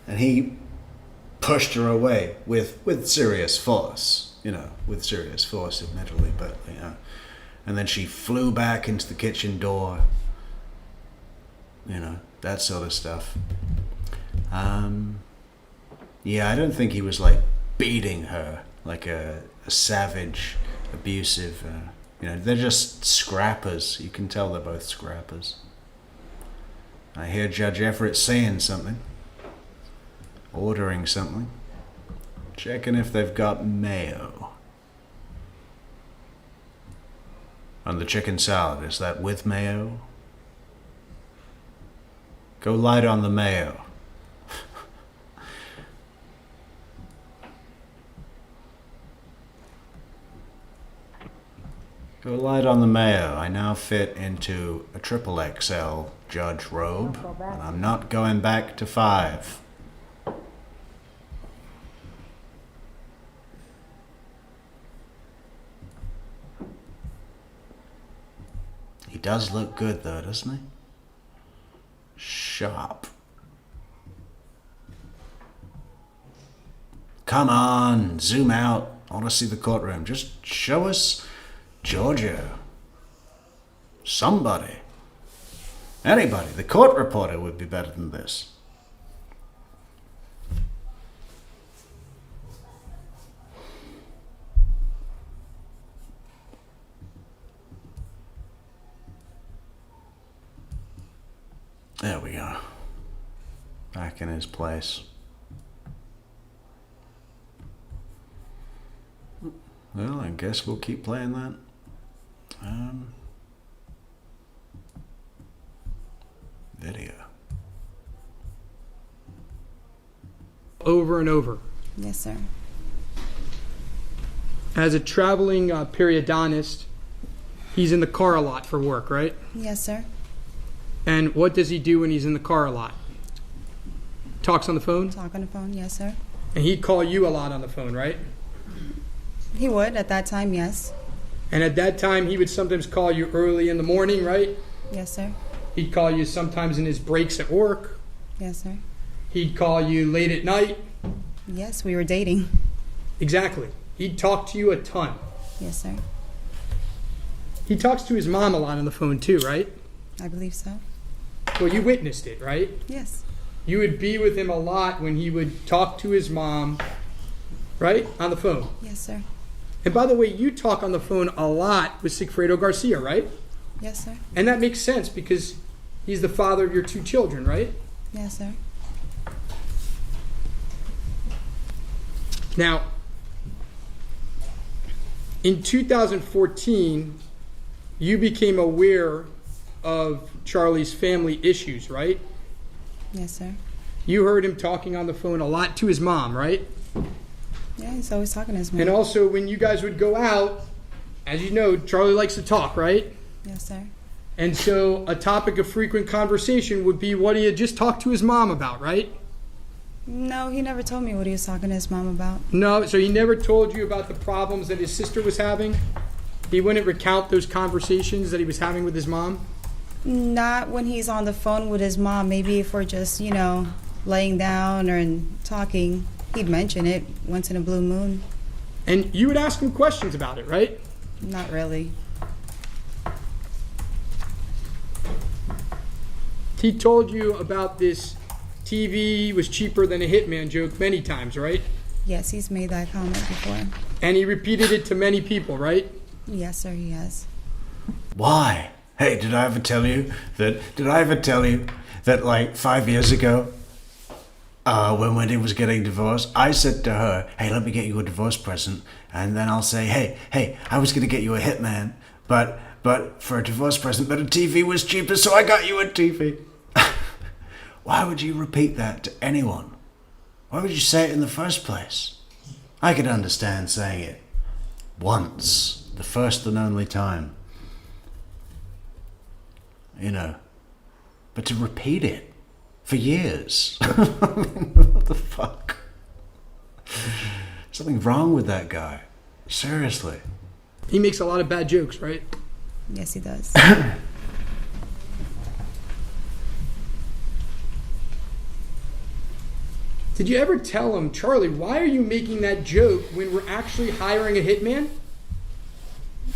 and he pushed her away with serious force, admittedly, but, and then she flew back into the kitchen door, that sort of stuff. Yeah, I don't think he was, beating her like a savage, abusive, they're just scrappers. You can tell they're both scrappers. I hear Judge Everett saying something, ordering something, checking if they've got mayo. On the chicken salad, is that with mayo? Go light on the mayo. Go light on the mayo. I now fit into a XXL judge robe, and I'm not going back to 5. does look good though, doesn't he? Sharp. Come on, zoom out. I want to see the courtroom. Just show us Georgia. Somebody. Anybody. The court reporter would be better than this. There we go. Back in his place. Well, I guess we'll keep playing that. Video. Over and over. Yes, sir. As a traveling periodontist, he's in the car a lot for work, right? Yes, sir. And what does he do when he's in the car a lot? Talks on the phone? Talk on the phone, yes, sir. And he'd call you a lot on the phone, right? He would at that time, yes. And at that time, he would sometimes call you early in the morning, right? Yes, sir. He'd call you sometimes in his breaks at work. Yes, sir. He'd call you late at night. Yes, we were dating. Exactly. He'd talk to you a ton. Yes, sir. He talks to his mom a lot on the phone too, right? I believe so. Well, you witnessed it, right? Yes. You would be with him a lot when he would talk to his mom, right? On the phone. Yes, sir. And by the way, you talk on the phone a lot with Sigfredo Garcia, right? Yes, sir. And that makes sense because he's the father of your two children, right? Yes, sir. Now, in 2014, you became aware of Charlie's family issues, right? Yes, sir. You heard him talking on the phone a lot to his mom, right? Yeah, he's always talking to his mom. And also, when you guys would go out, as you know, Charlie likes to talk, right? Yes, sir. And so a topic of frequent conversation would be what he had just talked to his mom about, right? No, he never told me what he was talking to his mom about. No, so he never told you about the problems that his sister was having? He wouldn't recount those conversations that he was having with his mom? Not when he's on the phone with his mom. Maybe if we're just, laying down or talking, he'd mention it once in a blue moon. And you would ask him questions about it, right? Not really. He told you about this TV was cheaper than a hitman joke many times, right? Yes, he's made that comment before. And he repeated it to many people, right? Yes, sir, he has. Why? Hey, did I ever tell you that like 5 years ago, when Wendy was getting divorced, I said to her, hey, let me get you a divorce present. And then I'll say, hey, I was going to get you a hitman, but for a divorce present, but a TV was cheaper, so I got you a TV. Why would you repeat that to anyone? Why would you say it in the first place? I could understand saying it once, the first and only time. But to repeat it for years. What the fuck? Something wrong with that guy. Seriously. He makes a lot of bad jokes, right? Yes, he does. Did you ever tell him, Charlie, why are you making that joke when we're actually hiring a hitman?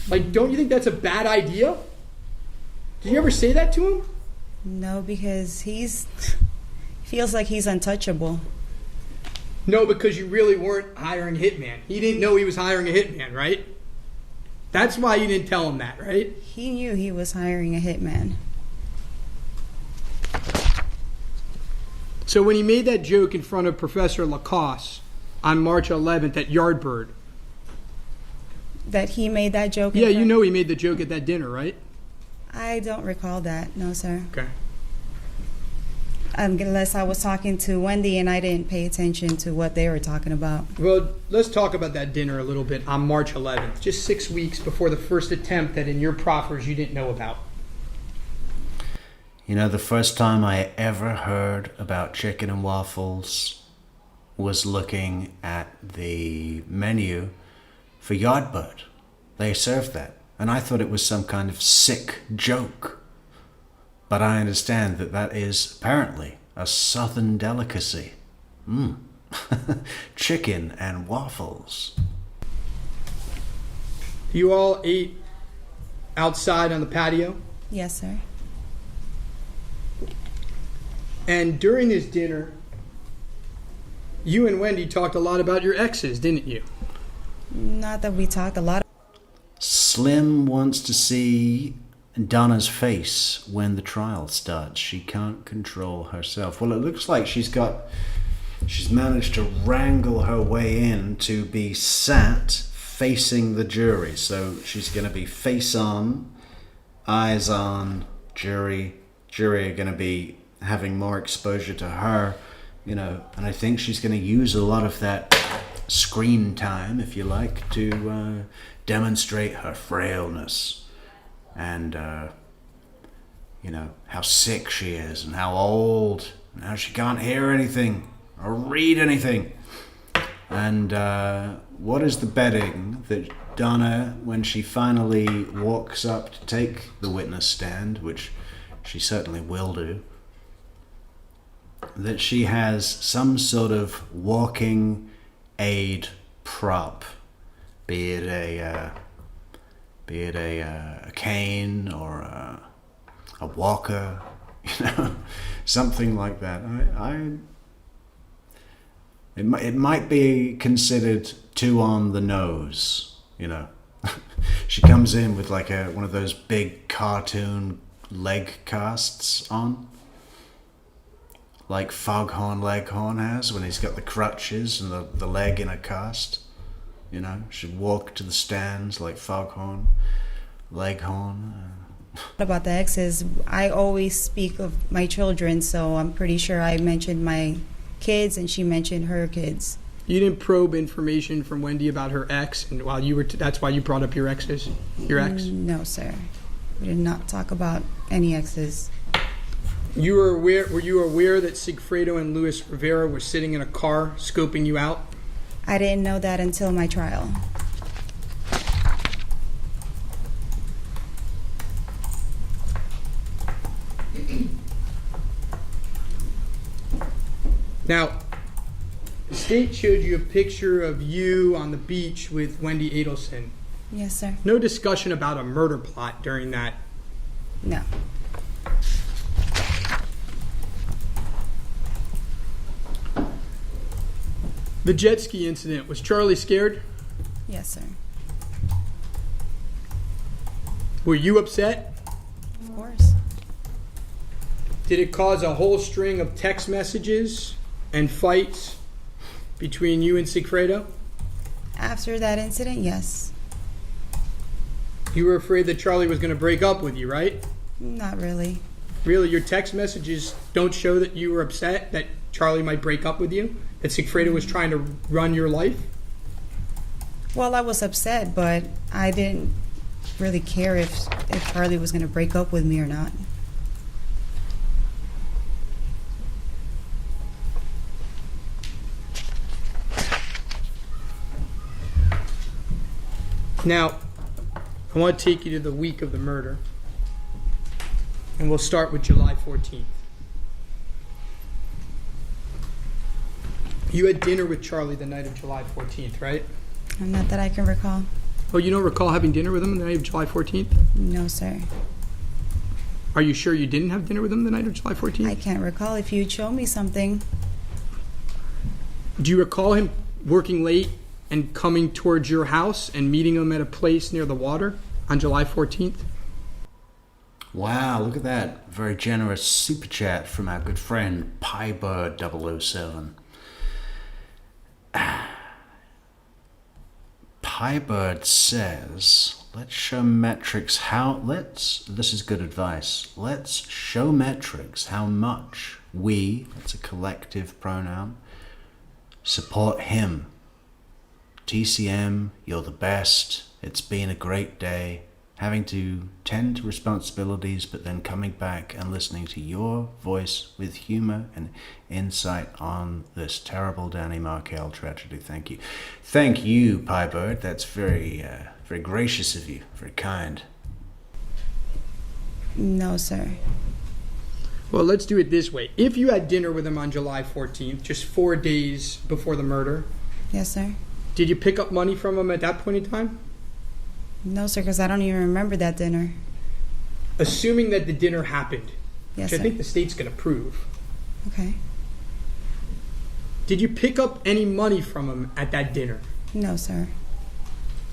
Like, don't you think that's a bad idea? Did you ever say that to him? No, because feels like he's untouchable. No, because you really weren't hiring a hitman. He didn't know he was hiring a hitman, right? That's why you didn't tell him that, right? He knew he was hiring a hitman. So when he made that joke in front of Professor Lacoste on March 11th at Yardbird. That he made that joke? Yeah, you know he made the joke at that dinner, right? I don't recall that. No, sir. Okay. Unless I was talking to Wendy and I didn't pay attention to what they were talking about. Well, let's talk about that dinner a little bit on March 11th, just 6 weeks before the first attempt that in your proffers you didn't know about. The first time I ever heard about chicken and waffles was looking at the menu for Yardbird. They served that. And I thought it was some kind of sick joke. But I understand that that is apparently a southern delicacy. Chicken and waffles. You all ate outside on the patio? Yes, sir. And during this dinner, you and Wendy talked a lot about your exes, didn't you? Not that we talk a lot. Slim wants to see Donna's face when the trial starts. She can't control herself. Well, it looks like she's managed to wrangle her way in to be sat facing the jury. So she's going to be face on, eyes on, jury. Jury are going to be having more exposure to her, you know, and I think she's going to use a lot of that screen time, if you like, to demonstrate her frailness and, you know, how sick she is and how old, and how she can't hear anything or read anything. And what is the betting that Donna, when she finally walks up to take the witness stand, which she certainly will do, that she has some sort of walking aid prop, be it a cane or a walker, you know, something like that. It might be considered too on the nose, you know. She comes in with like one of those big cartoon leg casts on, like Foghorn Leghorn has when he's got the crutches and the leg in a cast. You know, should walk to the stands like Foghorn Leghorn. About the exes, I always speak of my children, so I'm pretty sure I mentioned my kids and she mentioned her kids. You didn't probe information from Wendy about her ex, and while you were that's why you brought up your exes, your ex? No, sir. We did not talk about any exes. Were you aware that Sigfredo and Luis Rivera were sitting in a car scoping you out? I didn't know that until my trial. Now, the state showed you a picture of you on the beach with Wendy Adelson. Yes, sir. No discussion about a murder plot during that? No. The jet ski incident, was Charlie scared? Yes, sir. Were you upset? Of course. Did it cause a whole string of text messages and fights between you and Sigfredo? After that incident, yes. You were afraid that Charlie was going to break up with you, right? Not really. Really, your text messages don't show that you were upset that Charlie might break up with you? That Sigfredo was trying to run your life? Well, I was upset, but I didn't really care if Charlie was going to break up with me or not. Now, I want to take you to the week of the murder. And we'll start with July 14th. You had dinner with Charlie the night of July 14th, right? Not that I can recall. Oh, you don't recall having dinner with him the night of July 14th? No, sir. Are you sure you didn't have dinner with him the night of July 14th? I can't recall. If you'd show me something. Do you recall him working late and coming towards your house and meeting him at a place near the water on July 14th? Wow, look at that. Very generous super chat from our good friend Piebird007. Piebird says, let's show Metrix how, this is good advice, let's show Metrix how much we, that's a collective pronoun, support him. TCM, you're the best. It's been a great day. Having to tend to responsibilities, but then coming back and listening to your voice with humor and insight on this terrible Danny Markel tragedy. Thank you. Thank you, Piebird. That's very very gracious of you, very kind. No, sir. Well, let's do it this way. If you had dinner with him on July 14th, just 4 days before the murder, Yes, sir. did you pick up money from him at that point in time? No, sir, because I don't even remember that dinner. Assuming that the dinner happened, Yes, which I sir. think the state's going to prove, Okay. did you pick up any money from him at that dinner? No, sir.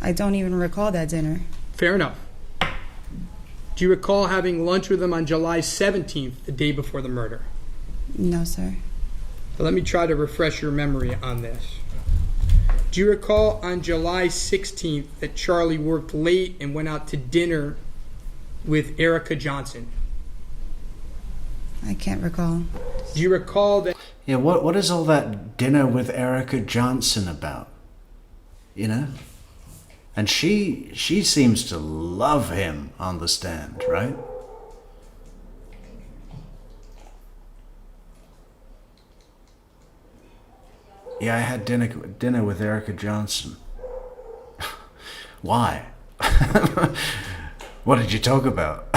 I don't even recall that dinner. Fair enough. Do you recall having lunch with him on July 17th, the day before the murder? No, sir. So let me try to refresh your memory on this. Do you recall on July 16th that Charlie worked late and went out to dinner with Erica Johnson? I can't recall. Do you recall that... Yeah, what is all that dinner with Erica Johnson about? You know? And she seems to love him on the stand, right? Yeah, I had dinner with Erica Johnson. Why? What did you talk about?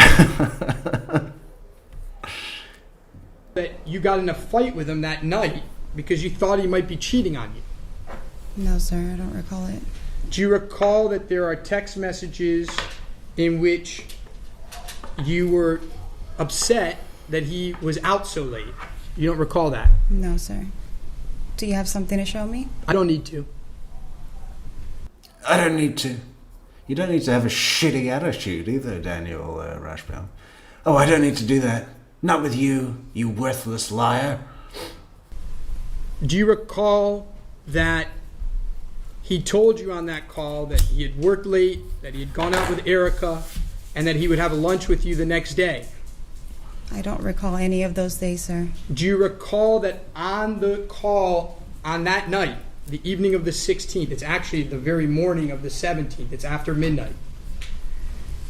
that you got in a fight with him that night because you thought he might be cheating on you? No, sir, I don't recall it. Do you recall that there are text messages in which you were upset that he was out so late? You don't recall that? No, sir. Do you have something to show me? I don't need to. I don't need to. You don't need to have a shitty attitude either, Daniel Rashbaum. Oh, I don't need to do that. Not with you, you worthless liar. Do you recall that he told you on that call that he had worked late, that he had gone out with Erica, and that he would have a lunch with you the next day? I don't recall any of those days, sir. Do you recall that on the call on that night, the evening of the 16th, it's actually the very morning of the 17th, it's after midnight,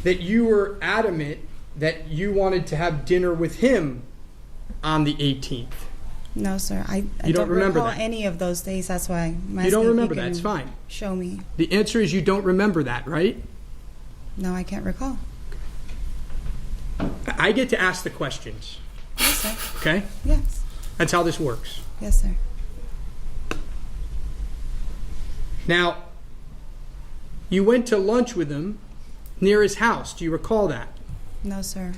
that you were adamant that you wanted to have dinner with him on the 18th? No, sir. I You don't remember recall that? any of those days. That's why I'm You don't asking if remember that, can it's fine. Show me. The answer is you don't remember that, right? No, I can't recall. I get to ask the questions. Yes, sir. Okay? Yes. That's how this works. Yes, sir. Now, you went to lunch with him near his house. Do you recall that? No, sir.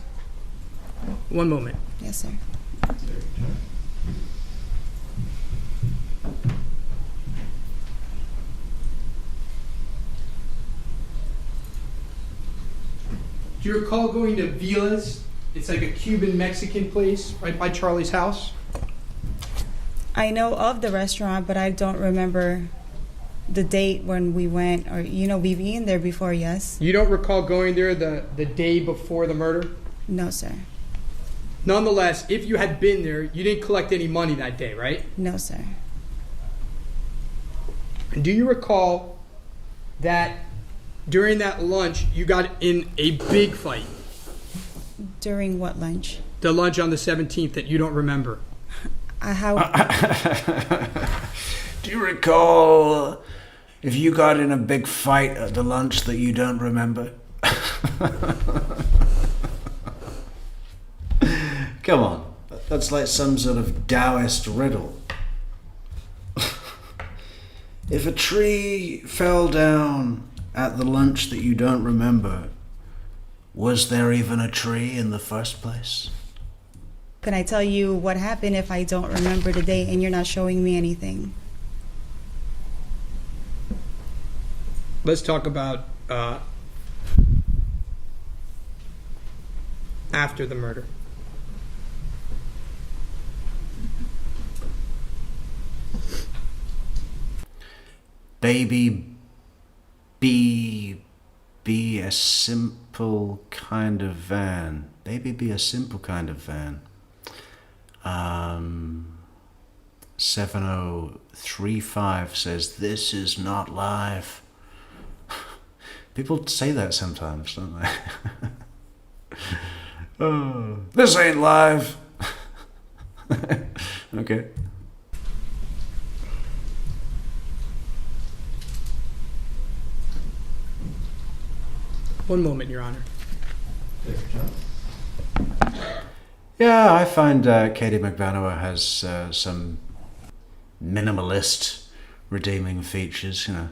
One moment. Yes, sir. Do you recall going to Vila's? It's like a Cuban-Mexican place right by Charlie's house. I know of the restaurant, but I don't remember the date when we went, or, we've eaten there before, yes? You don't recall going there the day before the murder? No, sir. Nonetheless, if you had been there, you didn't collect any money that day, right? No, sir. And do you recall that during that lunch, you got in a big fight? During what lunch? The lunch on the 17th that you don't remember. Do you recall if you got in a big fight at the lunch that you don't remember? Come on, that's like some sort of Taoist riddle. If a tree fell down at the lunch that you don't remember, was there even a tree in the first place? Can I tell you what happened if I don't remember the date and you're not showing me anything? Let's talk about after the murder. Baby, be a simple kind of van. Baby, be a simple kind of van. 7035 says, this is not live. People say that sometimes, don't they? Oh, this ain't live. Okay. One moment, Your Honor. Yeah, I find Katie Magban has some minimalist redeeming features, you know.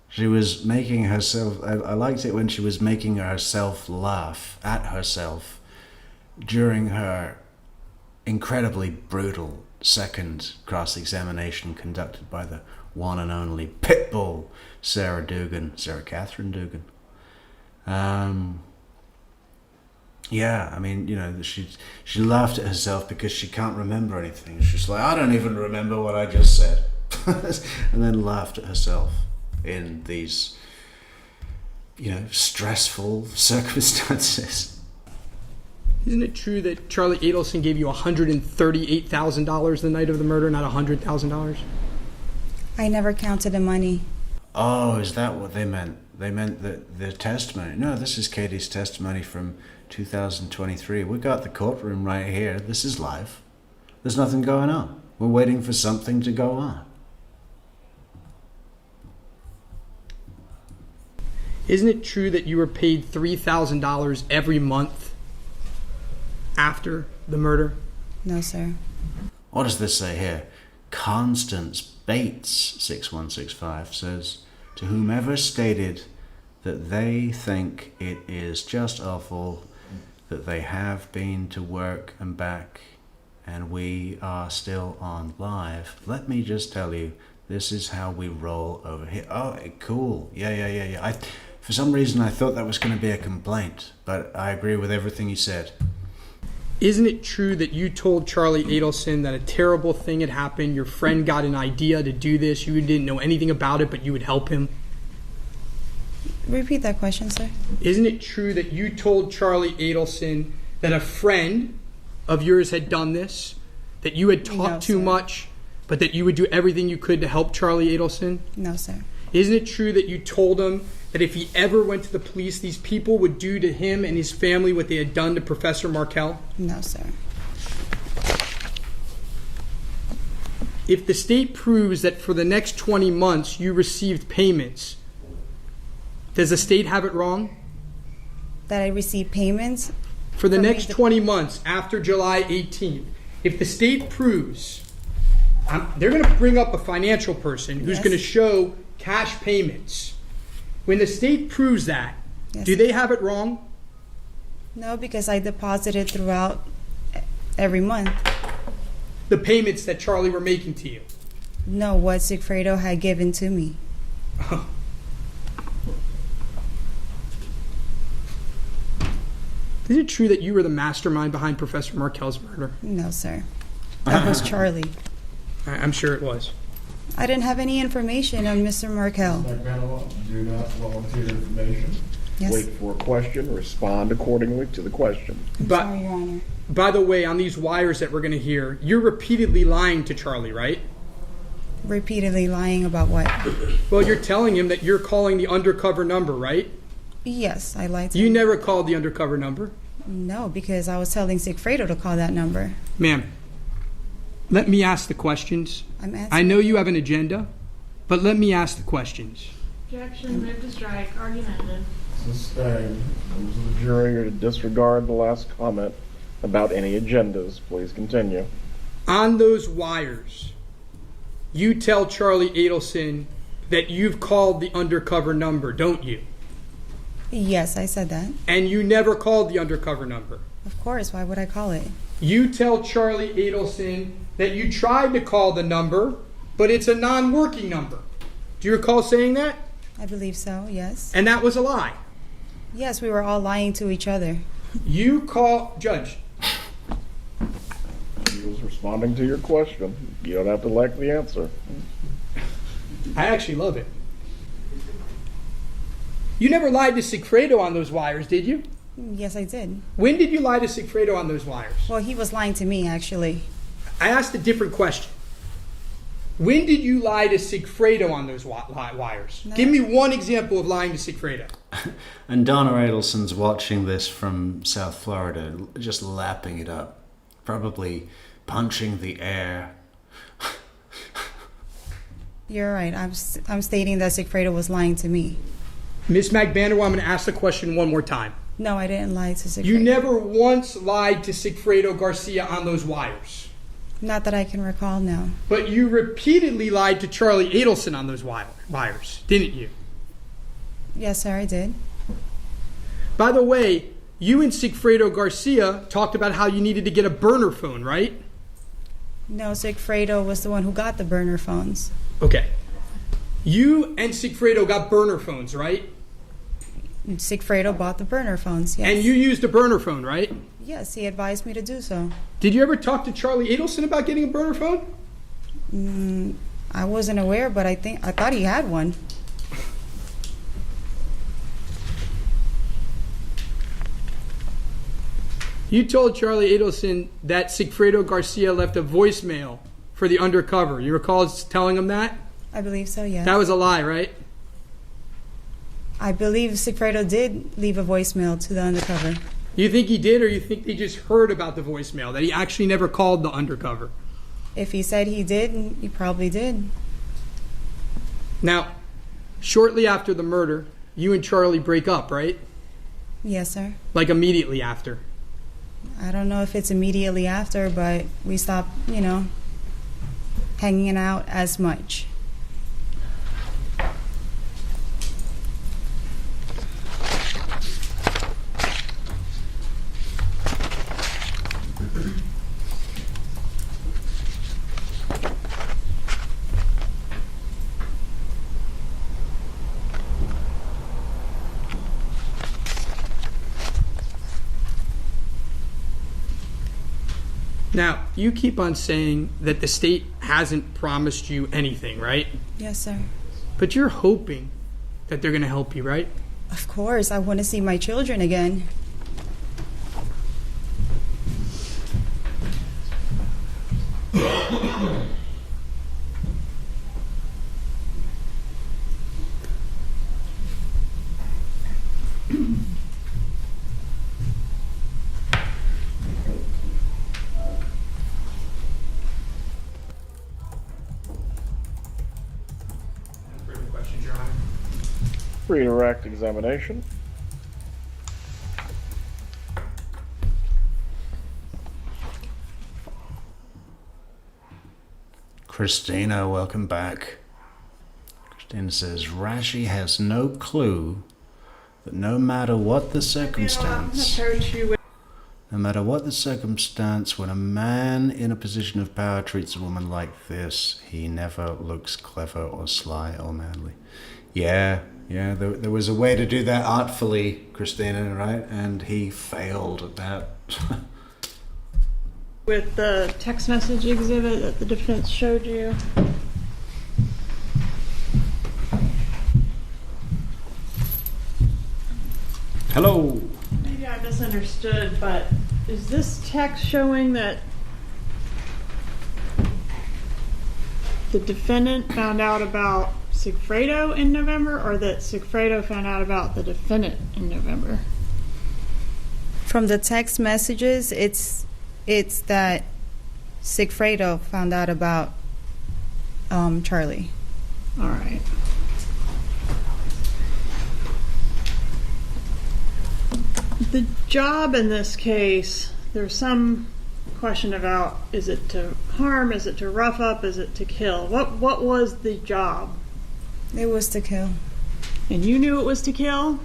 She was making herself, I liked it when she was making herself laugh at herself during her incredibly brutal second cross-examination conducted by the one and only pitbull Sarah Katherine Dugan. Yeah, I mean, you know, she laughed at herself because she can't remember anything. She's like, I don't even remember what I just said. And then laughed at herself in these, you know, stressful circumstances. Isn't it true that Charlie Adelson gave you $138,000 the night of the murder, not $100,000? I never counted the money. Oh, is that what they meant? They meant the testimony. No, this is Katie's testimony from 2023. We got the courtroom right here. This is live. There's nothing going on. We're waiting for something to go on. Isn't it true that you were paid $3,000 every month after the murder? No, sir. What does this say here? Constance Bates, 6165, says, to whomever stated that they think it is just awful that they have been to work and back and we are still on live. Let me just tell you, this is how we roll over here. Oh, cool. Yeah. For some reason, I thought that was going to be a complaint, but I agree with everything you said. Isn't it true that you told Charlie Adelson that a terrible thing had happened, your friend got an idea to do this, you didn't know anything about it, but you would help him? Repeat that question, sir. Isn't it true that you told Charlie Adelson that a friend of yours had done this, that you had talked too much, but that you would do everything you could to help Charlie Adelson? No, sir. Isn't it true that you told him that if he ever went to the police, these people would do to him and his family what they had done to Professor Markell? No, sir. If the state proves that for the next 20 months you received payments, does the state have it wrong? That I received payments? For the next 20 months after July 18th, if the state proves, they're going to bring up a financial person who's going to show cash payments. When the state proves that, do they have it wrong? No, because I deposited throughout every month. The payments that Charlie were making to you? No, what Sigfredo had given to me. Is it true that you were the mastermind behind Professor Markell's murder? No, sir. That was Charlie. I'm sure it was. I didn't have any information on Mr. Markell. Do not volunteer information. Yes. Wait for a question. Respond accordingly to the question. Sorry, Your Honor. By the way, on these wires that we're going to hear, you're repeatedly lying to Charlie, right? Repeatedly lying about what? Well, you're telling him that you're calling the undercover number, right? Yes, I lied to You him. never called the undercover number? No, because I was telling Sigfredo to call that number. Ma'am, let me ask the questions. I'm asking. I know you have an agenda, but let me ask the questions. Objection, move to strike, argument ended. Sustained. Members of the jury are to disregard the last comment about any agendas. Please continue. On those wires, you tell Charlie Adelson that you've called the undercover number, don't you? Yes, I said that. And you never called the undercover number. Of course, why would I call it? You tell Charlie Adelson that you tried to call the number, but it's a non-working number. Do you recall saying that? I believe so, yes. And that was a lie. Yes, we were all lying to each other. You call, Judge. He was responding to your question. You don't have to like the answer. I actually love it. You never lied to Sigfredo on those wires, did you? Yes, I did. When did you lie to Sigfredo on those wires? Well, he was lying to me, actually. I asked a different question. When did you lie to Sigfredo on those wires? No. Give me one example of lying to Sigfredo. And Donna Adelson's watching this from South Florida, just lapping it up. Probably punching the air. You're right. I'm stating that Sigfredo was lying to me. Ms. Magban, I'm going to ask the question one more time. No, I didn't lie to Sigfredo. You never once lied to Sigfredo Garcia on those wires. Not that I can recall, no. But you repeatedly lied to Charlie Adelson on those wires, didn't you? Yes, sir, I did. By the way, you and Sigfredo Garcia talked about how you needed to get a burner phone, right? No, Sigfredo was the one who got the burner phones. Okay. You and Sigfredo got burner phones, right? Sigfredo bought the burner phones, yes. And you used a burner phone, right? Yes, he advised me to do so. Did you ever talk to Charlie Adelson about getting a burner phone? I wasn't aware, but I thought he had one. You told Charlie Adelson that Sigfredo Garcia left a voicemail for the undercover. You recall telling him that? I believe so, yes. That was a lie, right? I believe Sigfredo did leave a voicemail to the undercover. You think he did, or you think they just heard about the voicemail, that he actually never called the undercover? If he said he did, he probably did. Now, shortly after the murder, you and Charlie break up, right? Yes, sir. Like immediately after. I don't know if it's immediately after, but we stopped, hanging out as much. Now, you keep on saying that the state hasn't promised you anything, right? Yes, sir. But you're hoping that they're going to help you, right? Of course. I want to see my children again. Redirect examination. Christina, welcome back. Christina says Rashi has no clue that no matter what the circumstance, no matter what the circumstance, when a man in a position of power treats a woman like this, he never looks clever or sly or manly. Yeah, there was a way to do that artfully, Christina, right? And he failed at that. With the text message exhibit that the defense showed you. Hello. Maybe I misunderstood, but is this text showing that the defendant found out about Sigfredo in November, or that Sigfredo found out about the defendant in November? From the text messages, it's that Sigfredo found out about Charlie. All right. The job in this case, there's some question about, is it to harm, is it to rough up, is it to kill? What was the job? It was to kill. And you knew it was to kill?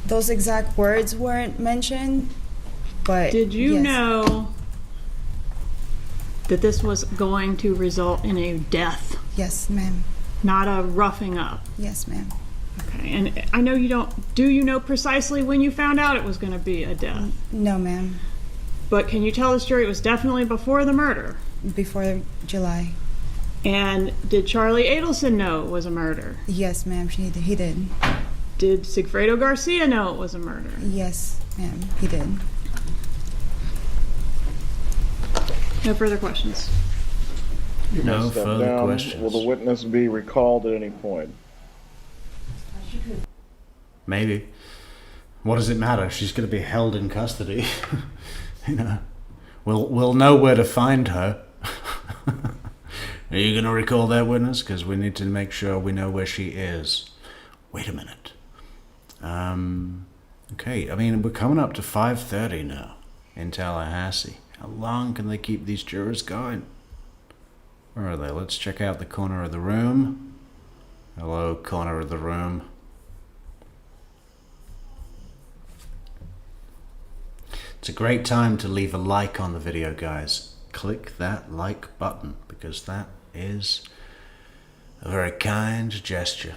Those exact words weren't mentioned, but did you yes. know that this was going to result in a death? Yes, ma'am. Not a roughing up? Yes, ma'am. Okay, and I know you don't, do you know precisely when you found out it was going to be a death? No, ma'am. But can you tell this jury it was definitely before the murder? Before July. And did Charlie Adelson know it was a murder? Yes, ma'am, he did. Did Sigfredo Garcia know it was a murder? Yes, ma'am, he did. No further questions. No Step further down. questions. Will the witness be recalled at any point? Maybe. What does it matter? She's going to be held in custody. We'll know where to find her. Are you going to recall that witness? Because we need to make sure we know where she is. Wait a minute. Okay, I mean, we're coming up to 5:30 now in Tallahassee. How long can they keep these jurors going? Where are they? Let's check out the corner of the room. Hello, corner of the room. It's a great time to leave a like on the video, guys. Click that like button because that is a very kind gesture.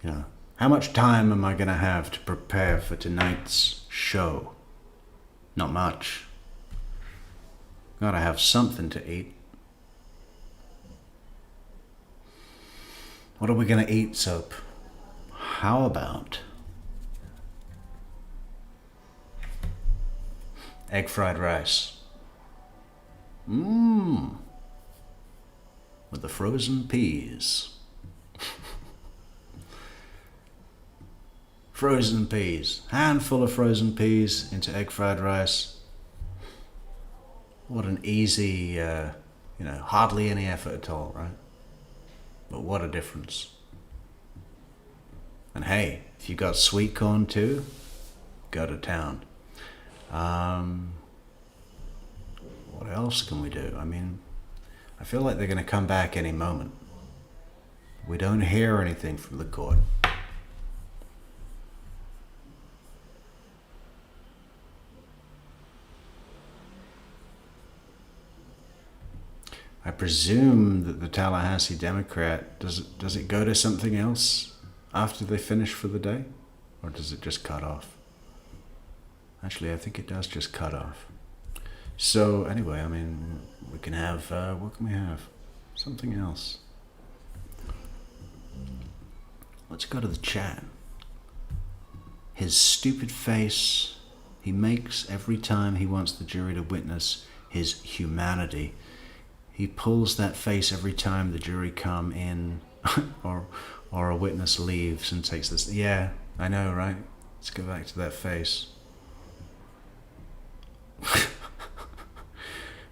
You know, how much time am I going to have to prepare for tonight's show? Not much. Gotta have something to eat. What are we going to eat, Soap? How about egg fried rice? With the frozen peas. Frozen peas. Handful of frozen peas into egg fried rice. What an easy, hardly any effort at all, right? But what a difference. And hey, if you got sweet corn too, go to town. What else can we do? I mean, I feel like they're going to come back any moment. We don't hear anything from the court. I presume that the Tallahassee Democrat, does it go to something else after they finish for the day? Or does it just cut off? Actually, I think it does just cut off. So anyway, I mean, we can have, what can we have? Something else. Let's go to the chat. His stupid face he makes every time he wants the jury to witness his humanity. He pulls that face every time the jury come in or a witness leaves and takes this. Yeah, I know, right? Let's go back to that face.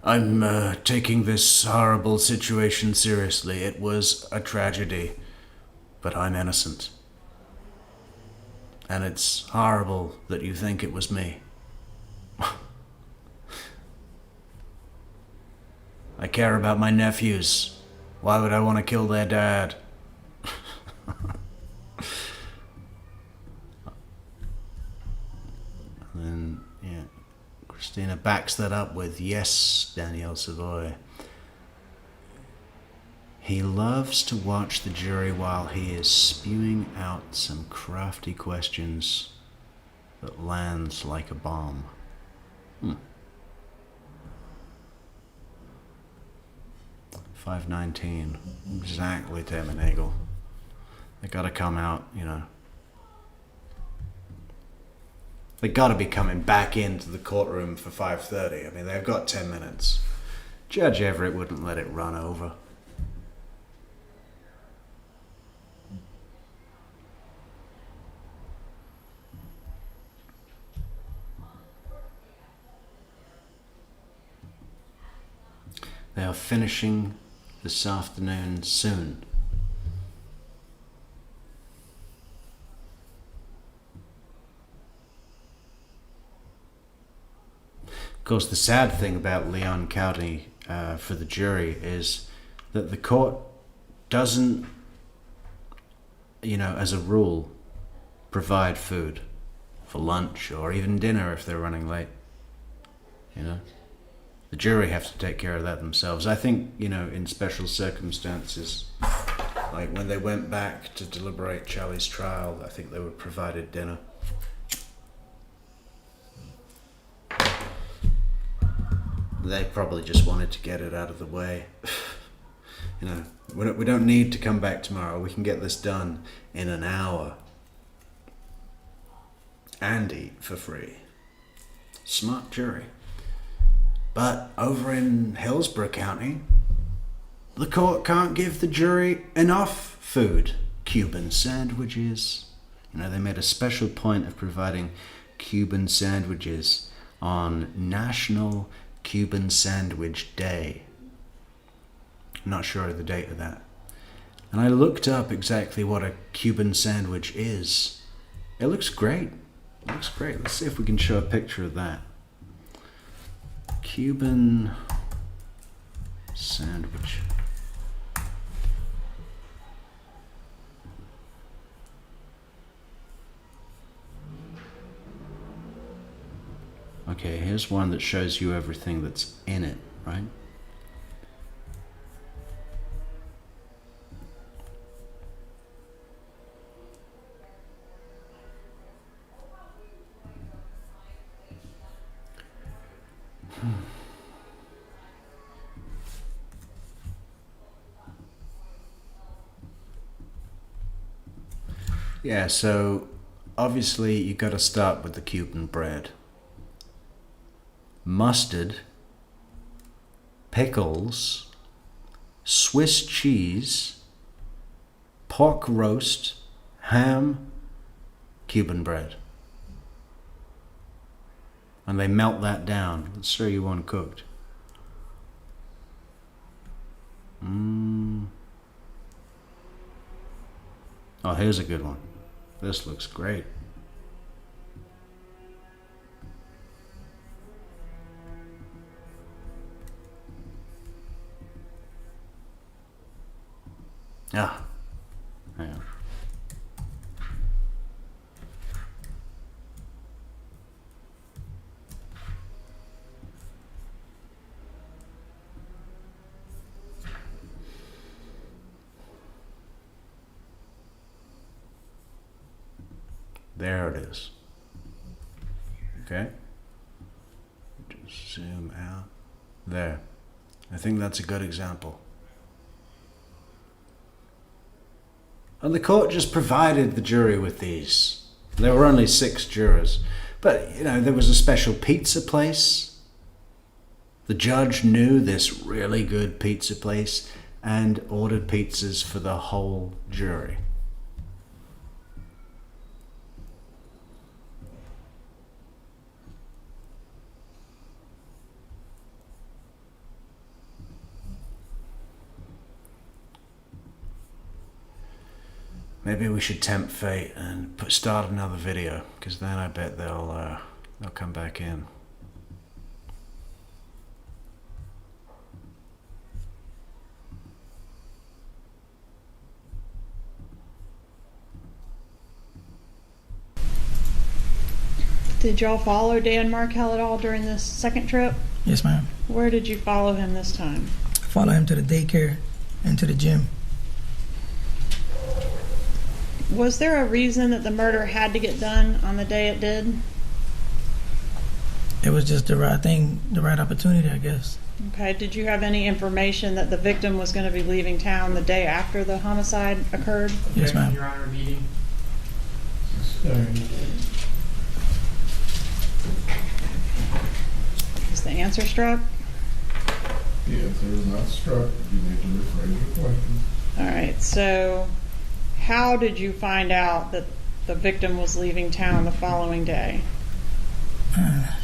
I'm taking this horrible situation seriously. It was a tragedy, but I'm innocent. And it's horrible that you think it was me. I care about my nephews. Why would I want to kill their dad? And then, yeah, Christina backs that up with, yes, Danielle Savoy. He loves to watch the jury while he is spewing out some crafty questions that lands like a bomb. 5:19. Exactly, Tim and Nagel. They gotta come out, you know. They gotta be coming back into the courtroom for 5:30. I mean, they've got 10 minutes. Judge Everett wouldn't let it run over. They are finishing this afternoon soon. Of course, the sad thing about Leon County for the jury is that the court doesn't, you know, as a rule, provide food for lunch or even dinner if they're running late, you know. The jury have to take care of that themselves. I think, you know, in special circumstances, like when they went back to deliberate Charlie's trial, I think they were provided dinner. They probably just wanted to get it out of the way. You know, we don't need to come back tomorrow. We can get this done in an hour. And eat for free. Smart jury. But over in Hillsborough County, the court can't give the jury enough food. Cuban sandwiches, You know, they made a special point of providing Cuban sandwiches on National Cuban Sandwich Day. I'm not sure of the date of that. And I looked up exactly what a Cuban sandwich is. It looks great. It looks great. Let's see if we can show a picture of that. Cuban sandwich. Okay, here's one that shows you everything that's in it, right? Yeah, so obviously you got to start with the Cuban bread. Mustard, pickles, Swiss cheese, pork roast, ham, Cuban bread. And they melt that down. Let's show you one cooked. Oh, here's a good one. This looks great. Ah, hang on. There it is. Okay. Just zoom out. There. I think that's a good example. And the court just provided the jury with these. There were only 6 jurors. But, you know, there was a special pizza place. The judge knew this really good pizza place and ordered pizzas for the whole jury. Maybe we should tempt fate and start another video, because then I bet they'll come back in. Did y'all follow Dan Markel at all during this second trip? Yes, ma'am. Where did you follow him this time? Follow him to the daycare and to the gym. Was there a reason that the murder had to get done on the day it did? It was just the right thing, the right opportunity, I guess. Okay, did you have any information that the victim was going to be leaving town the day after the homicide occurred? Yes, ma'am. Your Honor, meeting. Is the answer struck? The answer is not struck. You need to rephrase your question. All right, so how did you find out that the victim was leaving town the following day? I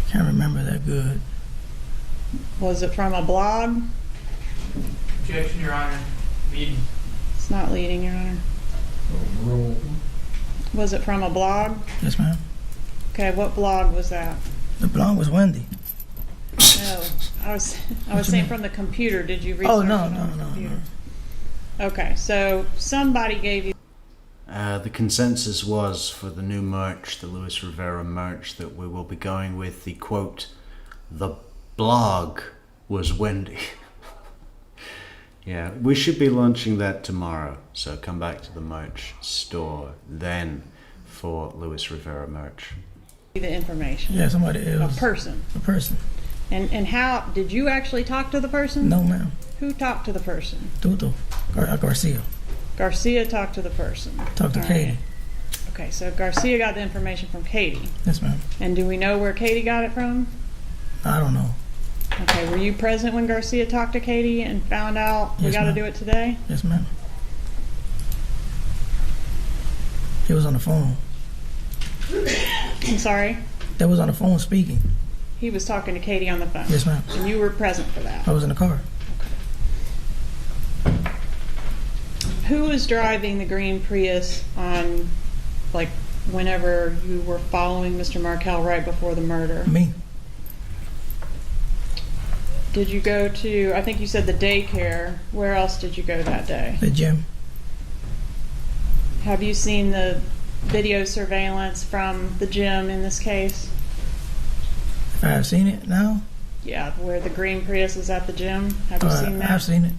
can't remember that good. Was it from a blog? Objection, Your Honor. Meeting. It's not leading, Your Honor. Was it from a blog? Yes, ma'am. Okay, what blog was that? The blog was Wendy. No, I was saying from the computer. Did you research Oh, it no, on no, the no, computer? no. Okay, so somebody gave you. The consensus was for the new merch, the Luis Rivera merch, that we will be going with the quote, "The blog was Wendy." Yeah, we should be launching that tomorrow, so come back to the merch store then for Luis Rivera merch. The information. Yeah, somebody else. A person. A person. And how did you actually talk to the person? No, ma'am. Who talked to the person? Tuto. Garcia. Garcia talked to the person. Talked to All Katie. right. Okay, so Garcia got the information from Katie. Yes, ma'am. And do we know where Katie got it from? I don't know. Okay, were you present when Garcia talked to Katie and found out we Yes, got to ma'am. do it today? Yes, ma'am. was on the phone. I'm sorry? They was on the phone speaking. He was talking to Katie on the phone? Yes, ma'am. And you were present for that? I was in the car. Who was driving the green Prius on, like, whenever you were following Mr. Markel right before the murder? Me. Did you go to, I think you said the daycare. Where else did you go that day? The gym. Have you seen the video surveillance from the gym in this case? If I have seen it now? Yeah, where the green Prius is at the gym. Have you seen that? I've seen it.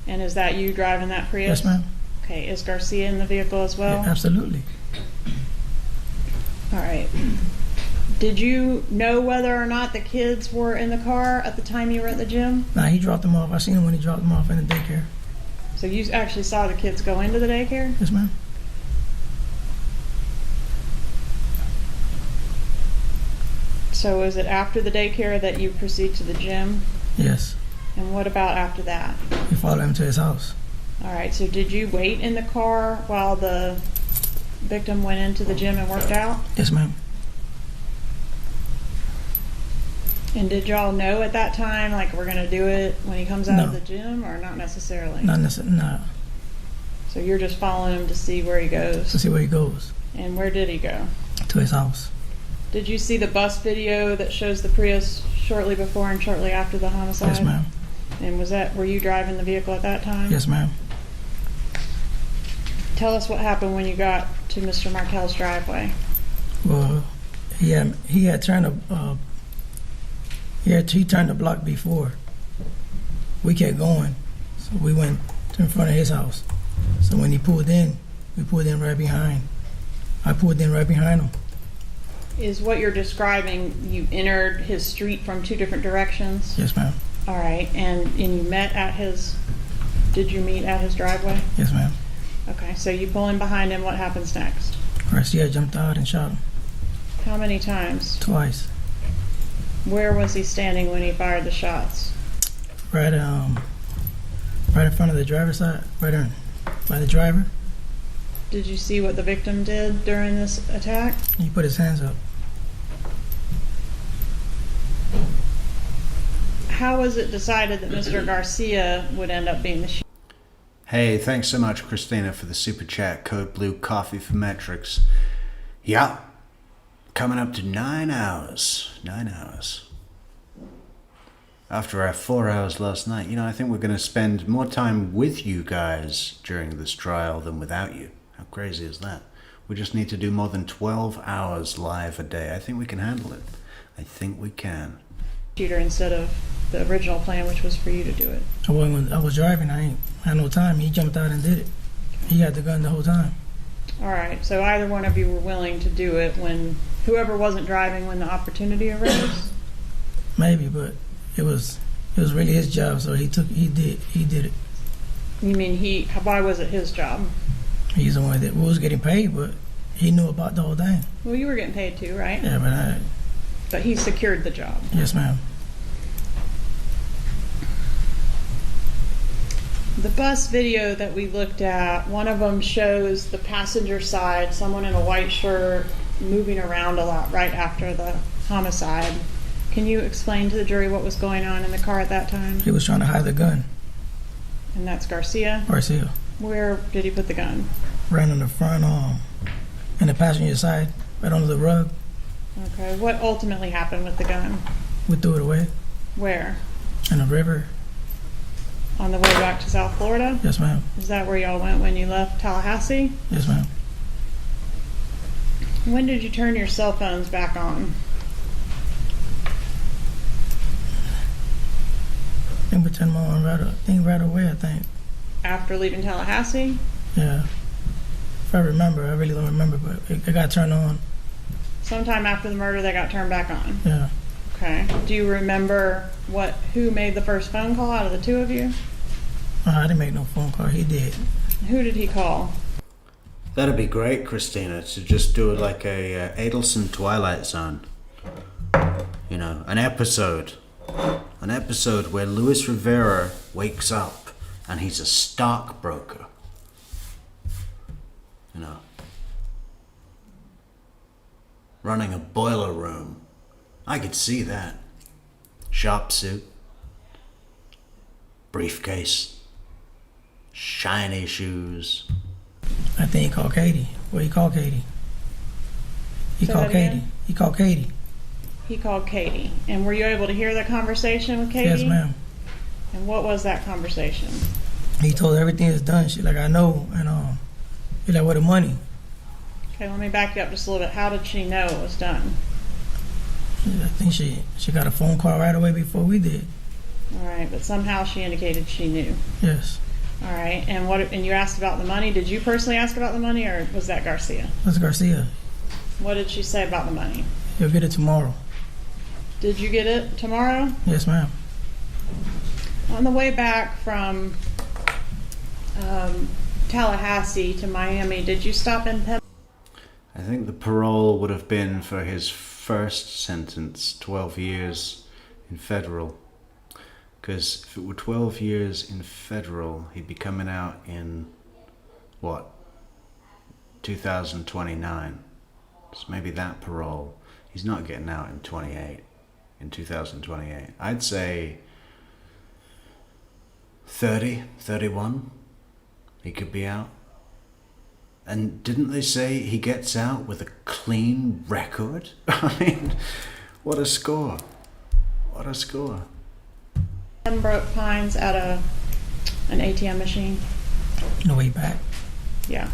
And is that you driving that Prius? Yes, ma'am. Okay, is Garcia in the vehicle as well? Yeah, absolutely. All right. Did you know whether or not the kids were in the car at the time you were at the gym? Nah, he dropped them off. I seen him when he dropped them off in the daycare. So you actually saw the kids go into the daycare? Yes, ma'am. So is it after the daycare that you proceed to the gym? Yes. And what about after that? He followed him to his house. All right, so did you wait in the car while the victim went into the gym and worked out? Yes, ma'am. And did y'all know at that time, like, we're going to do it when he comes out of No. the gym, or not necessarily? Not necessarily. Nah. So you're just following him to see where he goes? To see where he goes. And where did he go? To his house. Did you see the bus video that shows the Prius shortly before and shortly after the homicide? Yes, ma'am. And were you driving the vehicle at that time? Yes, ma'am. Tell us what happened when you got to Mr. Markel's driveway. Well, he had turned he turned the block before. We kept going, so we went to in front of his house. So when he pulled in, we pulled in right behind. I pulled in right behind him. Is what you're describing, you entered his street from two different directions? Yes, ma'am. All right, and you met at his, did you meet at his driveway? Yes, ma'am. Okay, so you pull in behind him, what happens next? Garcia jumped out and shot him. How many times? Twice. Where was he standing when he fired the shots? Right in front of the driver's side, right there, by the driver. Did you see what the victim did during this attack? He put his hands up. How was it decided that Mr. Garcia would end up being the shooter? Hey, thanks so much, Christina, for the super chat. Code Blue Coffee for Metrix. Yeah, coming up to 9 hours. 9 hours. After our 4 hours last night, I think we're going to spend more time with you guys during this trial than without you. How crazy is that? We just need to do more than 12 hours live a day. I think we can handle it. I think we can. Shooter instead of the original plan, which was for you to do it. I was driving. I ain't had no time. He jumped out and did it. He had the gun the whole time. All right, so either one of you were willing to do it when whoever wasn't driving when the opportunity arose? Maybe, but it was really his job, so he did it. You mean why was it his job? He's the one that was getting paid, but he knew about the whole thing. Well, you were getting paid too, right? Yeah, but he secured the job. Yes, ma'am. The bus video that we looked at, one of them shows the passenger side, someone in a white shirt moving around a lot right after the homicide. Can you explain to the jury what was going on in the car at that time? He was trying to hide the gun. And that's Garcia? Garcia. Where did he put the gun? Right on the front in the passenger side, right under the rug. Okay, what ultimately happened with the gun? We threw it away. Where? In the river. On the way back to South Florida? Yes, ma'am. Is that where y'all went when you left Tallahassee? Yes, ma'am. When did you turn your cell phones back on? I think we turned them on right away, I think. After leaving Tallahassee? Yeah. If I remember, I really don't remember, but it got turned on. Sometime after the murder, they got turned back on? Yeah. Okay. Do you remember who made the first phone call out of the two of you? I didn't make no phone call. He did. Who did he call? That'd be great, Christina, to just do like a Adelson Twilight Zone. An episode where Luis Rivera wakes up and he's a stockbroker. running a boiler room. I could see that. Sharp suit, briefcase, shiny shoes. I think he called Katie. What he called Katie? He Say called that Katie. again? He called Katie. He called Katie. And were you able to hear the conversation with Katie? Yes, ma'am. And what was that conversation? He told her everything is done. She like, I know. And he like, where the money? Okay, let me back you up just a little bit. How did she know it was done? I think she got a phone call right away before we did. All right, but somehow she indicated she knew. Yes. All right, and you asked about the money. Did you personally ask about the money, or was that Garcia? That's Garcia. What did she say about the money? He'll get it tomorrow. Did you get it tomorrow? Yes, ma'am. On the way back from Tallahassee to Miami, did you stop in Penn? I think the parole would have been for his first sentence, 12 years in federal. Because if it were 12 years in federal, he'd be coming out in, what, 2029. So maybe that parole. He's not getting out in 2028. I'd say 30, 31, he could be out. And didn't they say he gets out with a clean record? I mean, what a score. What a score. Broke Pines at an ATM machine. No way back. Yeah.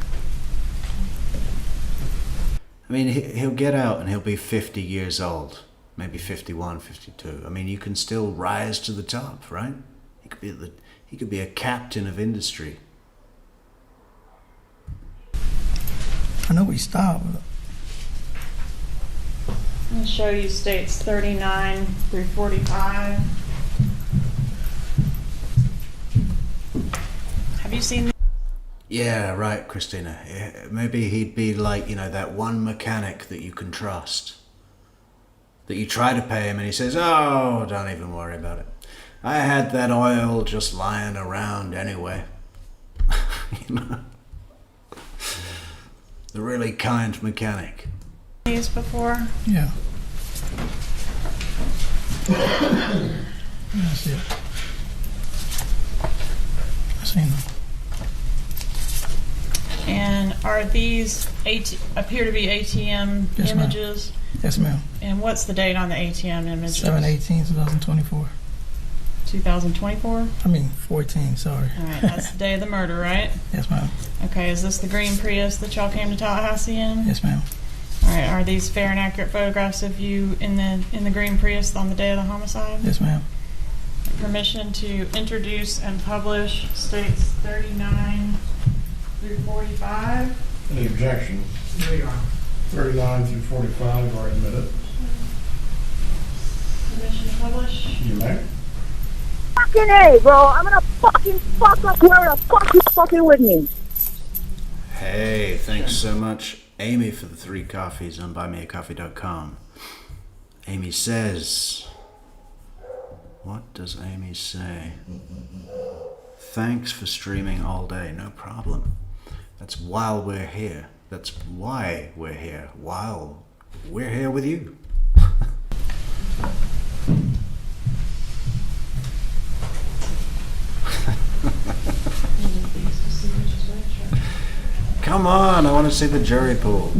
I mean, he'll get out and he'll be 50 years old. Maybe 51, 52. I mean, you can still rise to the top, right? He could be a captain of industry. I know we stopped. I'll show you states 39 through 45. Have you seen? Yeah, right, Christina. Yeah, maybe he'd be like, that one mechanic that you can trust. That you try to pay him and he says, oh, don't even worry about it. I had that oil just lying around anyway. The really kind mechanic. These before? Yeah. That's it. I seen them. And are these appear to be ATM Yes, ma'am. images? Yes, ma'am. And what's the date on the ATM images? 7/18/2024. 2024? I mean 14. Sorry. All right, that's the day of the murder, right? Yes, ma'am. Okay, is this the green Prius that y'all came to Tallahassee in? Yes, ma'am. All right, are these fair and accurate photographs of you in the green Prius on the day of the homicide? Yes, ma'am. Permission to introduce and publish states 39 through 45. Any objection? There you are. 39 through 45 are admitted. Permission to publish. You may. Fucking A, bro. I'm gonna fucking fuck up whoever the fuck you fucking with me. Hey, thanks so much, Amy, for the 3 coffees on buymeacoffee.com. Amy says... What does Amy say? Thanks for streaming all day. No problem. That's while we're here. That's why we're here. While we're here with you. Come on, I want to see the jury pool.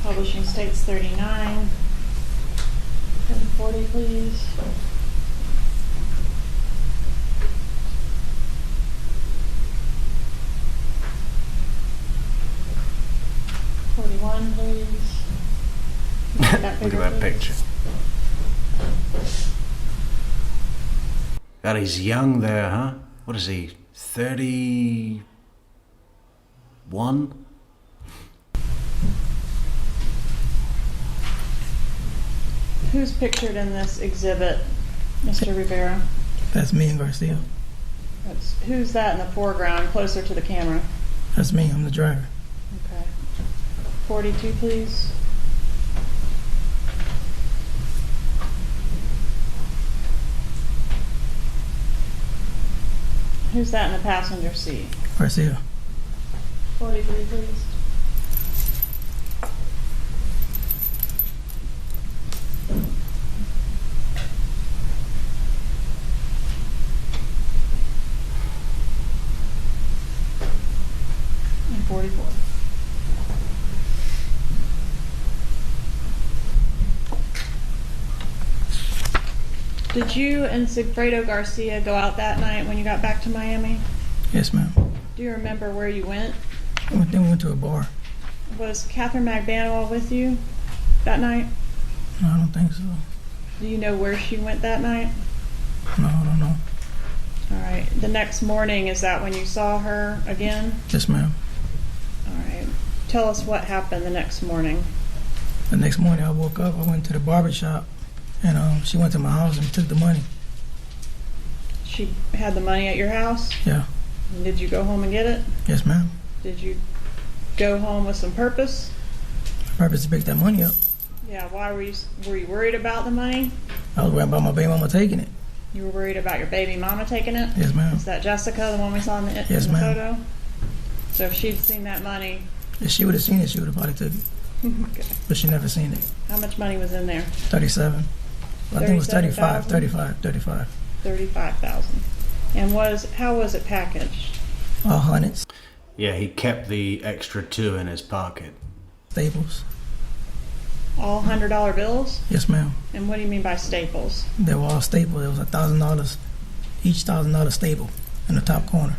Publishing states 39 and 40, please. '41, please. Look at that picture. God, he's young there, huh? What is he, 31? Who's pictured in this exhibit Mr. Rivera? That's me and Garcia. Who's that in the foreground, closer to the camera? That's me. I'm the driver. Okay. 42, please. Who's that in the passenger seat? Garcia. 43, please. And 44. Did you and Sigfredo Garcia go out that night when you got back to Miami? Yes, ma'am. Do you remember where you went? Then we went to a bar. Was Katherine Magban with you that night? No, I don't think so. Do you know where she went that night? No, I don't know. All right. The next morning, is that when you saw her again? Yes, ma'am. All right. Tell us what happened the next morning. The next morning I woke up, I went to the barber shop, and she went to my house and took the money. She had the money at your house? Yeah. And did you go home and get it? Yes, ma'am. Did you go home with some purpose? Purpose to pick that money up. Yeah, why were you worried about the money? I was worried about my baby mama taking it. You were worried about your baby mama taking it? Yes, ma'am. Is that Jessica, the one we saw in the, Yes, in the ma'am. photo? So if she'd seen that money... If she would have seen it, she would have probably took it. Okay. But she never seen it. How much money was in there? 37. I think it was 35. 35,000. And how was it packaged? All hundreds. Yeah, he kept the extra 2 in his pocket. Staples. All $100 bills? Yes, ma'am. And what do you mean by staples? They were all stapled. It was $1,000. Each $1,000 staple in the top corner.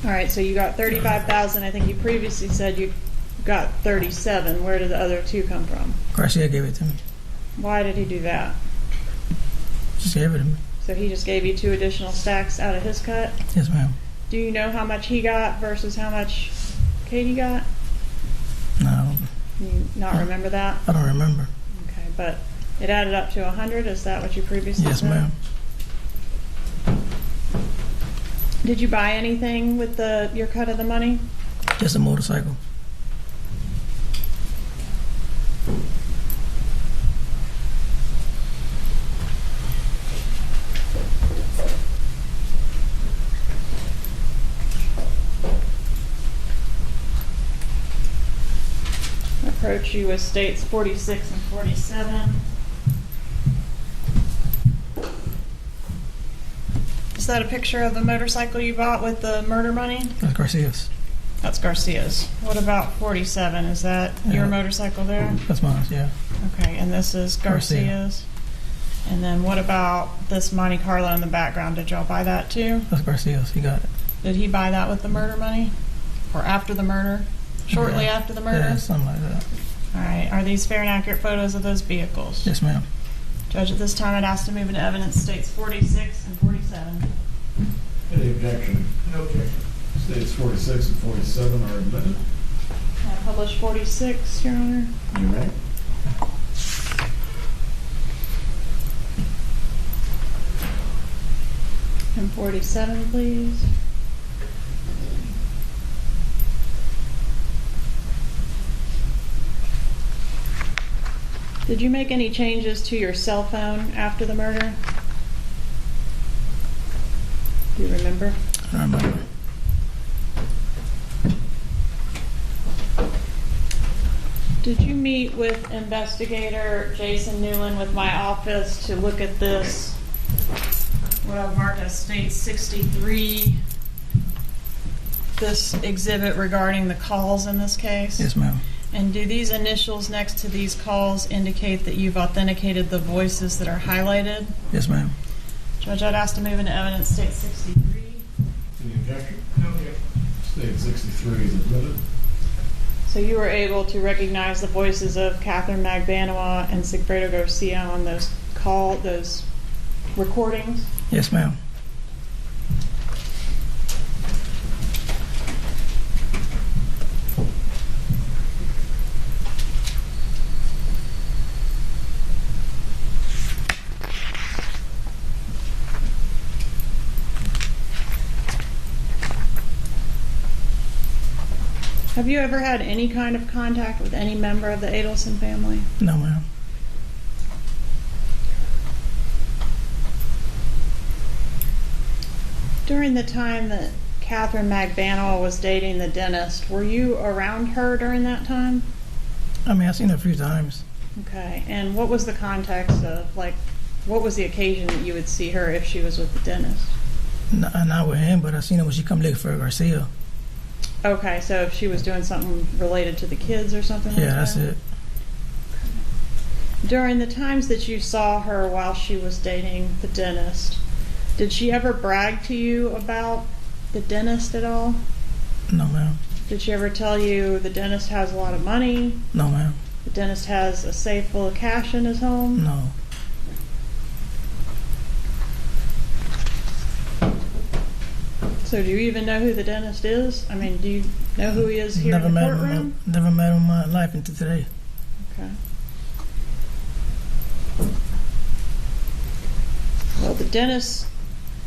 All right, so you got 35,000. I think you previously said you got 37. Where did the other 2 come from? Garcia gave it to me. Why did he do that? Just gave it to me. So he just gave you 2 additional stacks out of his cut? Yes, ma'am. Do you know how much he got versus how much Katie got? No, I don't. You not remember that? I don't remember. Okay, but it added up to 100. Is that what you previously Yes, said? ma'am. Did you buy anything with your cut of the money? Just a motorcycle. Approach you with states 46 and 47. Is that a picture of the motorcycle you bought with the murder money? That's Garcia's. That's Garcia's. What about 47? Is that your motorcycle there? That's mine, yeah. Okay, and this is Garcia's. And then what about this Monte Carlo in the background? Did y'all buy that too? That's Garcia's. He got it. Did he buy that with the murder money? Or after the murder? Shortly after the murder? Yeah, something like that. All right. Are these fair and accurate photos of those vehicles? Yes, ma'am. Judge, at this time, I'd ask to move into evidence states 46 and 47. Any objection? No objection. States 46 and 47 are admitted. I publish 46, Your Honor. You may. And 47, please. Did you make any changes to your cell phone after the murder? Do you remember? I remember. Did you meet with investigator Jason Newland with my office to look at this, what I've marked as state 63, this exhibit regarding the calls in this case? Yes, ma'am. And do these initials next to these calls indicate that you've authenticated the voices that are highlighted? Yes, ma'am. Judge, I'd ask to move into evidence state 63. Any objection? No objection. State 63 is admitted. So you were able to recognize the voices of Katherine Magban and Sigfredo Garcia on those recordings? Yes, ma'am. Have you ever had any kind of contact with any member of the Adelson family? No, ma'am. During the time that Katherine Magban was dating the dentist, were you around her during that time? I mean, I've seen her a few times. Okay, and what was the context of, like, what was the occasion that you would see her if she was with the dentist? Not with him, but I seen her when she come look for Garcia. Okay, so if she was doing something related to the kids or something like that? Yeah, that's it. During the times that you saw her while she was dating the dentist, did she ever brag to you about the dentist at all? No, ma'am. Did she ever tell you the dentist has a lot of money? No, ma'am. The dentist has a safe full of cash in his home? No. So do you even know who the dentist is? I mean, do you know who he is here in the courtroom? Never met him in my life until today. Okay. Well, the dentist's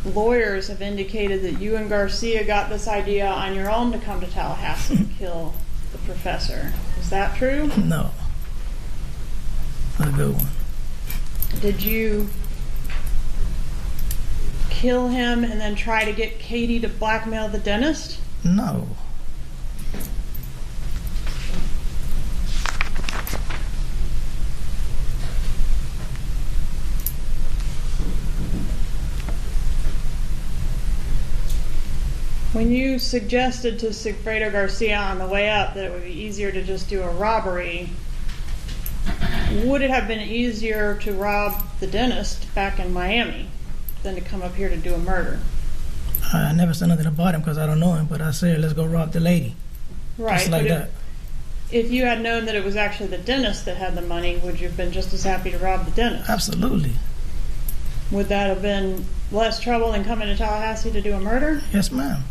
lawyers have indicated that you and Garcia got this idea on your own to come to Tallahassee and kill the professor. Is that true? No. Not a good one. Did you kill him and then try to get Katie to blackmail the dentist? No. When you suggested to Sigfredo Garcia on the way up that it would be easier to just do a robbery, would it have been easier to rob the dentist back in Miami than to come up here to do a murder? I never said nothing about him because I don't know him, but I said, let's go rob the lady. Right. Just like but that. If you had known that it was actually the dentist that had the money, would you have been just as happy to rob the dentist? Absolutely. Would that have been less trouble than coming to Tallahassee to do a murder? Yes, ma'am.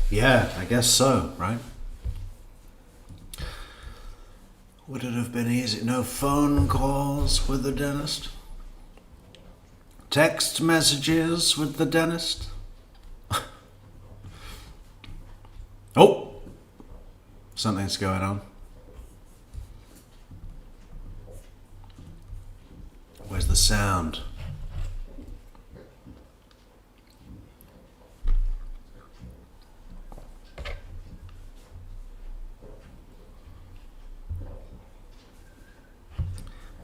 Yeah, I guess so, right? Would it have been easy? No phone calls with the dentist? Text messages with the dentist? Oh! Something's going on. Where's the sound?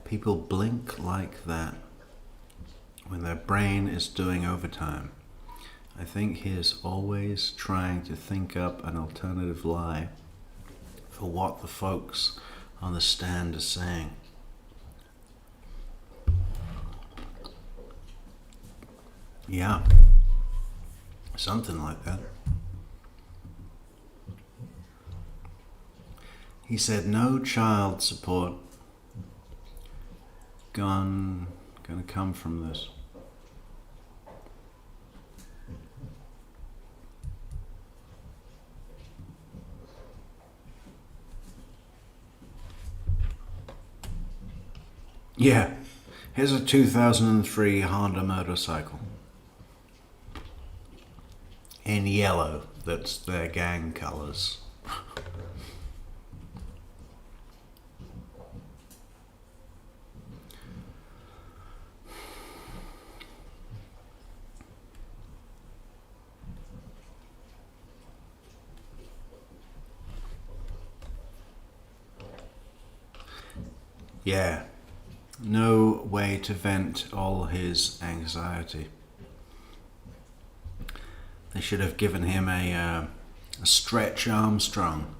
People blink like that when their brain is doing overtime. I think he is always trying to think up an alternative lie for what the folks on the stand are saying. Yeah, something like that. He said no child support gonna come from this. Yeah, here's a 2003 Honda motorcycle in yellow. That's their gang colors. Yeah, no way to vent all his anxiety. They should have given him a stretch Armstrong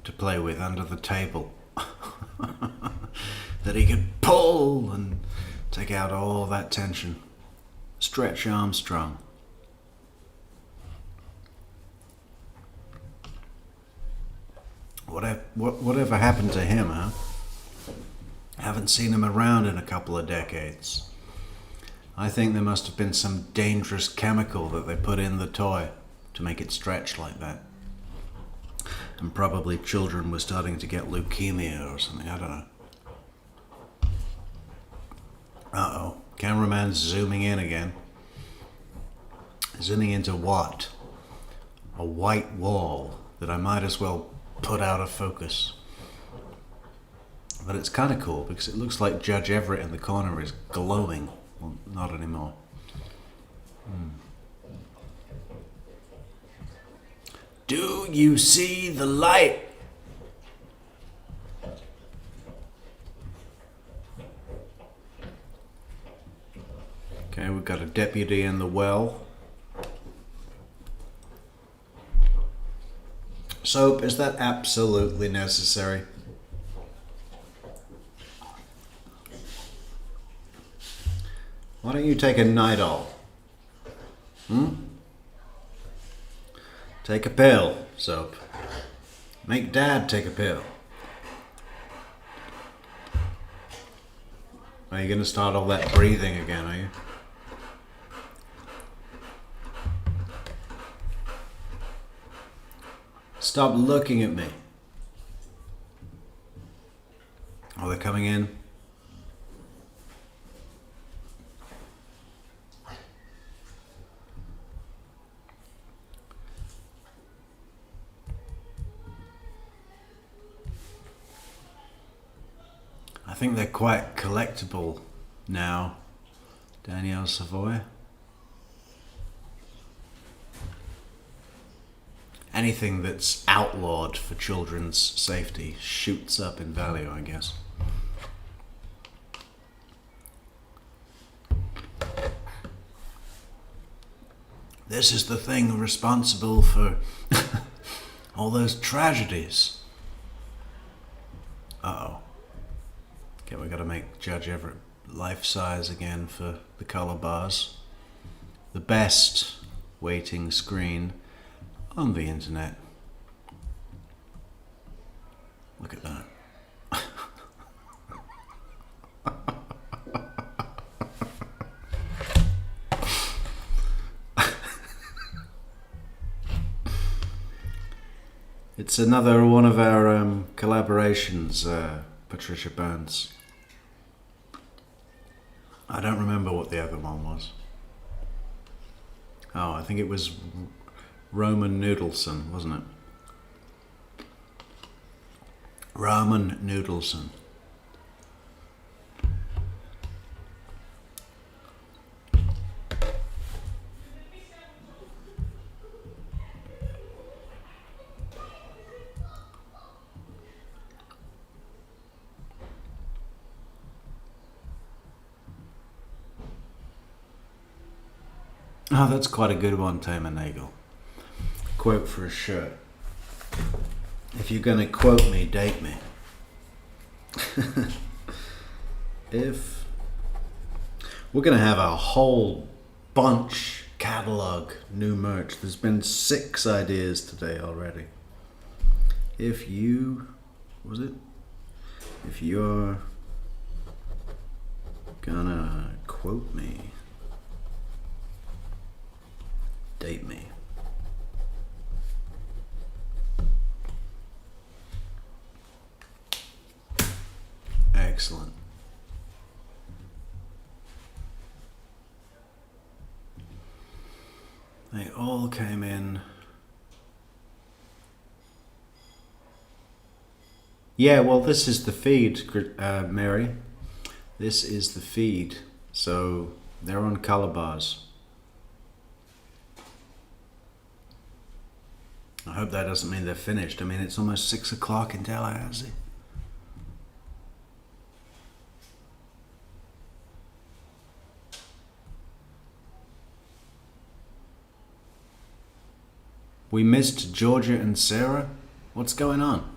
to play with under the table that he could pull and take out all that tension. Stretch Armstrong. Whatever happened to him, huh? Haven't seen him around in a couple of decades. I think there must have been some dangerous chemical that they put in the toy to make it stretch like that. And probably children were starting to get leukemia or something, I don't know. Uh-oh, cameraman's zooming in again. Zooming into what? A white wall that I might as well put out of focus. But it's kind of cool because it looks like Judge Everett in the corner is glowing. Well, not anymore. Do you see the light? Okay, we've got a deputy in the well. Soap, is that absolutely necessary? Why don't you take a Nidol? Take a pill, Soap. Make Dad take a pill. Are you going to start all that breathing again, are you? Stop looking at me. Oh, they're coming in. I think they're quite collectible now, Danielle Savoy. Anything that's outlawed for children's safety shoots up in value, I guess. This is the thing responsible for all those tragedies. Uh-oh. Okay, we gotta make Judge Everett life-size again for the color bars. The best waiting screen on the internet. Look at that. It's another one of our collaborations, Patricia Burns. I don't remember what the other one was. Oh, I think it was Roman Noodleson, wasn't it? Roman Noodleson. Oh, that's quite a good one, Tamer Nagel. Quote for a shirt. If you're going to quote me, date me. If we're going to have a whole bunch catalog new merch. There's been 6 ideas today already. If you, what was it? If you're gonna quote me, date me. Excellent. They all came in. Yeah, well, this is the feed, Mary. This is the feed. So they're on color bars. I hope that doesn't mean they're finished. I mean, it's almost 6 o'clock in Tallahassee. We missed Georgia and Sarah? What's going on?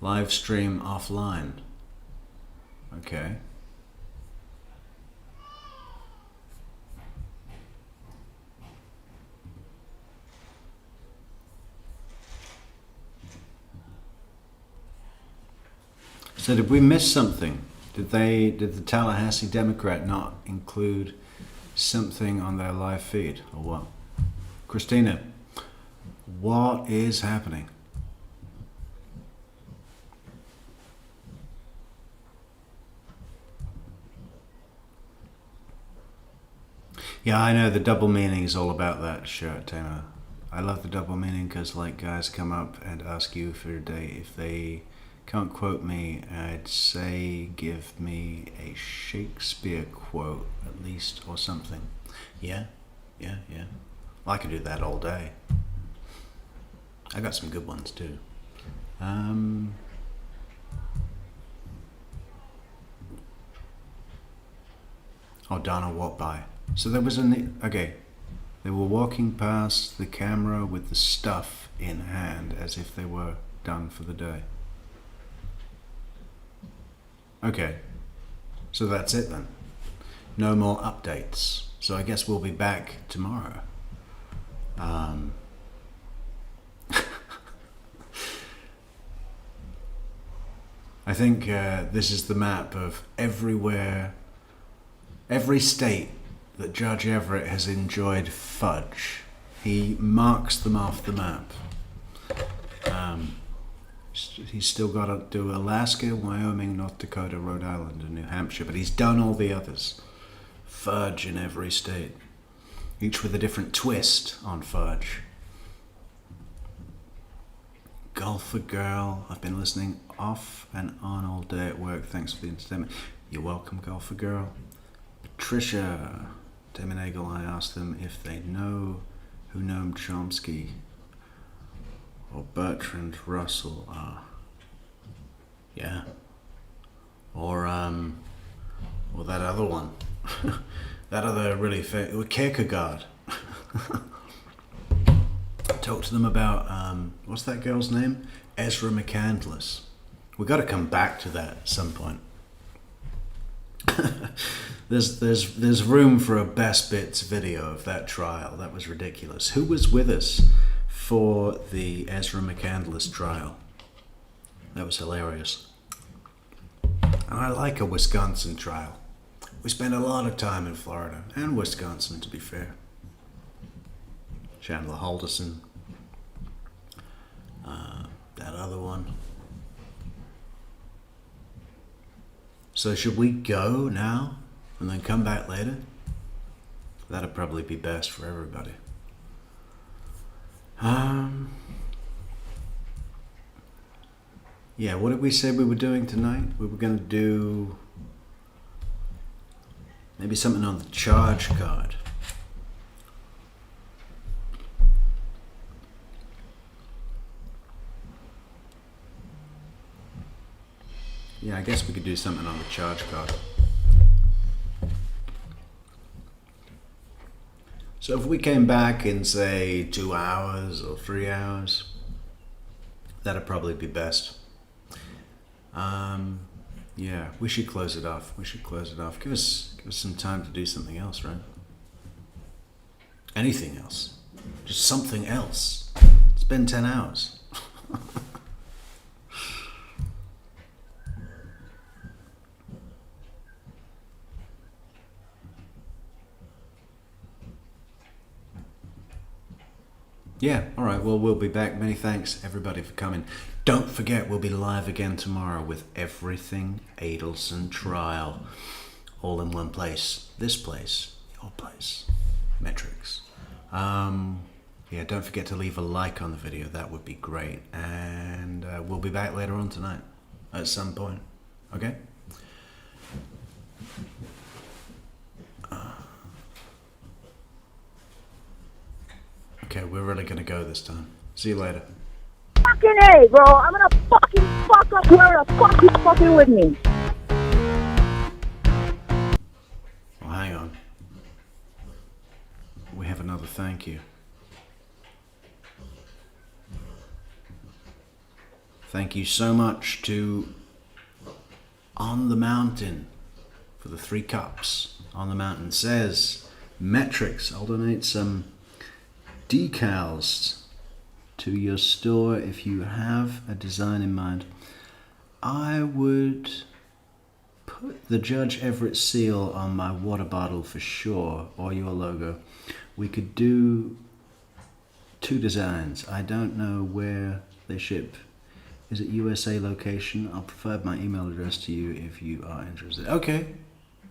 Live stream offline. Okay. So did we miss something? Did the Tallahassee Democrat not include something on their live feed or what? Christina, what is happening? Yeah, I know the double meaning is all about that shirt, Taylor. I love the double meaning because, like, guys come up and ask you for a date. If they can't quote me, I'd say give me a Shakespeare quote at least or something. Yeah. I could do that all day. I got some good ones too. Oh, Donna walked by. So there was okay. They were walking past the camera with the stuff in hand as if they were done for the day. Okay. So that's it then. No more updates. So I guess we'll be back tomorrow. I think this is the map of everywhere, every state that Judge Everett has enjoyed fudge. He marks them off the map. He's still got to do Alaska, Wyoming, North Dakota, Rhode Island, and New Hampshire, but he's done all the others. Fudge in every state, each with a different twist on fudge. Golfer Girl, I've been listening off and on all day at work. Thanks for the entertainment. You're welcome, Golfer Girl. Patricia, Tim and Nagel, I asked them if they know who Noam Chomsky or Bertrand Russell are. Yeah. Or that other one. That other really famous, Kierkegaard. Talk to them about, what's that girl's name? Ezra McCandless. We've got to come back to that at some point. There's room for a best bits video of that trial. That was ridiculous. Who was with us for the Ezra McCandless trial? That was hilarious. And I like a Wisconsin trial. We spend a lot of time in Florida and Wisconsin, to be fair. Chandler Halderson. That other one. So should we go now and then come back later? That'd probably be best for everybody. Yeah, what did we say we were doing tonight? We were going to do maybe something on the charge card. Yeah, I guess we could do something on the charge card. So if we came back in, say, 2 hours or 3 hours, that'd probably be best. Yeah, we should close it off. Give us some time to do something else, right? Anything else. Just something else. It's been 10 hours. Yeah, all right, well, we'll be back. Many thanks, everybody, for coming. Don't forget, we'll be live again tomorrow with Everything Adelson Trial. All in one place. This place, your place, Metrix. Yeah, don't forget to leave a like on the video. That would be great. And we'll be back later on tonight at some point. Okay? Okay, we're really gonna go this time. See you later. Fucking A, bro. I'm gonna fucking fuck up whoever the fuck is fucking with me. Well, hang on. We have another thank you. Thank you so much to On the Mountain for the 3 cups. On the Mountain says, Metrix, I'll donate some decals to your store if you have a design in mind. I would put the Judge Everett seal on my water bottle for sure, or your logo. We could do 2 designs. I don't know where they ship. Is it USA location? I'll provide my email address to you if you are interested. Okay.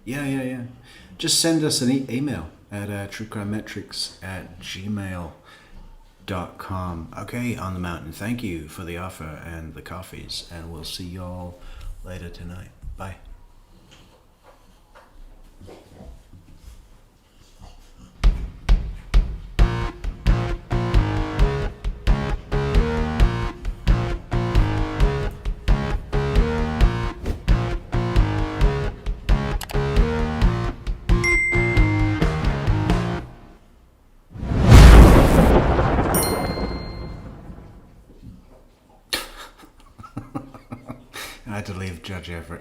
Yeah. Just send us an email at truecrimemetrics@gmail.com. Okay, On the Mountain, thank you for the offer and the coffees, and we'll see y'all later tonight. Bye. I had to leave Judge Everett